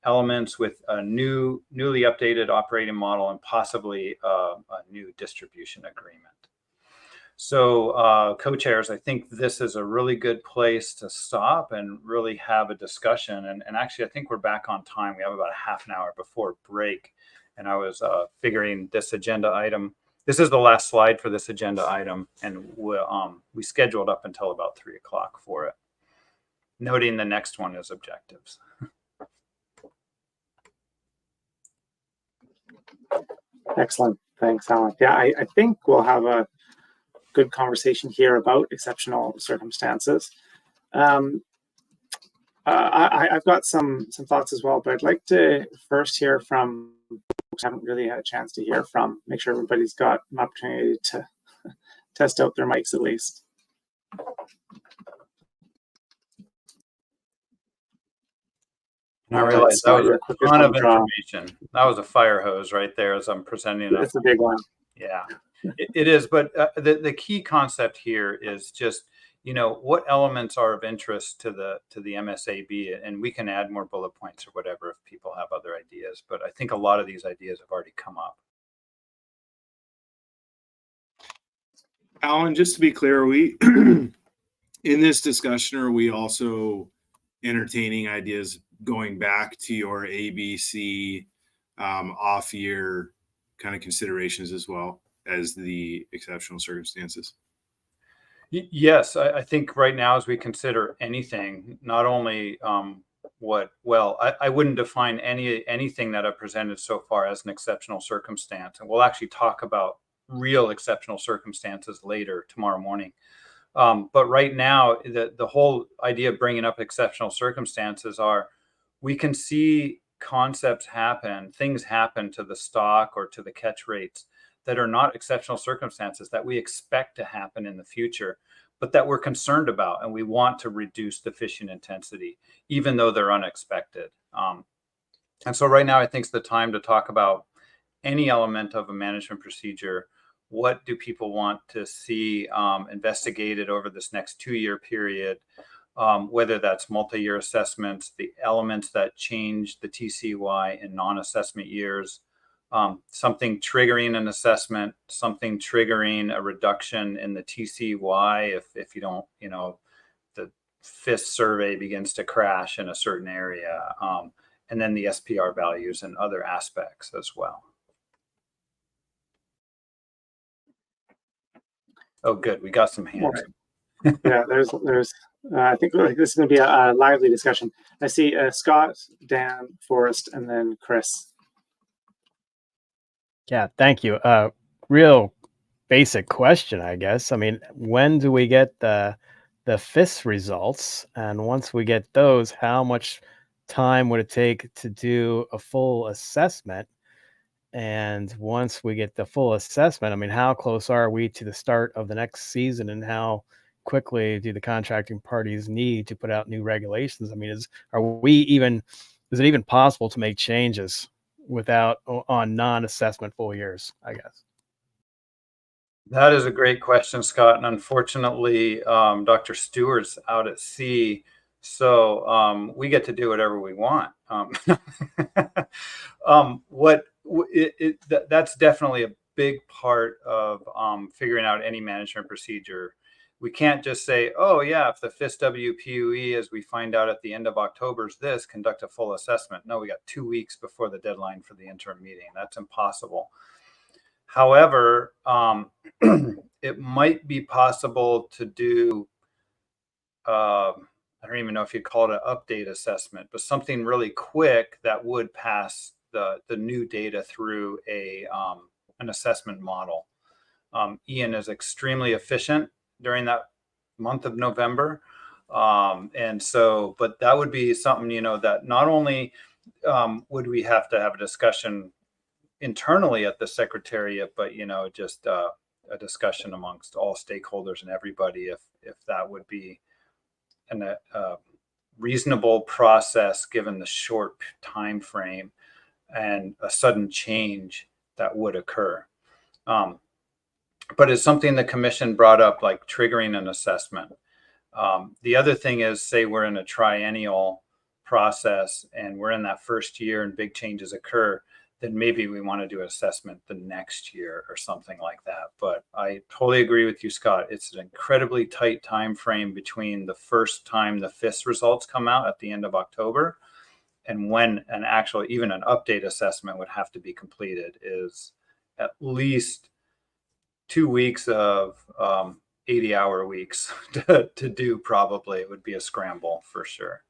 elements with a newly updated operating model and possibly a new distribution agreement. So co-chairs, I think this is a really good place to stop and really have a discussion. And actually, I think we're back on time. We have about a half an hour before break. And I was figuring this agenda item. This is the last slide for this agenda item. And we scheduled up until about 3 o'clock for it. Noting the next one is objectives. Excellent. Thanks, Alan. Yeah, I think we'll have a good conversation here about exceptional circumstances. I've got some thoughts as well, but I'd like to first hear from folks I haven't really had a chance to hear from. Make sure everybody's got an opportunity to test out their mics at least. And I realized that was a ton of information. That was a fire hose right there as I'm presenting it. It's a big one. Yeah, it is. But the key concept here is just, what elements are of interest to the MSAB, and we can add more bullet points or whatever if people have other ideas. But I think a lot of these ideas have already come up. Alan, just to be clear, are we in this discussion, are we also entertaining ideas going back to your ABC off year kind of considerations as well as the exceptional circumstances? Yes, I think right now as we consider anything, not only I wouldn't define anything that I've presented so far as an exceptional circumstance. And we'll actually talk about real exceptional circumstances later tomorrow morning. But right now, the whole idea of bringing up exceptional circumstances are, we can see concepts happen, things happen to the stock or to the catch rates that are not exceptional circumstances that we expect to happen in the future, but that we're concerned about, and we want to reduce the fishing intensity, even though they're unexpected. And so right now, I think it's the time to talk about any element of a management procedure. What do people want to see investigated over this next 2-year period? Whether that's multi-year assessments, the elements that change the TCY in non-assessment years, something triggering an assessment, something triggering a reduction in the TCY if you don't, the fifth survey begins to crash in a certain area, and then the SPR values and other aspects as well. Oh, good. We got some hands. Yeah, there's. I think this is going to be a lively discussion. I see Scott, Dan, Forrest, and then Chris. Yeah, thank you. Real basic question, I guess. I mean, when do we get the FIS results? And once we get those, how much time would it take to do a full assessment? And once we get the full assessment, I mean, how close are we to the start of the next season, and how quickly do the contracting parties need to put out new regulations? I mean, is it even possible to make changes on non-assessment full years, I guess? That is a great question, Scott. And unfortunately, Dr. Stewart's out at sea, so we get to do whatever we want. That's definitely a big part of figuring out any management procedure. We can't just say, oh yeah, if the FIS WPUE, as we find out at the end of October, is this, conduct a full assessment. No, we got 2 weeks before the deadline for the interim meeting. That's impossible. However, it might be possible to do, I don't even know if you'd call it an update assessment, but something really quick that would pass the new data through an assessment model. Ian is extremely efficient during that month of November. And so, but that would be something, that not only would we have to have a discussion internally at the Secretariat, but, just a discussion amongst all stakeholders and everybody, if that would be a reasonable process given the short time frame and a sudden change that would occur. But it's something the commission brought up, like triggering an assessment. The other thing is, say we're in a triennial process and we're in that first year and big changes occur, then maybe we want to do assessment the next year or something like that. But I totally agree with you, Scott. It's an incredibly tight time frame between the first time the FIS results come out at the end of October and when an actual, even an update assessment would have to be completed, is at least 2 weeks of 80-hour weeks to do. Probably it would be a scramble for sure.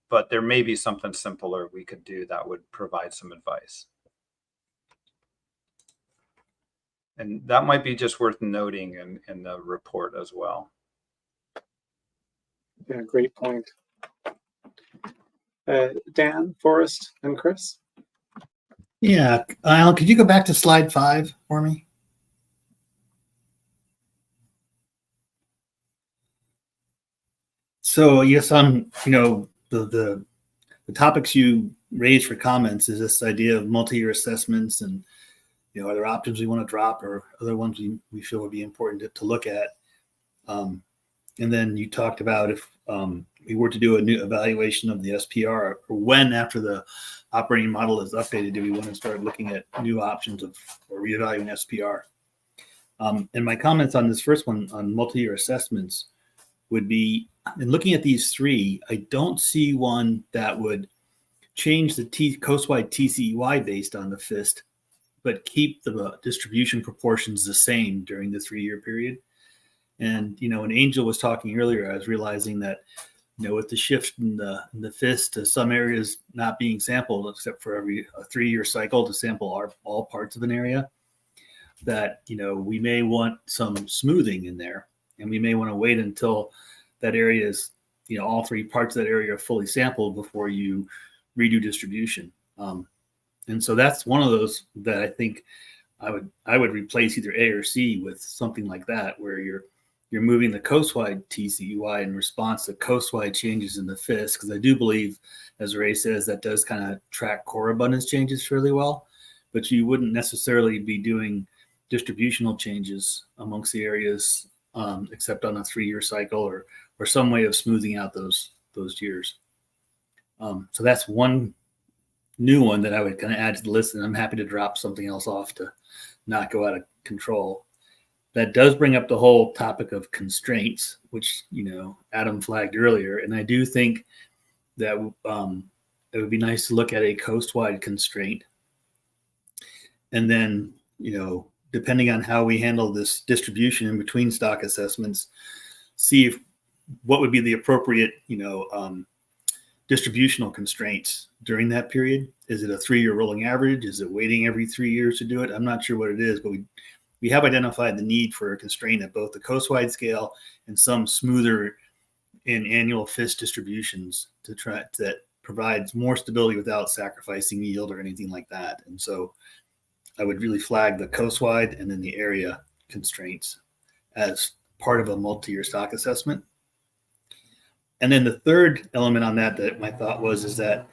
But there may be something simpler we could do that would provide some advice. And that might be just worth noting in the report as well. Yeah, great point. Dan, Forrest, and Chris? Yeah, Alan, could you go back to slide 5 for me? So yes, the topics you raised for comments is this idea of multi-year assessments and, are there options we want to drop or other ones we feel would be important to look at. And then you talked about if we were to do a new evaluation of the SPR, or when after the operating model is updated, do we want to start looking at new options or reevaluating SPR? And my comments on this first one on multi-year assessments would be, in looking at these three, I don't see one that would change the coast-wide TCEY based on the FIST, but keep the distribution proportions the same during the 3-year period. And, when Angel was talking earlier, I was realizing that, with the shift in the FIST to some areas not being sampled except for a 3-year cycle to sample all parts of an area, that, we may want some smoothing in there. And we may want to wait until that area is, all 3 parts of that area are fully sampled before you redo distribution. And so that's one of those that I think I would replace either A or C with something like that, where you're moving the coastwide TCEY in response to coastwide changes in the FIS, because I do believe, as Ray says, that does kind of track core abundance changes fairly well, but you wouldn't necessarily be doing distributional changes amongst the areas except on a 3-year cycle or some way of smoothing out those years. So that's one new one that I would kind of add to the list, and I'm happy to drop something else off to not go out of control. That does bring up the whole topic of constraints, which, Adam flagged earlier. And I do think that it would be nice to look at a coast-wide constraint. And then, depending on how we handle this distribution in between stock assessments, see what would be the appropriate, distributional constraints during that period. Is it a 3-year rolling average? Is it waiting every 3 years to do it? I'm not sure what it is, but we have identified the need for a constraint at both the coastwide scale and some smoother in annual FIS distributions that provides more stability without sacrificing yield or anything like that. And so I would really flag the coastwide and then the area constraints as part of a multi-year stock assessment. And then the third element on that my thought is that,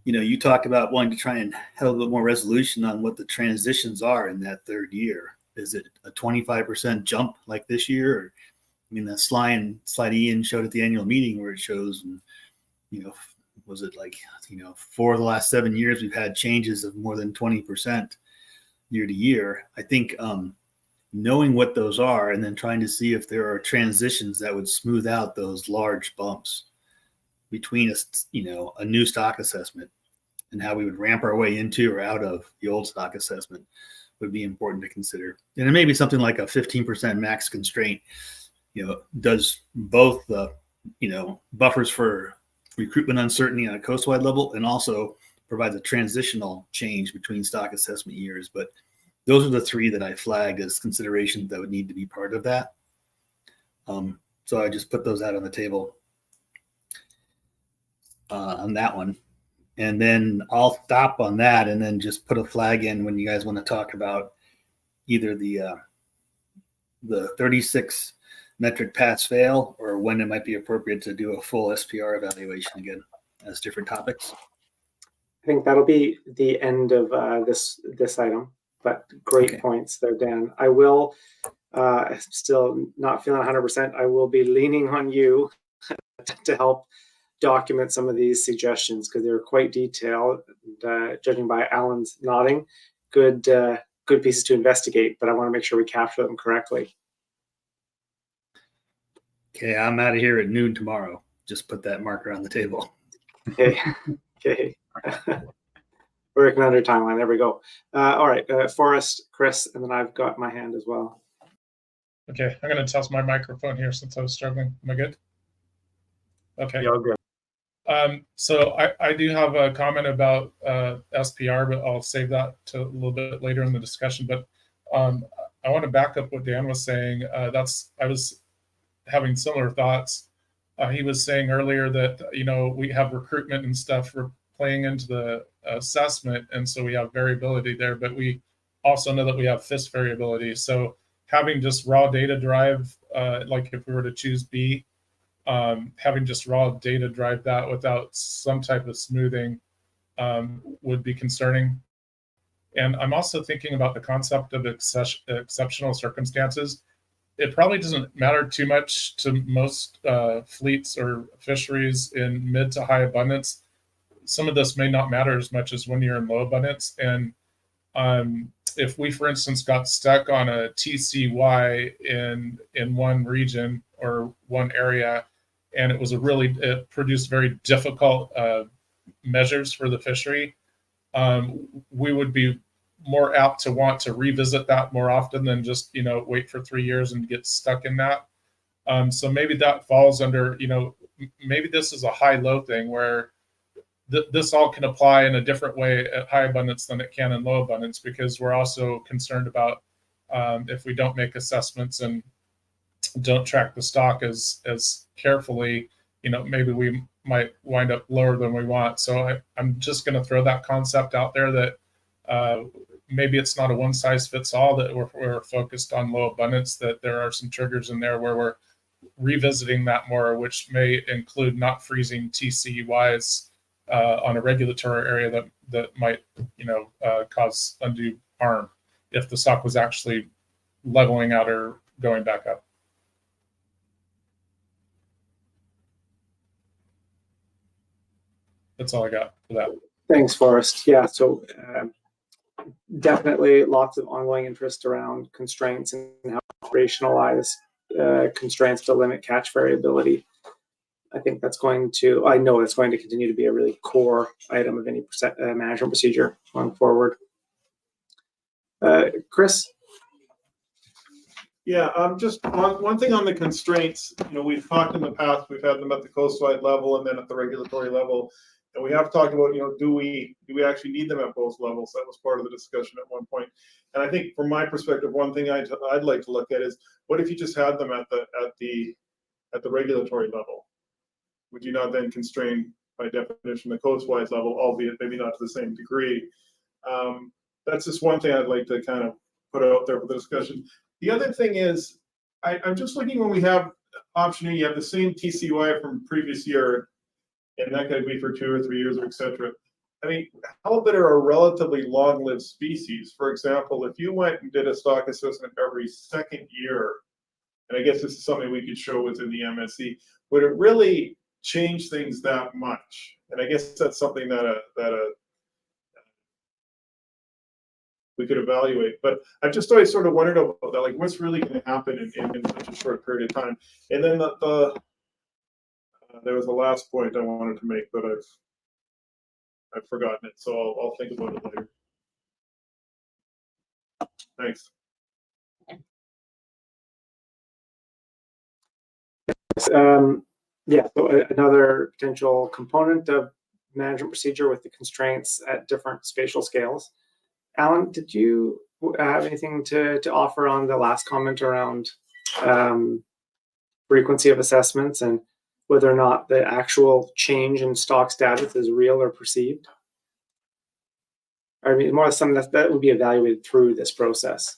you talked about wanting to try and have a little bit more resolution on what the transitions are in that 3rd year. Is it a 25% jump like this year? Or, the slide Ian showed at the annual meeting where it shows, was it like, for the last 7 years, we've had changes of more than 20% year to year. I think knowing what those are and then trying to see if there are transitions that would smooth out those large bumps between a new stock assessment and how we would ramp our way into or out of the old stock assessment would be important to consider. And it may be something like a 15% max constraint, does both the, buffers for recruitment uncertainty on a coastwide level and also provides a transitional change between stock assessment years. But those are the 3 that I flagged as considerations that would need to be part of that. So I just put those out on the table on that one. And then I'll stop on that and then just put a flag in when you guys want to talk about either the 36 metric pass fail or when it might be appropriate to do a full SPR evaluation again as different topics. I think that'll be the end of this item, but great points there, Dan. I will still not feeling 100%. I will be leaning on you to help document some of these suggestions because they're quite detailed. Judging by Alan's nodding, good pieces to investigate, but I want to make sure we capture them correctly. Okay, I'm out of here at noon tomorrow. Just put that marker on the table. Okay. Okay. We're working under timeline. There we go. All right, Forrest, Chris, and then I've got my hand as well. Okay, I'm going to test my microphone here since I was struggling. Am I good? Okay. Yeah, good. So I do have a comment about SPR, but I'll save that to a little bit later in the discussion. But I want to back up what Dan was saying. I was having similar thoughts. He was saying earlier that we have recruitment and stuff playing into the assessment, and so we have variability there. But we also know that we have FIS variability. So having just raw data drive, like if we were to choose B, having just raw data drive that without some type of smoothing would be concerning. And I'm also thinking about the concept of exceptional circumstances. It probably doesn't matter too much to most fleets or fisheries in mid to high abundance. Some of this may not matter as much as when you're in low abundance. And if we, for instance, got stuck on a TCY in one region or one area, and it produced very difficult measures for the fishery, we would be more apt to want to revisit that more often than just wait for 3 years and get stuck in that. So maybe that falls under maybe this is a high-low thing where this all can apply in a different way at high abundance than it can in low abundance, because we're also concerned about if we don't make assessments and don't track the stock as carefully, maybe we might wind up lower than we want. So I'm just going to throw that concept out there that maybe it's not a one size fits all, that we're focused on low abundance, that there are some triggers in there where we're revisiting that more, which may include not freezing TCYs on a regulatory area that might cause undue harm if the stock was actually leveling out or going back up. That's all I got for that. Thanks, Forrest. Yeah, so definitely lots of ongoing interest around constraints and how to operationalize constraints to limit catch variability. I know it's going to continue to be a really core item of any management procedure going forward. Chris? Yeah, just one thing on the constraints. We've talked in the past, we've had them at the coastwide level and then at the regulatory level. And we have talked about, do we actually need them at both levels? That was part of the discussion at one point. And I think from my perspective, one thing I'd like to look at is, what if you just had them at the regulatory level? Would you not then constrain, by definition, the coastwide level, albeit maybe not to the same degree? That's just one thing I'd like to kind of put out there for the discussion. The other thing is, I'm just looking when we have option A, you have the same TCY from previous year, and that could be for 2 or 3 years, or et cetera. I mean, halibut are a relatively long-lived species. For example, if you went and did a stock assessment every second year, and I guess this is something we could show within the MSC, would it really change things that much? And I guess that's something that we could evaluate. But I've just always sort of wondered about that, like what's really going to happen in such a short period of time. And then there was a last point I wanted to make, but I've forgotten it, so I'll think about it later. Thanks. Yeah, so another potential component of management procedure with the constraints at different spatial scales. Alan, did you have anything to offer on the last comment around frequency of assessments and whether or not the actual change in stock status is real or perceived? I mean, more of something that would be evaluated through this process.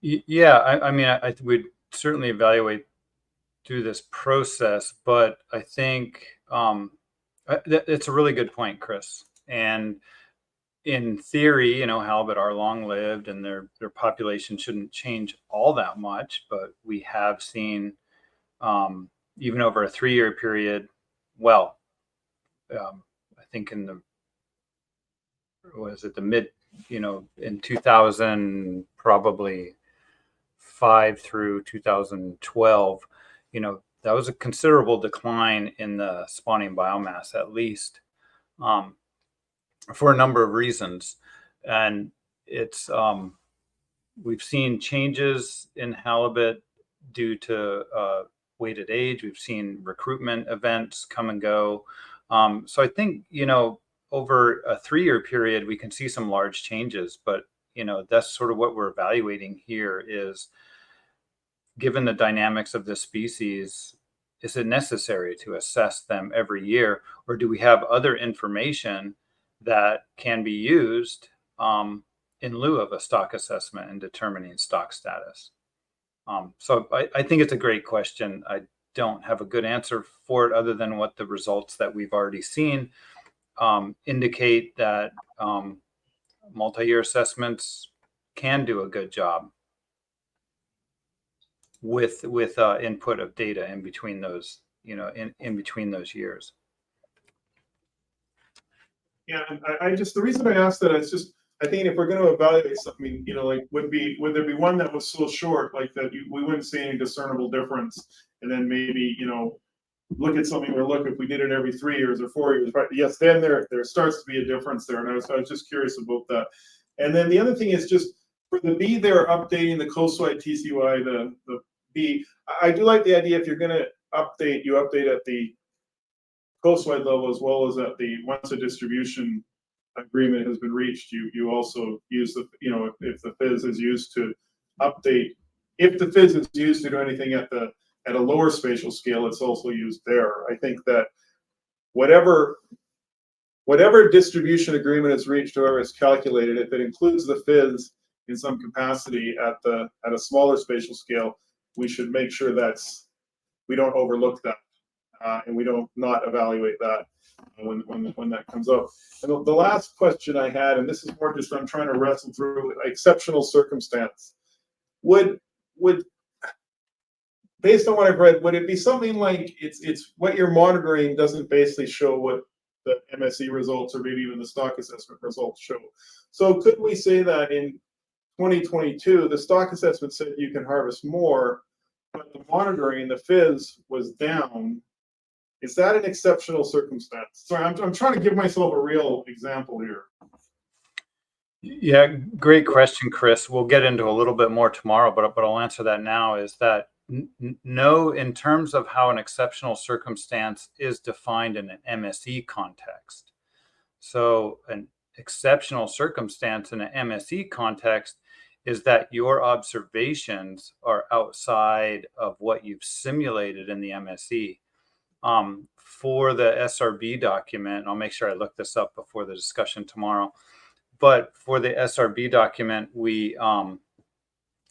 Yeah, I mean, I would certainly evaluate through this process, but I think it's a really good point, Chris. And in theory, halibut are long-lived and their population shouldn't change all that much, but we have seen, even over a 3-year period, well, I think in the, was it the mid, in 2000, probably 5 through 2012, that was a considerable decline in the spawning biomass, at least, for a number of reasons. And it's, we've seen changes in halibut due to weighted age. We've seen recruitment events come and go. So I think, over a 3-year period, we can see some large changes, but, that's sort of what we're evaluating here is, given the dynamics of this species, is it necessary to assess them every year, or do we have other information that can be used in lieu of a stock assessment in determining stock status? So I think it's a great question. I don't have a good answer for it other than what the results that we've already seen indicate that multi-year assessments can do a good job with input of data in between those, in between those years. Yeah, and I just, the reason I asked that is just, I think if we're going to evaluate something, like would there be one that was so short, like that we wouldn't see any discernible difference, and then maybe, look at something or look, if we did it every 3 years or 4 years, right? Yes, then there starts to be a difference there. And I was just curious about that. And then the other thing is just for the B, they're updating the coastwide TCY, the B. I do like the idea if you're going to update, you update at the coastwide level as well as at the, once a distribution agreement has been reached, you also use the, if the FIS is used to update, if the FIS is used to do anything at a lower spatial scale, it's also used there. I think that whatever distribution agreement is reached, whoever is calculated, if it includes the FIS in some capacity at a smaller spatial scale, we should make sure we don't overlook that and we don't not evaluate that when that comes up. And the last question I had, and this is more just I'm trying to wrestle through exceptional circumstance. Would based on what I've read, would it be something like it's what you're monitoring doesn't basically show what the MSE results or maybe even the stock assessment results show? So could we say that in 2022, the stock assessment said you can harvest more, but the monitoring, the FIS was down? Is that an exceptional circumstance? Sorry, I'm trying to give myself a real example here. Yeah, great question, Chris. We'll get into a little bit more tomorrow, but I'll answer that now. Is that no, in terms of how an exceptional circumstance is defined in an MSE context. So an exceptional circumstance in an MSE context is that your observations are outside of what you've simulated in the MSE. For the SRB document, I'll make sure I look this up before the discussion tomorrow, but for the SRB document, we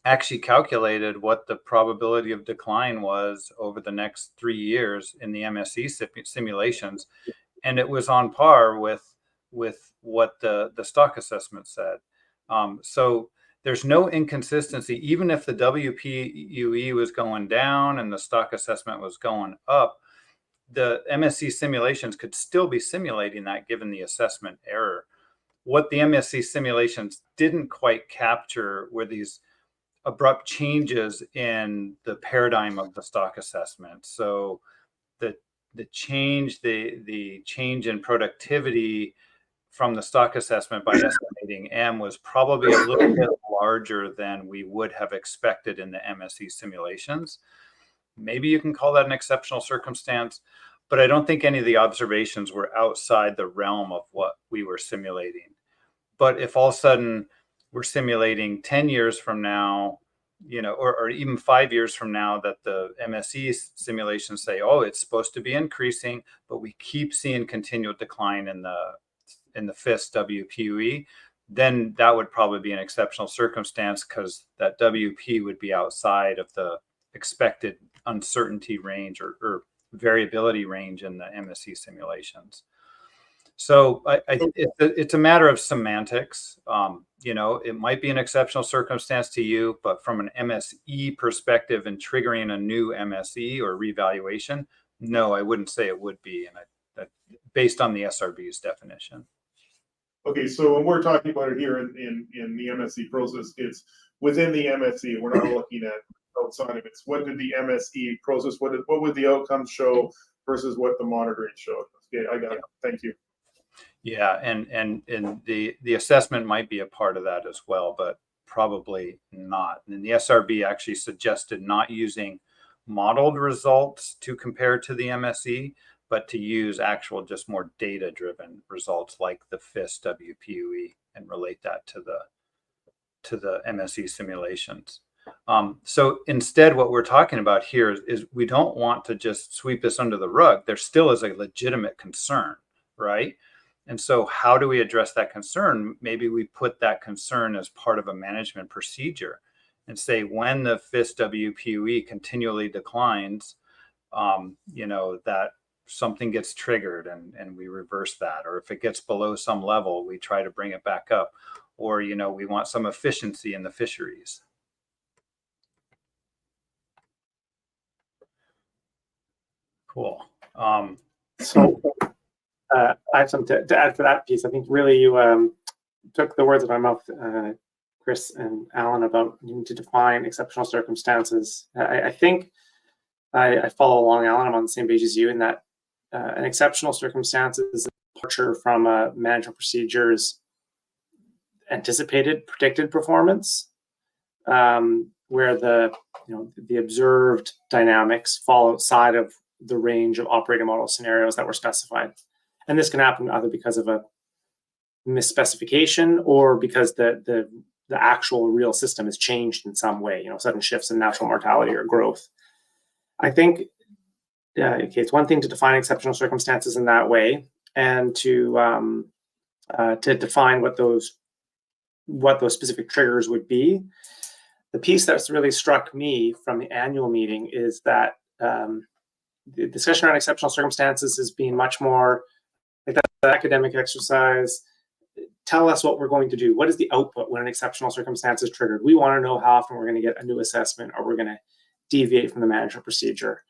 actually calculated what the probability of decline was over the next 3 years in the MSE simulations, and it was on par with what the stock assessment said. So there's no inconsistency, even if the WPUE was going down and the stock assessment was going up, the MSE simulations could still be simulating that given the assessment error. What the MSE simulations didn't quite capture were these abrupt changes in the paradigm of the stock assessment. So the change in productivity from the stock assessment by estimating M was probably a little bit larger than we would have expected in the MSE simulations. Maybe you can call that an exceptional circumstance, but I don't think any of the observations were outside the realm of what we were simulating. But if all of a sudden we're simulating 10 years from now, or even 5 years from now, that the MSE simulations say, oh, it's supposed to be increasing, but we keep seeing continual decline in the FIS WPUE, then that would probably be an exceptional circumstance because that WP would be outside of the expected uncertainty range or variability range in the MSE simulations. So it's a matter of semantics. You know, it might be an exceptional circumstance to you, but from an MSE perspective and triggering a new MSE or revaluation, no, I wouldn't say it would be. And based on the SRB's definition. Okay, so when we're talking about it here in the MSE process, it's within the MSE. We're not looking at outside of it. It's what did the MSE process, what would the outcomes show versus what the monitoring showed? Okay, I got it. Thank you. Yeah, and the assessment might be a part of that as well, but probably not. And the SRB actually suggested not using modeled results to compare to the MSE, but to use actual, just more data-driven results like the FIS WPUE and relate that to the MSE simulations. So instead, what we're talking about here is we don't want to just sweep this under the rug. There still is a legitimate concern, right? And so how do we address that concern? Maybe we put that concern as part of a management procedure and say, when the FIS WPUE continually declines, you know, that something gets triggered and we reverse that. Or if it gets below some level, we try to bring it back up. Or, you know, we want some efficiency in the fisheries. Cool. So I have something to add to that piece. I think really you took the words out of my mouth, Chris and Alan, about needing to define exceptional circumstances. I think I follow along, Alan. I'm on the same page as you in that an exceptional circumstance is a departure from management procedures anticipated, predicted performance, where the observed dynamics fall outside of the range of operating model scenarios that were specified. And this can happen either because of a misspecification or because the actual real system has changed in some way, you know, sudden shifts in natural mortality or growth. I think it's one thing to define exceptional circumstances in that way and to define what those specific triggers would be. The piece that's really struck me from the annual meeting is that the discussion around exceptional circumstances is being much more like that academic exercise. Tell us what we're going to do. What is the output when an exceptional circumstance is triggered? We want to know how often we're going to get a new assessment or we're going to deviate from the management procedure.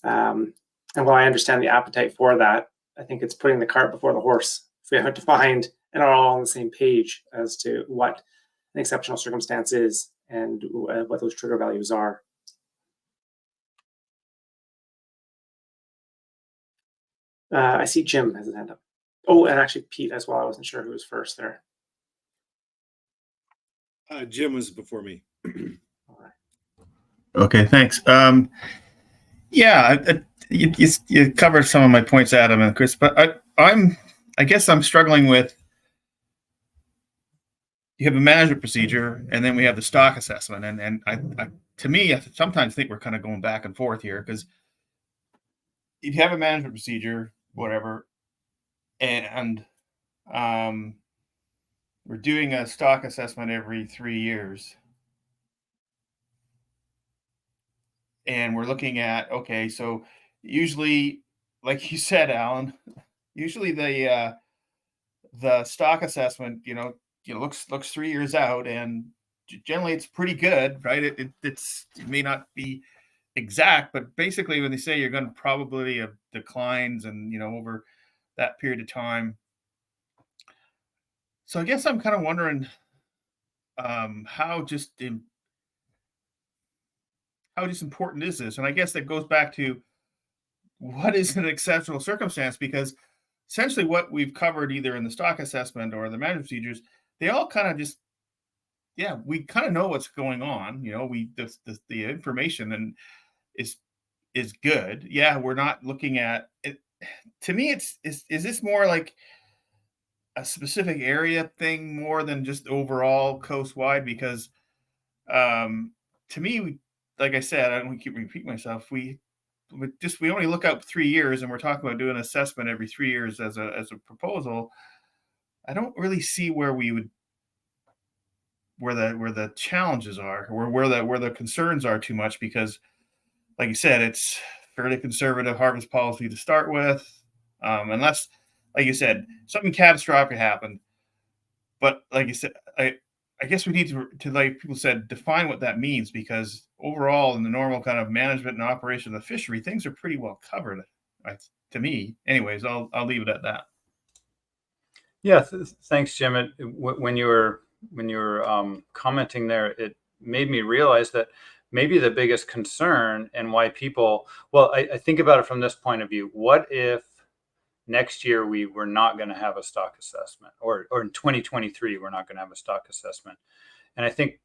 And while I understand the appetite for that, I think it's putting the cart before the horse. If we haven't defined and are all on the same page as to what an exceptional circumstance is and what those trigger values are. I see Jim has his hand up. Oh, and actually Pete as well. I wasn't sure who was first there. Jim was before me. Okay, thanks. Yeah, you covered some of my points, Adam and Chris, but I guess I'm struggling with, you have a management procedure and then we have the stock assessment. And I to me, I sometimes think we're kind of going back and forth here, because if you have a management procedure, whatever, and we're doing a stock assessment every 3 years, and we're looking at, okay, so usually, like you said, Alan, usually the stock assessment, looks 3 years out, and generally it's pretty good, right? It may not be exact, but basically when they say you're going to probability of declines and over that period of time. So I guess I'm kind of wondering how important is this? And I guess that goes back to, what is an exceptional circumstance? Because essentially what we've covered either in the stock assessment or the management procedures, they all kind of just, we kind of know what's going on. The information and is good. Yeah, we're not looking at it. To me, is this more like a specific area thing more than just overall coast-wide? Because to me, like I said, I don't keep repeating myself. We only look out 3 years, and we're talking about doing an assessment every 3 years as a proposal. I don't really see where the challenges are, or where the concerns are too much, because, like you said, it's fairly conservative harvest policy to start with, unless like you said, something catastrophic happened. But like you said, I guess we need to, like people said, define what that means, because overall in the normal kind of management and operation of the fishery, things are pretty well covered, to me. Anyways, I'll leave it at that. Yeah, thanks, Jim. When you were commenting there, it made me realize that maybe the biggest concern and why people, well, I think about it from this point of view. What if next year we were not going to have a stock assessment, or in 2023 we're not going to have a stock assessment? And I think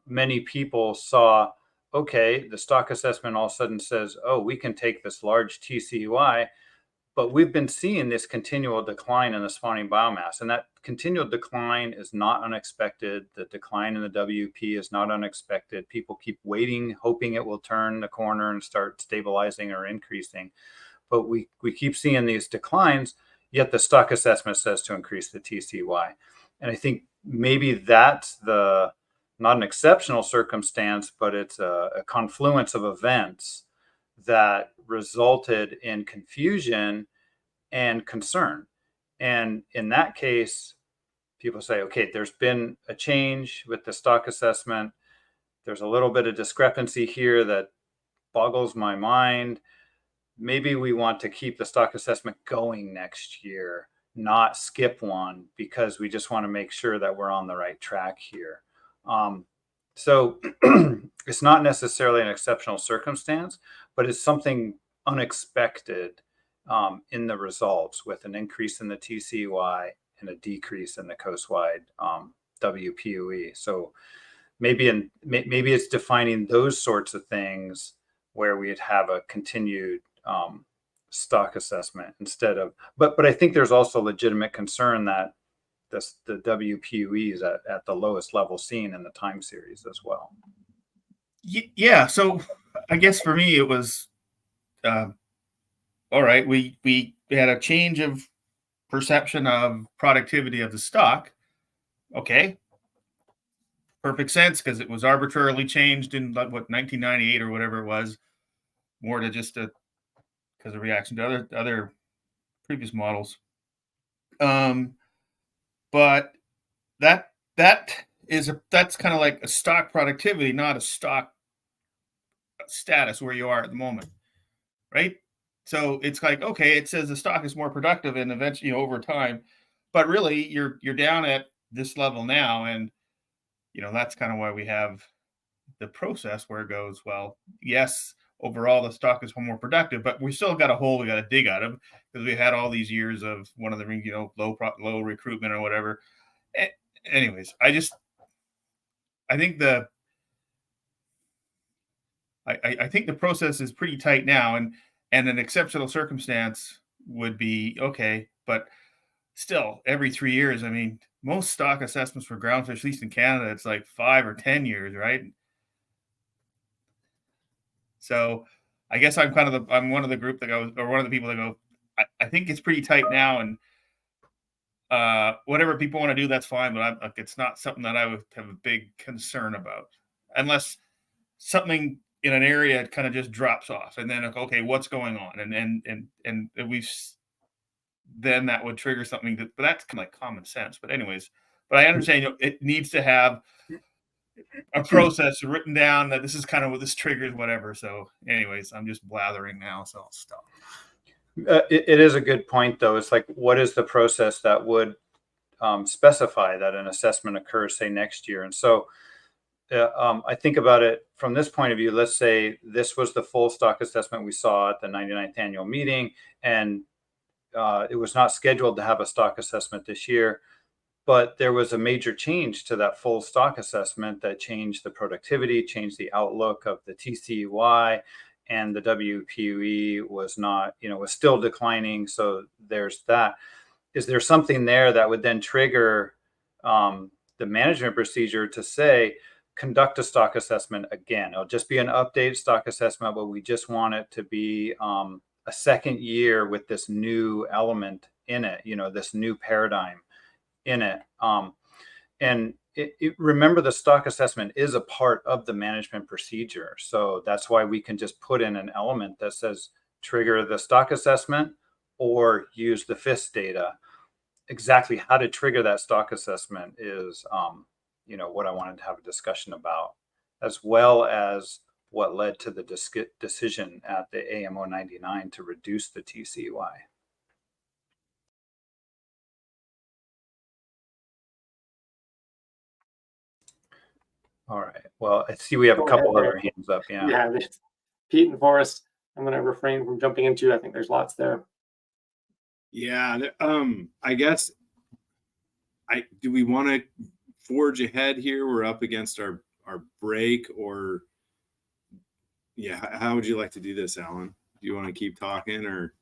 many people saw, okay, the stock assessment all of a sudden says, oh, we can take this large TCY, but we've been seeing this continual decline in the spawning biomass, and that continual decline is not unexpected. The decline in the WP is not unexpected. People keep waiting, hoping it will turn the corner and start stabilizing or increasing. But we keep seeing these declines, yet the stock assessment says to increase the TCY. And I think maybe that's not an exceptional circumstance, but it's a confluence of events that resulted in confusion and concern. And in that case, people say, okay, there's been a change with the stock assessment. There's a little bit of discrepancy here that boggles my mind. Maybe we want to keep the stock assessment going next year, not skip one, because we just want to make sure that we're on the right track here. So it's not necessarily an exceptional circumstance, but it's something unexpected in the results, with an increase in the TCY and a decrease in the coastwide WPUE. So maybe it's defining those sorts of things where we'd have a continued stock assessment instead of, but I think there's also legitimate concern that the WPUE is at the lowest level seen in the time series as well. Yeah. So I guess for me, it was, all right, we had a change of perception of productivity of the stock. Okay. Perfect sense, because it was arbitrarily changed in what 1998 or whatever it was, more to just because of reaction to other previous models. But that's kind of like a stock productivity, not a stock status where you are at the moment, right? So it's like, okay, it says the stock is more productive and eventually over time, but really you're down at this level now, and that's kind of why we have the process where it goes, well, yes, overall the stock is more productive, but we still got a hole we got to dig out of, because we had all these years of one of the low recruitment or whatever. Anyways, I think I think the process is pretty tight now, and an exceptional circumstance would be okay, but still every 3 years. I mean, most stock assessments for groundfish, at least in Canada, it's like 5 or 10 years, right? So I guess I'm one of the group that goes, or one of the people that go, I think it's pretty tight now, and whatever people want to do, that's fine, but it's not something that I would have a big concern about, unless something in an area kind of just drops off, and then okay, what's going on, and then that would trigger something but that's kind of like common sense. But anyways, I understand it needs to have a process written down that this is kind of what this triggers, whatever. So anyways, I'm just blathering now, so I'll stop. It is a good point, though. It's like, what is the process that would specify that an assessment occurs, say, next year? And so I think about it from this point of view. Let's say this was the full stock assessment we saw at the 99th annual meeting, and it was not scheduled to have a stock assessment this year, but there was a major change to that full stock assessment that changed the productivity, changed the outlook of the TCY, and the WPUE was not, was still declining. So there's that. Is there something there that would then trigger the management procedure to say, conduct a stock assessment again? It'll just be an updated stock assessment, but we just want it to be a second year with this new element in it, this new paradigm in it. And remember, the stock assessment is a part of the management procedure. So that's why we can just put in an element that says trigger the stock assessment or use the FIS data. Exactly how to trigger that stock assessment is, what I wanted to have a discussion about, as well as what led to the decision at the AMO99 to reduce the TCUI. All right. Well, I see we have a couple other hands up. Yeah. Yeah, there's Pete and Forrest. I'm going to refrain from jumping into. I think there's lots there. Yeah. I guess. Do we want to forge ahead here? We're up against our break, or how would you like to do this, Alan? Do you want to keep talking, or?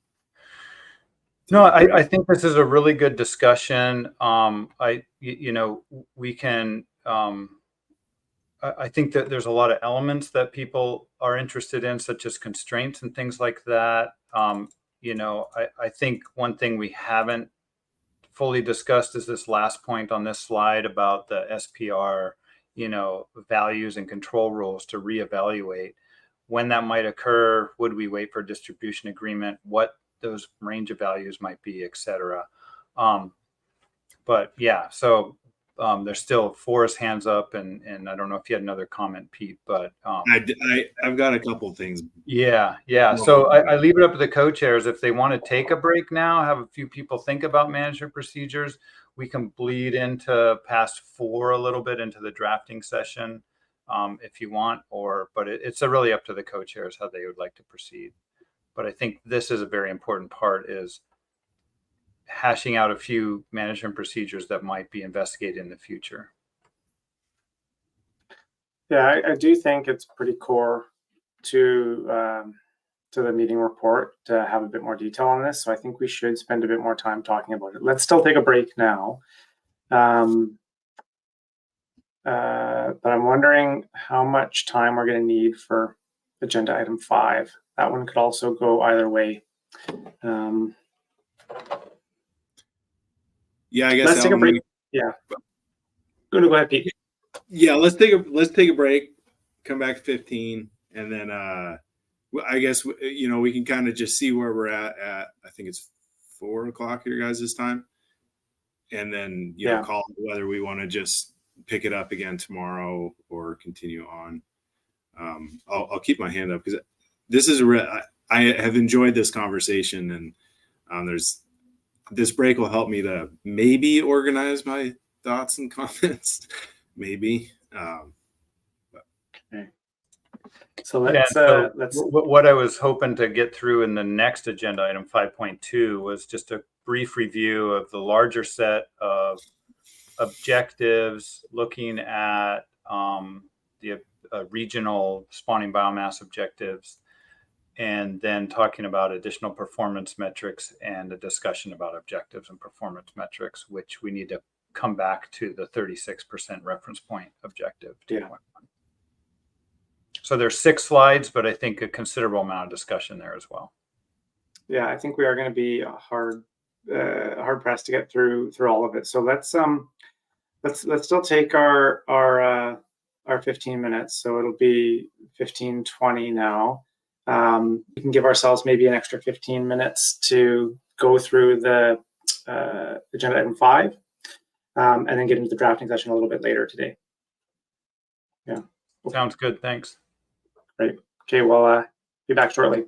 No, I think this is a really good discussion. We can. I think that there's a lot of elements that people are interested in, such as constraints and things like that. I think one thing we haven't fully discussed is this last point on this slide about the SPR, values and control rules to reevaluate. When that might occur, would we wait for a distribution agreement, what those range of values might be, et cetera. But yeah, so there's still Forrest hands up, and I don't know if you had another comment, Pete, but I've got a couple of things. Yeah. So I leave it up to the co-chairs. If they want to take a break now, have a few people think about management procedures, we can bleed into past 4 a little bit into the drafting session if you want, but it's really up to the co-chairs how they would like to proceed. But I think this is a very important part, is hashing out a few management procedures that might be investigated in the future. Yeah, I do think it's pretty core to the meeting report to have a bit more detail on this. So I think we should spend a bit more time talking about it. Let's still take a break now. But I'm wondering how much time we're going to need for agenda item 5. That one could also go either way. Yeah, I guess let's take a break. Yeah. Go ahead, Pete. Yeah, let's take a break. Come back 15, and then I guess we can kind of just see where we're at. I think it's 4 o'clock your guys' time, and then call whether we want to just pick it up again tomorrow or continue on. I'll keep my hand up because this is I have enjoyed this conversation, and this break will help me to maybe organize my thoughts and comments, maybe. Okay. So let's. What I was hoping to get through in the next agenda item 5.2 was just a brief review of the larger set of objectives, looking at the regional spawning biomass objectives, and then talking about additional performance metrics and a discussion about objectives and performance metrics, which we need to come back to the 36% reference point objective. Yeah. So there's 6 slides, but I think a considerable amount of discussion there as well. Yeah, I think we are going to be hard pressed to get through all of it. So let's still take our 15 minutes. So it'll be 15:20 now. We can give ourselves maybe an extra 15 minutes to go through the agenda item 5, and then get into the drafting session a little bit later today. Yeah. Sounds good. Thanks. Great. Okay, well, be back shortly.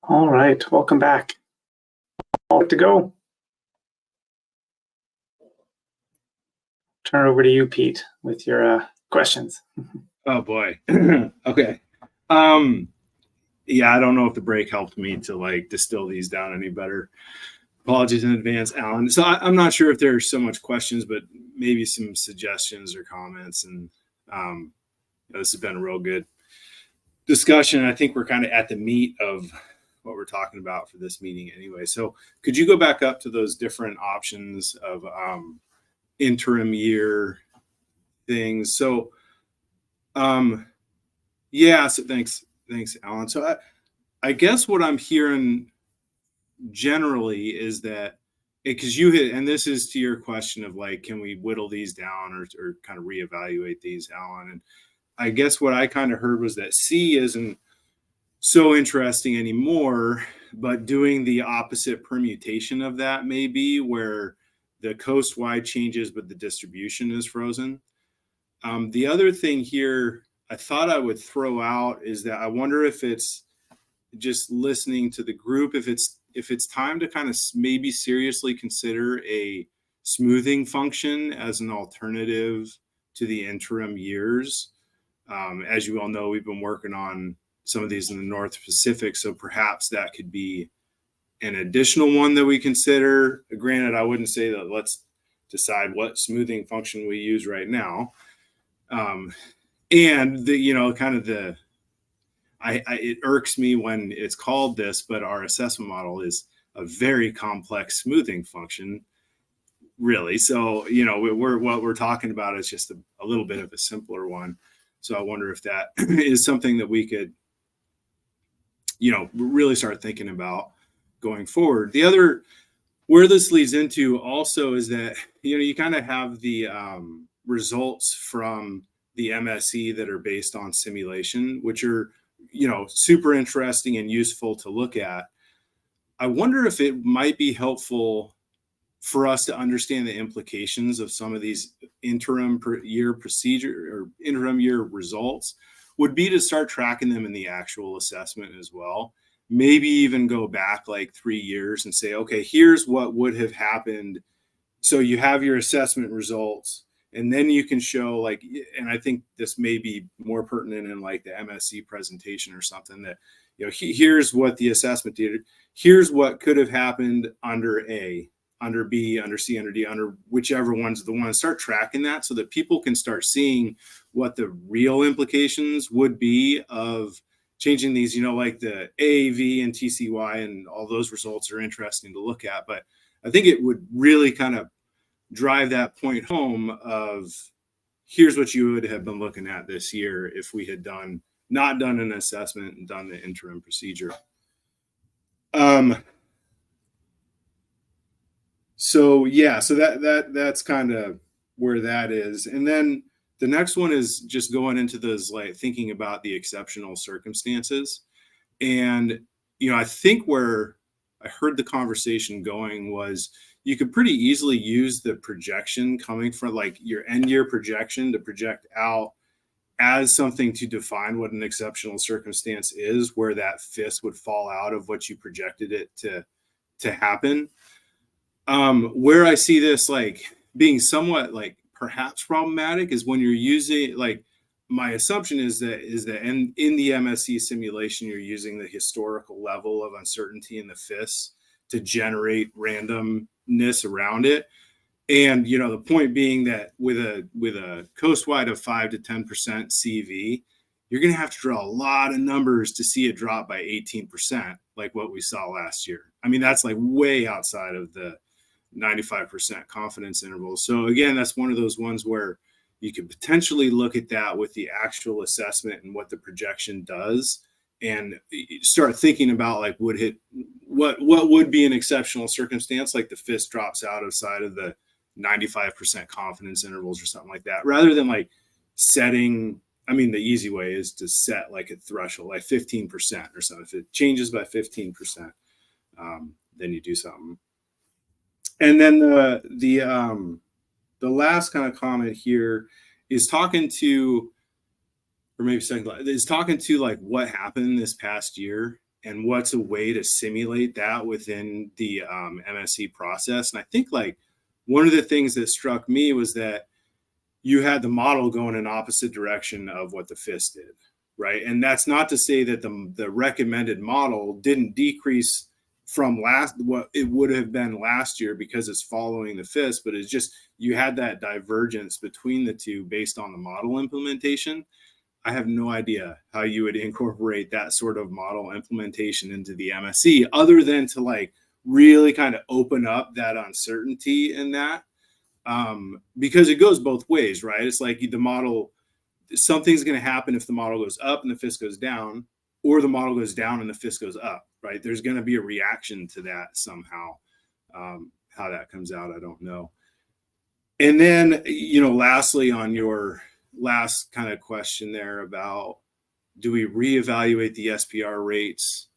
All right, welcome back. All good to go. Turn it over to you, Pete, with your questions. Oh boy. Okay. Yeah, I don't know if the break helped me to like distill these down any better. Apologies in advance, Alan. So I'm not sure if there's so much questions, but maybe some suggestions or comments. And this has been a real good discussion. I think we're kind of at the meat of what we're talking about for this meeting anyway. So could you go back up to those different options of interim year things? So yeah, so thanks, Alan. So I guess what I'm hearing generally is that, because you hit, and this is to your question of like, can we whittle these down or kind of reevaluate these, Alan? And I guess what I kind of heard was that C isn't so interesting anymore, but doing the opposite permutation of that maybe, where the coast-wide changes, but the distribution is frozen. The other thing here I thought I would throw out is that I wonder if it's just listening to the group, if it's time to kind of maybe seriously consider a smoothing function as an alternative to the interim years. As you all know, we've been working on some of these in the North Pacific, so perhaps that could be an additional one that we consider. Granted, I wouldn't say that let's decide what smoothing function we use right now. And the, kind of the, it irks me when it's called this, but our assessment model is a very complex smoothing function, really. So, what we're talking about is just a little bit of a simpler one. So I wonder if that is something that we could, really start thinking about going forward. The other, where this leads into also is that, you kind of have the results from the MSE that are based on simulation, which are, super interesting and useful to look at. I wonder if it might be helpful for us to understand the implications of some of these interim year procedure or interim year results would be to start tracking them in the actual assessment as well. Maybe even go back like 3 years and say, okay, here's what would have happened. So you have your assessment results, and then you can show like, and I think this may be more pertinent in like the MSC presentation or something, that, here's what the assessment did. Here's what could have happened under A, under B, under C, under D, under whichever one's the one. Start tracking that so that people can start seeing what the real implications would be of changing these, like the AAV and TCY and all those results are interesting to look at. But I think it would really kind of drive that point home of here's what you would have been looking at this year if we had not done an assessment and done the interim procedure. So that's kind of where that is. And then the next one is just going into those, like thinking about the exceptional circumstances. And, I think where I heard the conversation going was you could pretty easily use the projection coming from like your end year projection to project out as something to define what an exceptional circumstance is, where that FIS would fall out of what you projected it to happen. Where I see this like being somewhat like perhaps problematic is when you're using, like, my assumption is that in the MSE simulation, you're using the historical level of uncertainty in the FIS to generate randomness around it. And, the point being that with a coastwide of 5 to 10% CV, you're going to have to draw a lot of numbers to see it drop by 18%, like what we saw last year. I mean, that's like way outside of the 95% confidence interval. So again, that's one of those ones where you could potentially look at that with the actual assessment and what the projection does, and start thinking about like what would be an exceptional circumstance, like the FIS drops outside of the 95% confidence intervals or something like that, rather than like setting. I mean, the easy way is to set like a threshold, like 15% or something. If it changes by 15%, then you do something. And then the last kind of comment here is talking to like what happened this past year. and what's a way to simulate that within the MSC process. And I think like one of the things that struck me was that you had the model go in an opposite direction of what the FIS did, right? And that's not to say that the recommended model didn't decrease from what it would have been last year because it's following the FIS, but it's just you had that divergence between the two based on the model implementation. I have no idea how you would incorporate that sort of model implementation into the MSC other than to like really kind of open up that uncertainty in that. Because it goes both ways, right? It's like the model, something's going to happen if the model goes up and the FIS goes down, or the model goes down and the FIS goes up, right? There's going to be a reaction to that somehow. How that comes out, I don't know. And then, lastly, on your last kind of question there about, do we reevaluate the SPR rates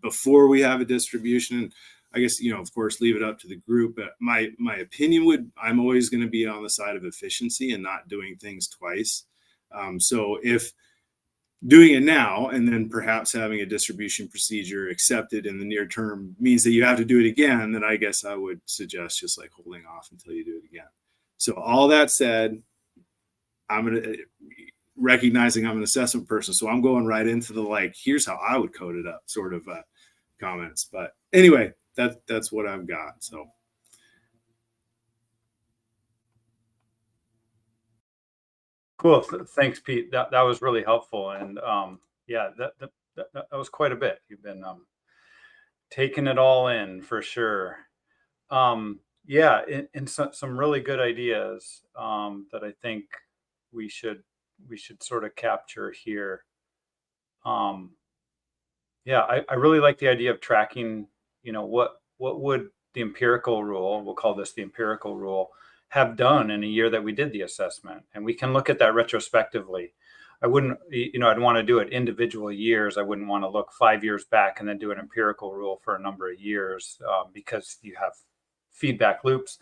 before we have a distribution? I guess, of course, leave it up to the group. But my opinion I'm always going to be on the side of efficiency and not doing things twice. So if doing it now and then perhaps having a distribution procedure accepted in the near term means that you have to do it again, then I guess I would suggest just like holding off until you do it again. So all that said, recognizing I'm an assessment person, so I'm going right into the here's how I would code it up sort of comments. But anyway, that's what I've got. So. Cool. Thanks, Pete. That was really helpful. And yeah, that was quite a bit. You've been taking it all in for sure. Yeah, and some really good ideas that I think we should sort of capture here. Yeah, I really like the idea of tracking, what would the empirical rule, we'll call this the empirical rule, have done in a year that we did the assessment. And we can look at that retrospectively. I wouldn't, I'd want to do it individual years. I wouldn't want to look 5 years back and then do an empirical rule for a number of years because you have feedback loops.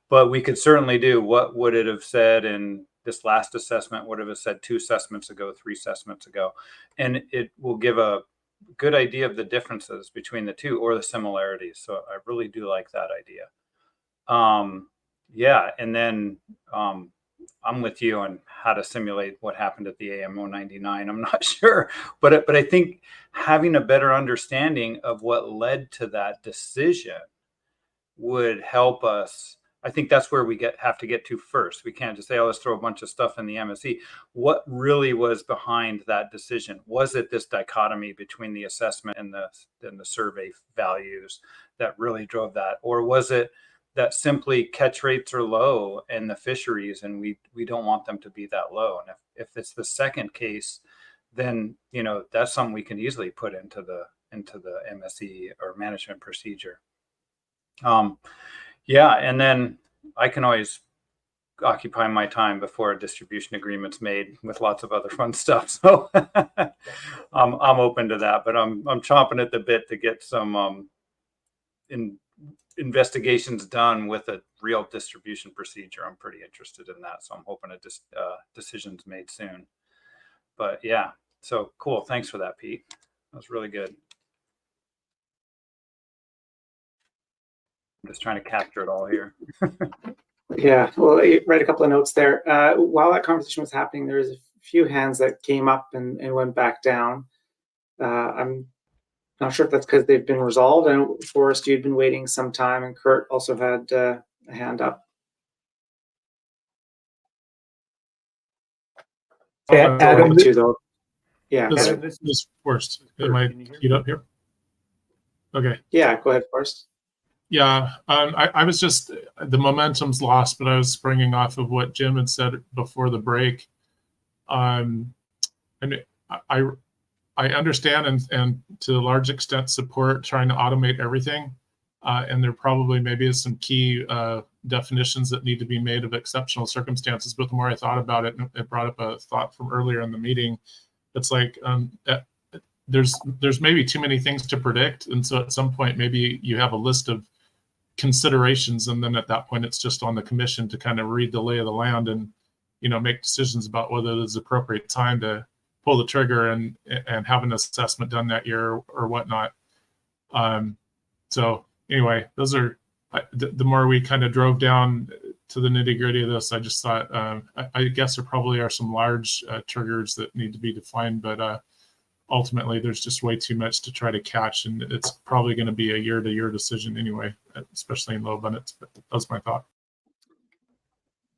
But we could certainly do what would it have said in this last assessment, would have said 2 assessments ago, 3 assessments ago. And it will give a good idea of the differences between the two or the similarities. So I really do like that idea. Yeah, and then I'm with you on how to simulate what happened at the AM099. I'm not sure, but I think having a better understanding of what led to that decision would help us. I think that's where we have to get to first. We can't just say, oh, let's throw a bunch of stuff in the MSC. What really was behind that decision? Was it this dichotomy between the assessment and the survey values that really drove that? Or was it that simply catch rates are low in the fisheries and we don't want them to be that low? And if it's the second case, then that's something we can easily put into the MSC or management procedure. Yeah, and then I can always occupy my time before a distribution agreement's made with lots of other fun stuff. So I'm open to that, but I'm chomping at the bit to get some investigations done with a real distribution procedure. I'm pretty interested in that, so I'm hoping a decision's made soon. But yeah, so cool. Thanks for that, Pete. That was really good. I'm just trying to capture it all here. Yeah, well, I read a couple of notes there. While that conversation was happening, there was a few hands that came up and went back down. I'm not sure if that's because they've been resolved. I know, Forrest, you'd been waiting some time, and Kurt also had a hand up. Adam, too, though. Yeah. This is Forrest. Am I queued up here? Okay. Yeah, go ahead, Forrest. Yeah, I was just, the momentum's lost, but I was springing off of what Jim had said before the break. And I understand and to a large extent support trying to automate everything. And there probably maybe is some key definitions that need to be made of exceptional circumstances. But the more I thought about it, it brought up a thought from earlier in the meeting. It's like there's maybe too many things to predict. And so at some point, maybe you have a list of considerations, and then at that point it's just on the commission to kind of read the lay of the land and make decisions about whether there's appropriate time to pull the trigger and have an assessment done that year or whatnot. So anyway, those are the more we kind of drove down to the nitty gritty of this, I just thought I guess there probably are some large triggers that need to be defined, but ultimately there's just way too much to try to catch, and it's probably going to be a year-to-year decision anyway, especially in low abundance. But that's my thought.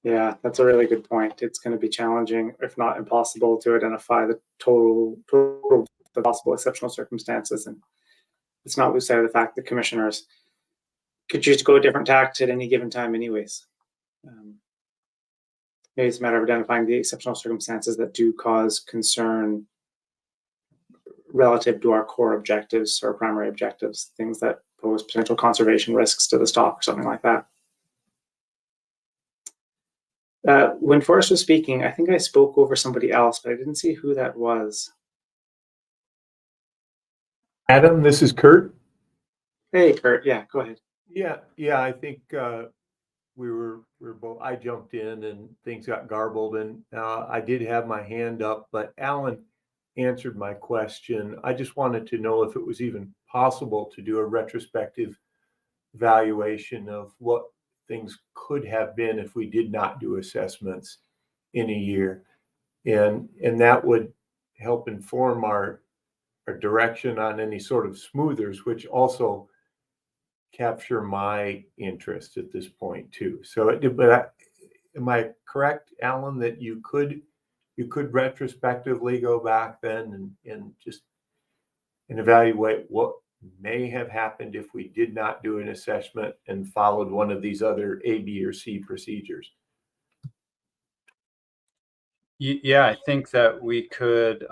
Yeah, that's a really good point. It's going to be challenging, if not impossible, to identify the total the possible exceptional circumstances. And let's not lose sight of the fact that commissioners could choose to go a different tact at any given time anyways. Maybe it's a matter of identifying the exceptional circumstances that do cause concern relative to our core objectives or primary objectives, things that pose potential conservation risks to the stock or something like that. When Forrest was speaking, I think I spoke over somebody else, but I didn't see who that was. Adam, this is Kurt. Hey, Kurt. Yeah, go ahead. Yeah. I think we were both. I jumped in and things got garbled, and I did have my hand up, but Alan answered my question. I just wanted to know if it was even possible to do a retrospective valuation of what things could have been if we did not do assessments in a year, and that would help inform our direction on any sort of smoothers, which also capture my interest at this point too. So, am I correct, Alan, that you could retrospectively go back then and just evaluate what may have happened if we did not do an assessment and followed one of these other A, B, or C procedures? Yeah, I think that we could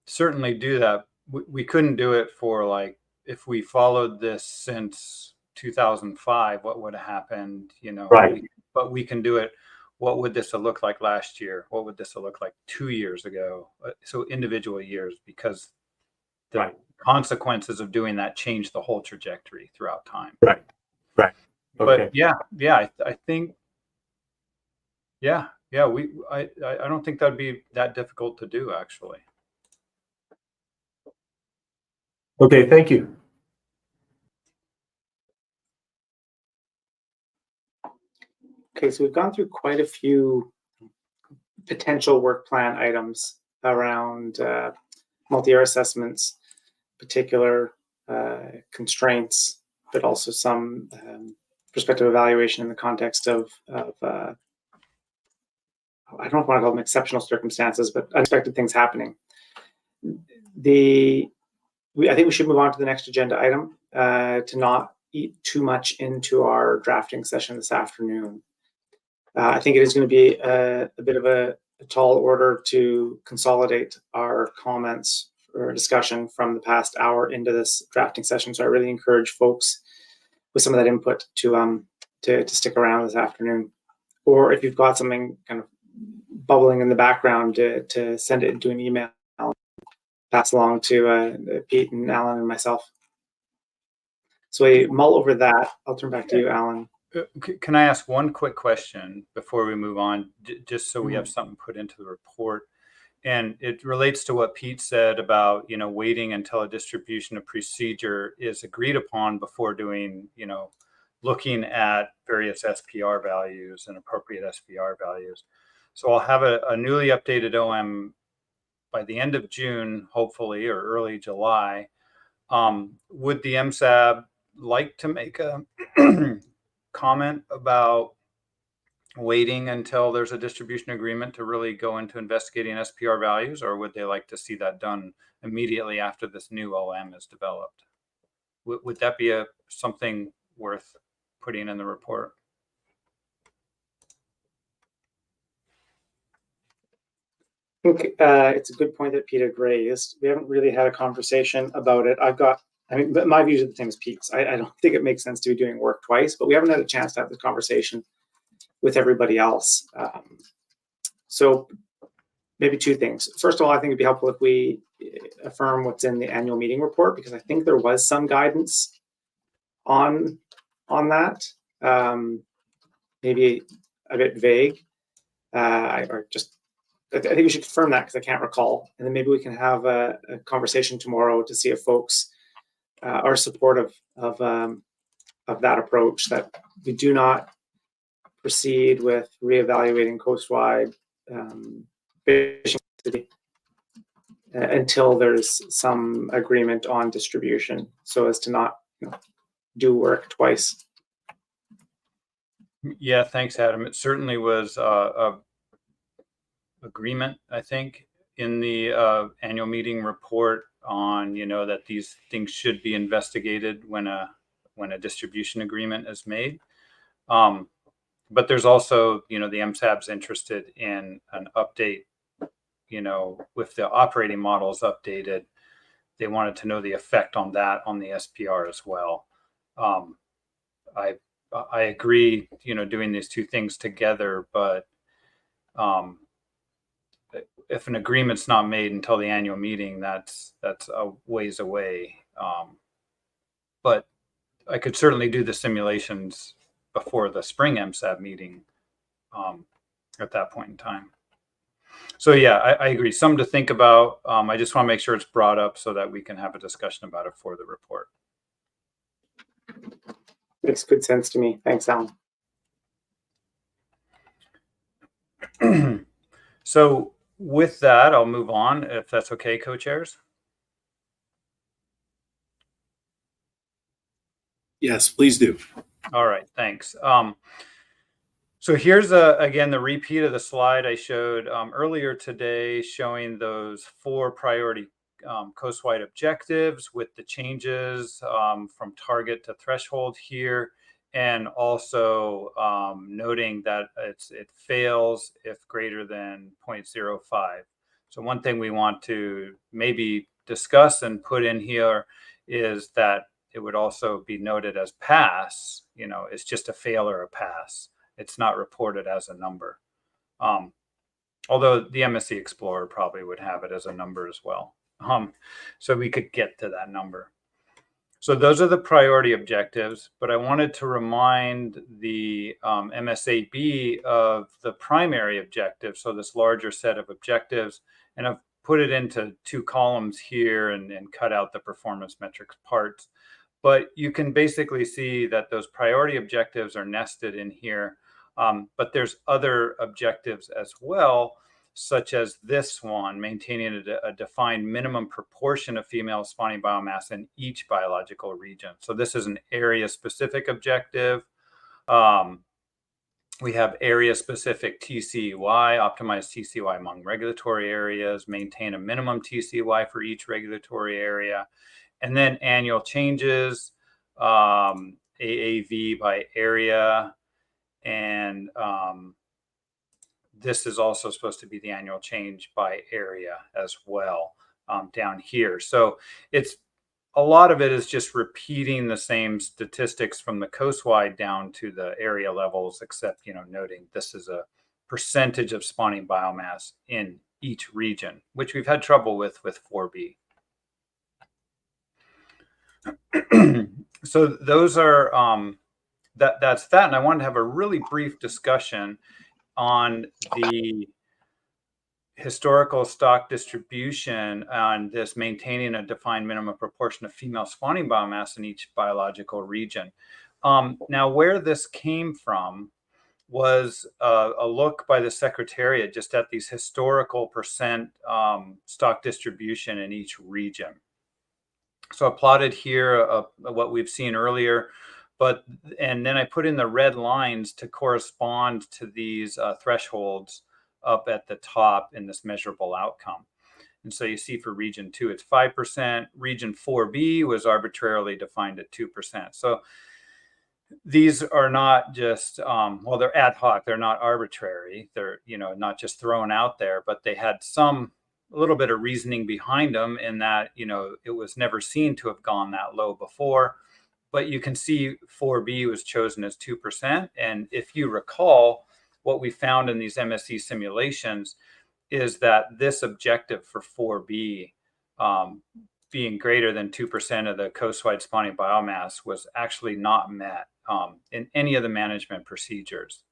certainly do that. We couldn't do it for, like, if we followed this since 2005, what would have happened, Right. But we can do it. What would this have looked like last year? What would this have looked like 2 years ago? So individual years, because the consequences of doing that change the whole trajectory throughout time. Right. Okay. But I think, I don't think that'd be that difficult to do, actually. Okay, thank you. Okay, so we've gone through quite a few potential work plan items around multi-year assessments, particular constraints, but also some prospective evaluation in the context of I don't want to call them exceptional circumstances, but unexpected things happening. I think we should move on to the next agenda item to not eat too much into our drafting session this afternoon. I think it is going to be a bit of a tall order to consolidate our comments or discussion from the past hour into this drafting session. So I really encourage folks with some of that input to stick around this afternoon. Or if you've got something kind of bubbling in the background, to send it into an email, pass along to Pete and Alan and myself. So we mull over that. I'll turn back to you, Alan. Can I ask one quick question before we move on, just so we have something put into the report? And it relates to what Pete said about, waiting until a distribution of procedure is agreed upon before doing, looking at various SPR values and appropriate SPR values. So I'll have a newly updated OM by the end of June, hopefully, or early July. Would the MSAB like to make a comment about waiting until there's a distribution agreement to really go into investigating SPR values, or would they like to see that done immediately after this new OM is developed? Would that be something worth putting in the report? I think it's a good point that Peter raised. We haven't really had a conversation about it. My views are the same as Pete's. I don't think it makes sense to be doing work twice, but we haven't had a chance to have this conversation with everybody else. So maybe two things. First of all, I think it'd be helpful if we affirm what's in the annual meeting report, because I think there was some guidance on that. Maybe a bit vague, or just I think we should confirm that because I can't recall. And then maybe we can have a conversation tomorrow to see if folks are supportive of that approach, that we do not proceed with reevaluating coastwide fishing until there's some agreement on distribution, so as to not do work twice. Yeah, thanks, Adam. It certainly was a agreement, I think, in the annual meeting report on, that these things should be investigated when a distribution agreement is made. But there's also, the MSAB's interested in an update, with the operating models updated. They wanted to know the effect on that on the SPR as well. I agree, doing these two things together, but if an agreement's not made until the annual meeting, that's a ways away. But I could certainly do the simulations before the spring MSAB meeting at that point in time. So yeah, I agree. Some to think about. I just want to make sure it's brought up so that we can have a discussion about it for the report. Makes good sense to me. Thanks, Alan. So with that, I'll move on, if that's okay, co-chairs. Yes, please do. All right, thanks. So here's again the repeat of the slide I showed earlier today, showing those 4 priority coastwide objectives with the changes from target to threshold here, and also noting that it fails if greater than 0.05. So one thing we want to maybe discuss and put in here is that it would also be noted as pass. It's just a fail or a pass. It's not reported as a number. Although the MSC Explorer probably would have it as a number as well. So we could get to that number. So those are the priority objectives, but I wanted to remind the MSAB of the primary objective. So this larger set of objectives, and I've put it into 2 columns here and cut out the performance metrics parts. But you can basically see that those priority objectives are nested in here. But there's other objectives as well, such as this one, maintaining a defined minimum proportion of female spawning biomass in each biological region. So this is an area-specific objective. We have area-specific TCY, optimize TCY among regulatory areas, maintain a minimum TCY for each regulatory area, and then annual changes, AAV by area, and this is also supposed to be the annual change by area as well down here. So a lot of it is just repeating the same statistics from the coastwide down to the area levels, except, noting this is a percentage of spawning biomass in each region, which we've had trouble with 4B. So those are, that's that. And I wanted to have a really brief discussion on the historical stock distribution on this, maintaining a defined minimum proportion of female spawning biomass in each biological region. Now, where this came from was a look by the Secretariat just at these historical percent stock distribution in each region. So I plotted here what we've seen earlier, and then I put in the red lines to correspond to these thresholds up at the top in this measurable outcome. And so you see for region 2, it's 5%. Region 4B was arbitrarily defined at 2%. So these are not just, well, they're ad hoc. They're not arbitrary. They're, not just thrown out there, but they had a little bit of reasoning behind them in that, it was never seen to have gone that low before. But you can see 4B was chosen as 2%. And if you recall, what we found in these MSC simulations is that this objective for 4B, being greater than 2% of the coastwide spawning biomass, was actually not met in any of the management procedures.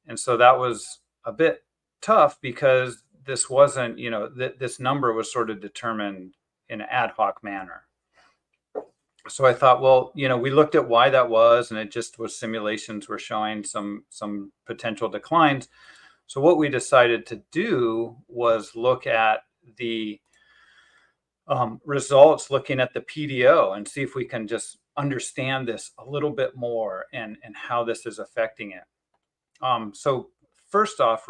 And so that was a bit tough because this wasn't, this number was sort of determined in an ad hoc manner. So I thought, well, we looked at why that was, and it just was simulations were showing some potential declines. So what we decided to do was look at the results, looking at the PDO, and see if we can just understand this a little bit more and how this is affecting it. So first off,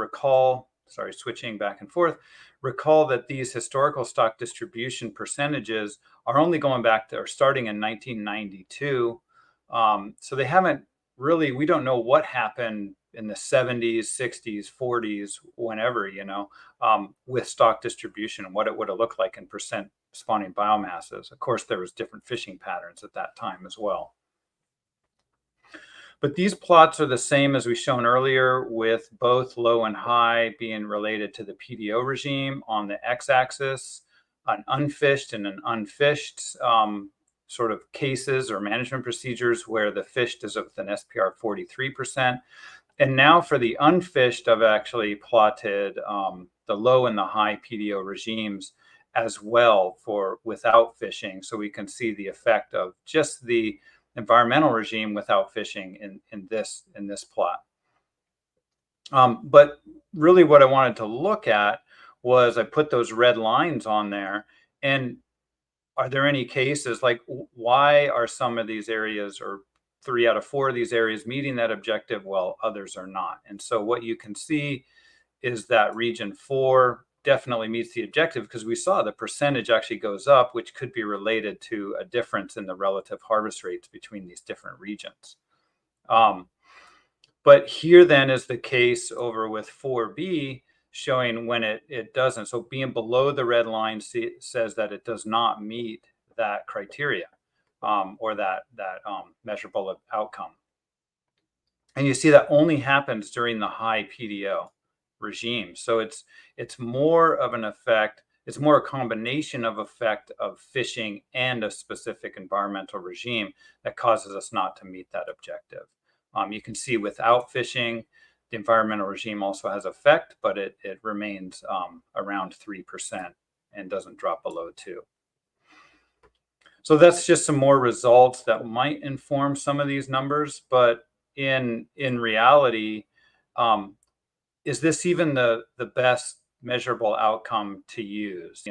switching back and forth, recall that these historical stock distribution percentages are only going back to, or starting in 1992. So they haven't really, we don't know what happened in the 70s, 60s, 40s, whenever, with stock distribution and what it would have looked like in percent spawning biomasses. Of course, there was different fishing patterns at that time as well. But these plots are the same as we shown earlier, with both low and high being related to the PDO regime on the x-axis, an unfished and an unfished sort of cases or management procedures where the fished is with an SPR 43%. And now for the unfished, I've actually plotted the low and the high PDO regimes as well for without fishing. So we can see the effect of just the environmental regime without fishing in this plot. But really what I wanted to look at was I put those red lines on there, and are there any cases, like why are some of these areas, or 3 out of 4 of these areas, meeting that objective while others are not? And so what you can see is that region 4 definitely meets the objective, because we saw the percentage actually goes up, which could be related to a difference in the relative harvest rates between these different regions. But here then is the case over with 4B, showing when it doesn't. So being below the red line says that it does not meet that criteria or that measurable outcome. And you see that only happens during the high PDO regime. So it's more of an effect. It's more a combination of effect of fishing and a specific environmental regime that causes us not to meet that objective. You can see without fishing, the environmental regime also has effect, but it remains around 3% and doesn't drop below 2. So that's just some more results that might inform some of these numbers. But in reality, is this even the best measurable outcome to use?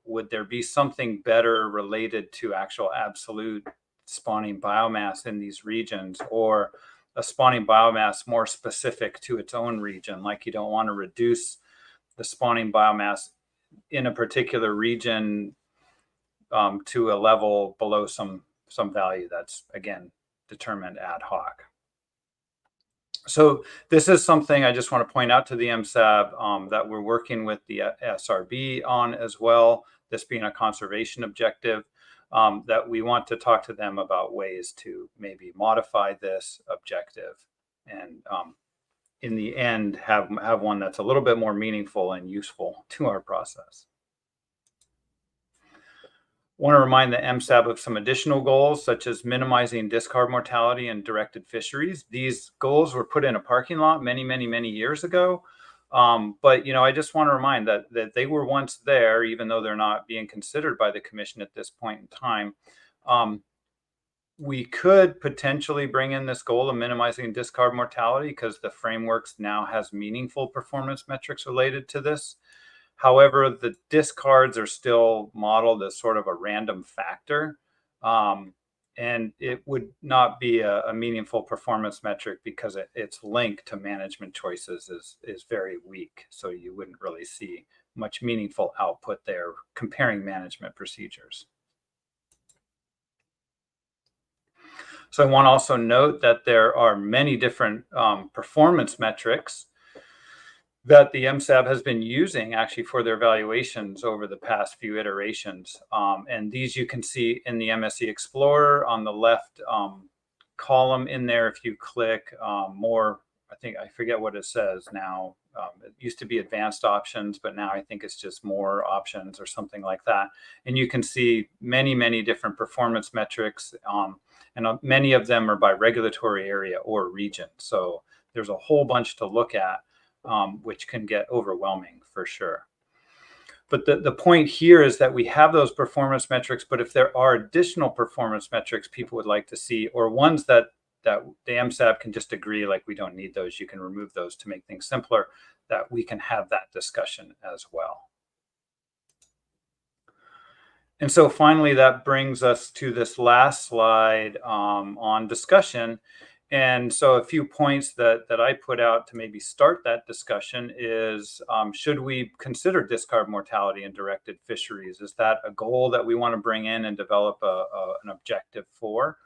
Would there be something better related to actual absolute spawning biomass in these regions, or a spawning biomass more specific to its own region? Like, you don't want to reduce the spawning biomass in a particular region to a level below some value that's, again, determined ad hoc. So this is something I just want to point out to the MSAB that we're working with the SRB on as well, this being a conservation objective, that we want to talk to them about ways to maybe modify this objective and in the end have one that's a little bit more meaningful and useful to our process. I want to remind the MSAB of some additional goals, such as minimizing discard mortality and directed fisheries. These goals were put in a parking lot many, many, many years ago. But, I just want to remind that they were once there, even though they're not being considered by the commission at this point in time. We could potentially bring in this goal of minimizing discard mortality because the frameworks now has meaningful performance metrics related to this. However, the discards are still modeled as sort of a random factor, and it would not be a meaningful performance metric because its link to management choices is very weak. So you wouldn't really see much meaningful output there comparing management procedures. So I want to also note that there are many different performance metrics that the MSAB has been using actually for their evaluations over the past few iterations. And these you can see in the MSC Explorer on the left column in there. If you click more, I forget what it says now. It used to be advanced options, but now I think it's just more options or something like that. And you can see many, many different performance metrics, and many of them are by regulatory area or region. So there's a whole bunch to look at, which can get overwhelming for sure. But the point here is that we have those performance metrics, but if there are additional performance metrics people would like to see, or ones that the MSAB can just agree, like we don't need those, you can remove those to make things simpler, that we can have that discussion as well. And so finally, that brings us to this last slide on discussion. And so a few points that I put out to maybe start that discussion is, should we consider discard mortality in directed fisheries? Is that a goal that we want to bring in and develop an objective for?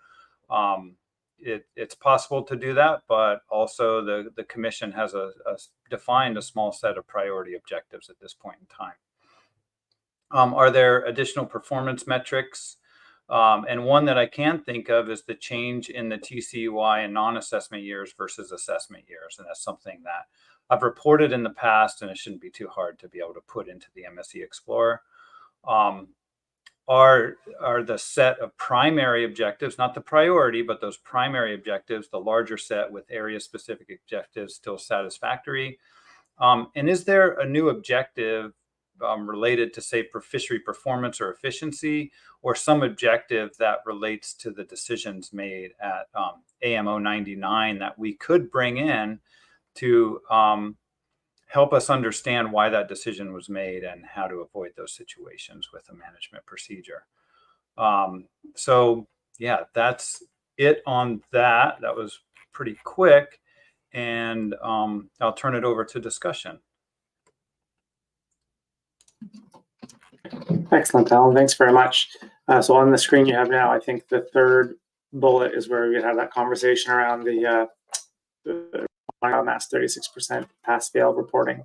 It's possible to do that, but also the commission has defined a small set of priority objectives at this point in time. Are there additional performance metrics? And one that I can think of is the change in the TCUI and non-assessment years versus assessment years. And that's something that I've reported in the past, and it shouldn't be too hard to be able to put into the MSE Explorer. Are the set of primary objectives, not the priority, but those primary objectives, the larger set with area-specific objectives, still satisfactory? And is there a new objective related to, say, fishery performance or efficiency, or some objective that relates to the decisions made at AM099 that we could bring in to help us understand why that decision was made and how to avoid those situations with a management procedure. So yeah, that's it on that. That was pretty quick. And I'll turn it over to discussion. Excellent, Alan. Thanks very much. So on the screen you have now, I think the third bullet is where we have that conversation around the biomass 36% pass-fail reporting.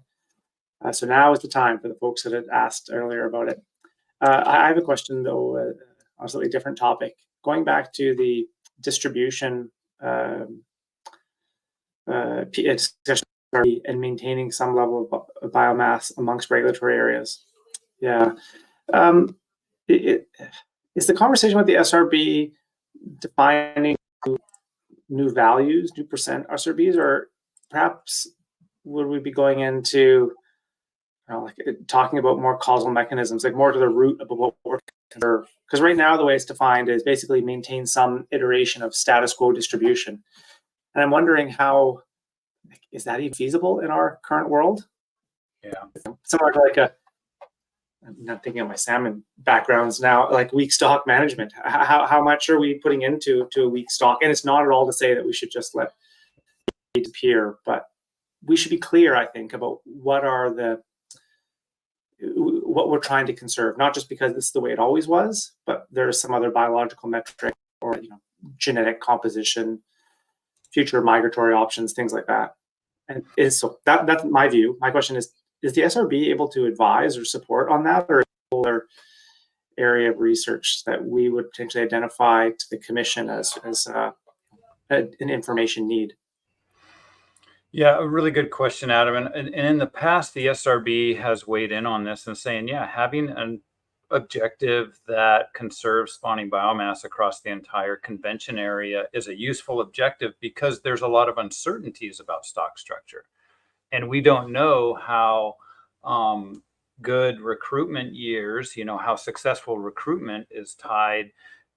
So now is the time for the folks that had asked earlier about it. I have a question, though, on a slightly different topic. Going back to the distribution discussion and maintaining some level of biomass amongst regulatory areas. Yeah. Is the conversation with the SRB defining new values, new percent SRBs, or perhaps would we be going into like talking about more causal mechanisms, like more to the root of what we're concerned? Because right now the way it's defined is basically maintain some iteration of status quo distribution. And I'm wondering how, is that even feasible in our current world? Yeah. Similar to like I'm not thinking of my salmon backgrounds now, like weak stock management. How much are we putting into a weak stock? And it's not at all to say that we should just let it disappear, but we should be clear, I think, about what we're trying to conserve, not just because this is the way it always was, but there's some other biological metric or genetic composition, future migratory options, things like that. And so that's my view. My question is the SRB able to advise or support on that, or another area of research that we would potentially identify to the commission as an information need? Yeah, a really good question, Adam. And in the past, the SRB has weighed in on this and saying, yeah, having an objective that conserves spawning biomass across the entire convention area is a useful objective because there's a lot of uncertainties about stock structure. And we don't know how good recruitment years, how successful recruitment is tied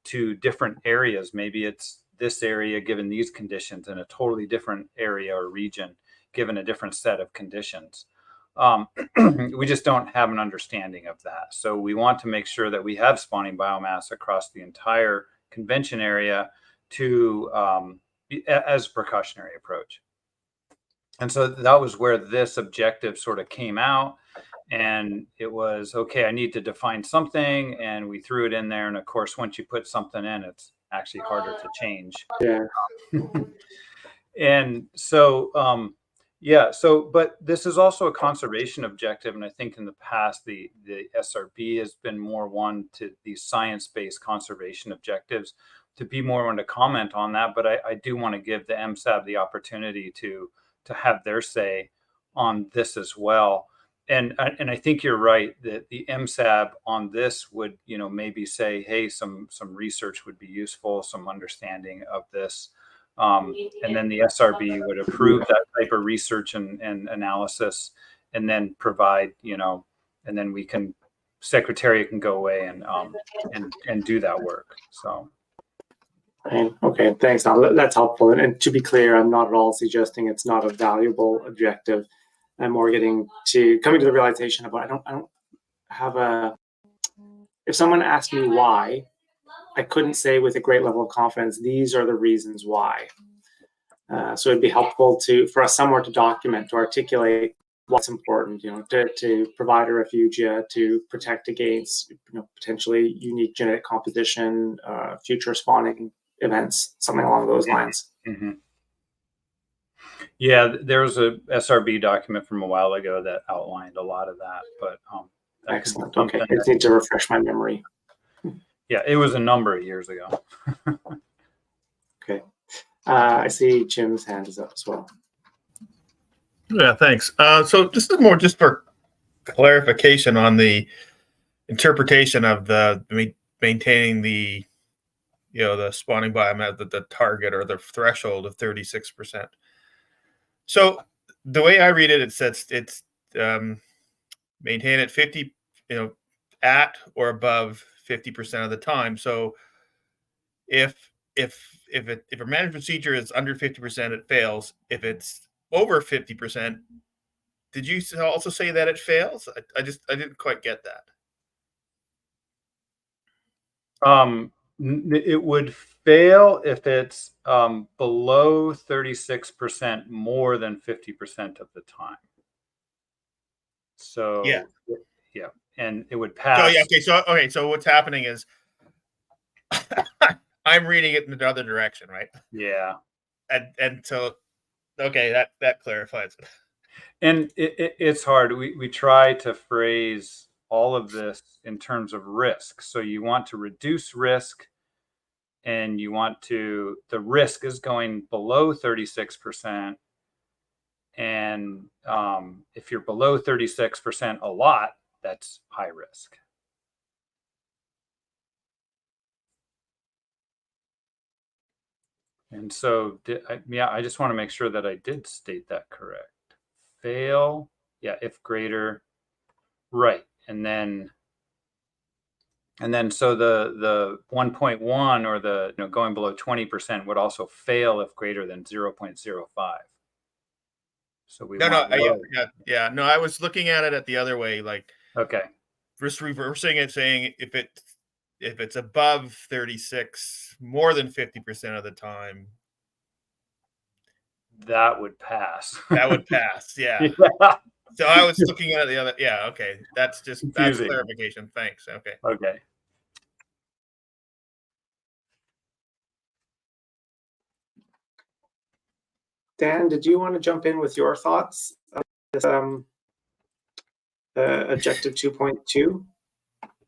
to different areas. Maybe it's this area given these conditions and a totally different area or region given a different set of conditions. We just don't have an understanding of that. So we want to make sure that we have spawning biomass across the entire convention area as a precautionary approach. And so that was where this objective sort of came out. And it was, okay, I need to define something. And we threw it in there. And of course, once you put something in, it's actually harder to change. Yeah. And so, but this is also a conservation objective. And I think in the past, the SRB has been more one to these science-based conservation objectives to be more one to comment on that. But I do want to give the MSAB the opportunity to have their say on this as well. And I think you're right that the MSAB on this would, maybe say, hey, some research would be useful, some understanding of this. And then the SRB would approve that type of research and analysis, and then provide, then we can, Secretariat can go away and do that work. So. Okay, thanks. Now, that's helpful. And to be clear, I'm not at all suggesting it's not a valuable objective. I'm more coming to the realization about I don't have a. If someone asked me why, I couldn't say with a great level of confidence these are the reasons why. So it'd be helpful for us somewhere to document, to articulate what's important. To provide a refuge, to protect against potentially unique genetic composition, future spawning events, something along those lines. Mm-hmm. Yeah, there was a SRB document from a while ago that outlined a lot of that, but excellent. Okay, I need to refresh my memory. Yeah, it was a number of years ago. Okay, I see Jim's hand is up as well. Yeah, thanks. So this is more just for clarification on the interpretation of the maintaining the the spawning biomass, the target or the threshold of 36%. So the way I read it, it says it's maintain at 50, at or above 50% of the time. So if a management procedure is under 50%, it fails. If it's over 50%, did you also say that it fails? I didn't quite get that. It would fail if it's below 36% more than 50% of the time. So yeah, and it would pass. So so what's happening is I'm reading it in the other direction, right? Yeah. And so that clarifies it. And it's hard. We try to phrase all of this in terms of risk. So you want to reduce risk, and the risk is going below 36%. And if you're below 36% a lot, that's high risk. And so, I just want to make sure that I did state that correct. Fail, yeah, if greater, right. And then so the 1.1 or the going below 20% would also fail if greater than 0.05. So we no, I was looking at it the other way, like just reversing it, saying if it's above 36 more than 50% of the time, that would pass. Yeah. So I was looking at it the other. Yeah. Okay. That's clarification. Thanks. Okay. Dan, did you want to jump in with your thoughts on this objective 2.2?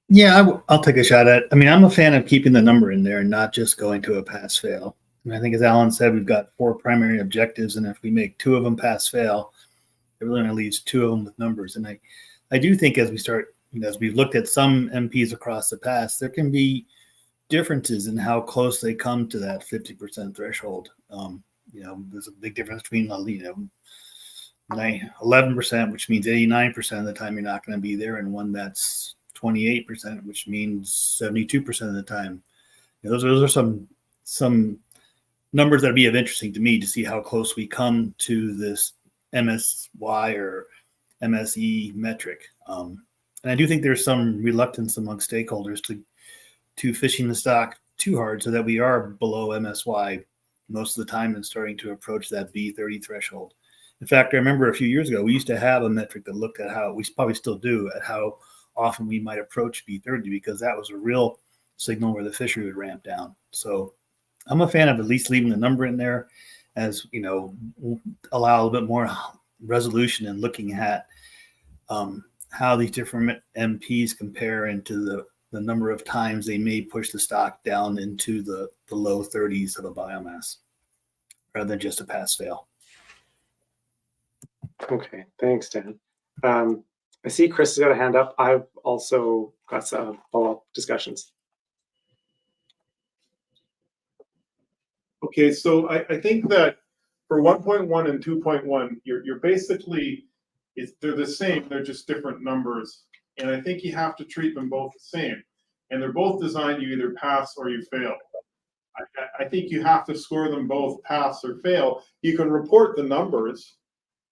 Yeah, I'll take a shot at it. I mean, I'm a fan of keeping the number in there and not just going to a pass-fail. I think as Alan said, we've got 4 primary objectives, and if we make 2 of them pass-fail, it really only leaves 2 of them with numbers. And I do think as we start, as we've looked at some MPs across the past, there can be differences in how close they come to that 50% threshold. There's a big difference between 11%, which means 89% of the time you're not going to be there, and one that's 28%, which means 72% of the time. Those are some numbers that would be of interesting to me to see how close we come to this MSY or MSE metric. And I do think there's some reluctance among stakeholders to fishing the stock too hard so that we are below MSY most of the time and starting to approach that B30 threshold. In fact, I remember a few years ago, we used to have a metric that looked at how, we probably still do, at how often we might approach B30, because that was a real signal where the fishery would ramp down. So I'm a fan of at least leaving the number in there, as allow a little bit more resolution in looking at how these different MPs compare into the number of times they may push the stock down into the low 30s of a biomass, rather than just a pass-fail. Okay, thanks, Dan. I see Chris has got a hand up. I've also got some follow-up discussions. Okay, so I think that for 1.1 and 2.1, you're basically, they're the same, they're just different numbers. and I think you have to treat them both the same. And they're both designed, you either pass or you fail. I think you have to score them both pass or fail. You can report the numbers,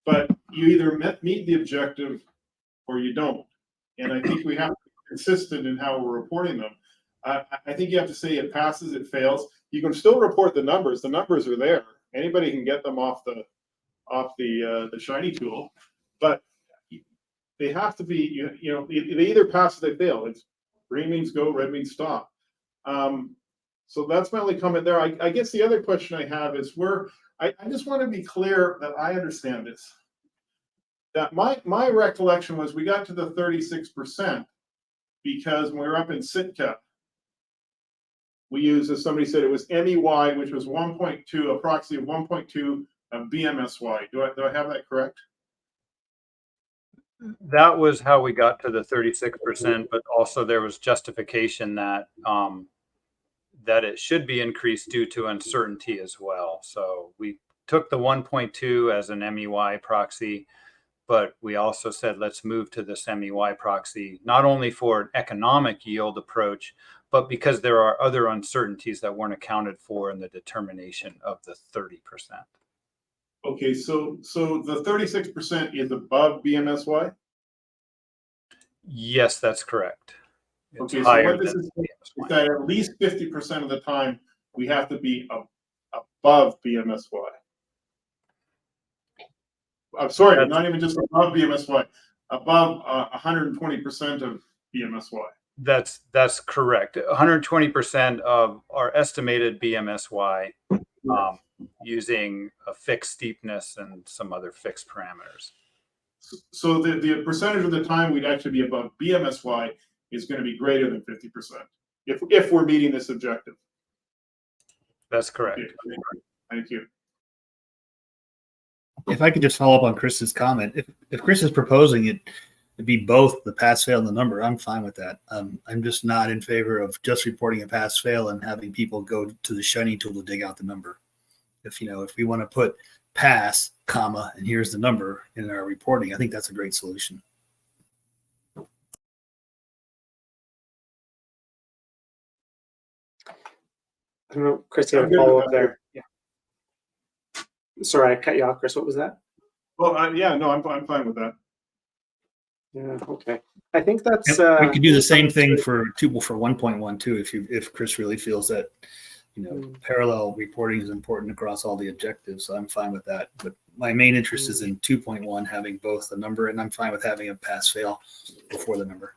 but you either meet the objective or you don't. And I think we have to be consistent in how we're reporting them. I think you have to say it passes, it fails. You can still report the numbers. The numbers are there. Anybody can get them off the shiny tool, but they have to be, they either pass or they fail. It's green means go, red means stop. So that's my only comment there. I guess the other question I have is I just want to be clear that I understand this. That my recollection was we got to the 36% because when we were up in Sitka, we used, as somebody said, it was MEY, which was 1.2, a proxy of 1.2 of BMSY. Do I have that correct? That was how we got to the 36%, but also there was justification that that it should be increased due to uncertainty as well. So we took the 1.2 as an MEY proxy, but we also said, let's move to this MEY proxy, not only for an economic yield approach, but because there are other uncertainties that weren't accounted for in the determination of the 30%. Okay, so the 36% is above BMSY? Yes, that's correct. It's okay, higher so what this than is that at least 50% of the time we have to be above BMSY. I'm sorry, not even just above BMSY, above 120% of BMSY. That's correct. 120% of our estimated BMSY using a fixed steepness and some other fixed parameters. So the percentage of the time we'd actually be above BMSY is going to be greater than 50% if we're meeting this objective. That's correct. Okay. Thank you. If I could just follow up on Chris's comment, if Chris is proposing it be both the pass fail and the number, I'm fine with that. I'm just not in favor of just reporting a pass fail and having people go to the shiny tool to dig out the number. If we want to put pass, comma, and here's the number in our reporting, I think that's a great solution. I don't know, Chris, you have a follow up there. Yeah. Sorry, I cut you off, Chris. What was that? Well, yeah, no, I'm fine with that. Yeah. Okay. I think that's. We could do the same thing for 1.1 too. If Chris really feels that parallel reporting is important across all the objectives, so I'm fine with that. But my main interest is in 2.1 having both the number, and I'm fine with having a pass fail before the number.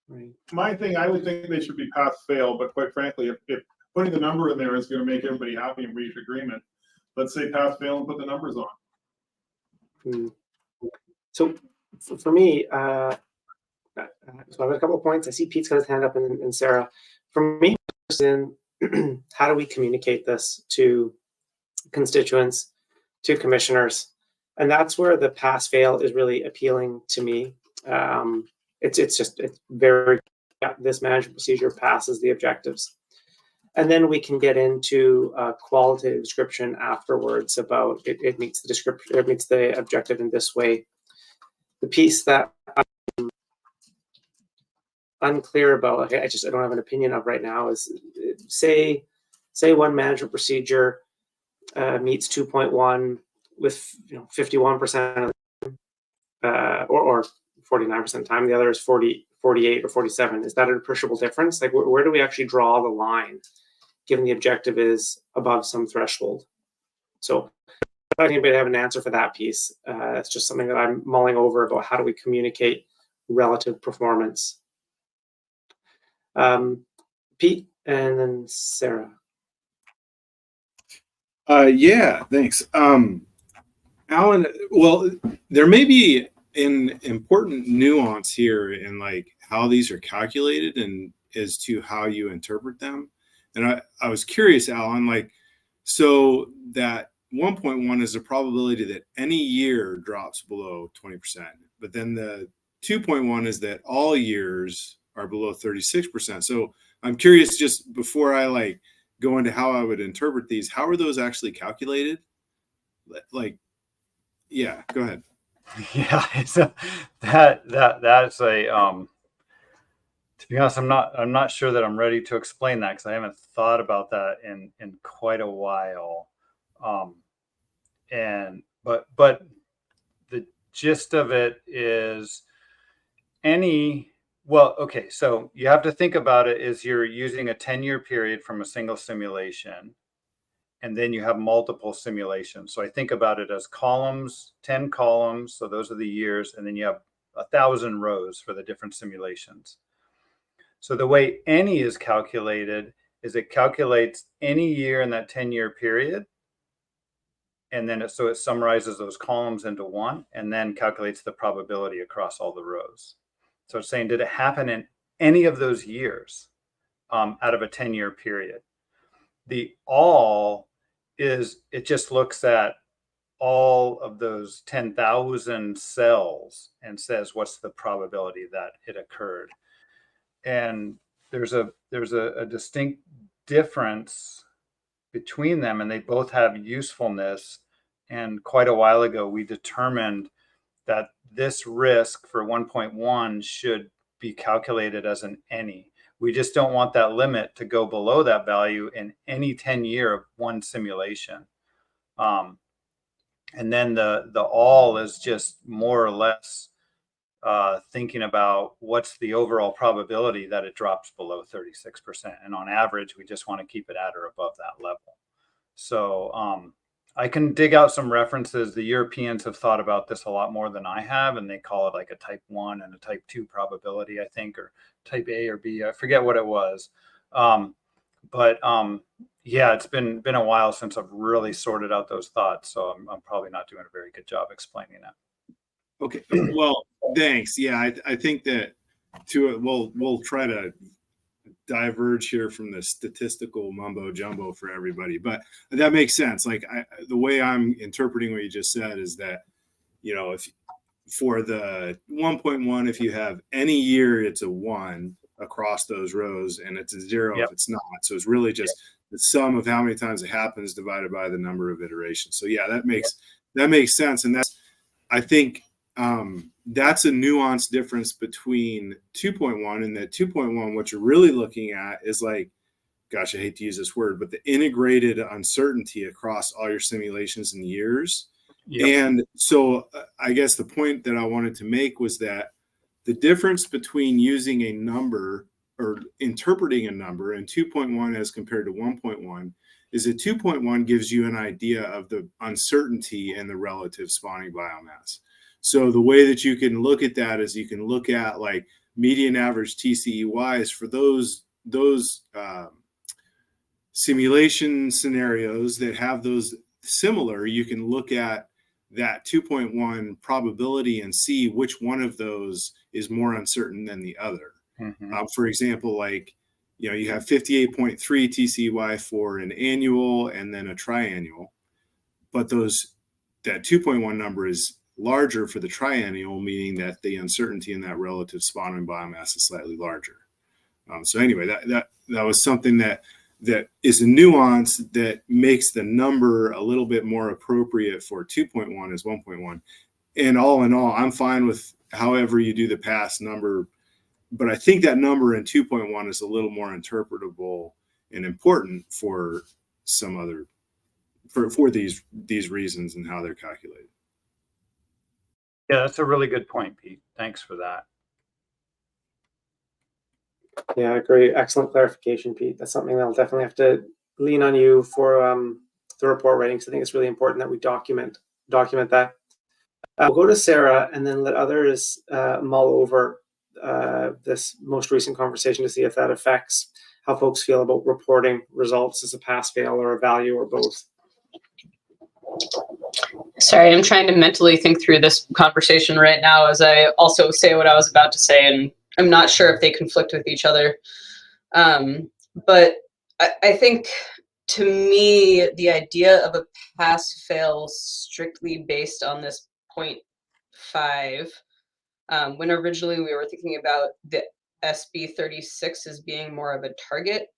Right. My thing, I would think they should be pass fail, but quite frankly, if putting the number in there is going to make everybody happy and reach agreement, let's say pass fail and put the numbers on. So for me, so I've got a couple of points. I see Pete's got his hand up and Sarah. For me, how do we communicate this to constituents, to commissioners? And that's where the pass fail is really appealing to me. It's very, this management procedure passes the objectives. And then we can get into a qualitative description afterwards about it meets the description, it meets the objective in this way. The piece that I'm unclear about, I don't have an opinion of right now, is say one management procedure meets 2.1 with 51% of or 49% of the time, the other is 40, 48 or 47. Is that an appreciable difference? Like where do we actually draw the line given the objective is above some threshold? So if anybody have an answer for that piece, it's just something that I'm mulling over about how do we communicate relative performance. Pete and then Sarah. Yeah, thanks. Alan, well, there may be an important nuance here in like how these are calculated and as to how you interpret them. And I was curious, Alan, like, so that 1.1 is the probability that any year drops below 20%, but then the 2.1 is that all years are below 36%. So I'm curious, just before I like go into how I would interpret these, how are those actually calculated? Like, yeah, go ahead. Yeah, it's that's a to be honest, I'm not sure that I'm ready to explain that because I haven't thought about that in quite a while. And but the gist of it is okay, so you have to think about it as you're using a 10-year period from a single simulation, and then you have multiple simulations. So I think about it as columns, 10 columns, so those are the years, and then you have 1,000 rows for the different simulations. So the way any is calculated is it calculates any year in that 10-year period, and then so it summarizes those columns into one, and then calculates the probability across all the rows. So it's saying, did it happen in any of those years out of a 10-year period? The all is, it just looks at all of those 10,000 cells and says, what's the probability that it occurred? And there's a distinct difference between them, and they both have usefulness. And quite a while ago, we determined that this risk for 1.1 should be calculated as an any. We just don't want that limit to go below that value in any 10-year of one simulation. And then the all is just more or less thinking about what's the overall probability that it drops below 36%. And on average, we just want to keep it at or above that level. So I can dig out some references. The Europeans have thought about this a lot more than I have, and they call it like a type 1 and a type 2 probability, I think, or type A or B. I forget what it was. Yeah, it's been a while since I've really sorted out those thoughts, so I'm probably not doing a very good job explaining that. Okay, well, thanks. Yeah, I think that we'll try to diverge here from the statistical mumbo jumbo for everybody, but that makes sense. Like the way I'm interpreting what you just said is that, if for the 1.1, if you have any year, it's a 1 across those rows, and it's a 0 if it's not. So it's really just the sum of how many times it happens divided by the number of iterations. So yeah, that makes sense, and I think that's a nuanced difference between 2.1 and that 2.1. What you're really looking at is like, gosh, I hate to use this word, but the integrated uncertainty across all your simulations and years. Yep. And so I guess the point that I wanted to make was that the difference between using a number or interpreting a number in 2.1 as compared to 1.1 is that 2.1 gives you an idea of the uncertainty and the relative spawning biomass. So the way that you can look at that is you can look at like median average TCEYs for those simulation scenarios that have those similar. You can look at that 2.1 probability and see which one of those is more uncertain than the other. Mm-hmm. For example, like, you have 58.3 TCEY for an annual and then a triannual, but that 2.1 number is larger for the triennial, meaning that the uncertainty in that relative spawning biomass is slightly larger. So anyway, that was something that is a nuance that makes the number a little bit more appropriate for 2.1 as 1.1. And all in all, I'm fine with however you do the past number, but I think that number in 2.1 is a little more interpretable and important for some other, for these reasons and how they're calculated. Yeah, that's a really good point, Pete. Thanks for that. Yeah, great. Excellent clarification, Pete. That's something that I'll definitely have to lean on you for the report writing, because I think it's really important that we document that. We'll go to Sarah and then let others mull over this most recent conversation to see if that affects how folks feel about reporting results as a pass-fail or a value or both. Sorry, I'm trying to mentally think through this conversation right now as I also say what I was about to say, and I'm not sure if they conflict with each other. But I think, to me, the idea of a pass-fail strictly based on this 0.5, when originally we were thinking about the SB36 as being more of a target,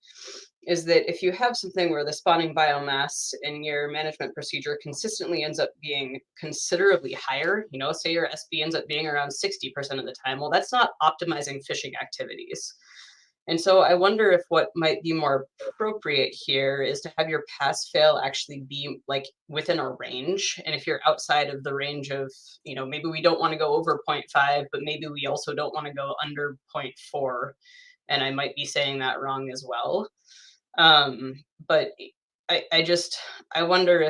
is that if you have something where the spawning biomass in your management procedure consistently ends up being considerably higher, you know, say your SB ends up being around 60% of the time, well, that's not optimizing fishing activities. And so I wonder if what might be more appropriate here is to have your pass fail actually be like within a range. And if you're outside of the range of, you know, maybe we don't want to go over 0.5, but maybe we also don't want to go under 0.4. And I might be saying that wrong as well. But I wonder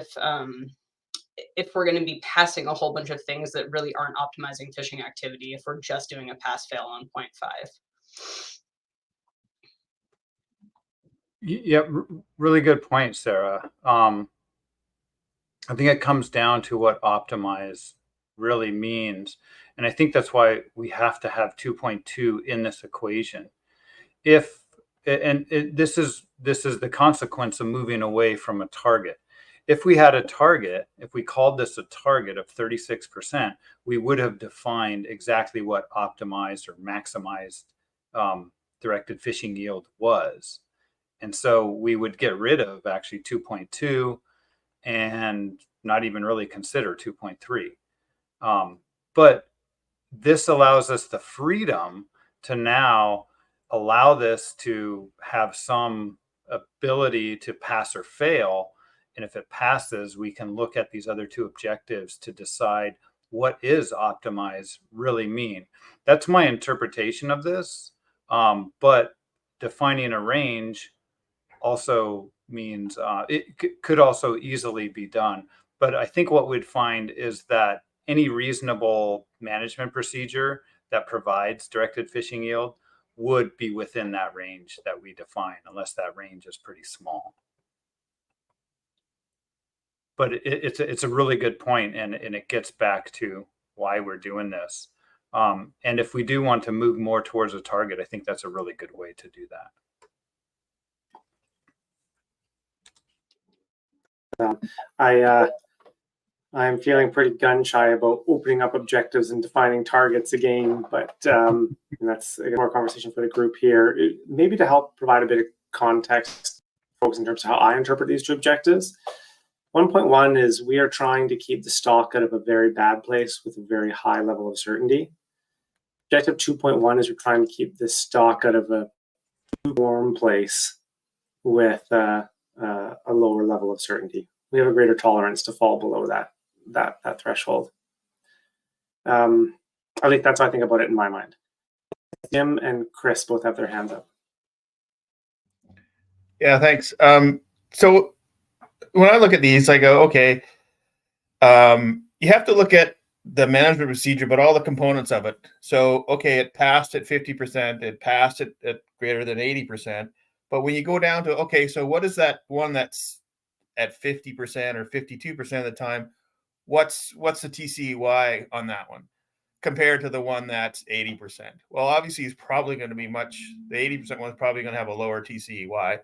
if we're going to be passing a whole bunch of things that really aren't optimizing fishing activity if we're just doing a pass fail on 0.5. Yeah, really good point, Sarah. I think it comes down to what optimize really means. And I think that's why we have to have 2.2 in this equation. This is the consequence of moving away from a target. If we had a target, if we called this a target of 36%, we would have defined exactly what optimized or maximized directed fishing yield was. And so we would get rid of actually 2.2 and not even really consider 2.3. But this allows us the freedom to now allow this to have some ability to pass or fail. And if it passes, we can look at these other two objectives to decide what is optimize really mean. That's my interpretation of this. But defining a range also means it could also easily be done. But I think what we'd find is that any reasonable management procedure that provides directed fishing yield would be within that range that we define, unless that range is pretty small. But it's a really good point, and it gets back to why we're doing this. And if we do want to move more towards a target, I think that's a really good way to do that. I'm feeling pretty gun shy about opening up objectives and defining targets again, but that's more conversation for the group here. Maybe to help provide a bit of context, folks, in terms of how I interpret these two objectives. 1.1 is we are trying to keep the stock out of a very bad place with a very high level of certainty. Objective 2.1 is we're trying to keep the stock out of a warm place with a lower level of certainty. We have a greater tolerance to fall below that threshold. At least that's how I think about it in my mind. Jim and Chris both have their hands up. Yeah, thanks. So when I look at these, I go, okay, you have to look at the management procedure, but all the components of it. So, okay, it passed at 50%, it passed at greater than 80%. But when you go down to, okay, so what is that one that's at 50% or 52% of the time? What's the TCEY on that one compared to the one that's 80%? Well, obviously, it's probably going to be the 80% one is probably going to have a lower TCEY.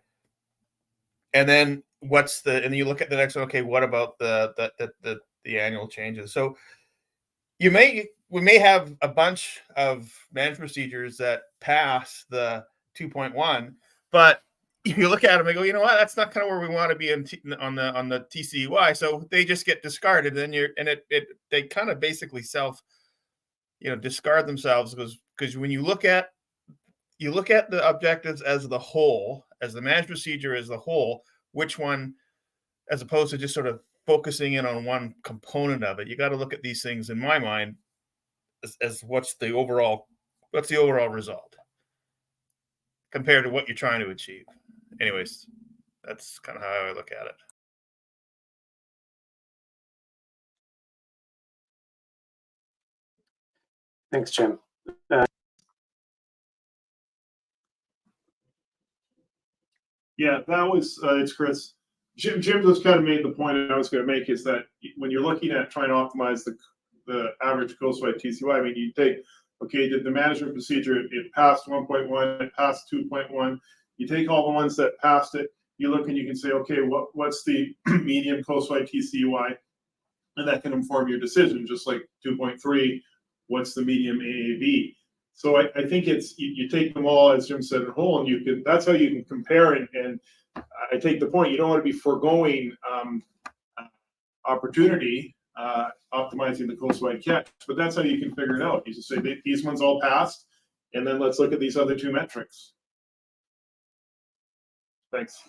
And then and you look at the next one, okay, what about the annual changes? So we may have a bunch of management procedures that pass the 2.1, but if you look at them and go, you know what, that's not kind of where we want to be on the TCEY. So they just get discarded. Then they kind of basically discard themselves because when you look at the objectives as the whole, as the management procedure as the whole, which one, as opposed to just sort of focusing in on one component of it, you got to look at these things in my mind as what's the overall result compared to what you're trying to achieve. Anyways, that's kind of how I look at it. Thanks, Jim. Yeah, that was it's Chris. Jim just kind of made the point I was going to make, is that when you're looking at trying to optimize the average coastwide TCEY, I mean, you take, okay, did the management procedure, it passed 1.1, it passed 2.1. You take all the ones that passed it, you look and you can say, okay, what's the medium coastwide TCEY? And that can inform your decision, just like 2.3, what's the medium AAV? So I think it's you take them all, as Jim said, in whole, and you can. That's how you can compare. And I take the point. You don't want to be foregoing opportunity, optimizing the coastwide catch. But that's how you can figure it out. You just say these ones all passed, and then let's look at these other two metrics. Thanks.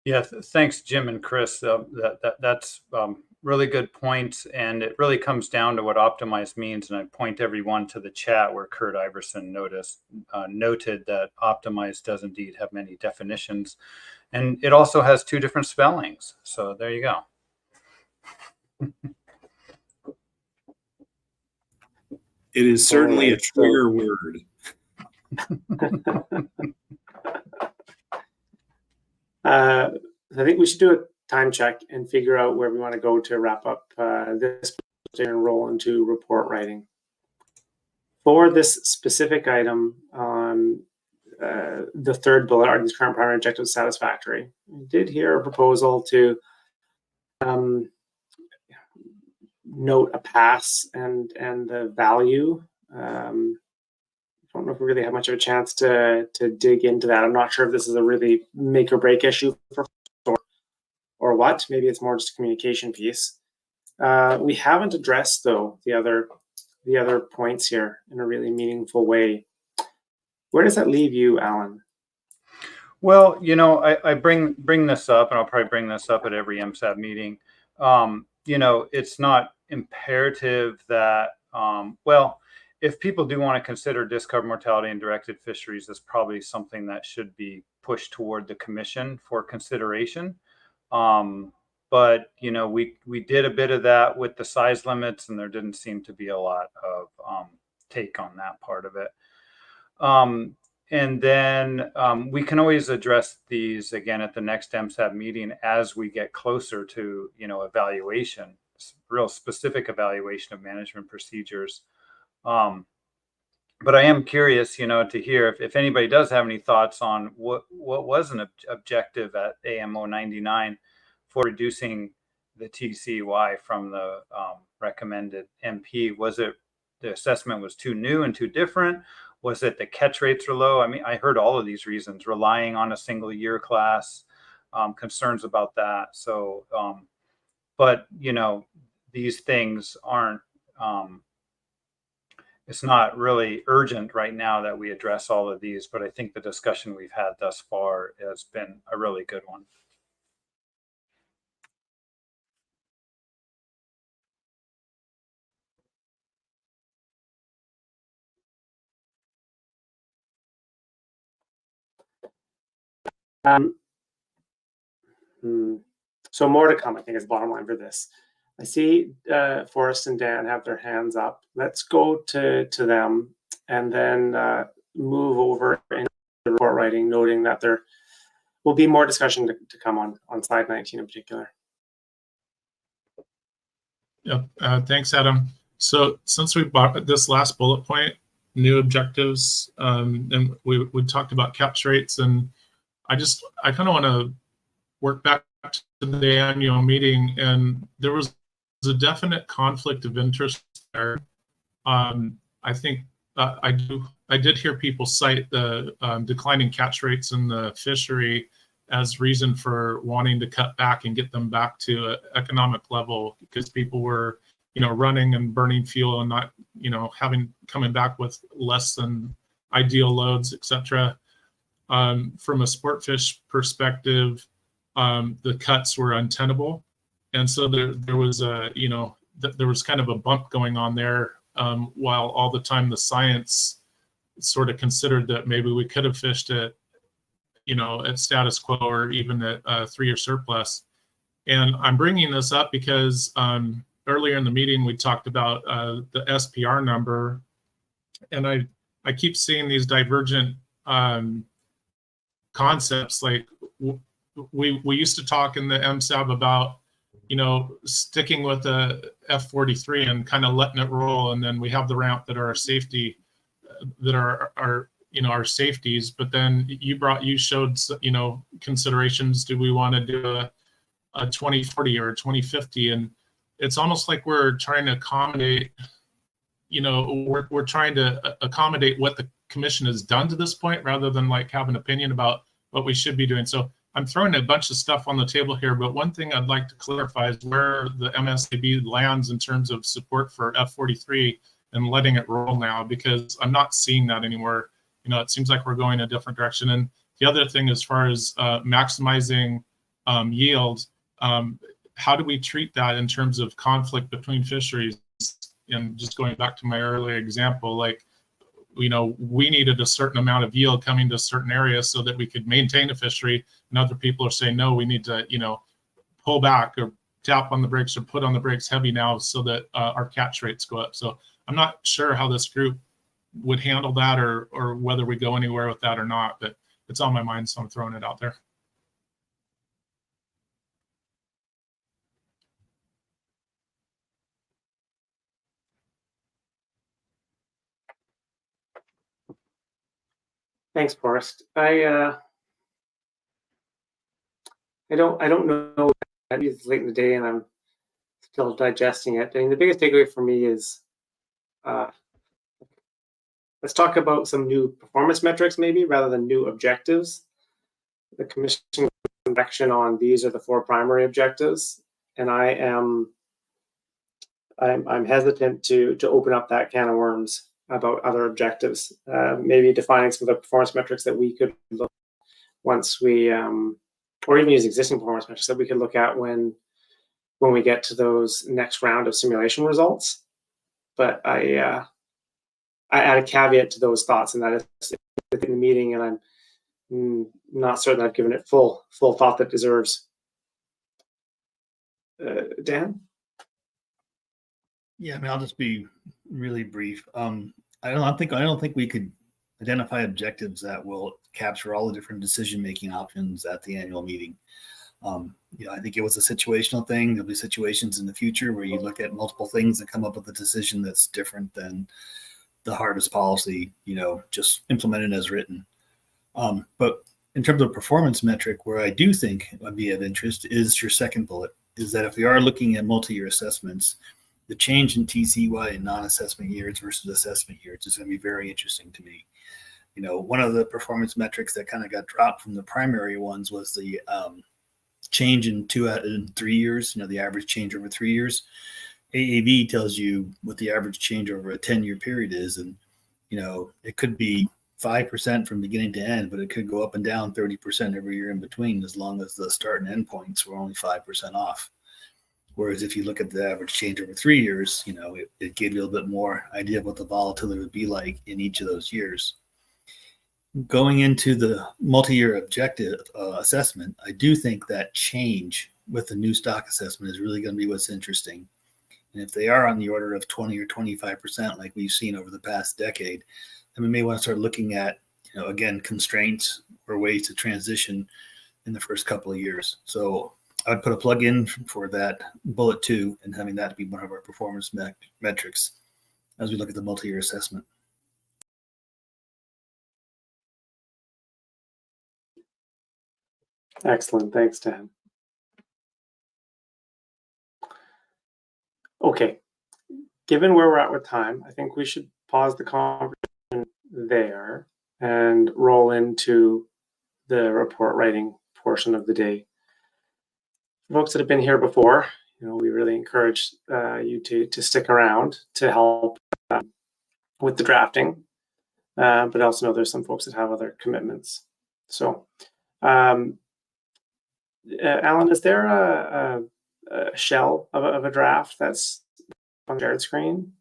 Yeah, thanks, Jim and Chris. That's really good points, and it really comes down to what optimized means. And I point everyone to the chat where Kurt Iverson noted that optimized does indeed have many definitions, and it also has two different spellings. So there you go. It is certainly a trigger word. I think we should do a time check and figure out where we want to go to wrap up this and roll into report writing. For this specific item on the third bullet, are these current primary objectives satisfactory? We did hear a proposal to note a pass and the value. I don't know if we really have much of a chance to dig into that. I'm not sure if this is a really make or break issue or what. Maybe it's more just a communication piece. We haven't addressed though the other points here in a really meaningful way. Where does that leave you, Alan? Well, you know, I bring this up, and I'll probably bring this up at every MSAB meeting. You know, it's not imperative that, well, if people do want to consider discovered mortality in directed fisheries, that's probably something that should be pushed toward the commission for consideration. But, you know, we did a bit of that with the size limits, and there didn't seem to be a lot of take on that part of it. And then we can always address these again at the next MSAB meeting as we get closer to, you know, evaluation, real specific evaluation of management procedures. But I am curious, you know, to hear if anybody does have any thoughts on what was an objective at AMO99 for reducing the TCY from the recommended MP. Was it the assessment was too new and too different? Was it the catch rates were low? I mean, I heard all of these reasons, relying on a single year class, concerns about that. So, but, you know, these things aren't, it's not really urgent right now that we address all of these, but I think the discussion we've had thus far has been a really good one. So more to come, I think, is the bottom line for this. I see Forrest and Dan have their hands up. Let's go to them and then move over into the report writing, noting that there will be more discussion to come on slide 19 in particular. Yep. Thanks, Adam. So since we bought this last bullet point, new objectives, and we talked about catch rates, and I kind of want to work back to the annual meeting, and there was a definite conflict of interest there. I think I did hear people cite the declining catch rates in the fishery as reason for wanting to cut back and get them back to an economic level, because people were, you know, running and burning fuel and not, you know, coming back with less than ideal loads, etc. From a sport fish perspective, the cuts were untenable, and so there was a, you know, there was kind of a bump going on there, while all the time the science sort of considered that maybe we could have fished at, you know, at status quo or even at 3-year surplus. And I'm bringing this up because earlier in the meeting we talked about the SPR number, and I keep seeing these divergent concepts. Like we used to talk in the MSAB about, you know, sticking with the F43 and kind of letting it roll, and then we have the ramp that are our safety, that are you know, our safeties. But then you showed, you know, considerations. Do we want to do a 2040 or a 2050? And it's almost like we're trying to accommodate you know, we're trying to accommodate what the commission has done to this point rather than like have an opinion about what we should be doing. So I'm throwing a bunch of stuff on the table here, but one thing I'd like to clarify is where the MSAB lands in terms of support for F43 and letting it roll now, because I'm not seeing that anymore. You know, it seems like we're going a different direction. And the other thing, as far as maximizing yield, how do we treat that in terms of conflict between fisheries? And just going back to my earlier example, like, you know, we needed a certain amount of yield coming to certain areas so that we could maintain a fishery, and other people are saying, no, we need to, you know, pull back or tap on the brakes or put on the brakes heavy now so that our catch rates go up. So I'm not sure how this group would handle that, or whether we go anywhere with that or not, but it's on my mind, so I'm throwing it out there. Thanks, Forrest. I don't know. It's late in the day and I'm still digesting it. I mean, the biggest takeaway for me is let's talk about some new performance metrics, maybe, rather than new objectives. The commission direction on these are the 4 primary objectives, and I'm hesitant to open up that can of worms about other objectives. Maybe defining some of the performance metrics that we could look once we, or even use existing performance metrics that we could look at when we get to those next round of simulation results. But I add a caveat to those thoughts, and that is in the meeting, and I'm not certain I've given it full thought that deserves. Dan? Yeah, I mean, I'll just be really brief. I don't think we could identify objectives that will capture all the different decision-making options at the annual meeting. You know, I think it was a situational thing. There'll be situations in the future where you look at multiple things and come up with a decision that's different than the hardest policy, you know, just implemented as written. But in terms of performance metric, where I do think would be of interest is your second bullet, is that if we are looking at multi-year assessments, the change in TCY in non-assessment years versus assessment years is going to be very interesting to me. You know, one of the performance metrics that kind of got dropped from the primary ones was the change in 2 out of 3 years, you know, the average change over 3 years. AAV tells you what the average change over a 10-year period is. And, you know, it could be 5% from beginning to end, but it could go up and down 30% every year in between, as long as the start and end points were only 5% off. Whereas if you look at the average change over 3 years, you know, it gave you a little bit more idea of what the volatility would be like in each of those years. Going into the multi-year objective assessment, I do think that change with the new stock assessment is really going to be what's interesting. And if they are on the order of 20 or 25%, like we've seen over the past decade, then we may want to start looking at, you know, again, constraints or ways to transition in the first couple of years. So I'd put a plug in for that bullet 2 and having that be one of our performance metrics as we look at the multi-year assessment. Excellent. Thanks, Dan. Okay. Given where we're at with time, I think we should pause the conversation there and roll into the report writing portion of the day. Folks that have been here before, you know, we really encourage you to stick around to help with the drafting, but also know there's some folks that have other commitments. So, Alan, is there a shell of a draft that's on the shared screen?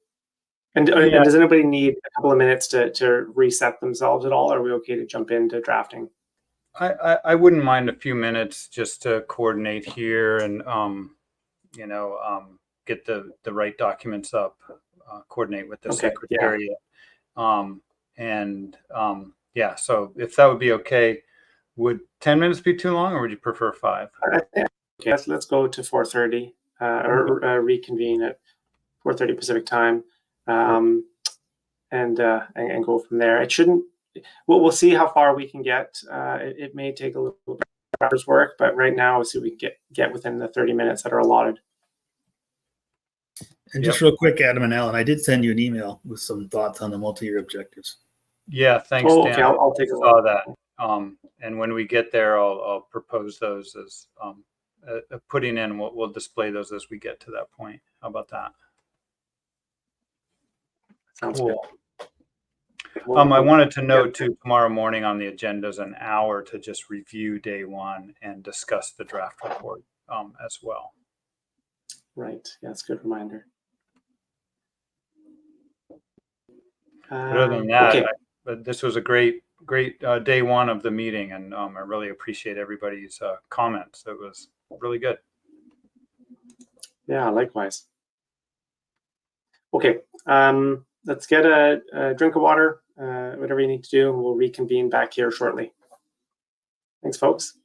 And does anybody need a couple of minutes to reset themselves at all? Or are we okay to jump into drafting? I wouldn't mind a few minutes just to coordinate here and you know, get the right documents up, coordinate with the secretariat. Yeah, so if that would be okay, would 10 minutes be too long, or would you prefer 5? Okay, let's go to 4:30 or reconvene at 4:30 Pacific time, and go from there. It shouldn't. We'll see how far we can get. It may take a little bit of hours work, but right now, we'll see if we can get within the 30 minutes that are allotted. And just real quick, Adam and Alan, I did send you an email with some thoughts on the multi-year objectives. Yeah, thanks, Oh, Dan. okay, I'll take a saw look. that. And when we get there, I'll propose those as putting in. We'll display those as we get to that point. How about that? Sounds cool. good. I wanted to note too, tomorrow morning on the agenda is an hour to just review day one and discuss the draft report as well. Right. Yeah, that's a good reminder. But other than that, okay. but this was a great day one of the meeting, and I really appreciate everybody's comments. It was really good. Yeah, likewise. Okay, let's get a drink of water, whatever you need to do, and we'll reconvene back here shortly. Thanks, folks.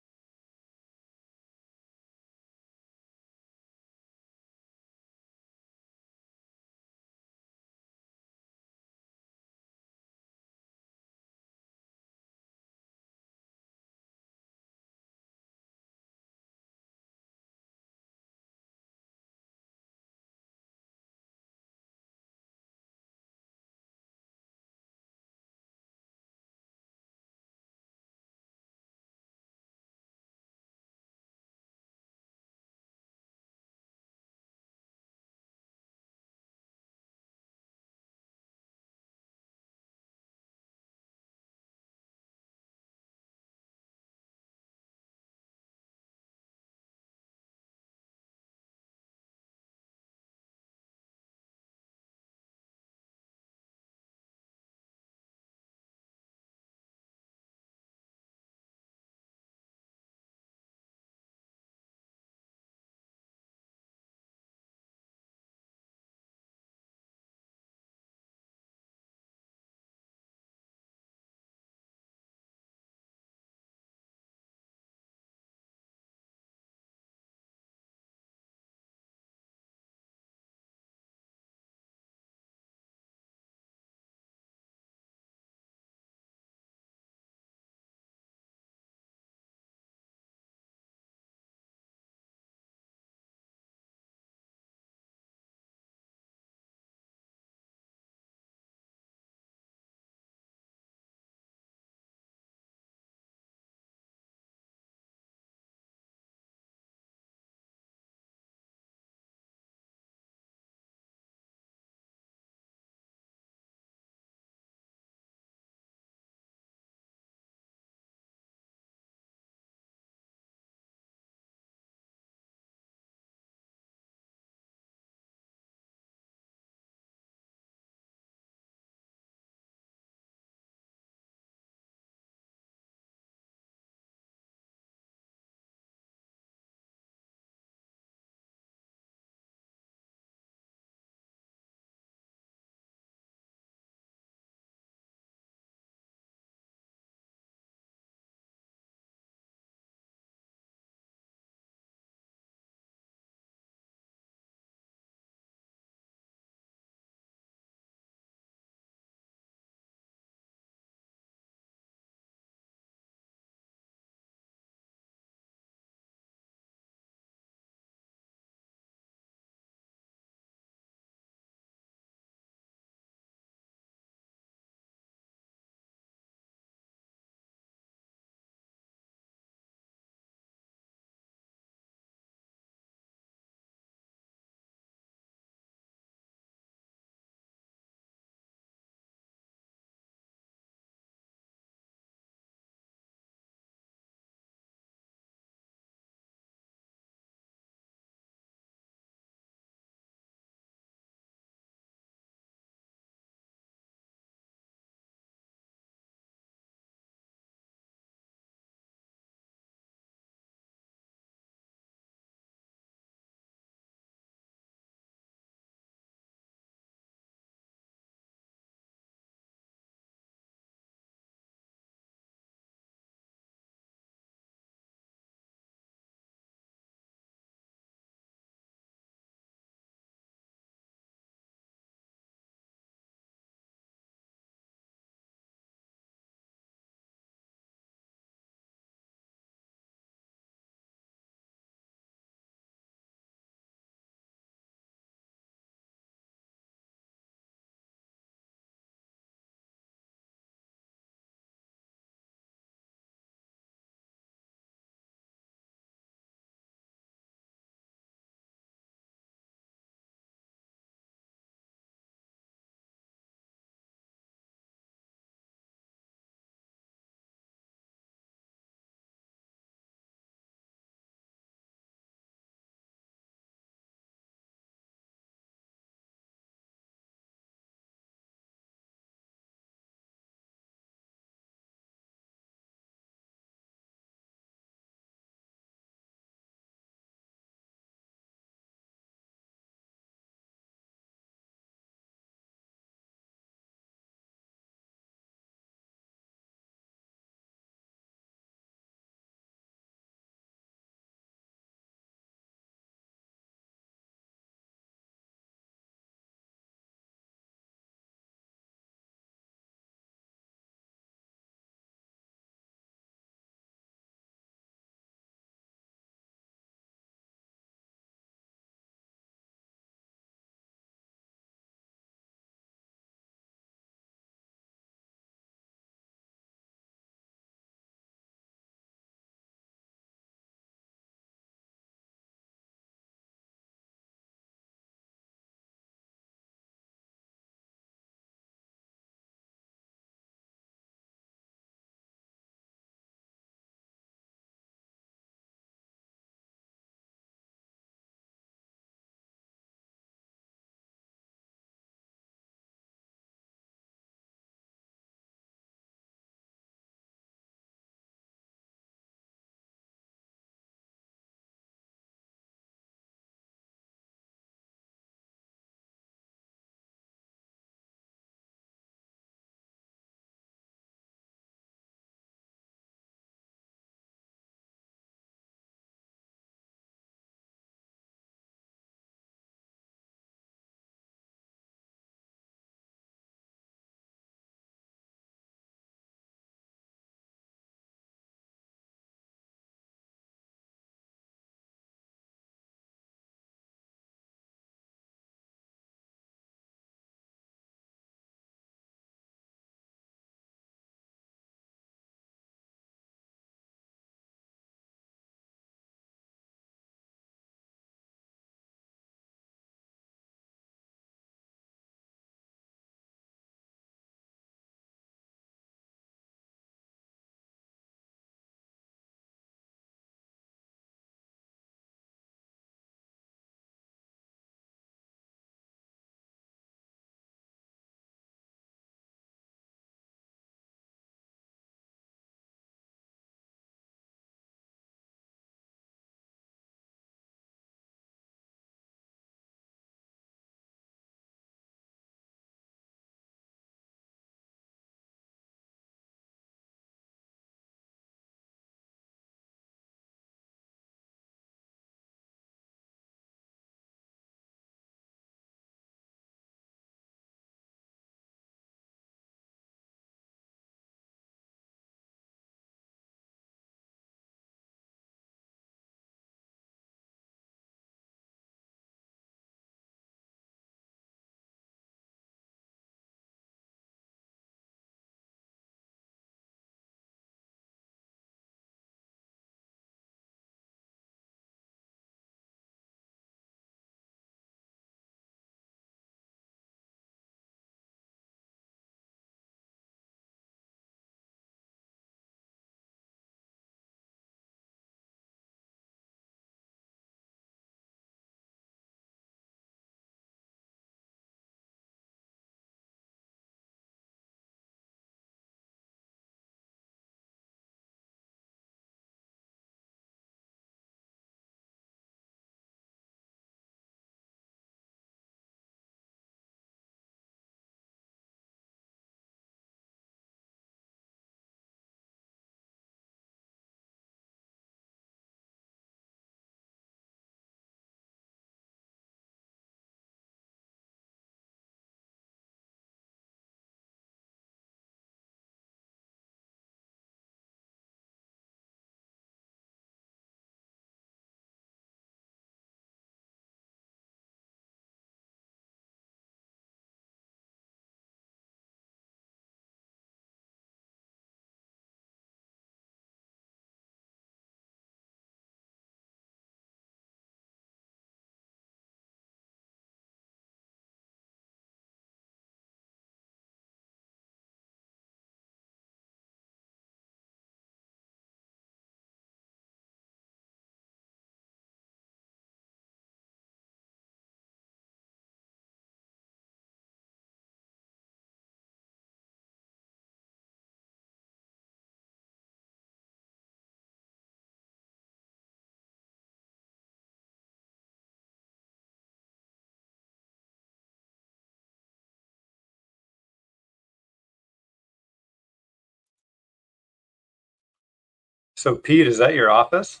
So Pete, is that your office?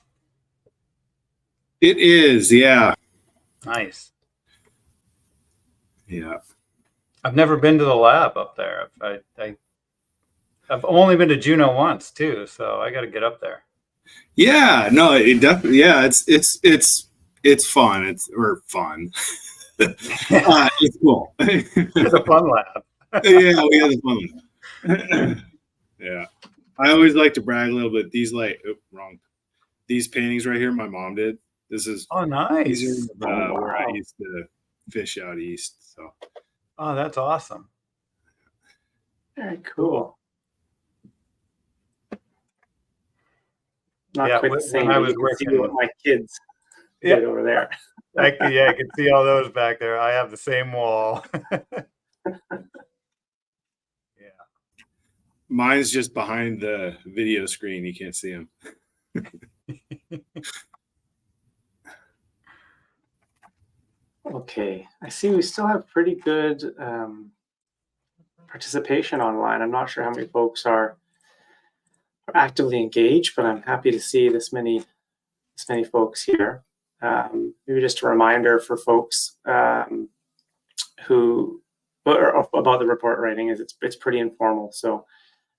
It is, yeah. Nice. Yeah. I've never been to the lab up there. I've only been to Juneau once too, so I got to get up there. Yeah, no, it definitely, yeah, it's fun. It's fun. It's cool. It's a fun lab. Yeah, we have a fun lab. Yeah. I always like to brag a little bit. These these paintings right here, my mom did. This is nice. These are where I Wow. used to fish out east. So. Oh, that's awesome. Very cool. Not Yeah, quite the when same, I but was you can see working- what my kids Yeah. did over there. I could see all those back there. I have the same wall. Mine's just behind the video screen. You can't see them. Okay, I see we still have pretty good participation online. I'm not sure how many folks are actively engaged, but I'm happy to see this many folks here. Maybe just a reminder for folks who about the report writing is it's pretty informal. So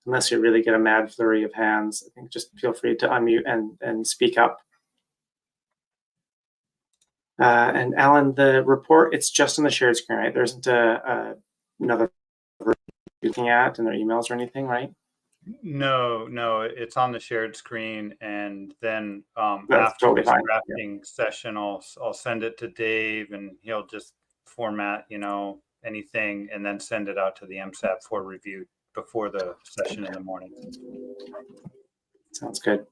unless you really get a mad flurry of hands, I think just feel free to unmute and speak up. And Alan, the report, it's just on the shared screen, right? There isn't another looking at in their emails or anything, right? No, it's on the shared screen, and then That's after totally this fine. drafting session, I'll send it to Dave, and he'll just format, anything, and then send it out to the MSAB for review before the session in the morning. Sounds good.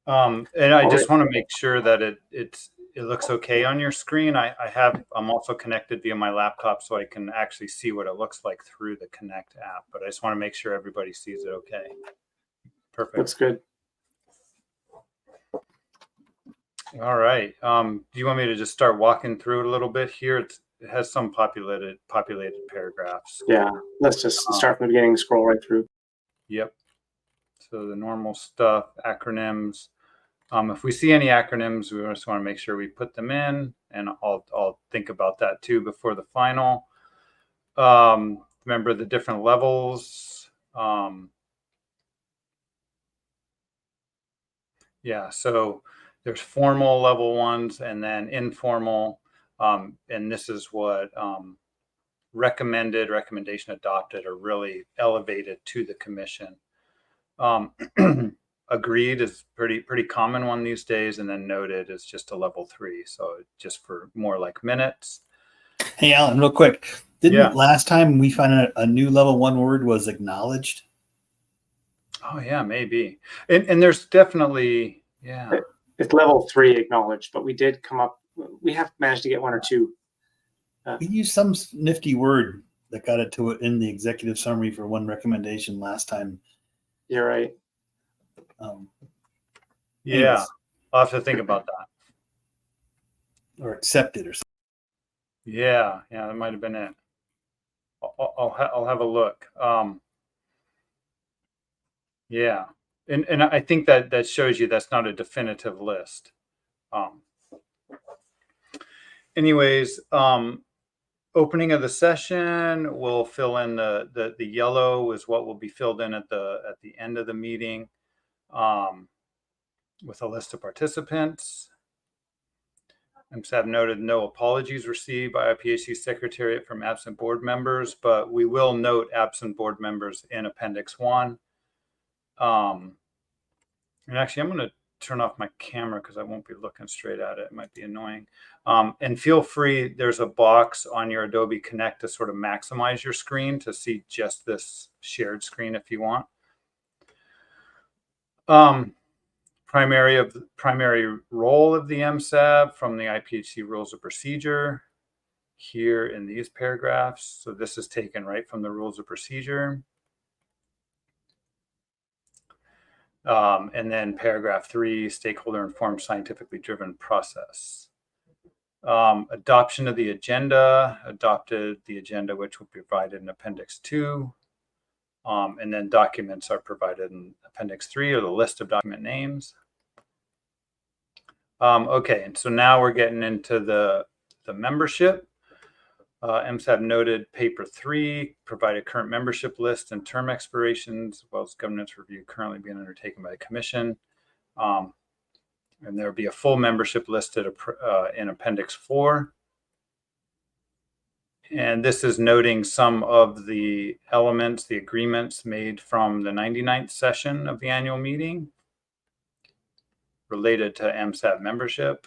And I just want to make sure that it looks okay on your screen. I'm also connected via my laptop, so I can actually see what it looks like through the Connect app. But I just want to make sure everybody sees it okay. Perfect. Looks good. All right. Do you want me to just start walking through it a little bit here? It has some populated paragraphs. Yeah, let's just start from the beginning, scroll right through. Yep. So the normal stuff, acronyms. If we see any acronyms, we just want to make sure we put them in, and I'll think about that too before the final. Remember the different levels. Yeah, so there's formal level ones and then informal. And this is what recommendation, adopted, or really elevated to the commission. Agreed is pretty common one these days, and then noted is just a level 3, so just for more like minutes. Hey Alan, real quick, didn't last time we find a new level 1 word was acknowledged? Oh yeah, maybe. And there's definitely it's level 3 acknowledged, but we did come up. We have managed to get 1 or 2. We used some nifty word that got it to it in the executive summary for one recommendation last time. You're right. Yeah, I'll have to think about that. Or accepted or something. Yeah, that might have been it. I'll have a look. Yeah, and I think that shows you that's not a definitive list. Anyways, opening of the session, we'll fill in the yellow is what will be filled in at the end of the meeting, with a list of participants. MSAB noted no apologies received by IPHC Secretariat from absent board members, but we will note absent board members in Appendix 1. And actually, I'm going to turn off my camera because I won't be looking straight at it. It might be annoying. And feel free, there's a box on your Adobe Connect to sort of maximize your screen to see just this shared screen if you want. Primary role of the MSAB from the IPHC Rules of Procedure here in these paragraphs. So this is taken right from the Rules of Procedure. And then paragraph 3, stakeholder informed, scientifically driven process. Adoption of the agenda, adopted the agenda, which will be provided in Appendix 2. And then documents are provided in Appendix 3 or the list of document names. Okay, and so now we're getting into the membership. MSAB noted paper 3, provided current membership list and term expirations, as well as governance review currently being undertaken by the commission. And there'll be a full membership listed in Appendix 4. And this is noting some of the elements, the agreements made from the 99th session of the annual meeting related to MSAB membership.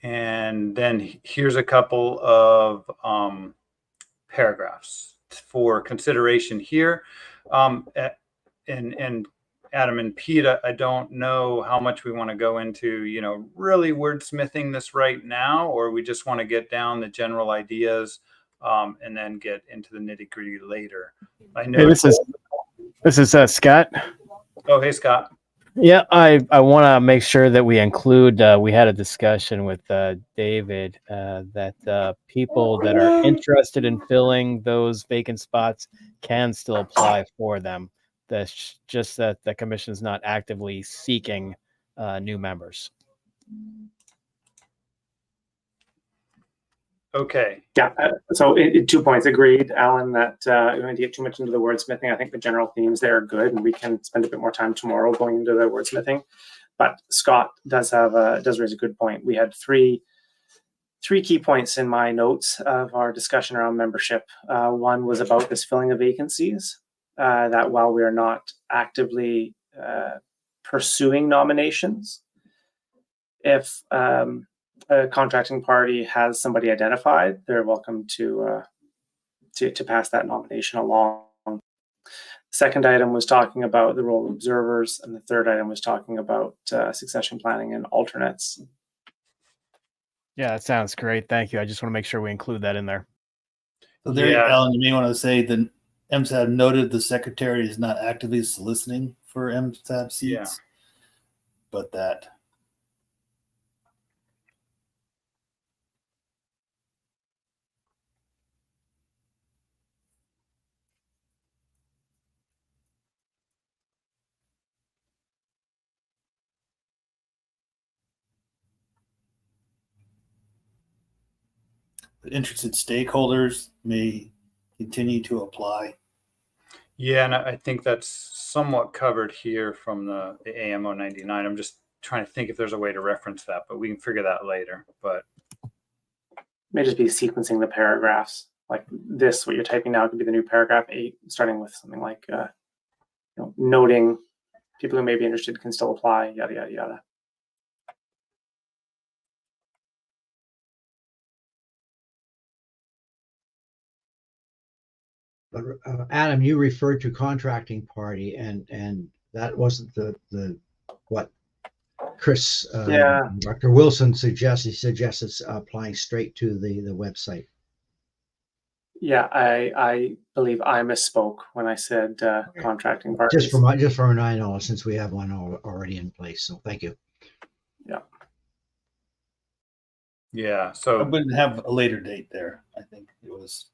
And then here's a couple of paragraphs for consideration here. And Adam and Pete, I don't know how much we want to go into, really wordsmithing this right now, or we just want to get down the general ideas and then get into the nitty gritty later. I know this is Scott. Oh, hey, Scott. Yeah, I want to make sure that we include, we had a discussion with David that people that are interested in filling those vacant spots can still apply for them. That's just that the commission is not actively seeking new members. Okay. Yeah. So 2 points. Agreed, Alan, that we don't need to get too much into the wordsmithing. I think the general themes there are good, and we can spend a bit more time tomorrow going into the wordsmithing. But Scott does raise a good point. We had three key points in my notes of our discussion around membership. One was about this filling of vacancies. That while we are not actively pursuing nominations, if a contracting party has somebody identified, they're welcome to pass that nomination along. Second item was talking about the role of observers, and the third item was talking about succession planning and alternates. Yeah, that sounds great. Thank you. I just want to make sure we include that in there. So there, Alan, you may want to say that MSAB noted the secretary is not actively soliciting for MSAB seats, but that. Interested stakeholders may continue to apply. Yeah, and I think that's somewhat covered here from the AMO99. I'm just trying to think if there's a way to reference that, but we can figure that later. But may just be sequencing the paragraphs. Like this, what you're typing now could be the new paragraph 8, starting with something like noting people who may be interested can still apply, yada, yada, yada. But Adam, you referred to contracting party, and that wasn't the what Chris Dr. Wilson suggests. He suggests applying straight to the website. Yeah, I believe I misspoke when I said contracting parties. Just for my knowledge, since we have one already in place. So thank you. Yeah. Yeah. So I wouldn't have a later date there. I think it was.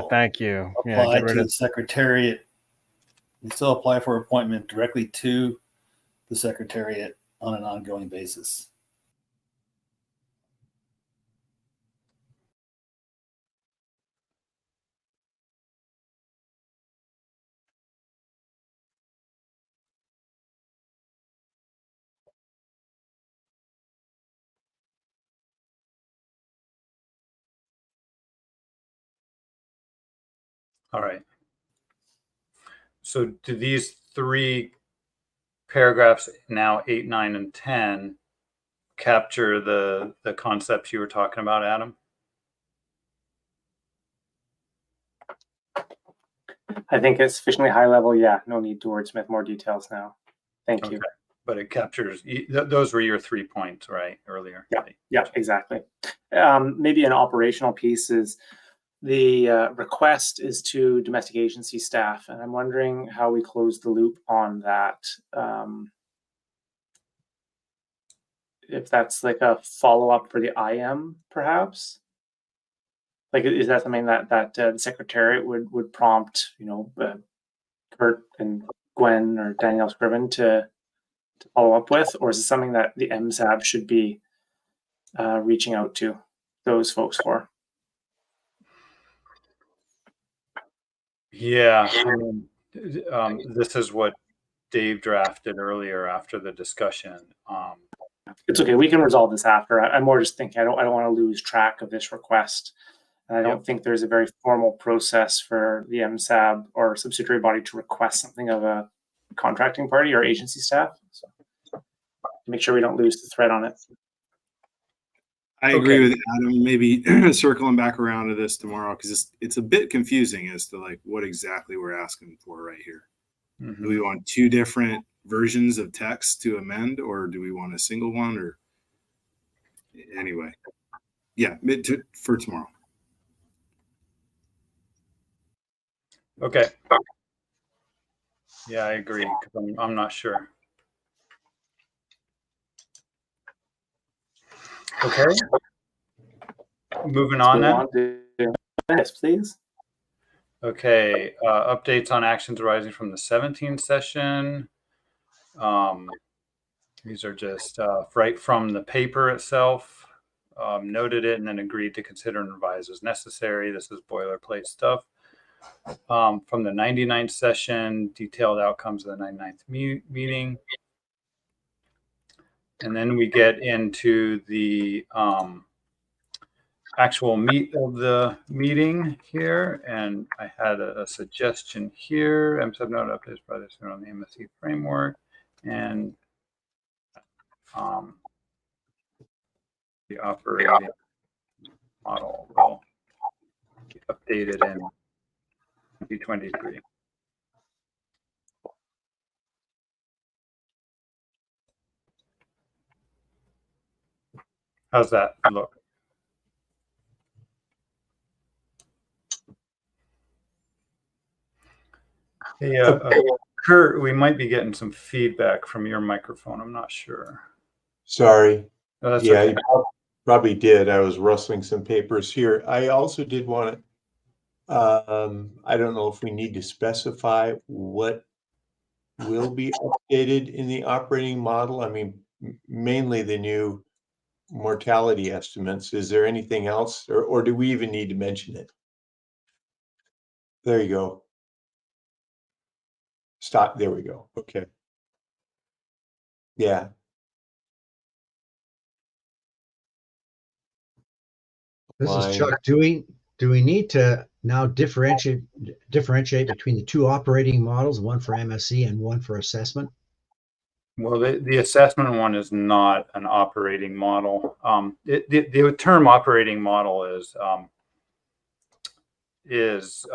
Thank you. Apply to the secretariat. We still apply for appointment directly to the secretariat on an ongoing basis. all right. So do these 3 paragraphs now 8, 9, and 10 capture the concepts you were talking about, Adam? I think it's sufficiently high level. Yeah, no need to wordsmith more details now. Thank you. But it captures, those were your 3 points, right, earlier? Yeah, exactly. Maybe an operational piece is the request is to domestic agency staff, and I'm wondering how we close the loop on that. If that's like a follow-up for the IM, perhaps? Like, is that something that the Secretariat would prompt, Kurt and Gwen or Danielle Scriven to follow up with, or is it something that the MSAB should be reaching out to those folks for? Yeah, I mean, this is what Dave drafted earlier after the discussion. It's okay. We can resolve this after. I'm more just thinking I don't want to lose track of this request. And I don't think there's a very formal process for the MSAB or subsidiary body to request something of a contracting party or agency staff. So make sure we don't lose the thread on it. I agree with Adam. Maybe circling back around to this tomorrow, because it's a bit confusing as to like what exactly we're asking for right here. Do we want two different versions of text to amend, or do we want a single one? Or anyway, yeah, for tomorrow. Okay. Yeah, I agree, because I'm not sure. Okay. Moving on then. Yes, please. Okay. Updates on actions arising from the 17th session. These are just right from the paper itself. Noted it and then agreed to consider and revise as necessary. This is boilerplate stuff. From the 99th session, detailed outcomes of the 99th meeting. And then we get into the actual meat of the meeting here. And I had a suggestion here. MSAB note updates by this on the MSC framework. And the operating model will be updated in 2023. How's that look? Hey, Kurt, we might be getting some feedback from your microphone. I'm not sure. Sorry. Oh, that's yeah, okay. you probably did. I was rustling some papers here. I also did want to, I don't know if we need to specify what will be updated in the operating model. I mean, mainly the new mortality estimates. Is there anything else, or do we even need to mention it? There you go. Stop. There we go. Okay. Yeah. This is Chuck. Do we need to now differentiate between the two operating models, one for MSC and one for assessment? Well, the assessment one is not an operating model. The term operating model is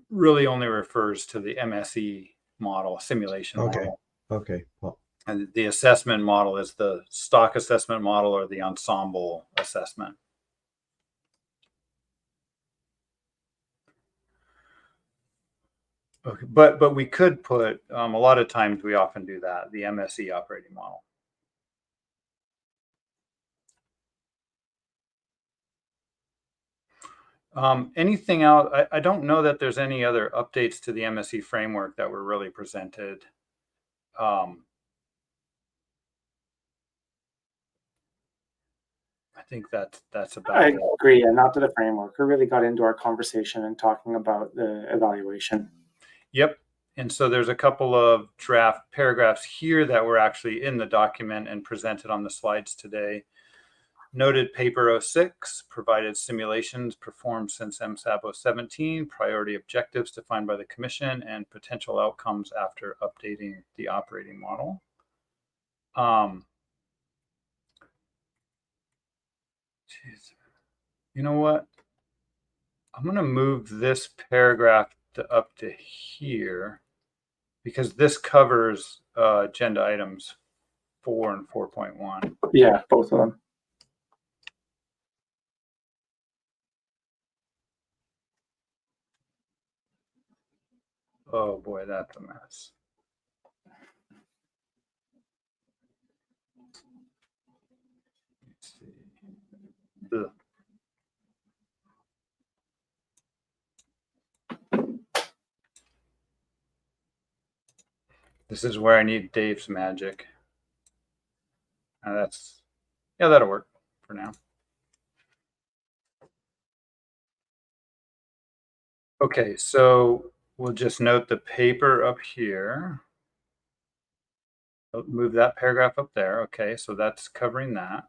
really only refers to the MSE model, simulation model. Okay. Well, and the assessment model is the stock assessment model or the ensemble assessment. Okay, but we could put a lot of times we often do that, the MSE operating model. Anything else? I don't know that there's any other updates to the MSE framework that were really presented. I think that's about I it. agree. And not to the framework. We really got into our conversation and talking about the evaluation. Yep. And so there's a couple of draft paragraphs here that were actually in the document and presented on the slides today. Noted paper 06 provided simulations performed since MSAB017, priority objectives defined by the commission, and potential outcomes after updating the operating model. You know what? I'm going to move this paragraph up to here because this covers agenda items 4 and 4.1. Yeah, both of them. Oh boy, that's a mess. Let's see. Ugh. This is where I need Dave's magic. Yeah, that'll work for now. Okay, so we'll just note the paper up here. Move that paragraph up there. Okay, so that's covering that.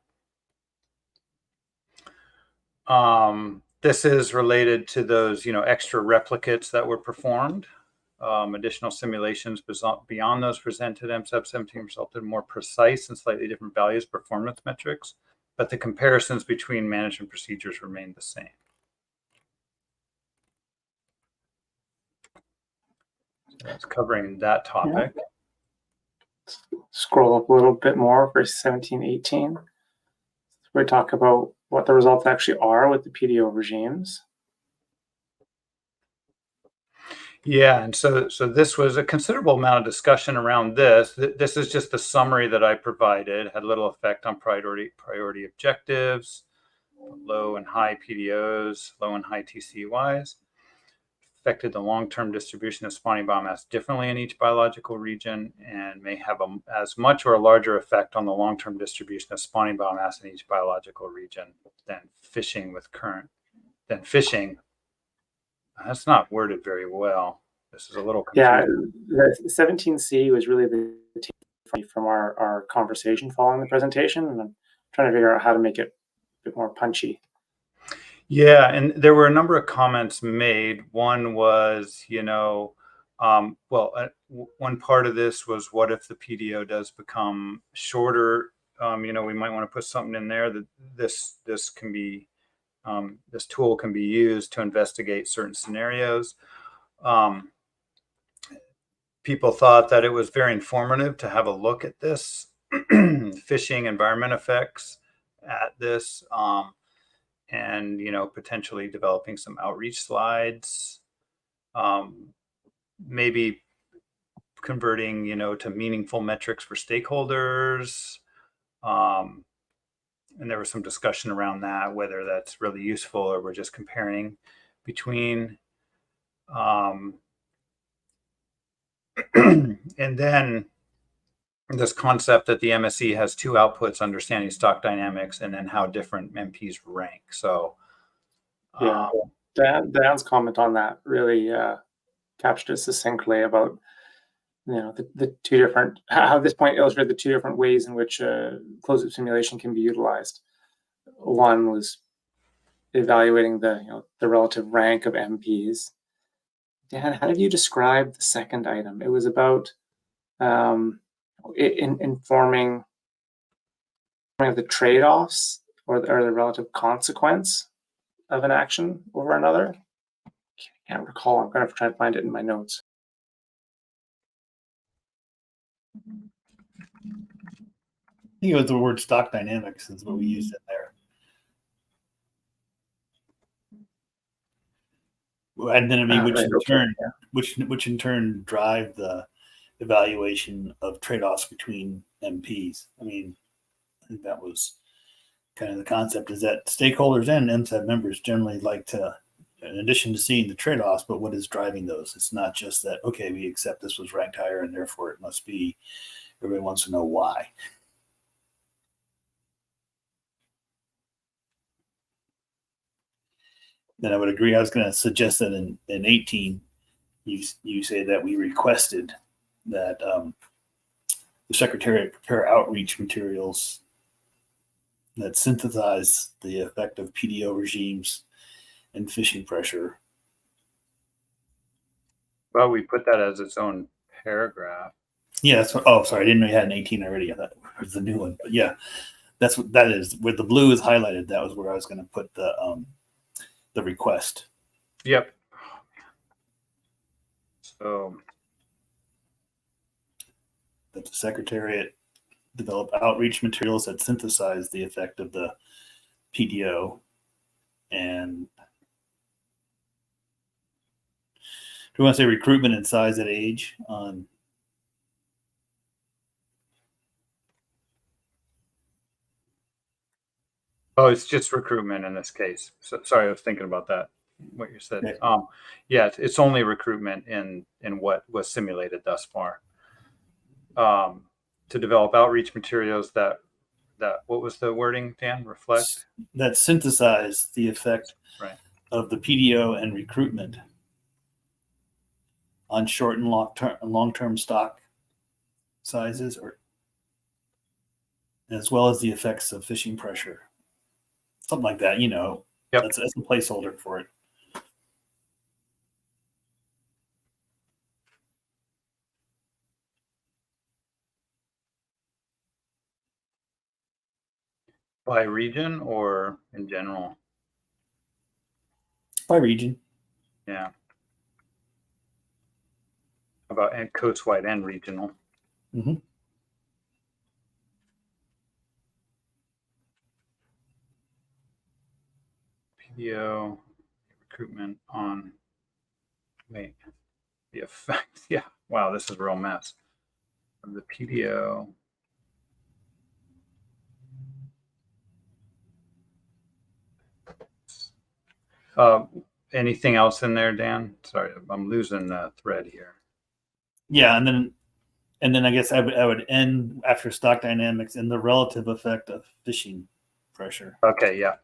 This is related to those, extra replicates that were performed. Additional simulations beyond those presented, MSAB017 resulted in more precise and slightly different values performance metrics, but the comparisons between management procedures remained the same. So that's covering that topic. Scroll up a little bit more for 1718. We talk about what the results actually are with the PDO regimes. Yeah, and so this was a considerable amount of discussion around this. This is just the summary that I provided. Had little effect on priority objectives, low and high PDOs, low and high TCYs. Affected the long-term distribution of spawning biomass differently in each biological region, and may have as much or a larger effect on the long-term distribution of spawning biomass in each biological region than fishing. That's not worded very well. This is a little confusing. Yeah, the 17C was really the takeaway from our conversation following the presentation, and I'm trying to figure out how to make it a bit more punchy. Yeah, and there were a number of comments made. One was, one part of this was, what if the PDO does become shorter? We might want to put something in there that this can be, this tool can be used to investigate certain scenarios. People thought that it was very informative to have a look at this fishing environment effects at this. And potentially developing some outreach slides, maybe converting to meaningful metrics for stakeholders, and there was some discussion around that, whether that's really useful or we're just comparing between, and then this concept that the MSE has two outputs, understanding stock dynamics, and then how different MPs rank. So yeah, Dan's comment on that really captured it succinctly about the two different, how this point illustrated the two different ways in which closed-loop simulation can be utilized. One was evaluating the relative rank of MPs. Dan, how did you describe the second item? It was about informing of the trade-offs or the relative consequence of an action over another. I can't recall. I'm going to try to find it in my notes. I think it was the word stock dynamics is what we used in there. And then which in turn drive the evaluation of trade-offs between MPs. I mean, I think that was kind of the concept, is that stakeholders and MSAB members generally like to, in addition to seeing the trade-offs, but what is driving those? It's not just that, okay, we accept this was ranked higher and therefore it must be. Everybody wants to know why. Then I would agree. I was going to suggest that in 18, you say that we requested that the Secretariat prepare outreach materials that synthesize the effect of PDO regimes and fishing pressure. Well, we put that as its own paragraph. Yeah. Oh, sorry. I didn't know you had an 18 already. I thought it was the new one. But yeah, that's what that is. Where the blue is highlighted, that was where I was going to put the request. Yep. So that the Secretariat develop outreach materials that synthesize the effect of the PDO. And do we want to say recruitment and size at age on? Oh, it's just recruitment in this case. So, sorry, I was thinking about that, what you said. Yeah, it's only recruitment in what was simulated thus far. to develop outreach materials that what was the wording, Dan? Reflect? That synthesize the effect right. of the PDO and recruitment on short and long-term stock sizes, or as well as the effects of fishing pressure. Something like that, you know. Yep. That's a placeholder for it. By region or in general? By region. Yeah. About and coastwide and regional. Mm-hmm. PDO recruitment on the effect. Yeah. Wow, this is a real mess. Of the PDO. Anything else in there, Dan? Sorry, I'm losing the thread here. Yeah, and then I guess I would end after stock dynamics and the relative effect of fishing pressure. Okay, yeah.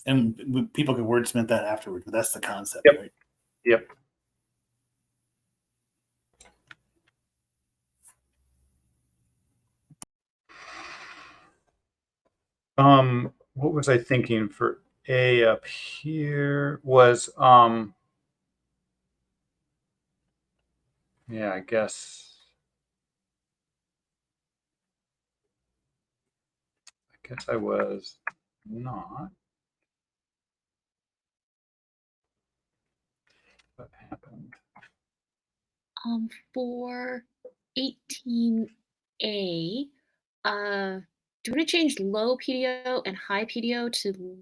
And people can wordsmith that afterward, but that's the concept, yep. right? Yep. What was I thinking for A up here was yeah, I guess I was not. What happened? For 18A, do we change low PDO and high PDO to,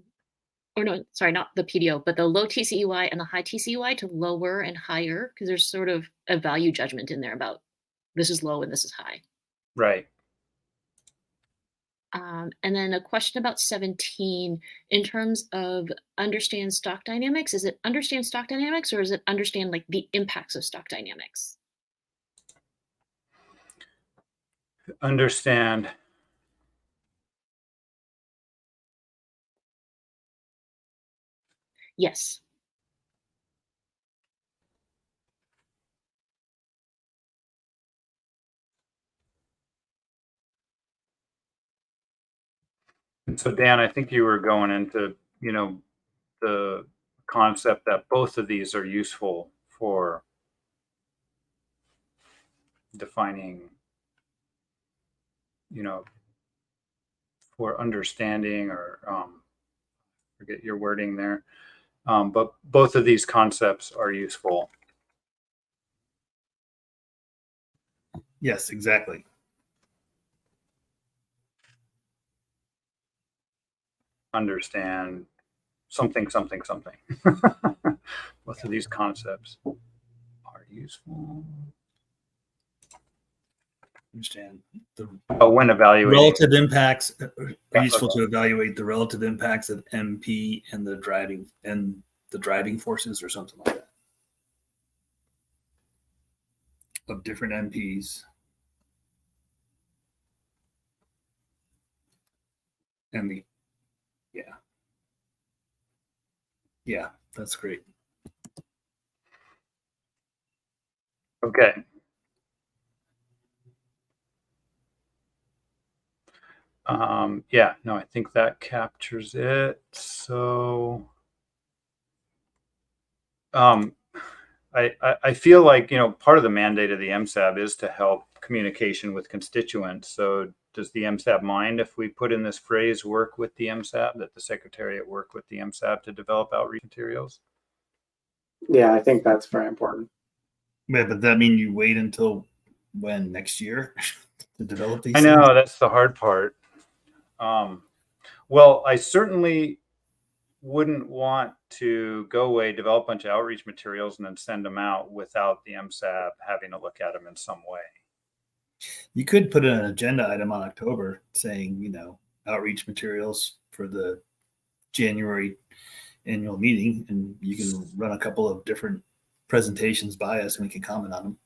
or no, sorry, not the PDO, but the low TCEY and the high TCEY to lower and higher? Because there's sort of a value judgment in there about this is low and this is high. Right. And then a question about 17 in terms of understand stock dynamics. Is it understand stock dynamics or is it understand like the impacts of stock dynamics? Understand. Yes. And so, Dan, I think you were going into, you know, the concept that both of these are useful for defining, you know, for understanding or forget your wording there. But both of these concepts are useful. Yes, exactly. Understand something. Both of these concepts are useful. Understand the when evaluating relative impacts are useful to evaluate the relative impacts of MP and the driving forces or something like that of different MPs. And yeah, that's great. Okay. Yeah, no, I think that captures it. So I feel like, you know, part of the mandate of the MSAB is to help communication with constituents. So does the MSAB mind if we put in this phrase, work with the MSAB, that the Secretariat work with the MSAB to develop outreach materials? Yeah, I think that's very important. Yeah, but that mean you wait until when, next year to develop these I know, things? that's the hard part. Well, I certainly wouldn't want to go away, develop a bunch of outreach materials and then send them out without the MSAB having to look at them in some way. You could put an agenda item on October saying, you know, outreach materials for the January annual meeting, and you can run a couple of different presentations by us and we can comment on them.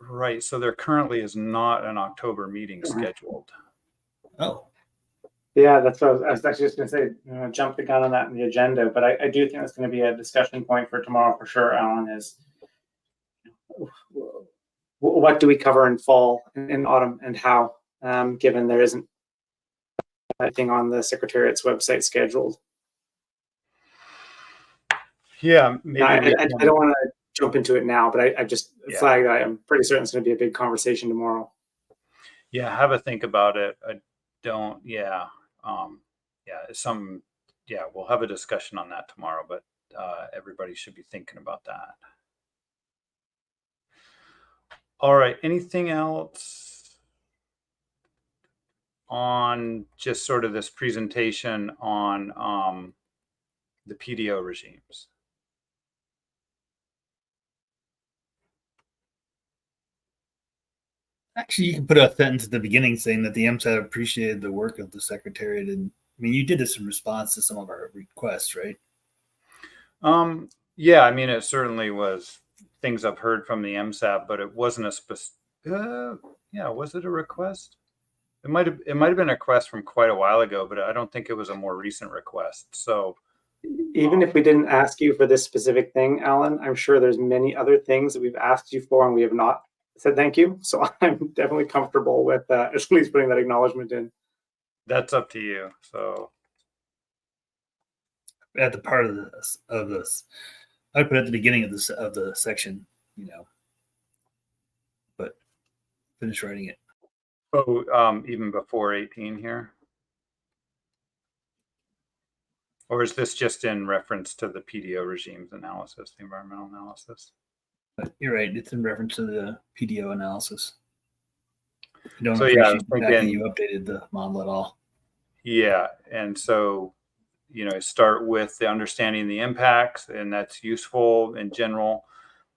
Right. So there currently is not an October meeting scheduled. Oh. Yeah, that's what I was actually just going to say, jump the gun on that in the agenda, but I do think that's going to be a discussion point for tomorrow for sure, Alan, is what do we cover in fall, in autumn, and how, given there isn't anything on the Secretariat's website scheduled. Yeah, maybe I don't want to jump into it now, but I just flagged that I'm pretty certain it's going to be a big conversation tomorrow. Yeah, have a think about it. I don't, we'll have a discussion on that tomorrow, but everybody should be thinking about that. All right, anything else on just sort of this presentation on the PDO regimes? Actually, you can put a sentence at the beginning saying that the MSAB appreciated the work of the Secretariat. And I mean, you did this in response to some of our requests, right? Yeah, I mean, it certainly was things I've heard from the MSAB, but it wasn't a specific. Was it a request? It might have been a request from quite a while ago, but I don't think it was a more recent request. So even if we didn't ask you for this specific thing, Alan, I'm sure there's many other things that we've asked you for and we have not said thank you. So I'm definitely comfortable with at least putting that acknowledgement in. That's up to you. So at the part of this, I put at the beginning of the section, but finish writing it. Oh, even before 18 here? Or is this just in reference to the PDO regimes analysis, the environmental analysis? You're right. It's in reference to the PDO analysis. I don't So appreciate the fact that you updated the model at all. Yeah, and so start with the understanding the impacts, and that's useful in general.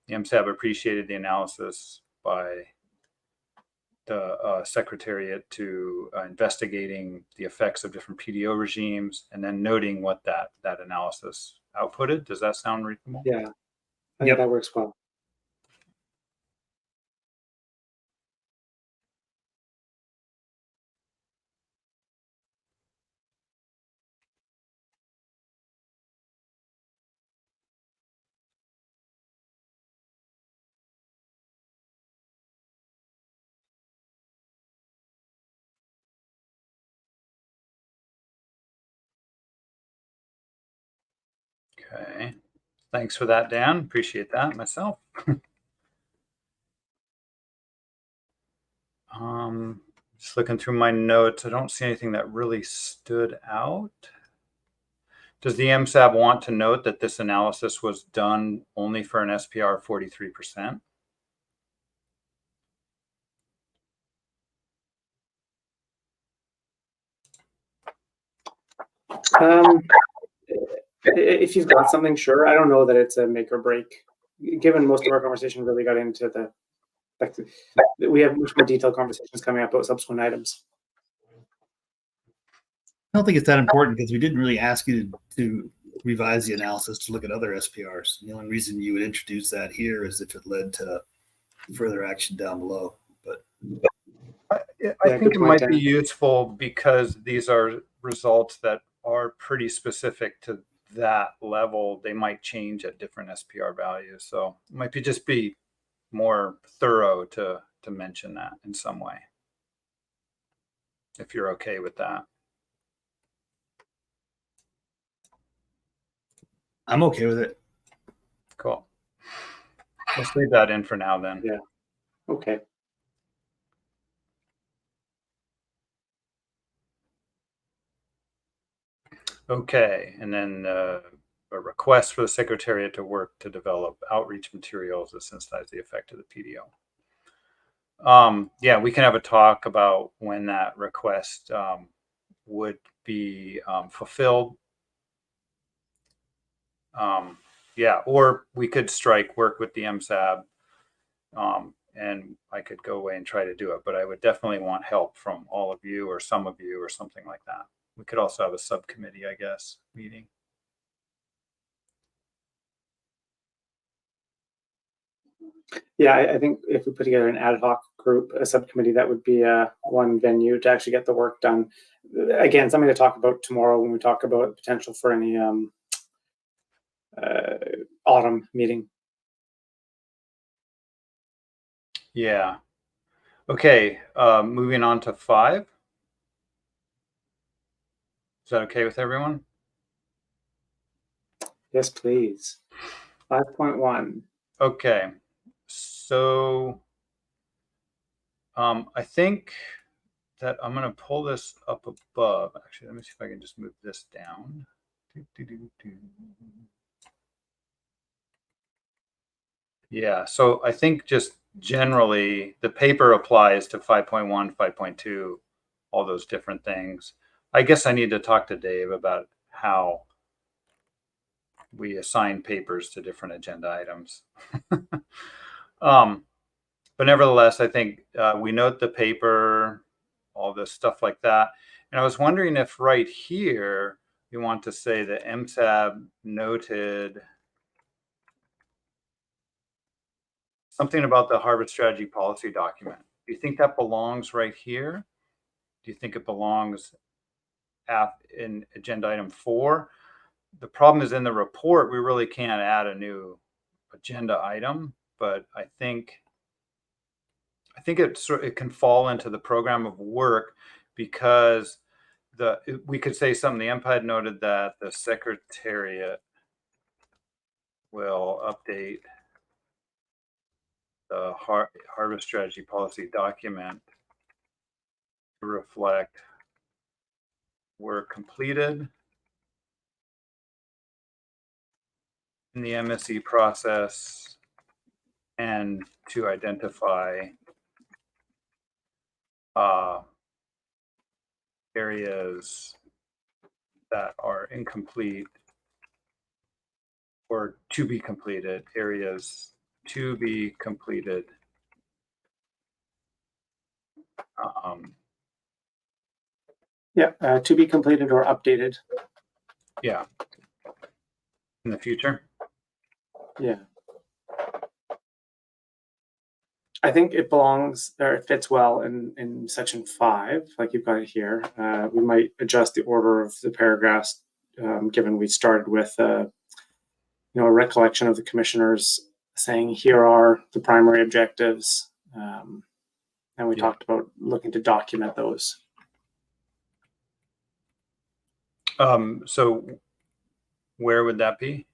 The MSAB appreciated the analysis by the Secretariat to investigating the effects of different PDO regimes, and then noting what that analysis outputted. Does that sound reasonable? Yeah, I think that works well. Okay. Thanks for that, Dan. Appreciate that myself. Just looking through my notes, I don't see anything that really stood out. Does the MSAB want to note that this analysis was done only for an SPR 43%? If you've got something, sure. I don't know that it's a make or break. Given most of our conversation really got into we have much more detailed conversations coming up about subsequent items. I don't think it's that important because we didn't really ask you to revise the analysis to look at other SPRs. The only reason you would introduce that here is if it led to further action down below. But I think it might be useful because these are results that are pretty specific to that level. They might change at different SPR values. So it might just be more thorough to mention that in some way, if you're okay with that. I'm okay with it. Cool. Let's leave that in for now then. Yeah. Okay. Okay, and then a request for the Secretariat to work to develop outreach materials that sensitize the effect of the PDO. Yeah, we can have a talk about when that request would be fulfilled. Yeah, or we could strike work with the MSAB, and I could go away and try to do it, but I would definitely want help from all of you or some of you or something like that. We could also have a subcommittee, I guess, meeting. Yeah, I think if we put together an ad hoc group, a subcommittee, that would be one venue to actually get the work done. Again, something to talk about tomorrow when we talk about potential for any autumn meeting. Yeah. Okay, moving on to 5. Is that okay with everyone? Yes, please. 5.1. Okay, so I think that I'm going to pull this up above. Actually, let me see if I can just move this down. Yeah, so I think just generally the paper applies to 5.1, 5.2, all those different things. I guess I need to talk to Dave about how we assign papers to different agenda items. But nevertheless, I think we note the paper, all this stuff like that. And I was wondering if right here, we want to say that MSAB noted something about the Harvard Strategy Policy document. Do you think that belongs right here? Do you think it belongs in agenda item 4? The problem is in the report, we really can't add a new agenda item, but I think it can fall into the program of work because we could say something. The MPAD noted that the Secretariat will update the Harvest Strategy Policy document to reflect work completed in the MSE process and to identify areas that are incomplete or to be completed, areas to be completed. Yeah, to be completed or updated. Yeah, in the future. Yeah. I think it belongs, or it fits well in section 5, like you've got it here. We might adjust the order of the paragraphs, given we started with a recollection of the commissioners saying here are the primary objectives, and we talked about looking to document those. So where would that be?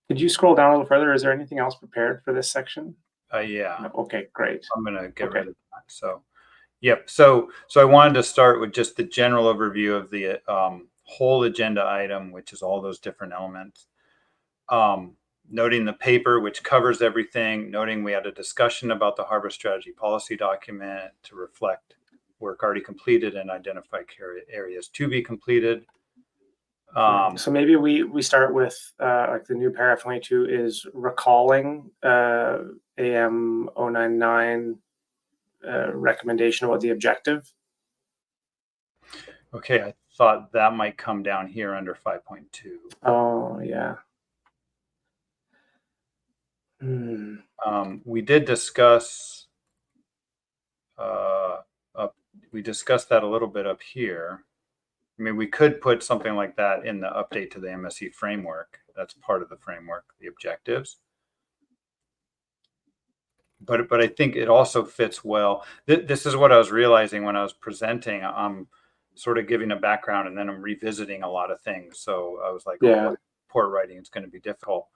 Could you scroll down a little further? Is there anything else prepared for this section? Yeah. Okay, great. I'm going to get rid of that. So, yep. So I wanted to start with just the general overview of the whole agenda item, which is all those different elements. Noting the paper, which covers everything. Noting we had a discussion about the Harvard Strategy Policy document to reflect work already completed and identify areas to be completed. So maybe we start with like the new paragraph 22 is recalling AM099 recommendation about the objective. Okay, I thought that might come down here under 5.2. Oh yeah. We did discuss we discussed that a little bit up here. I mean, we could put something like that in the update to the MSE framework. That's part of the framework, the objectives. But I think it also fits well. This is what I was realizing when I was presenting. I'm sort of giving a background and then I'm revisiting a lot of things. So I was like, yeah, report writing is going to be difficult.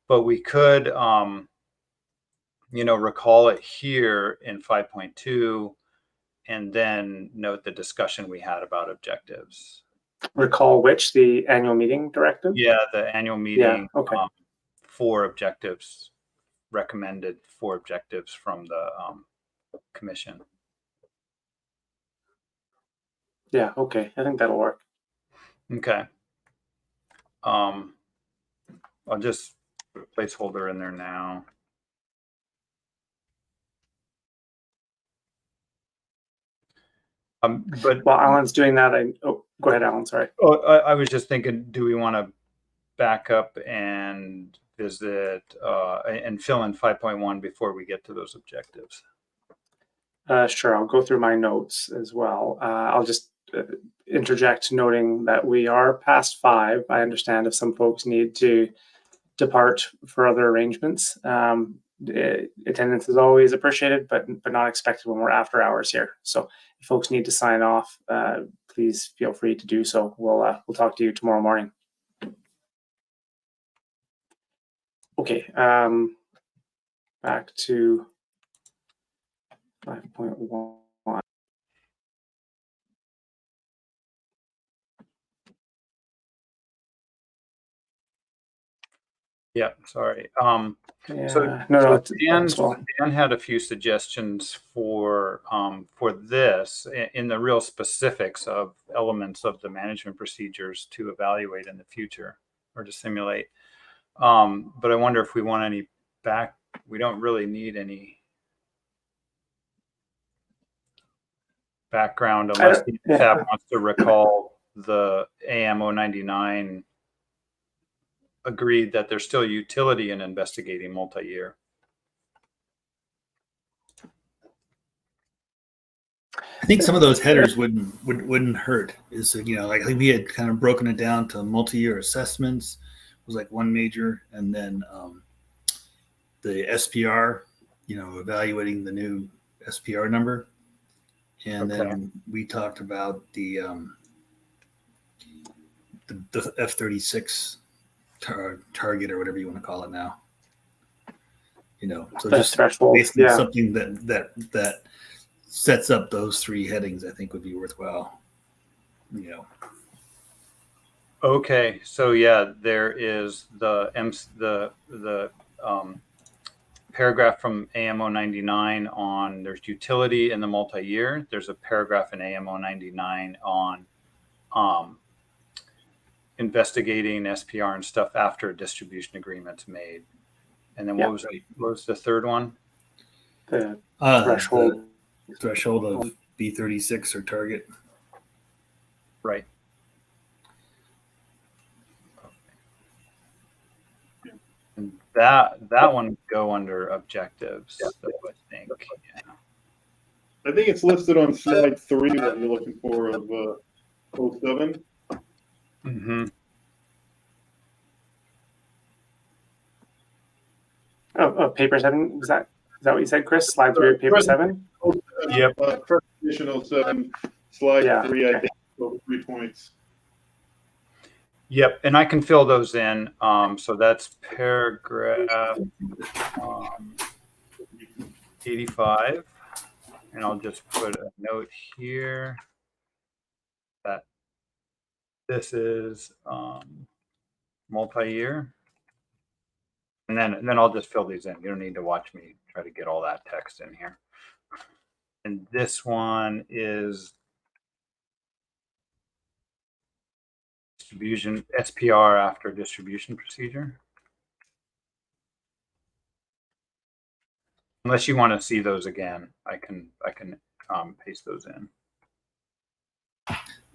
But we could, recall it here in 5.2 and then note the discussion we had about objectives. Recall which? The annual meeting directive? Yeah, the annual meeting. Yeah, okay. 4 objectives, recommended 4 objectives from the commission. Yeah, okay. I think that'll work. Okay. I'll just put a placeholder in there now. But while Alan's doing that, go ahead, Alan. Sorry. Oh, I was just thinking, do we want to back up and visit and fill in 5.1 before we get to those objectives? Sure, I'll go through my notes as well. I'll just interject noting that we are past 5. I understand if some folks need to depart for other arrangements. Attendance is always appreciated, but not expected when we're after hours here. So if folks need to sign off, please feel free to do so. We'll talk to you tomorrow morning. Okay, back to 5.1. Yeah, sorry. Yeah, So, no, Dan had a few suggestions for this in the real specifics of elements of the management procedures to evaluate in the future or to simulate. But I wonder if we want any back. We don't really need any background unless the tab wants to recall the AM099 agreed that there's still utility in investigating multi-year. I think some of those headers wouldn't hurt. Is, you know, like I think we had kind of broken it down to multi-year assessments was like one major, and then the SPR, you know, evaluating the new SPR number, and then we talked about the F-36 target or whatever you want to call it now. You know, so just threshold, basically something that sets up those 3 headings, I think would be worthwhile. You know. Okay, so yeah, there is the paragraph from AM099 on there's utility in the multi-year. There's a paragraph in AM099 on investigating SPR and stuff after a distribution agreement's made. And then what was the third one? The threshold of B36 or target. Right. And that one would go under objectives, though, I think. Yeah. I think it's listed on slide 3 what you're looking for of 07. Mm-hmm. Oh, paper 7. Is that what you said, Chris? Slide 3 of paper 7? Yep. First edition 07, slide 3, I think, 3 points. Yep, and I can fill those in. So that's paragraph 85. And I'll just put a note here that this is multi-year. And then I'll just fill these in. You don't need to watch me try to get all that text in here. And this one is distribution SPR after distribution procedure. Unless you want to see those again, I can paste those in.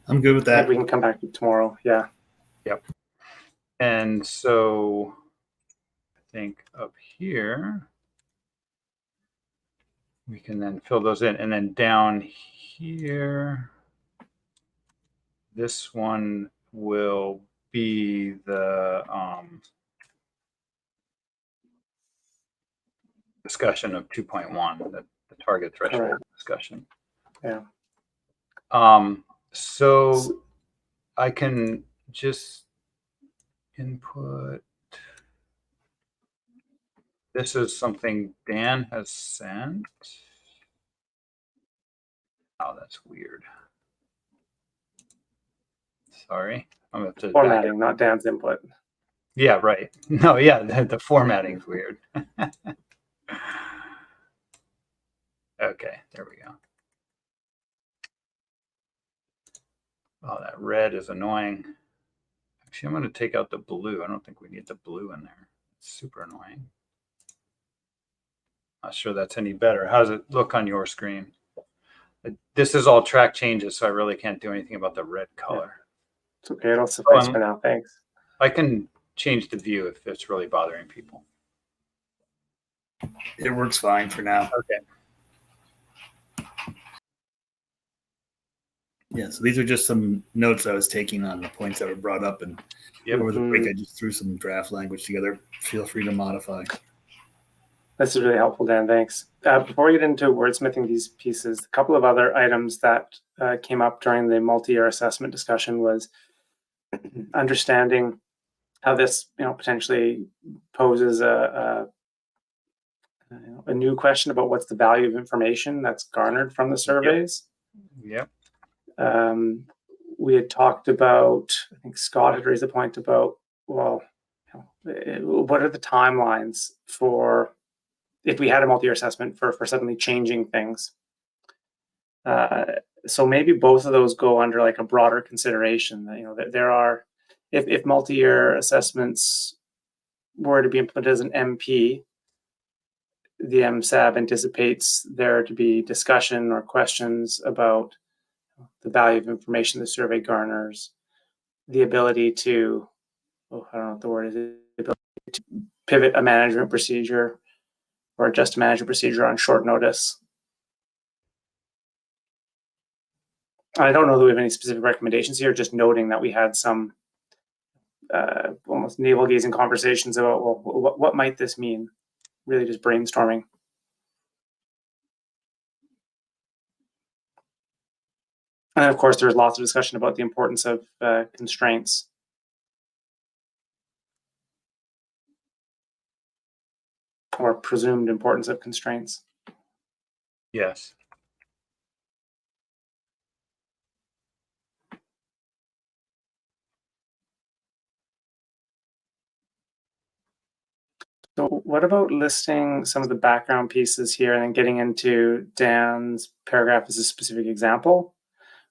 I'm good with that. We can come back tomorrow. Yeah. Yep. And so I think up here we can then fill those in, and then down here this one will be the discussion of 2.1, the target threshold discussion. Yeah. So I can just input. This is something Dan has sent. Oh, that's weird. Sorry. I'm going to formatting, not Dan's input. Yeah, right. No, yeah, the formatting's weird. Okay, there we go. Oh, that red is annoying. Actually, I'm going to take out the blue. I don't think we need the blue in there. It's super annoying. Not sure that's any better. How does it look on your screen? This is all track changes, so I really can't do anything about the red color. It's okay. It'll suffice for now. Thanks. I can change the view if it's really bothering people. It works fine for now. Okay. Yeah, so these are just some notes I was taking on the points that were brought up, and over the break I just threw some draft language together. Feel free to modify. This is really helpful, Dan. Thanks. Before we get into wordsmithing these pieces, a couple of other items that came up during the multi-year assessment discussion was understanding how this, potentially poses a new question about what's the value of information that's garnered from the surveys. Yep. We had talked about, I think Scott had raised a point about, well, what are the timelines for if we had a multi-year assessment for suddenly changing things? So maybe both of those go under like a broader consideration. That there are, if multi-year assessments were to be implemented as an MP, the MSAB anticipates there to be discussion or questions about the value of information the survey garners, the ability to, I don't know what the word is, the ability to pivot a management procedure or adjust a management procedure on short notice. I don't know that we have any specific recommendations here, just noting that we had some almost navel-gazing conversations about, well, what might this mean? Really just brainstorming. And of course, there's lots of discussion about the importance of constraints. Or presumed importance of constraints. Yes. So what about listing some of the background pieces here and then getting into Dan's paragraph as a specific example?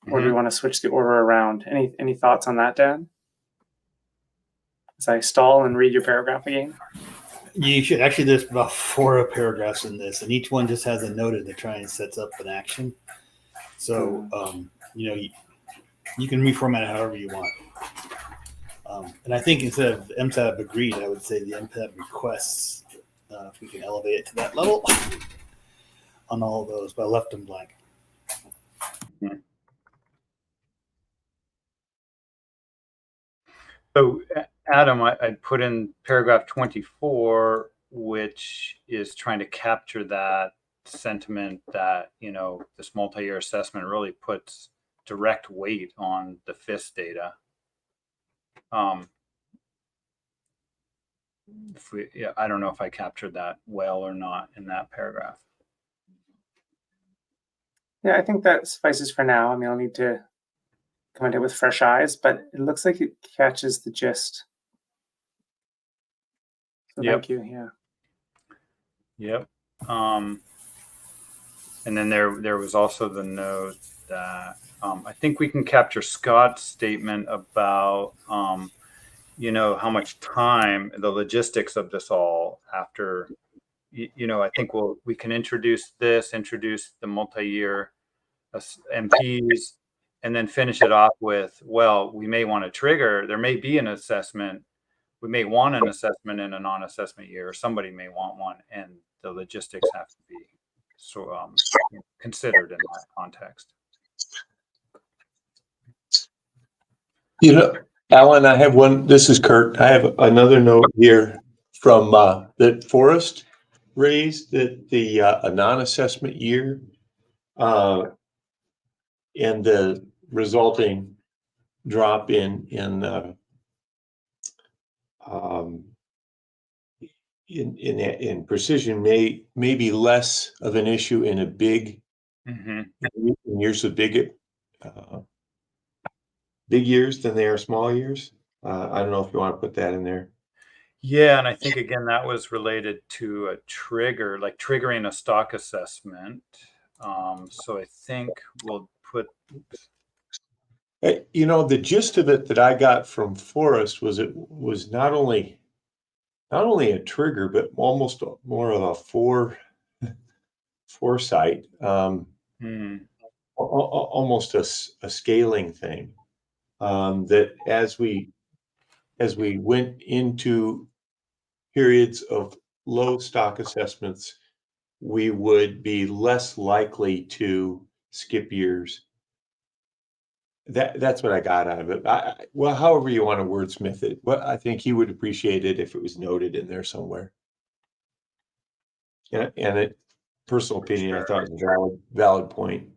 Or do we want to switch the order around? Any thoughts on that, Dan? As I stall and read your paragraph again? You should actually, there's about 4 paragraphs in this, and each one just has a note that try and sets up an action. So, you can reformat it however you want. And I think instead of MSAB agreed, I would say the MSAB requests, if we can elevate it to that level on all of those, but I left them blank. So, Adam, I put in paragraph 24, which is trying to capture that sentiment that, this multi-year assessment really puts direct weight on the FIS data. I don't know if I captured that well or not in that paragraph. Yeah, I think that suffices for now. I mean, I'll need to come at it with fresh eyes, but it looks like it catches the gist. So Yep. Thank you. Yeah. Yep. And then there was also the note that I think we can capture Scott's statement about how much time, the logistics of this all after. I think we can introduce the multi-year MPs, and then finish it off with, well, we may want to trigger. There may be an assessment. We may want an assessment in a non-assessment year, or somebody may want one, and the logistics have to be considered in that context. Alan, I have one. This is Kurt. I have another note here from that Forrest raised that a non-assessment year and the resulting drop in precision may be less of an issue in a big in years of big years than they are small years. I don't know if you want to put that in there. Yeah, and I think again that was related to a trigger, like triggering a stock assessment. So I think we'll put. The gist of it that I got from Forrest was it was not only a trigger, but almost more of a foresight, almost a scaling thing. That as we as we went into periods of low stock assessments, we would be less likely to skip years. That's what I got out of it. Well, however you want to wordsmith it, well, I think he would appreciate it if it was noted in there somewhere. And a personal opinion, I thought it was a valid point.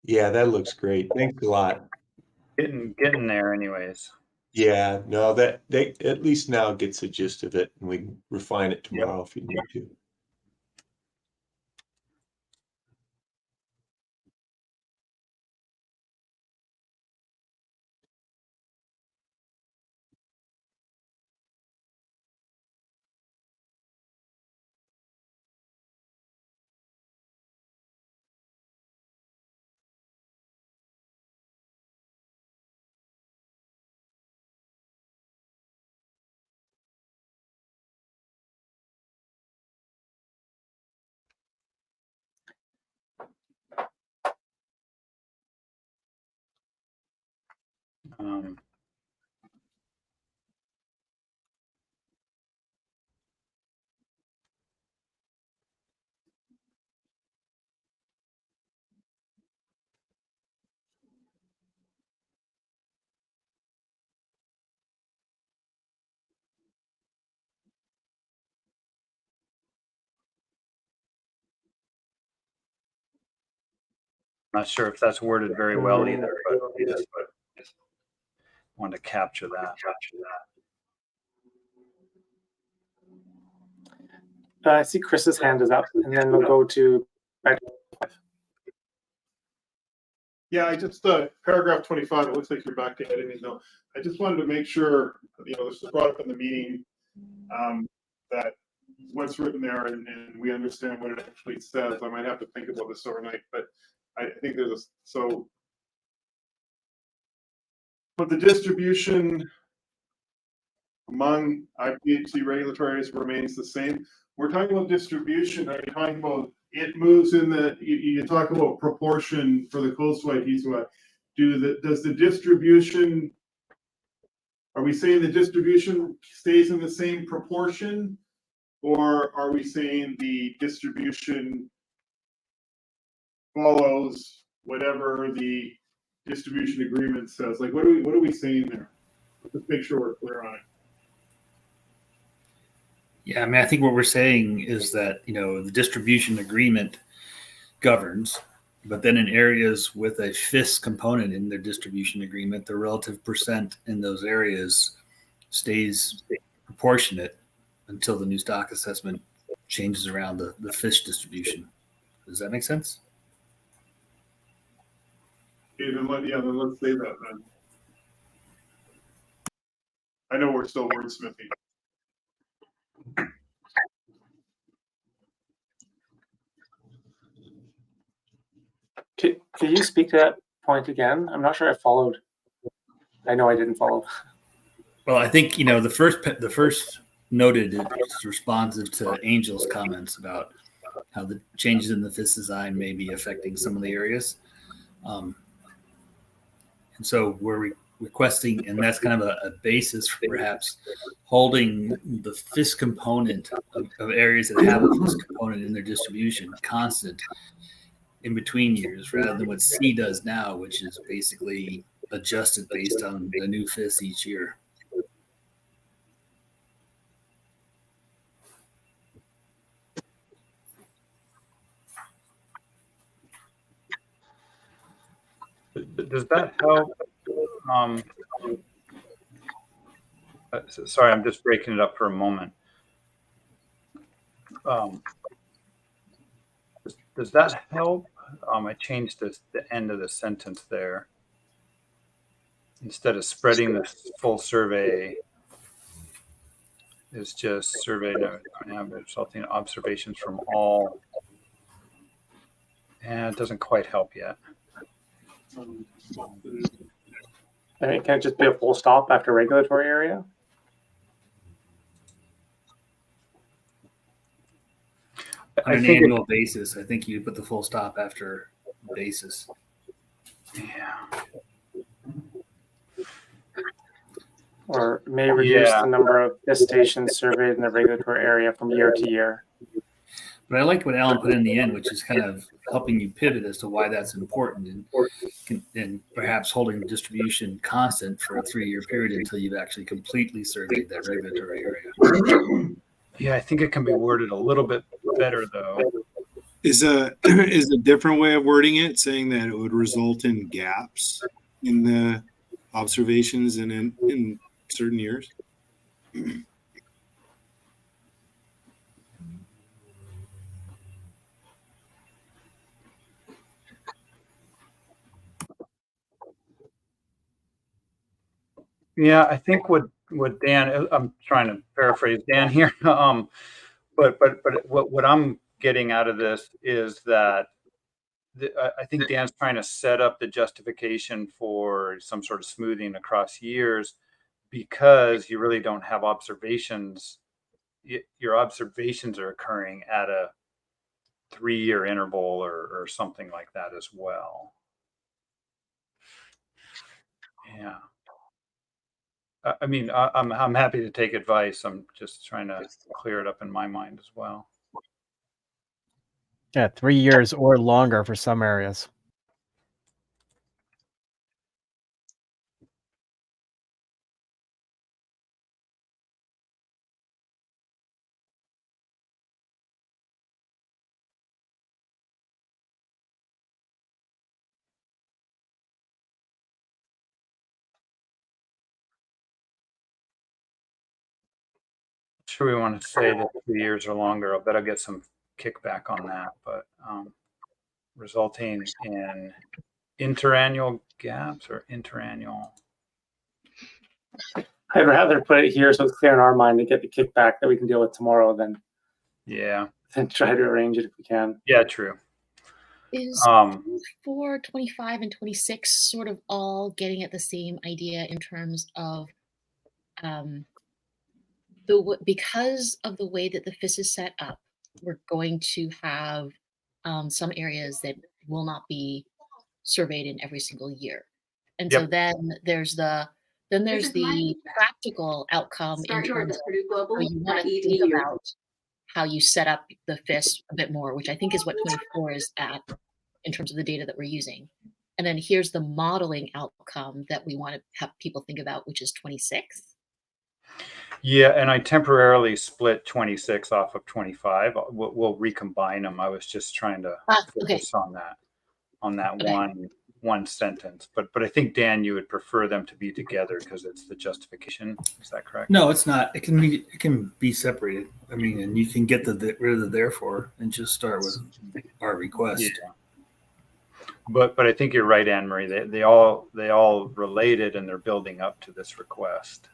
Yeah, that looks great. Thanks a lot. Getting there anyways. Yeah, no, that they at least now gets the gist of it, and we can refine it tomorrow if you need to. Not sure if that's worded very well either, but just wanted to capture that. I see Chris's hand is up, and then we'll go to. Yeah, I just paragraph 25. It looks like you're back to editing though. I just wanted to make sure, this was brought up in the meeting, that what's written there and we understand what it actually says. I might have to think about this overnight, but I think there's but the distribution among IPHC regulatory areas remains the same. We're talking about distribution. Are you talking about it moves in the? You talk about proportion for the coastal IPHC. Does the distribution? Are we saying the distribution stays in the same proportion, or are we saying the distribution follows whatever the distribution agreement says? Like, what are we saying there? Let's make sure we're clear on it. Yeah, I mean, I think what we're saying is that, the distribution agreement governs, but then in areas with a FIS component in their distribution agreement, the relative percent in those areas stays proportionate until the new stock assessment changes around the FIS distribution. Does that make sense? Okay, then let's say that then. I know we're still wordsmithing. Can you speak to that point again? I'm not sure I followed. I know I didn't follow. Well, I think the first noted is responsive to Angel's comments about how the changes in the FIS design may be affecting some of the areas, and so we're requesting, and that's kind of a basis for perhaps holding the FIS component of areas that have a FIS component in their distribution constant in between years, rather than what C does now, which is basically adjusted based on the new FIS each year. Does that help? Sorry, I'm just breaking it up for a moment. Does that help? I changed the end of the sentence there. Instead of spreading the full survey, it's just survey resulting in observations from all. And it doesn't quite help yet. I mean, can it just be a full stop after regulatory area? On an annual basis, I think you put the full stop after basis. Yeah. Or may reduce the number of fish stations surveyed in the regulatory area from year to year. But I liked what Alan put in the end, which is kind of helping you pivot as to why that's important, and perhaps holding the distribution constant for a 3-year period until you've actually completely surveyed that regulatory area. Yeah, I think it can be worded a little bit better, though. Is a different way of wording it saying that it would result in gaps in the observations and in certain years? Yeah, I think what Dan, I'm trying to paraphrase Dan here, but what I'm getting out of this is that I think Dan's trying to set up the justification for some sort of smoothing across years because you really don't have observations. Your observations are occurring at a 3-year interval or something like that as well. Yeah. I mean, I'm happy to take advice. I'm just trying to clear it up in my mind as well. Yeah, 3 years or longer for some areas. Sure, we want to say that 3 years or longer. I'll bet I'll get some kickback on that, but resulting in interannual gaps or interannual. I'd rather put it here so it's clear in our mind to get the kickback that we can deal with tomorrow than try to arrange it if we can. Yeah, true. Is 24, 25, and 26 sort of all getting at the same idea in terms of because of the way that the FIS is set up, we're going to have some areas that will not be surveyed in every single year. And so then there's the practical outcome in terms of how you want to think about how you set up the FIS a bit more, which I think is what 24 is at in terms of the data that we're using. And then here's the modeling outcome that we want to have people think about, which is 26. Yeah, and I temporarily split 26 off of 25. We'll recombine them. I was just trying to focus on that one sentence. But I think, Dan, you would prefer them to be together because it's the justification. Is that correct? No, it's not. It can be separated. I mean, and you can get rid of the therefore and just start with our request. Yeah. But I think you're right, Anne Marie. They all related and they're building up to this request.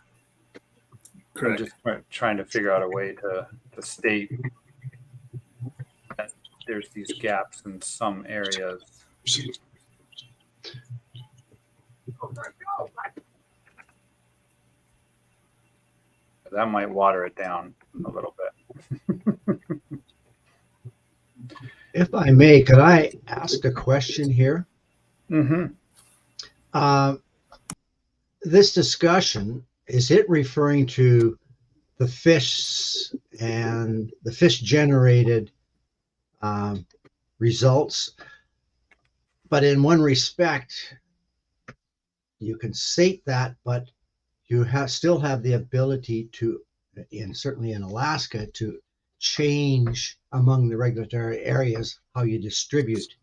Correct. I'm just trying to figure out a way to state that there's these gaps in some areas. That might water it down a little bit. If I may, could I ask a question here? Mm-hmm. This discussion, is it referring to the fish and the fish generated results? But in one respect, you can state that, but you still have the ability to, certainly in Alaska, to change among the regulatory areas how you distribute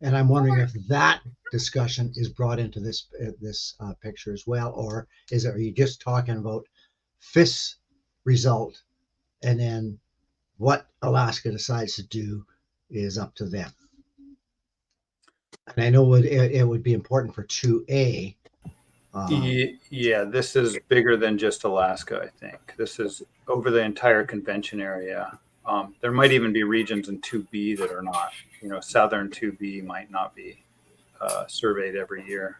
And I'm wondering if that discussion is brought into this picture as well, or are you just talking about FIS result, and then what Alaska decides to do is up to them? And I know it would be important for 2A. Yeah, this is bigger than just Alaska, I think. This is over the entire convention area. There might even be regions in 2B that are not. Southern 2B might not be surveyed every year.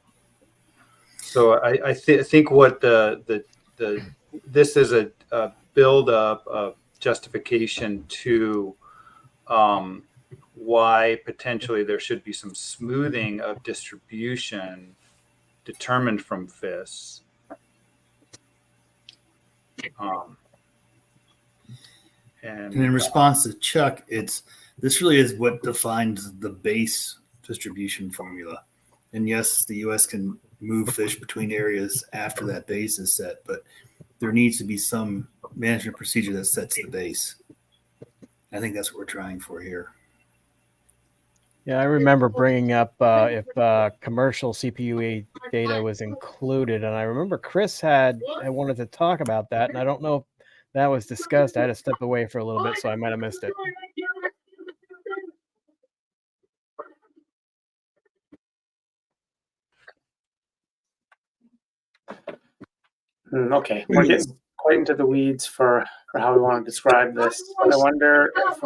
So I think what this is a build-up of justification to why potentially there should be some smoothing of distribution determined from FIS. And in response to Chuck, this really is what defines the base distribution formula. And yes, the U.S. can move fish between areas after that base is set, but there needs to be some management procedure that sets the base. I think that's what we're trying for here. Yeah, I remember bringing up if commercial CPU data was included, and I remember Chris had wanted to talk about that, and I don't know if that was discussed. I had to step away for a little bit, so I might have missed it. Okay, we're getting quite into the weeds for how we want to describe this. I wonder if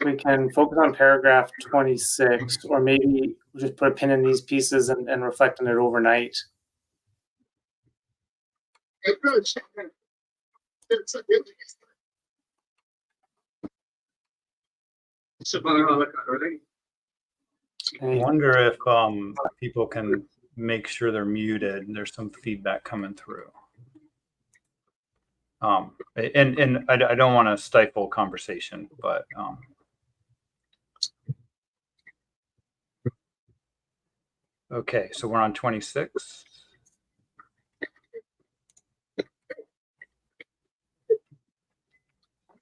we can focus on paragraph 26, or maybe just put a pin in these pieces and reflect on it overnight. I wonder if people can make sure they're muted. There's some feedback coming through. And I don't want to stifle conversation, but okay, so we're on 26.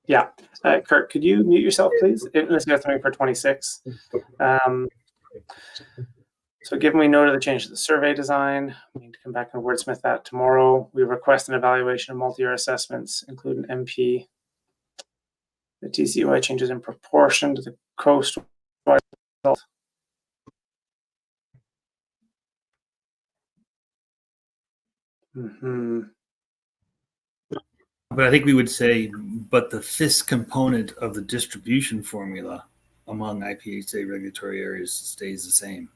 Yeah, Kurt, could you mute yourself, please? Unless you have something for 26. So given we noted the change to the survey design, we need to come back and wordsmith that tomorrow. We request an evaluation of multi-year assessments, including MP. The TCUI changes in proportion to the coast-wide result. But I think we would say, but the FIS component of the distribution formula among IPHC regulatory areas stays the same.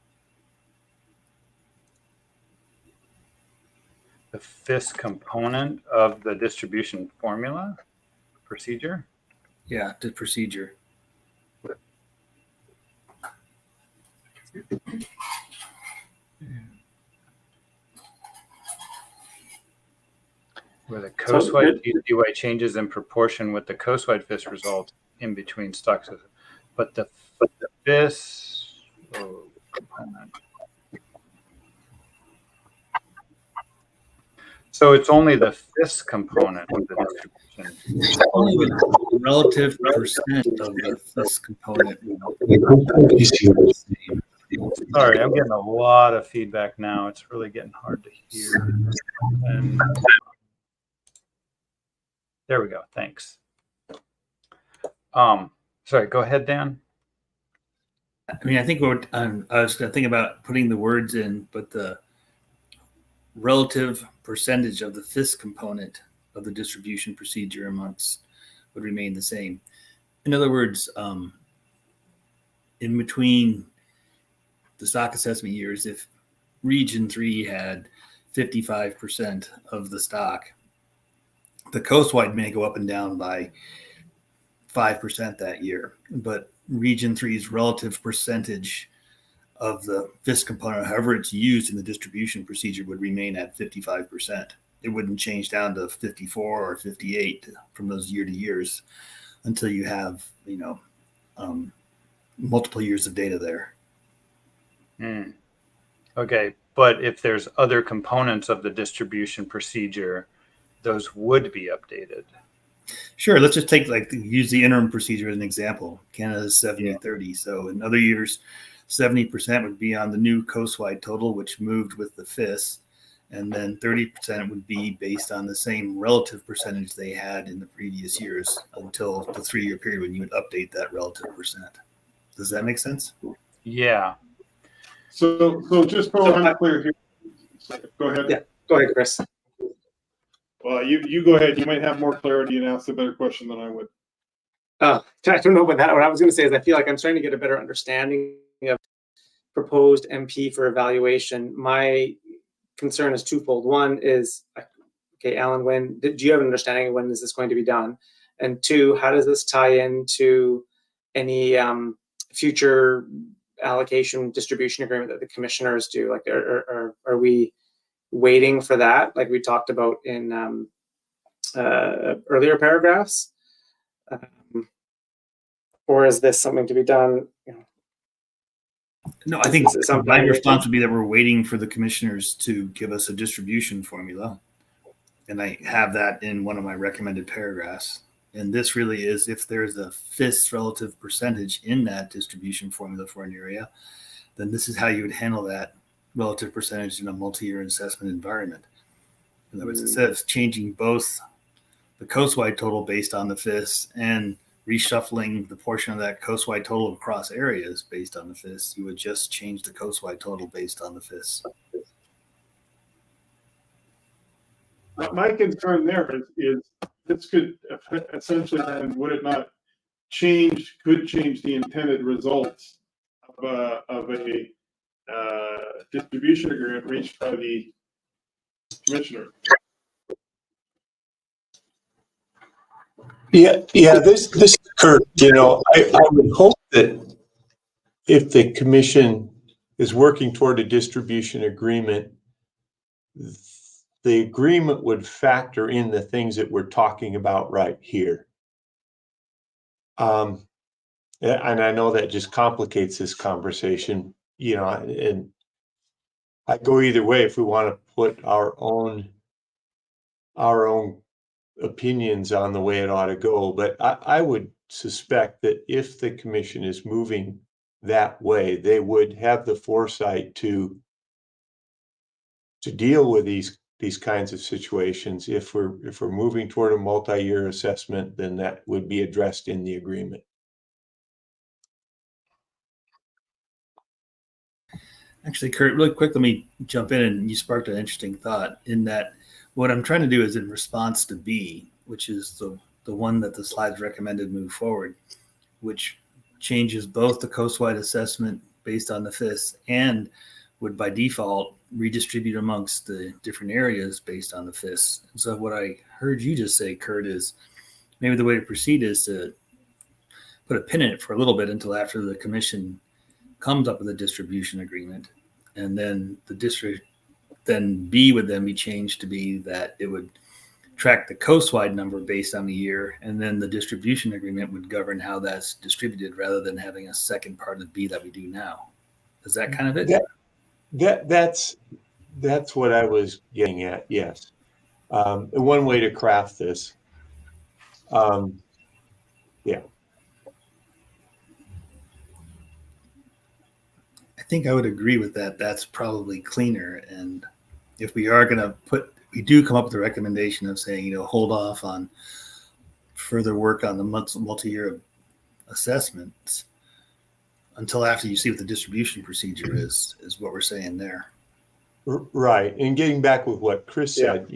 The FIS component of the distribution formula procedure? Yeah, the procedure. Where the coastwide TCUI changes in proportion with the coastwide FIS results in between stocks. But the FIS component. So it's only the FIS component of the distribution. Only the relative percent of the FIS component. Sorry, I'm getting a lot of feedback now. It's really getting hard to hear. And there we go. Thanks. Sorry, go ahead, Dan. I mean, I think what I was going to think about putting the words in, but the relative percentage of the FIS component of the distribution procedure amongst would remain the same. In other words, in between the stock assessment years, if Region 3 had 55% of the stock, the coastwide may go up and down by 5% that year, but Region 3's relative percentage of the FIS component, however it's used in the distribution procedure, would remain at 55%. It wouldn't change down to 54 or 58 from those year to years until you have, multiple years of data there. Okay, but if there's other components of the distribution procedure, those would be updated. Sure. Let's just take use the interim procedure as an example. Canada's 70-30. So in other years, 70% would be on the new coastwide total, which moved with the FIS, and then 30% would be based on the same relative percentage they had in the previous years until the 3-year period when you would update that relative percent. Does that make sense? Yeah. So just so I'm clear here. Go ahead. Yeah, go ahead, Chris. Well, you go ahead. You might have more clarity and ask a better question than I would. I don't know about that. What I was going to say is I feel like I'm starting to get a better understanding of proposed MP for evaluation. My concern is twofold. One is, okay, Alan, do you have an understanding of when is this going to be done? And two, how does this tie into any future allocation distribution agreement that the commissioners do? Like, are we waiting for that, like we talked about in earlier paragraphs? Or is this something to be done? No, I think my response would be that we're waiting for the commissioners to give us a distribution formula. And I have that in one of my recommended paragraphs. And this really is if there's a FIS relative percentage in that distribution formula for an area, then this is how you would handle that relative percentage in a multi-year assessment environment. In other words, instead of changing both the coastwide total based on the FIS and reshuffling the portion of that coastwide total across areas based on the FIS, you would just change the coastwide total based on the FIS. My concern there is this could essentially, then, would it not could change the intended results of a distribution agreement reached by the commissioner? Yeah. This is Kurt. I would hope that if the commission is working toward a distribution agreement, the agreement would factor in the things that we're talking about right here. And I know that just complicates this conversation, and I go either way if we want to put our own opinions on the way it ought to go. But I would suspect that if the commission is moving that way, they would have the foresight to deal with these kinds of situations. If we're moving toward a multi-year assessment, then that would be addressed in the agreement. Actually, Kurt, really quick, let me jump in, and you sparked an interesting thought in that what I'm trying to do is in response to B, which is the one that the slides recommended move forward, which changes both the coastwide assessment based on the FIS and would by default redistribute amongst the different areas based on the FIS. And so what I heard you just say, Kurt, is maybe the way to proceed is to put a pin in it for a little bit until after the commission comes up with a distribution agreement. And then then B would then be changed to be that it would track the coastwide number based on the year, and then the distribution agreement would govern how that's distributed rather than having a second part of B that we do now. Is that kind of it? That's what I was getting at. Yes. One way to craft this. Yeah. I think I would agree with that. That's probably cleaner. And if we are going to we do come up with a recommendation of saying, hold off on further work on the multi-year assessments until after you see what the distribution procedure is what we're saying there. Right. And getting back with what Chris said,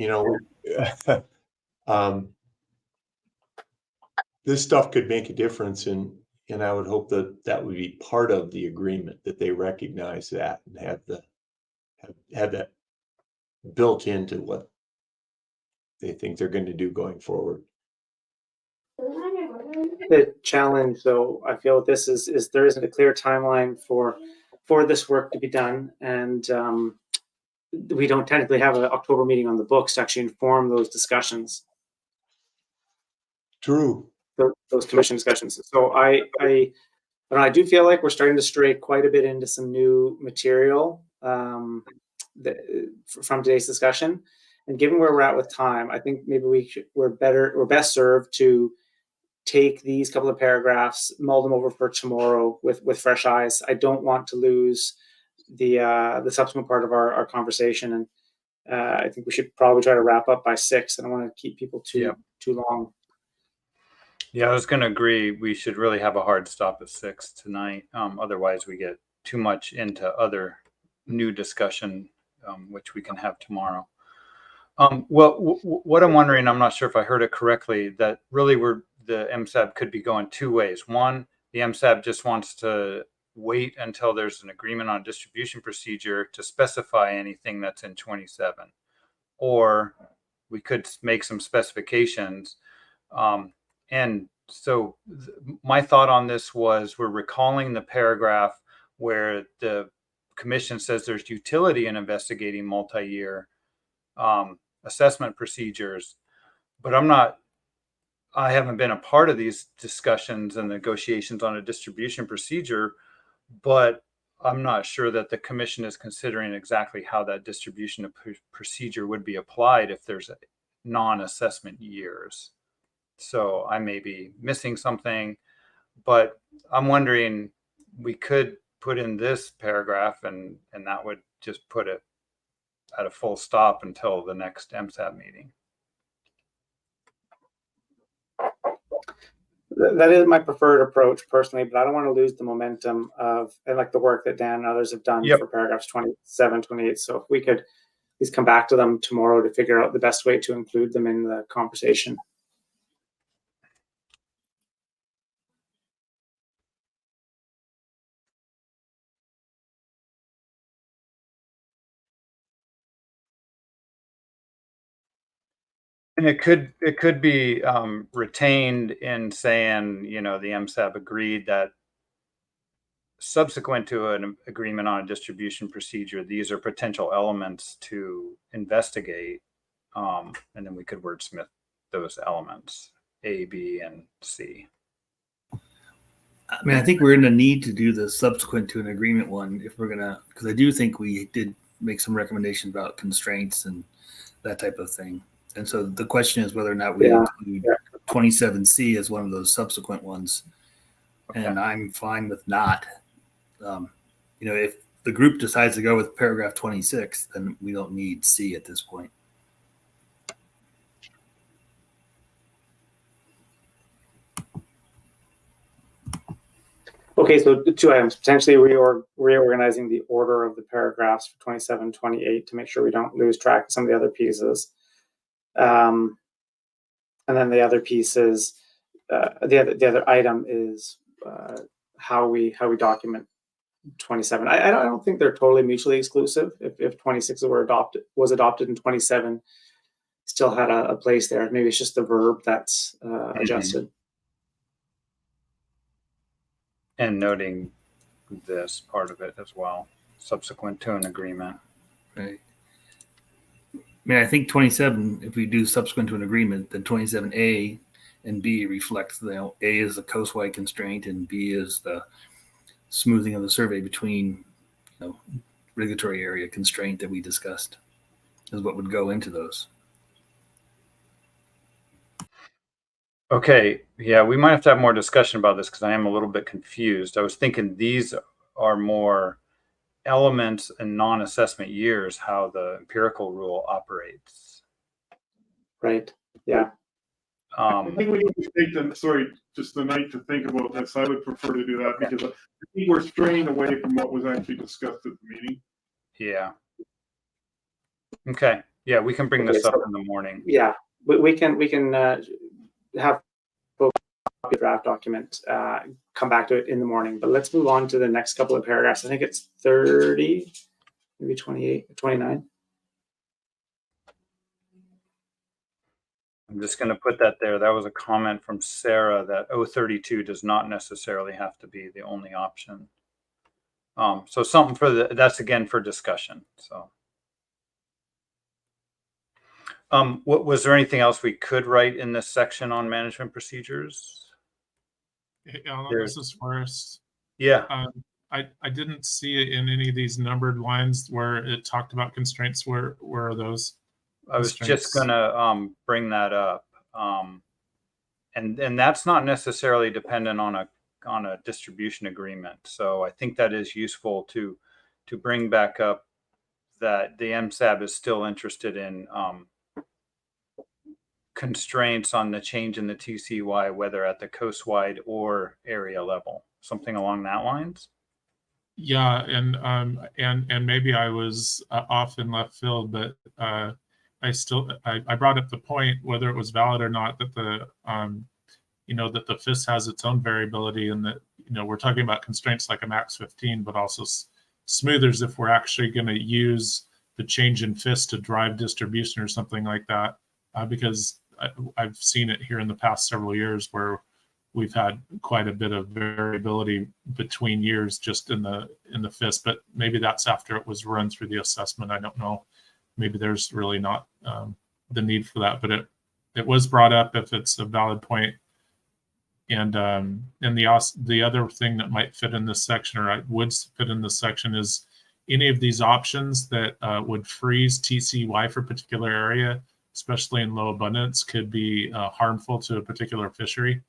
this stuff could make a difference, and I would hope that would be part of the agreement, that they recognize that and have that built into what they think they're going to do going forward. The challenge, though, I feel this is there isn't a clear timeline for this work to be done, and we don't technically have an October meeting on the books to actually inform those discussions. True. Those commission discussions. So I do feel like we're starting to stray quite a bit into some new material from today's discussion. And given where we're at with time, I think maybe we're best served to take these couple of paragraphs, mull them over for tomorrow with fresh eyes. I don't want to lose the subsequent part of our conversation, and I think we should probably try to wrap up by 6. I don't want to keep people too long. Yeah, I was going to agree. We should really have a hard stop at 6 tonight. Otherwise, we get too much into other new discussion, which we can have tomorrow. What I'm wondering, I'm not sure if I heard it correctly, that really the MSAB could be going two ways. One, the MSAB just wants to wait until there's an agreement on distribution procedure to specify anything that's in 27. Or we could make some specifications. And so my thought on this was, we're recalling the paragraph where the commission says there's utility in investigating multi-year assessment procedures, but I haven't been a part of these discussions and negotiations on a distribution procedure, but I'm not sure that the commission is considering exactly how that distribution procedure would be applied if there's non-assessment years. So I may be missing something, but I'm wondering, we could put in this paragraph and that would just put it at a full stop until the next MSAB meeting. That is my preferred approach personally, but I don't want to lose the momentum of, and like the work that Dan and others have done for paragraphs 27, 28. So if we could please come back to them tomorrow to figure out the best way to include them in the conversation. And it could be retained in saying, the MSAB agreed that subsequent to an agreement on a distribution procedure, these are potential elements to investigate. And then we could wordsmith those elements, A, B, and C. I mean, I think we're going to need to do the subsequent to an agreement one if we're going to, because I do think we did make some recommendations about constraints and that type of thing. And so the question is whether or not we include 27C as one of those subsequent ones. Okay. And I'm fine with not. If the group decides to go with paragraph 26, then we don't need C at this point. Okay, so 2 items, potentially reorganizing the order of the paragraphs for 27, 28 to make sure we don't lose track of some of the other pieces. And then the other piece is, the other item is how we document 27. I don't think they're totally mutually exclusive. If 26 was adopted and 27 still had a place there, maybe it's just the verb that's adjusted. And noting this part of it as well, subsequent to an agreement. Right. I mean, I think 27, if we do subsequent to an agreement, then 27A and B reflects, A is the coastwide constraint and B is the smoothing of the survey between, regulatory area constraint that we discussed is what would go into those. Okay, yeah, we might have to have more discussion about this because I am a little bit confused. I was thinking these are more elements in non-assessment years, how the empirical rule operates. Right, yeah. I think we need to take just the night to think about this. I would prefer to do that because I think we're straying away from what was actually discussed at the meeting. Yeah. Okay. Yeah, we can bring this up in the morning. Yeah, we can have a draft document, come back to it in the morning. But let's move on to the next couple of paragraphs. I think it's 30, maybe 28, 29. I'm just going to put that there. That was a comment from Sarah that 032 does not necessarily have to be the only option. So something that's again for discussion. So, what was there anything else we could write in this section on management procedures? Hey, Alan, this is Forrest. Yeah. I didn't see it in any of these numbered lines where it talked about constraints. Where are those? I was just gonna bring that up. And that's not necessarily dependent on a distribution agreement. So I think that is useful to bring back up that the MSAB is still interested in constraints on the change in the TCY, whether at the coastwide or area level, something along that lines. Yeah, and maybe I was off in left field, but I brought up the point, whether it was valid or not, that the that the FIS has its own variability, and that we're talking about constraints like a max 15, but also smoothers if we're actually going to use the change in FIS to drive distribution or something like that, because I've seen it here in the past several years where we've had quite a bit of variability between years just in the FIS, but maybe that's after it was run through the assessment. I don't know. Maybe there's really not the need for that, but it was brought up if it's a valid point. And the other thing that might fit in this section, or would fit in this section, is any of these options that would freeze TCY for a particular area, especially in low abundance, could be harmful to a particular fishery.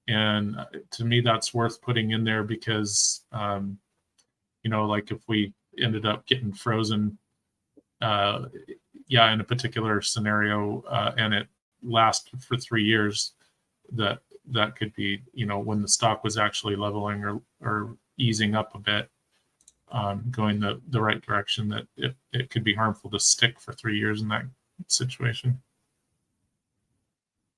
And to me, that's worth putting in there because, like if we ended up getting frozen, in a particular scenario, and it lasts for 3 years, that could be, when the stock was actually leveling or easing up a bit, going the right direction, that it could be harmful to stick for 3 years in that situation.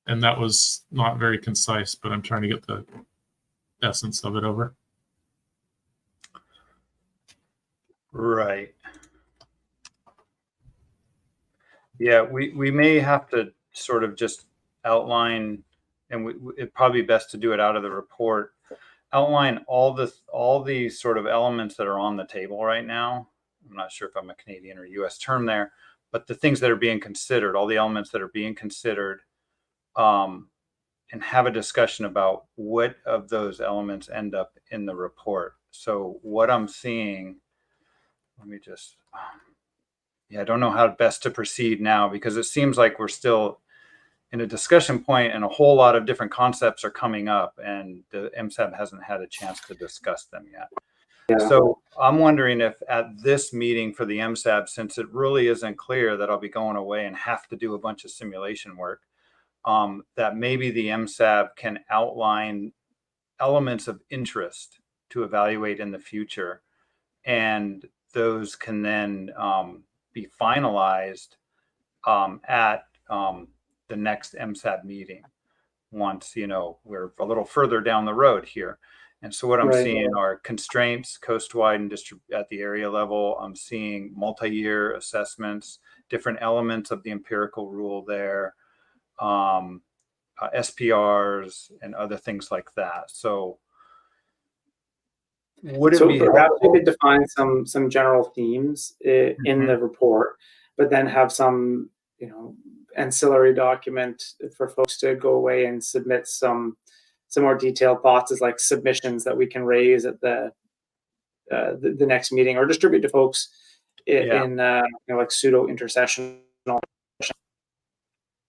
And that was not very concise, but I'm trying to get the essence of it over. Right. Yeah, we may have to sort of just outline, and it'd probably be best to do it out of the report, outline all the sort of elements that are on the table right now. I'm not sure if I'm a Canadian or US term there, but the things that are being considered, all the elements that are being considered, and have a discussion about what of those elements end up in the report. So what I'm seeing, let me just, I don't know how best to proceed now, because it seems like we're still in a discussion point and a whole lot of different concepts are coming up, and the MSAB hasn't had a chance to discuss them yet. Yeah. So I'm wondering if at this meeting for the MSAB, since it really isn't clear that I'll be going away and have to do a bunch of simulation work, that maybe the MSAB can outline elements of interest to evaluate in the future, and those can then be finalized at the next MSAB meeting once we're a little further down the road here. And so what I'm seeing are constraints coastwide and at the area level. I'm seeing multi-year assessments, different elements of the empirical rule there, SPRs and other things like that. So would it be perhaps we could define some general themes in the report, but then have some ancillary document for folks to go away and submit some more detailed thoughts as like submissions that we can raise at the next meeting, or distribute to folks in like pseudo intercessional.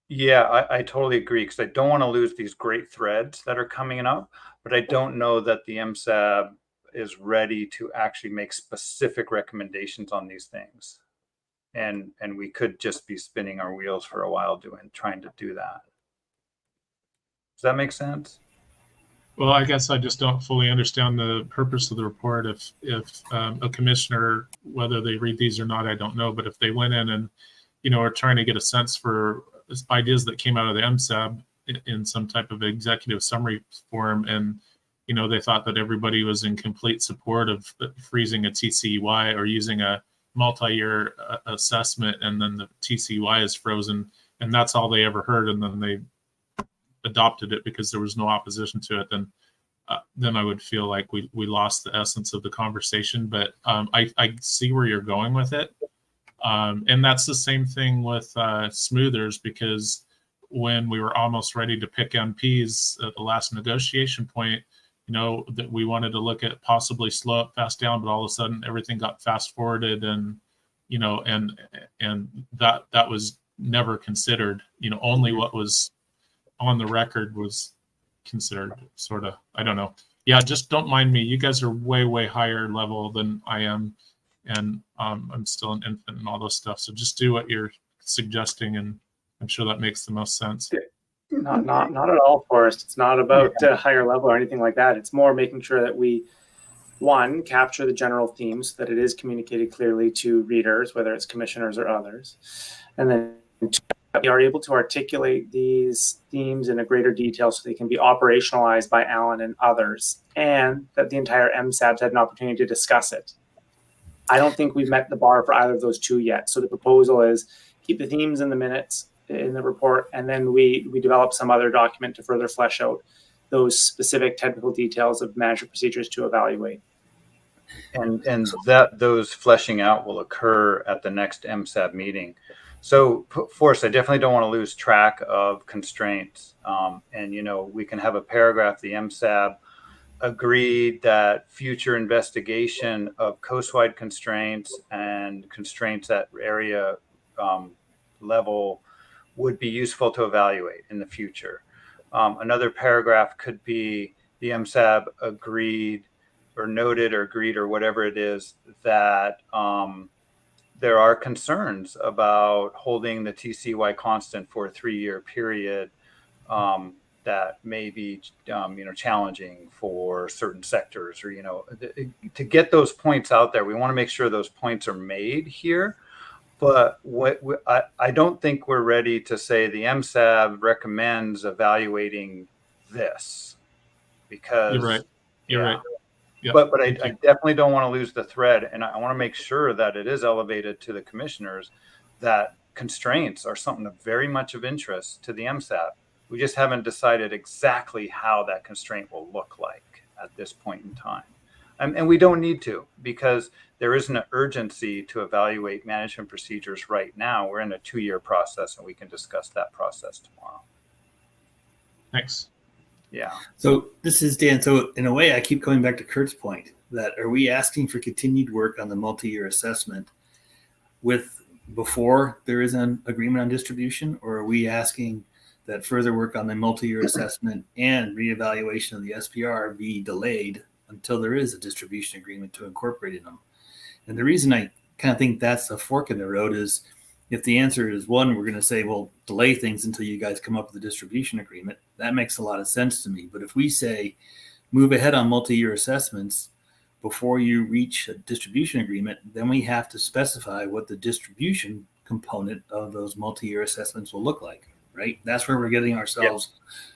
Yeah, I totally agree, because I don't want to lose these great threads that are coming up, but I don't know that the MSAB is ready to actually make specific recommendations on these things. And we could just be spinning our wheels for a while trying to do that. Does that make sense? Well, I guess I just don't fully understand the purpose of the report. If a commissioner, whether they read these or not, I don't know. But if they went in and, are trying to get a sense for ideas that came out of the MSAB in some type of executive summary form, and, they thought that everybody was in complete support of freezing a TCY or using a multi-year assessment, and then the TCY is frozen, and that's all they ever heard, and then they adopted it because there was no opposition to it, then I would feel like we lost the essence of the conversation. But I see where you're going with it, and that's the same thing with smoothers, because when we were almost ready to pick MPs at the last negotiation point, that we wanted to look at possibly slow up, fast down, but all of a sudden everything got fast forwarded, and and that was never considered. Only what was on the record was considered, sort of. I don't know. Yeah, just don't mind me. You guys are way, way higher level than I am, and I'm still an infant and all those stuff. So just do what you're suggesting, and I'm sure that makes the most sense. Not at all, Forrest. It's not about higher level or anything like that. It's more making sure that we, one, capture the general themes, that it is communicated clearly to readers, whether it's commissioners or others, and then two, we are able to articulate these themes in a greater detail so they can be operationalized by Alan and others, and that the entire MSAB's had an opportunity to discuss it. I don't think we've met the bar for either of those two yet. So the proposal is keep the themes in the minutes in the report, and then we develop some other document to further flesh out those specific technical details of management procedures to evaluate. And that those fleshing out will occur at the next MSAB meeting. So, Forrest, I definitely don't want to lose track of constraints. And, we can have a paragraph, the MSAB agreed that future investigation of coast-wide constraints and constraints at area level would be useful to evaluate in the future. Another paragraph could be the MSAB agreed or noted or agreed or whatever it is that there are concerns about holding the TCY constant for a 3-year period that may be challenging for certain sectors, or to get those points out there. We want to make sure those points are made here. But I don't think we're ready to say the MSAB recommends evaluating this, because You're right. You're right. Yep. But I definitely don't want to lose the thread, and I want to make sure that it is elevated to the commissioners that constraints are something of very much of interest to the MSAB. We just haven't decided exactly how that constraint will look like at this point in time. And we don't need to, because there isn't an urgency to evaluate management procedures right now. We're in a 2-year process, and we can discuss that process tomorrow. Thanks. Yeah. So this is Dan. So in a way, I keep coming back to Kurt's point that are we asking for continued work on the multi-year assessment before there is an agreement on distribution, or are we asking that further work on the multi-year assessment and reevaluation of the SPR be delayed until there is a distribution agreement to incorporate in them? And the reason I kind of think that's a fork in the road is if the answer is one, we're going to say, well, delay things until you guys come up with a distribution agreement. That makes a lot of sense to me. But if we say move ahead on multi-year assessments before you reach a distribution agreement, then we have to specify what the distribution component of those multi-year assessments will look like, right? That's where we're getting ourselves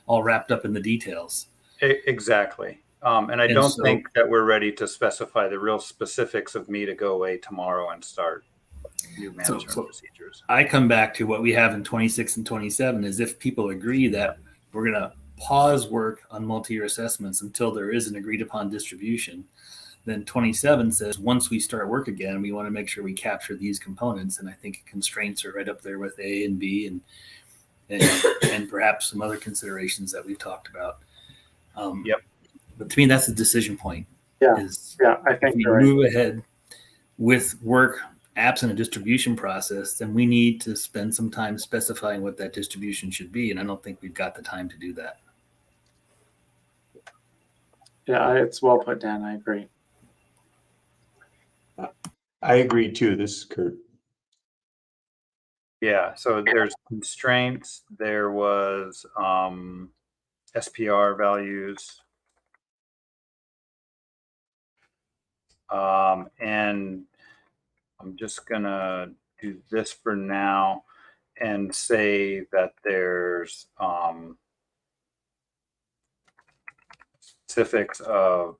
all wrapped up in the details. Exactly. And I don't think that we're ready to specify the real specifics of me to go away tomorrow and start new management procedures. I come back to what we have in 26 and 27 is if people agree that we're going to pause work on multi-year assessments until there is an agreed upon distribution, then 27 says once we start work again, we want to make sure we capture these components. And I think constraints are right up there with A and B and perhaps some other considerations that we've talked about. But to me, that's the decision point. I think if we move ahead with work absent a distribution process, then we need to spend some time specifying what that distribution should be. And I don't think we've got the time to do that. Yeah, it's well put, Dan. I agree. I agree too. This is Kurt. Yeah, so there's constraints. There was SPR values. And I'm just going to do this for now and say that there's specifics of,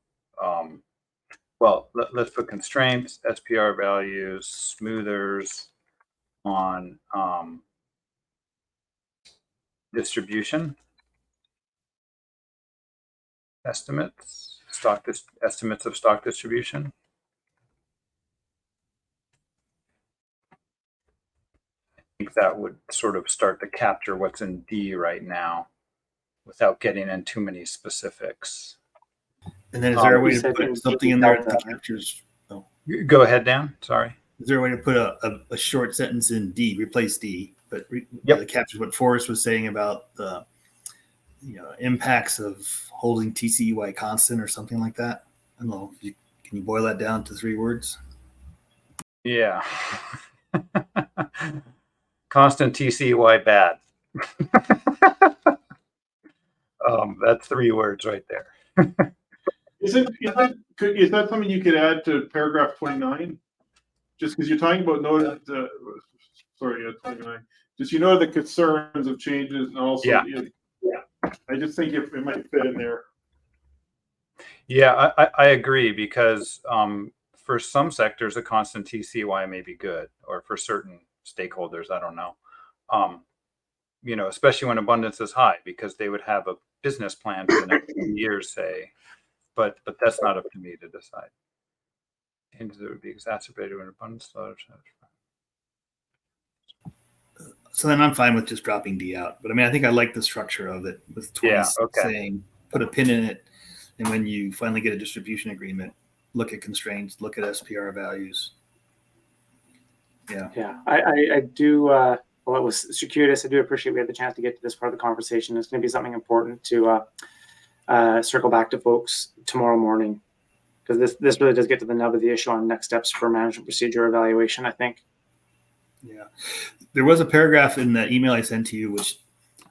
let's put constraints, SPR values, smoothers on distribution, estimates, estimates of stock distribution. I think that would sort of start to capture what's in D right now without getting in too many specifics. And then is there a way to put something in there that captures? Go ahead, Dan. Sorry. Is there a way to put a short sentence in D, replace D, but it captures what Forrest was saying about the impacts of holding TCEY constant or something like that. I don't know. Can you boil that down to 3 words? Yeah. Constant TCEY bad. That's 3 words right there. Is that something you could add to paragraph 29? Just because you're talking about noted, 29. Just the concerns of changes and also I just think it might fit in there. Yeah, I agree, because for some sectors, a constant TCY may be good, or for certain stakeholders, I don't know. Especially when abundance is high, because they would have a business plan for the next few years, say, but that's not up to me to decide. Changes that would be exacerbated when abundance slows. So then I'm fine with just dropping D out. But I mean, I think I like the structure of it with 20 saying put a pin in it. And when you finally get a distribution agreement, look at constraints, look at SPR values. Yeah. Yeah, I do. Well, it was circuitous. I do appreciate we had the chance to get to this part of the conversation. It's going to be something important to circle back to folks tomorrow morning, because this really does get to the nub of the issue on next steps for management procedure evaluation, I think. Yeah. There was a paragraph in the email I sent to you, which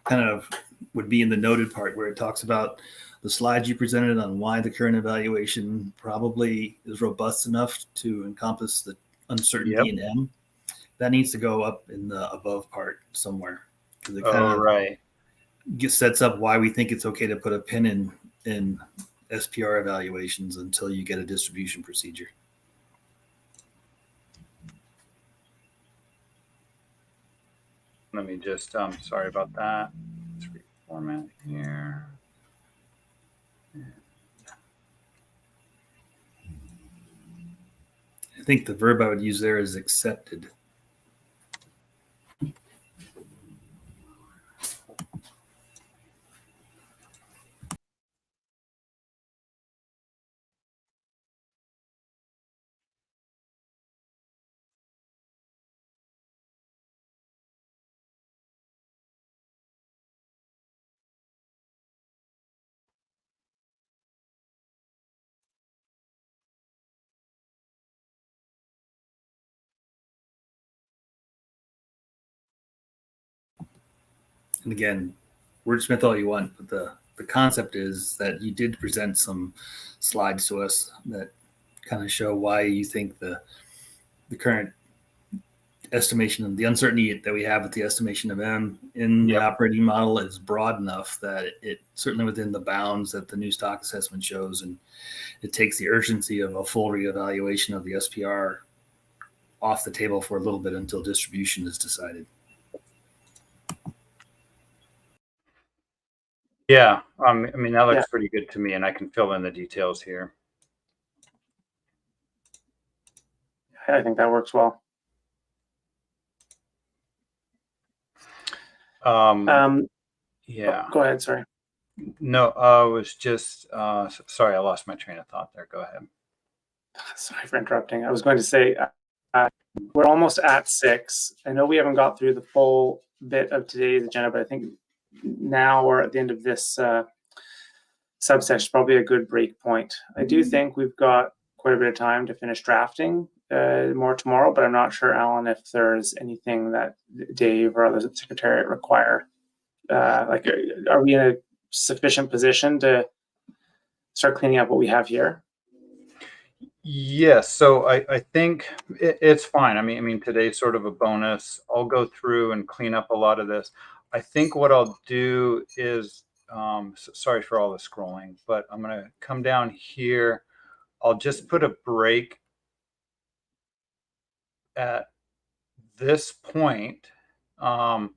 kind of would be in the noted part, where it talks about the slides you presented on why the current evaluation probably is robust enough to encompass the uncertainty in M. That needs to go up in the above part somewhere. It kind of sets up why we think it's okay to put a pin in SPR evaluations until you get a distribution procedure. Let me just, sorry about that. Let's reformat here. I think the verb I would use there is accepted. And again, wordsmith all you want, but the concept is that you did present some slides to us that kind of show why you think the current estimation and the uncertainty that we have with the estimation of M in the operating model is broad enough that it certainly within the bounds that the new stock assessment shows, and it takes the urgency of a full reevaluation of the SPR off the table for a little bit until distribution is decided. Yeah, I mean, that looks pretty good to me, and I can fill in the details here. I think that works well. Yeah. Go ahead. Sorry. No, I was just, sorry, I lost my train of thought there. Go ahead. Sorry for interrupting. I was going to say, we're almost at 6. I know we haven't got through the full bit of today's agenda, but I think now we're at the end of this subsection, probably a good break point. I do think we've got quite a bit of time to finish drafting more tomorrow, but I'm not sure, Alan, if there's anything that Dave or others at the Secretariat require. Are we in a sufficient position to start cleaning up what we have here? Yes, so I think it's fine. I mean, today's sort of a bonus. I'll go through and clean up a lot of this. I think what I'll do is, sorry for all the scrolling, but I'm going to come down here. I'll just put a break at this point, and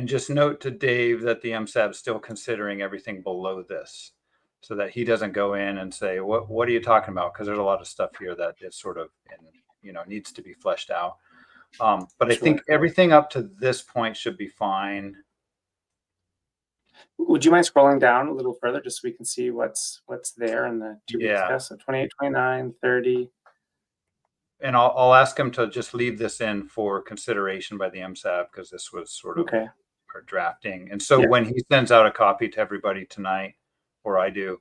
just note to Dave that the MSAB is still considering everything below this, so that he doesn't go in and say, what are you talking about? Because there's a lot of stuff here that is sort of, needs to be fleshed out. But I think everything up to this point should be fine. Would you mind scrolling down a little further just so we can see what's there in the to be discussed? So 28, 29, 30. and I'll ask him to just leave this in for consideration by the MSAB, because this was sort of our drafting. And so when he sends out a copy to everybody tonight, or I do,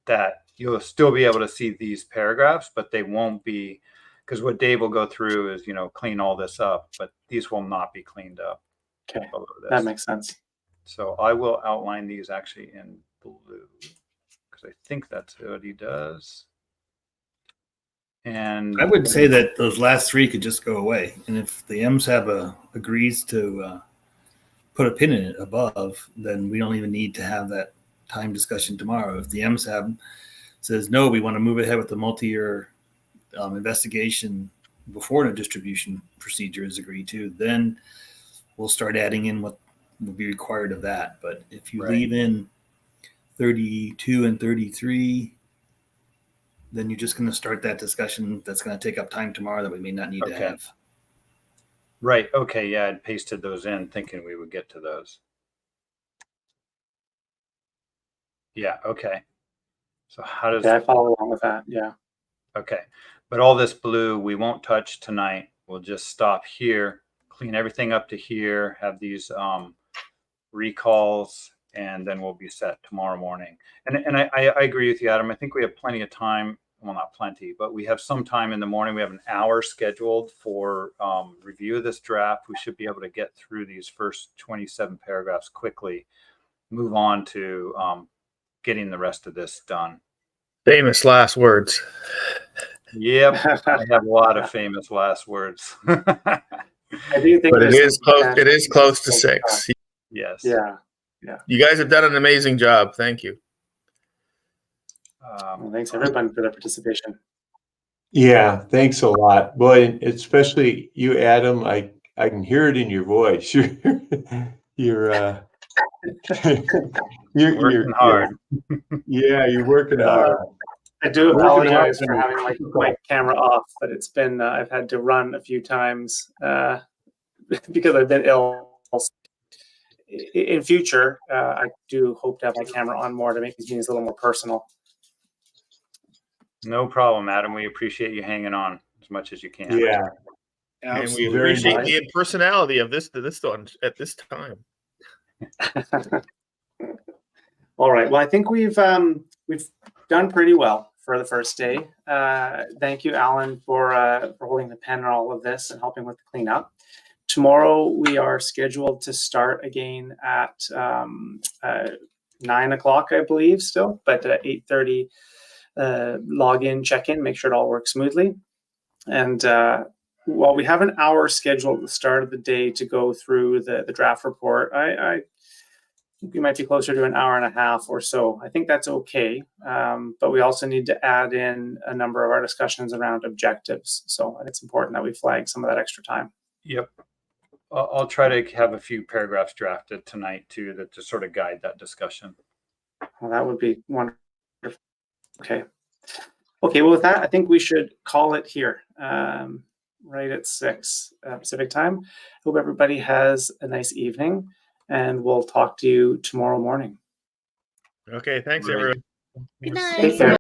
that you'll still be able to see these paragraphs, but they won't be, because what Dave will go through is, clean all this up, but these will not be cleaned up. Okay, that makes sense. So I will outline these actually in blue, because I think that's what he does. And I would say that those last three could just go away. And if the MSAB agrees to put a pin in it above, then we don't even need to have that time discussion tomorrow. If the MSAB says, no, we want to move ahead with the multi-year investigation before the distribution procedure is agreed to, then we'll start adding in what will be required of that. But if you leave in 32 and 33, then you're just going to start that discussion that's going to take up time tomorrow that we may not need to have. Right. Okay. Yeah, I'd pasted those in thinking we would get to those. Yeah. Okay. So how does I follow along with that? Yeah. Okay. But all this blue we won't touch tonight. We'll just stop here, clean everything up to here, have these recalls, and then we'll be set tomorrow morning. And I agree with you, Adam. I think we have plenty of time. Well, not plenty, but we have some time in the morning. We have an hour scheduled for review of this draft. We should be able to get through these first 27 paragraphs quickly, move on to getting the rest of this done. Famous last words. Yep, I have a lot of famous last words. I do think, but it is close. It is close to 6. Yes. Yeah. Yeah. You guys have done an amazing job. Thank you. Well, thanks everyone for their participation. Yeah, thanks a lot. Boy, especially you, Adam. I can hear it in your voice. You're working hard. Yeah, you're working hard. I do apologize for having my camera off, but it's been I've had to run a few times because I've been ill. In future, I do hope to have my camera on more to make these meetings a little more personal. No problem, Adam. We appreciate you hanging on as much as you can. Yeah. And we appreciate the impersonality of this one at this time. All right. Well, I think we've done pretty well for the first day. Thank you, Alan, for holding the pen on all of this and helping with the cleanup. Tomorrow we are scheduled to start again at 9 o'clock, I believe, still, but 8:30 log in, check in, make sure it all works smoothly. And while we have an hour scheduled at the start of the day to go through the draft report, I think we might be closer to an hour and a half or so. I think that's okay. But we also need to add in a number of our discussions around objectives. So it's important that we flag some of that extra time. Yep. I'll try to have a few paragraphs drafted tonight too, that to sort of guide that discussion. Well, that would be wonderful. Okay. Well, with that, I think we should call it here, right at 6 Pacific time. Hope everybody has a nice evening, and we'll talk to you tomorrow morning. Okay, thanks, everyone. Good night. Take care.